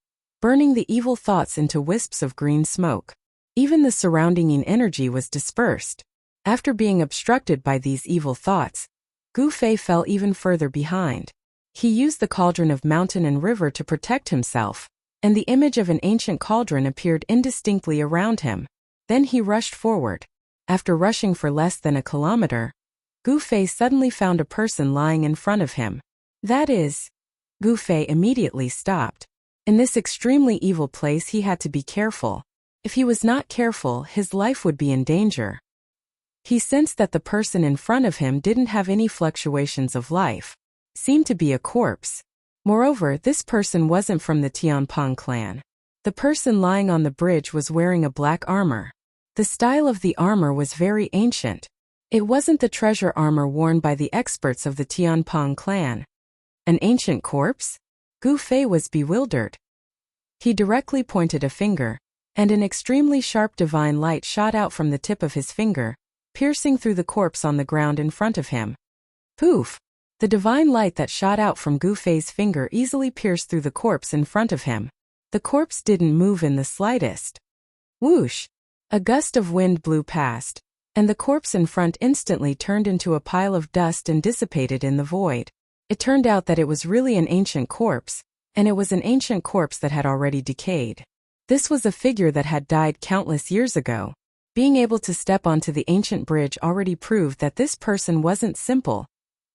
burning the evil thoughts into wisps of green smoke. Even the surrounding energy was dispersed. After being obstructed by these evil thoughts, Gu Fei fell even further behind. He used the cauldron of mountain and river to protect himself, and the image of an ancient cauldron appeared indistinctly around him. Then he rushed forward. After rushing for less than a kilometer, Gu Fei suddenly found a person lying in front of him. That is... Gu Fei immediately stopped. In this extremely evil place he had to be careful. If he was not careful, his life would be in danger. He sensed that the person in front of him didn't have any fluctuations of life. Seemed to be a corpse. Moreover, this person wasn't from the Tianping clan. The person lying on the bridge was wearing a black armor. The style of the armor was very ancient. It wasn't the treasure armor worn by the experts of the Tianping clan. An ancient corpse? Gu Fei was bewildered. He directly pointed a finger, and an extremely sharp divine light shot out from the tip of his finger, piercing through the corpse on the ground in front of him. Poof! The divine light that shot out from Gu Fei's finger easily pierced through the corpse in front of him. The corpse didn't move in the slightest. Whoosh! A gust of wind blew past, and the corpse in front instantly turned into a pile of dust and dissipated in the void. It turned out that it was really an ancient corpse, and it was an ancient corpse that had already decayed. This was a figure that had died countless years ago. Being able to step onto the ancient bridge already proved that this person wasn't simple.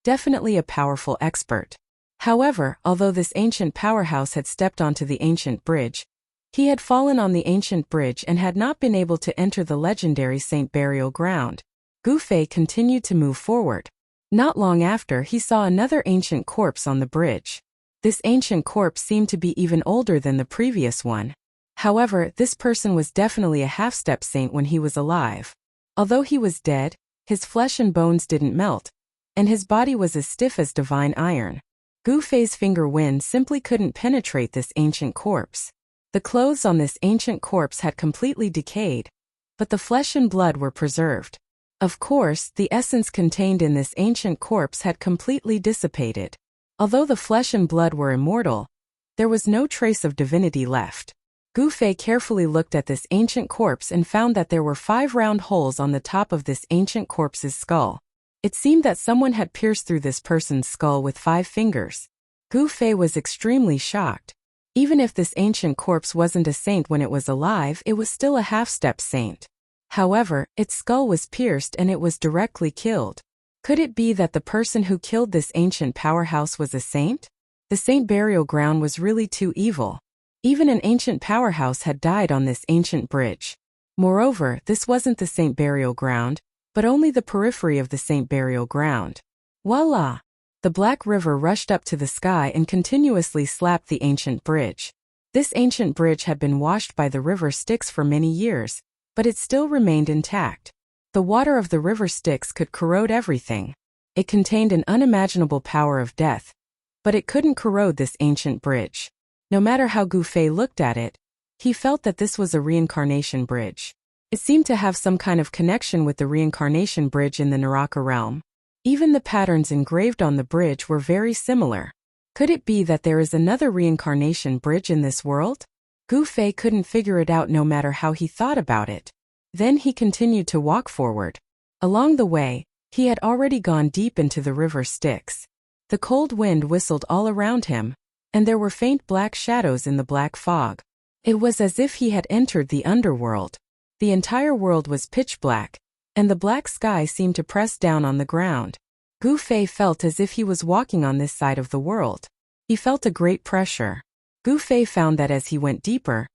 Definitely a powerful expert. However, although this ancient powerhouse had stepped onto the ancient bridge, he had fallen on the ancient bridge and had not been able to enter the legendary Saint Burial Ground. Gu Fei continued to move forward. Not long after, he saw another ancient corpse on the bridge. This ancient corpse seemed to be even older than the previous one. However, this person was definitely a half-step saint when he was alive. Although he was dead, his flesh and bones didn't melt, and his body was as stiff as divine iron. Gu Fei's finger wind simply couldn't penetrate this ancient corpse. The clothes on this ancient corpse had completely decayed, but the flesh and blood were preserved. Of course, the essence contained in this ancient corpse had completely dissipated. Although the flesh and blood were immortal, there was no trace of divinity left. Gu Fei carefully looked at this ancient corpse and found that there were 5 round holes on the top of this ancient corpse's skull. It seemed that someone had pierced through this person's skull with 5 fingers. Gu Fei was extremely shocked. Even if this ancient corpse wasn't a saint when it was alive, it was still a half-step saint. However, its skull was pierced and it was directly killed. Could it be that the person who killed this ancient powerhouse was a saint? The Saint Burial Ground was really too evil. Even an ancient powerhouse had died on this ancient bridge. Moreover, this wasn't the Saint Burial Ground, but only the periphery of the Saint Burial Ground. Voila! The Black River rushed up to the sky and continuously slapped the ancient bridge. This ancient bridge had been washed by the river Styx for many years, but it still remained intact. The water of the river Styx could corrode everything. It contained an unimaginable power of death, but it couldn't corrode this ancient bridge. No matter how Gu Fei looked at it, He felt that this was a reincarnation bridge. It seemed to have some kind of connection with the reincarnation bridge in the Naraka realm. Even the patterns engraved on the bridge were very similar. Could it be that there is another reincarnation bridge in this world? Gu Fei couldn't figure it out no matter how he thought about it. Then he continued to walk forward. Along the way, he had already gone deep into the river Styx. The cold wind whistled all around him, and there were faint black shadows in the black fog. It was as if he had entered the underworld. The entire world was pitch black, and the black sky seemed to press down on the ground. Gu Fei felt as if he was walking on this side of the world. He felt a great pressure. Gu Fei found that as he went deeper,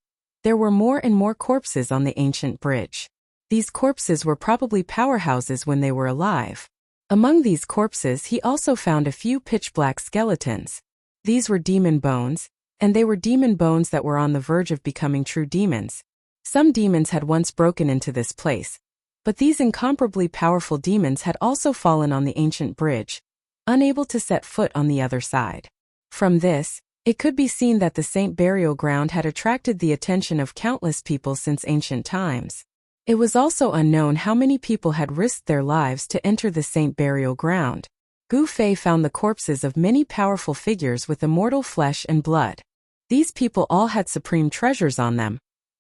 there were more and more corpses on the ancient bridge. These corpses were probably powerhouses when they were alive. Among these corpses he also found a few pitch-black skeletons. These were demon bones, and they were demon bones that were on the verge of becoming true demons. Some demons had once broken into this place, but these incomparably powerful demons had also fallen on the ancient bridge, unable to set foot on the other side. From this, it could be seen that the Saint Burial Ground had attracted the attention of countless people since ancient times. It was also unknown how many people had risked their lives to enter the Saint Burial Ground. Gu Fei found the corpses of many powerful figures with immortal flesh and blood. These people all had supreme treasures on them,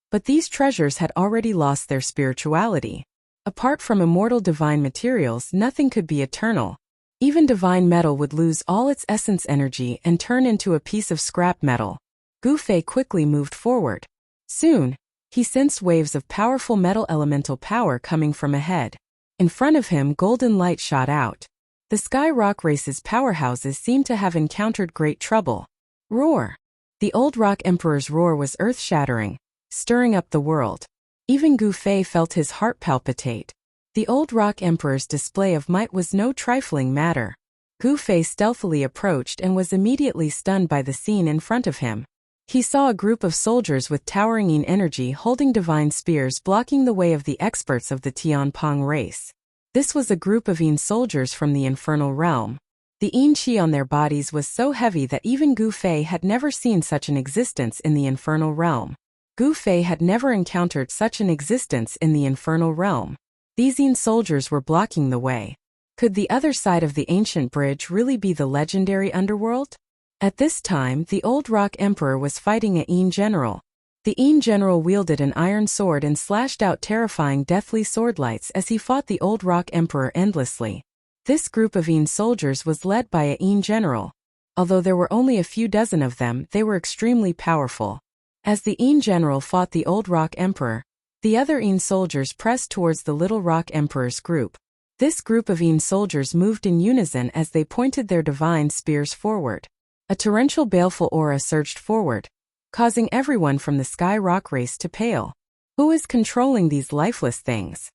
but these treasures had already lost their spirituality. Apart from immortal divine materials, nothing could be eternal. Even divine metal would lose all its essence energy and turn into a piece of scrap metal. Gu Fei quickly moved forward. Soon, he sensed waves of powerful metal elemental power coming from ahead. In front of him, golden light shot out. The Sky Rock Race's powerhouses seemed to have encountered great trouble. Roar! The old Rock Emperor's roar was earth-shattering, stirring up the world. Even Gu Fei felt his heart palpitate. The old Rock Emperor's display of might was no trifling matter. Gu Fei stealthily approached and was immediately stunned by the scene in front of him. He saw a group of soldiers with towering Yin energy holding divine spears blocking the way of the experts of the Tianping race. This was a group of Yin soldiers from the infernal realm. The Yin qi on their bodies was so heavy that even Gu Fei had never seen such an existence in the infernal realm. Gu Fei had never encountered such an existence in the infernal realm. These Yin soldiers were blocking the way. Could the other side of the ancient bridge really be the legendary underworld? At this time, the old Rock Emperor was fighting a Yin general. The Yin general wielded an iron sword and slashed out terrifying deathly swordlights as he fought the old Rock Emperor endlessly. This group of Yin soldiers was led by a Yin general. Although there were only a few dozen of them, they were extremely powerful. As the Yin general fought the old Rock Emperor, the other Yin soldiers pressed towards the little Rock Emperor's group. This group of Yin soldiers moved in unison as they pointed their divine spears forward. A torrential baleful aura surged forward, causing everyone from the Sky Rock Race to pale. Who is controlling these lifeless things?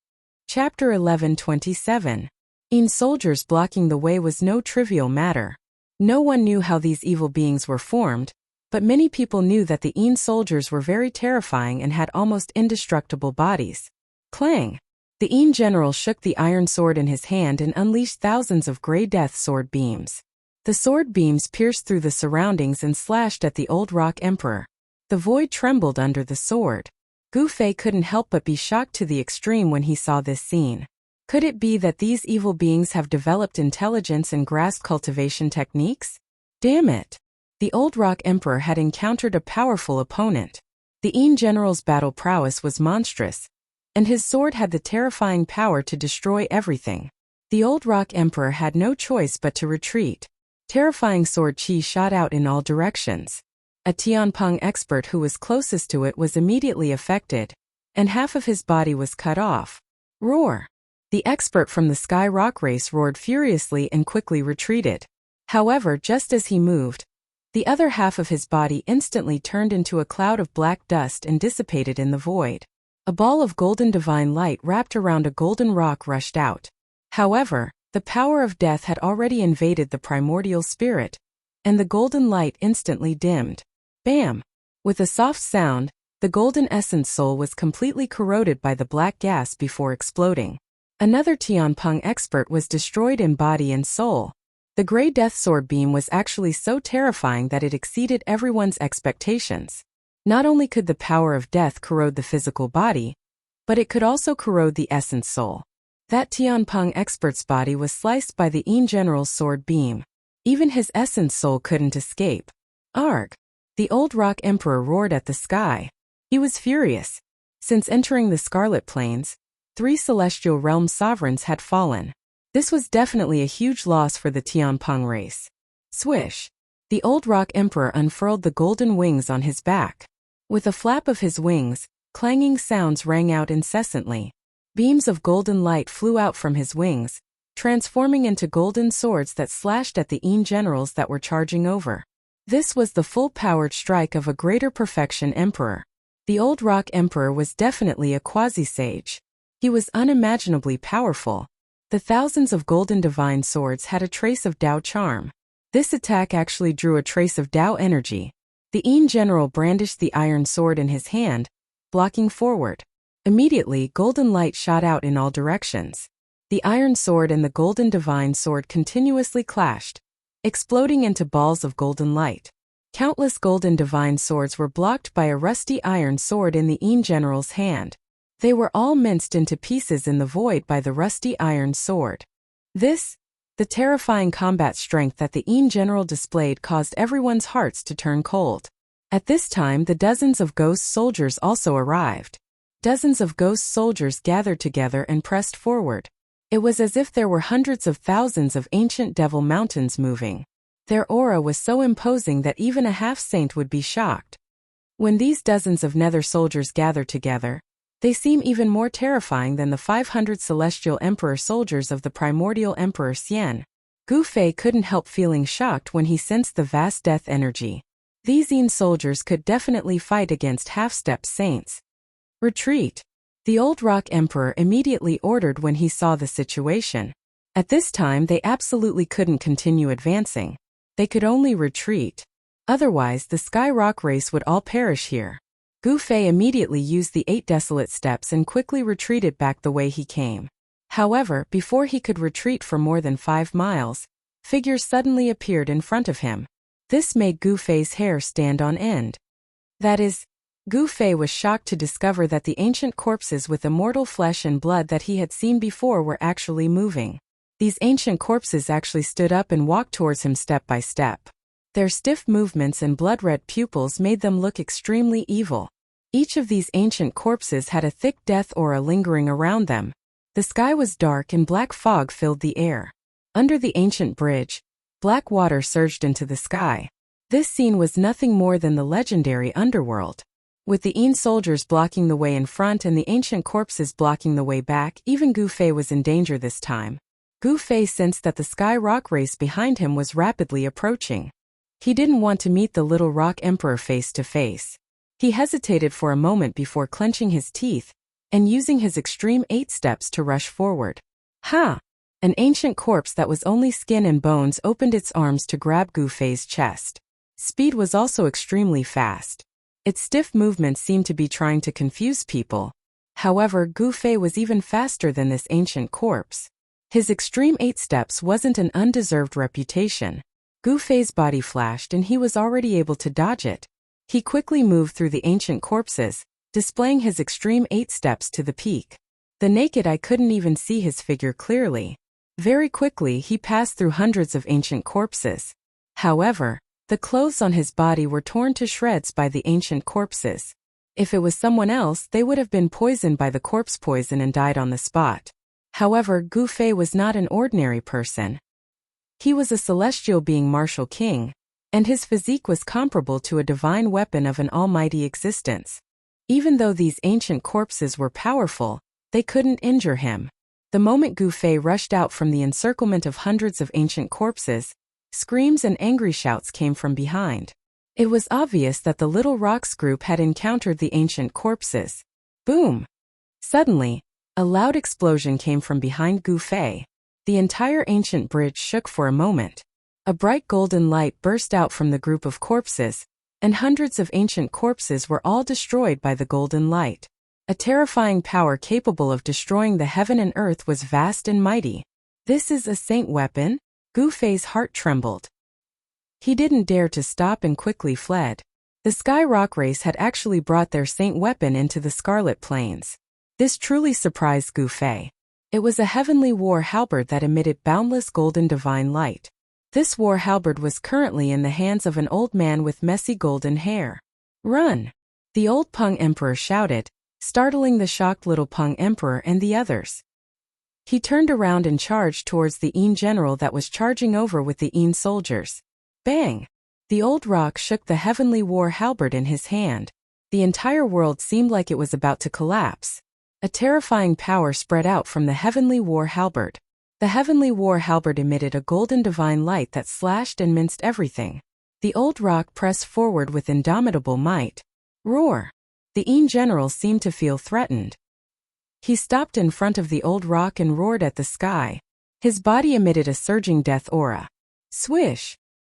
Chapter 11:27. Yin soldiers blocking the way was no trivial matter. No one knew how these evil beings were formed, but many people knew that the Yin soldiers were very terrifying and had almost indestructible bodies. Clang! The Yin general shook the iron sword in his hand and unleashed thousands of grey death sword beams. The sword beams pierced through the surroundings and slashed at the old Rock Emperor. The void trembled under the sword. Gu Fei couldn't help but be shocked to the extreme when he saw this scene. Could it be that these evil beings have developed intelligence and grasped cultivation techniques? Damn it! The old Rock Emperor had encountered a powerful opponent. The Yin general's battle prowess was monstrous, and his sword had the terrifying power to destroy everything. The old Rock Emperor had no choice but to retreat. Terrifying sword qi shot out in all directions. A Tianping expert who was closest to it was immediately affected, and half of his body was cut off. Roar! The expert from the Sky Rock Race roared furiously and quickly retreated. However, just as he moved, the other half of his body instantly turned into a cloud of black dust and dissipated in the void. A ball of golden divine light wrapped around a golden rock rushed out. However, the power of death had already invaded the primordial spirit, and the golden light instantly dimmed. Bam! With a soft sound, the golden essence soul was completely corroded by the black gas before exploding. Another Tianping expert was destroyed in body and soul. The grey death sword beam was actually so terrifying that it exceeded everyone's expectations. Not only could the power of death corrode the physical body, but it could also corrode the essence soul. That Tianpeng expert's body was sliced by the Yin general's sword beam. Even his essence soul couldn't escape. Arg! The old rock emperor roared at the sky. He was furious. Since entering the Scarlet Plains, 3 celestial realm sovereigns had fallen. This was definitely a huge loss for the Tianpeng race. Swish! The old rock emperor unfurled the golden wings on his back. With a flap of his wings, clanging sounds rang out incessantly. Beams of golden light flew out from his wings, transforming into golden swords that slashed at the Yin generals that were charging over. This was the full-powered strike of a greater perfection emperor. The old rock emperor was definitely a quasi-sage. He was unimaginably powerful. The thousands of golden divine swords had a trace of Dao charm. This attack actually drew a trace of Dao energy. The Yin general brandished the iron sword in his hand, blocking forward. Immediately, golden light shot out in all directions. The iron sword and the golden divine sword continuously clashed, exploding into balls of golden light. Countless golden divine swords were blocked by a rusty iron sword in the Yin general's hand. They were all minced into pieces in the void by the rusty iron sword. The terrifying combat strength that the Yin general displayed caused everyone's hearts to turn cold. At this time, the dozens of ghost soldiers also arrived. Dozens of ghost soldiers gathered together and pressed forward. It was as if there were hundreds of thousands of ancient devil mountains moving. Their aura was so imposing that even a half-saint would be shocked. When these dozens of nether soldiers gathered together, they seem even more terrifying than the 500 celestial emperor soldiers of the primordial emperor Xian. Gu Fei couldn't help feeling shocked when he sensed the vast death energy. These Yin soldiers could definitely fight against half-step saints. Retreat! The old rock emperor immediately ordered when he saw the situation. At this time they absolutely couldn't continue advancing. They could only retreat. Otherwise the Sky Rock race would all perish here. Gu Fei immediately used the 8 desolate steps and quickly retreated back the way he came. However, before he could retreat for more than 5 miles, figures suddenly appeared in front of him. This made Gu Fei's hair stand on end. That is, Gu Fei was shocked to discover that the ancient corpses with immortal flesh and blood that he had seen before were actually moving. These ancient corpses actually stood up and walked towards him step by step. Their stiff movements and blood-red pupils made them look extremely evil. Each of these ancient corpses had a thick death aura lingering around them. The sky was dark and black fog filled the air. Under the ancient bridge, black water surged into the sky. This scene was nothing more than the legendary underworld. With the Yin soldiers blocking the way in front and the ancient corpses blocking the way back, even Gu Fei was in danger this time. Gu Fei sensed that the Sky Rock race behind him was rapidly approaching. He didn't want to meet the little rock emperor face to face. He hesitated for a moment before clenching his teeth and using his extreme 8 steps to rush forward. Ha! An ancient corpse that was only skin and bones opened its arms to grab Gu Fei's chest. Speed was also extremely fast. Its stiff movements seemed to be trying to confuse people. However, Gu Fei was even faster than this ancient corpse. His extreme 8 steps wasn't an undeserved reputation. Gu Fei's body flashed and he was already able to dodge it. He quickly moved through the ancient corpses, displaying his extreme 8 steps to the peak. The naked eye couldn't even see his figure clearly. Very quickly he passed through hundreds of ancient corpses. However, the clothes on his body were torn to shreds by the ancient corpses. If it was someone else, they would have been poisoned by the corpse poison and died on the spot. However, Gu Fei was not an ordinary person. He was a celestial being martial king, and his physique was comparable to a divine weapon of an almighty existence. Even though these ancient corpses were powerful, they couldn't injure him. The moment Gu Fei rushed out from the encirclement of hundreds of ancient corpses, screams and angry shouts came from behind. It was obvious that the Little Rocks group had encountered the ancient corpses. Boom! Suddenly, a loud explosion came from behind Gu Fei. The entire ancient bridge shook for a moment. A bright golden light burst out from the group of corpses, and hundreds of ancient corpses were all destroyed by the golden light. A terrifying power capable of destroying the heaven and earth was vast and mighty. This is a saint weapon? Gu Fei's heart trembled. He didn't dare to stop and quickly fled. The Sky Rock race had actually brought their saint weapon into the Scarlet Plains. This truly surprised Gu Fei. It was a heavenly war halberd that emitted boundless golden divine light. This war halberd was currently in the hands of an old man with messy golden hair. "Run!" the old Peng Emperor shouted, startling the shocked little Peng Emperor and the others. He turned around and charged towards the Yin general that was charging over with the Yin soldiers. Bang! The old rock shook the heavenly war halberd in his hand. The entire world seemed like it was about to collapse. A terrifying power spread out from the heavenly war halberd. The heavenly war halberd emitted a golden divine light that slashed and minced everything. The old rock pressed forward with indomitable might. Roar! The Yin general seemed to feel threatened. He stopped in front of the old rock and roared at the sky. His body emitted a surging death aura. Swish!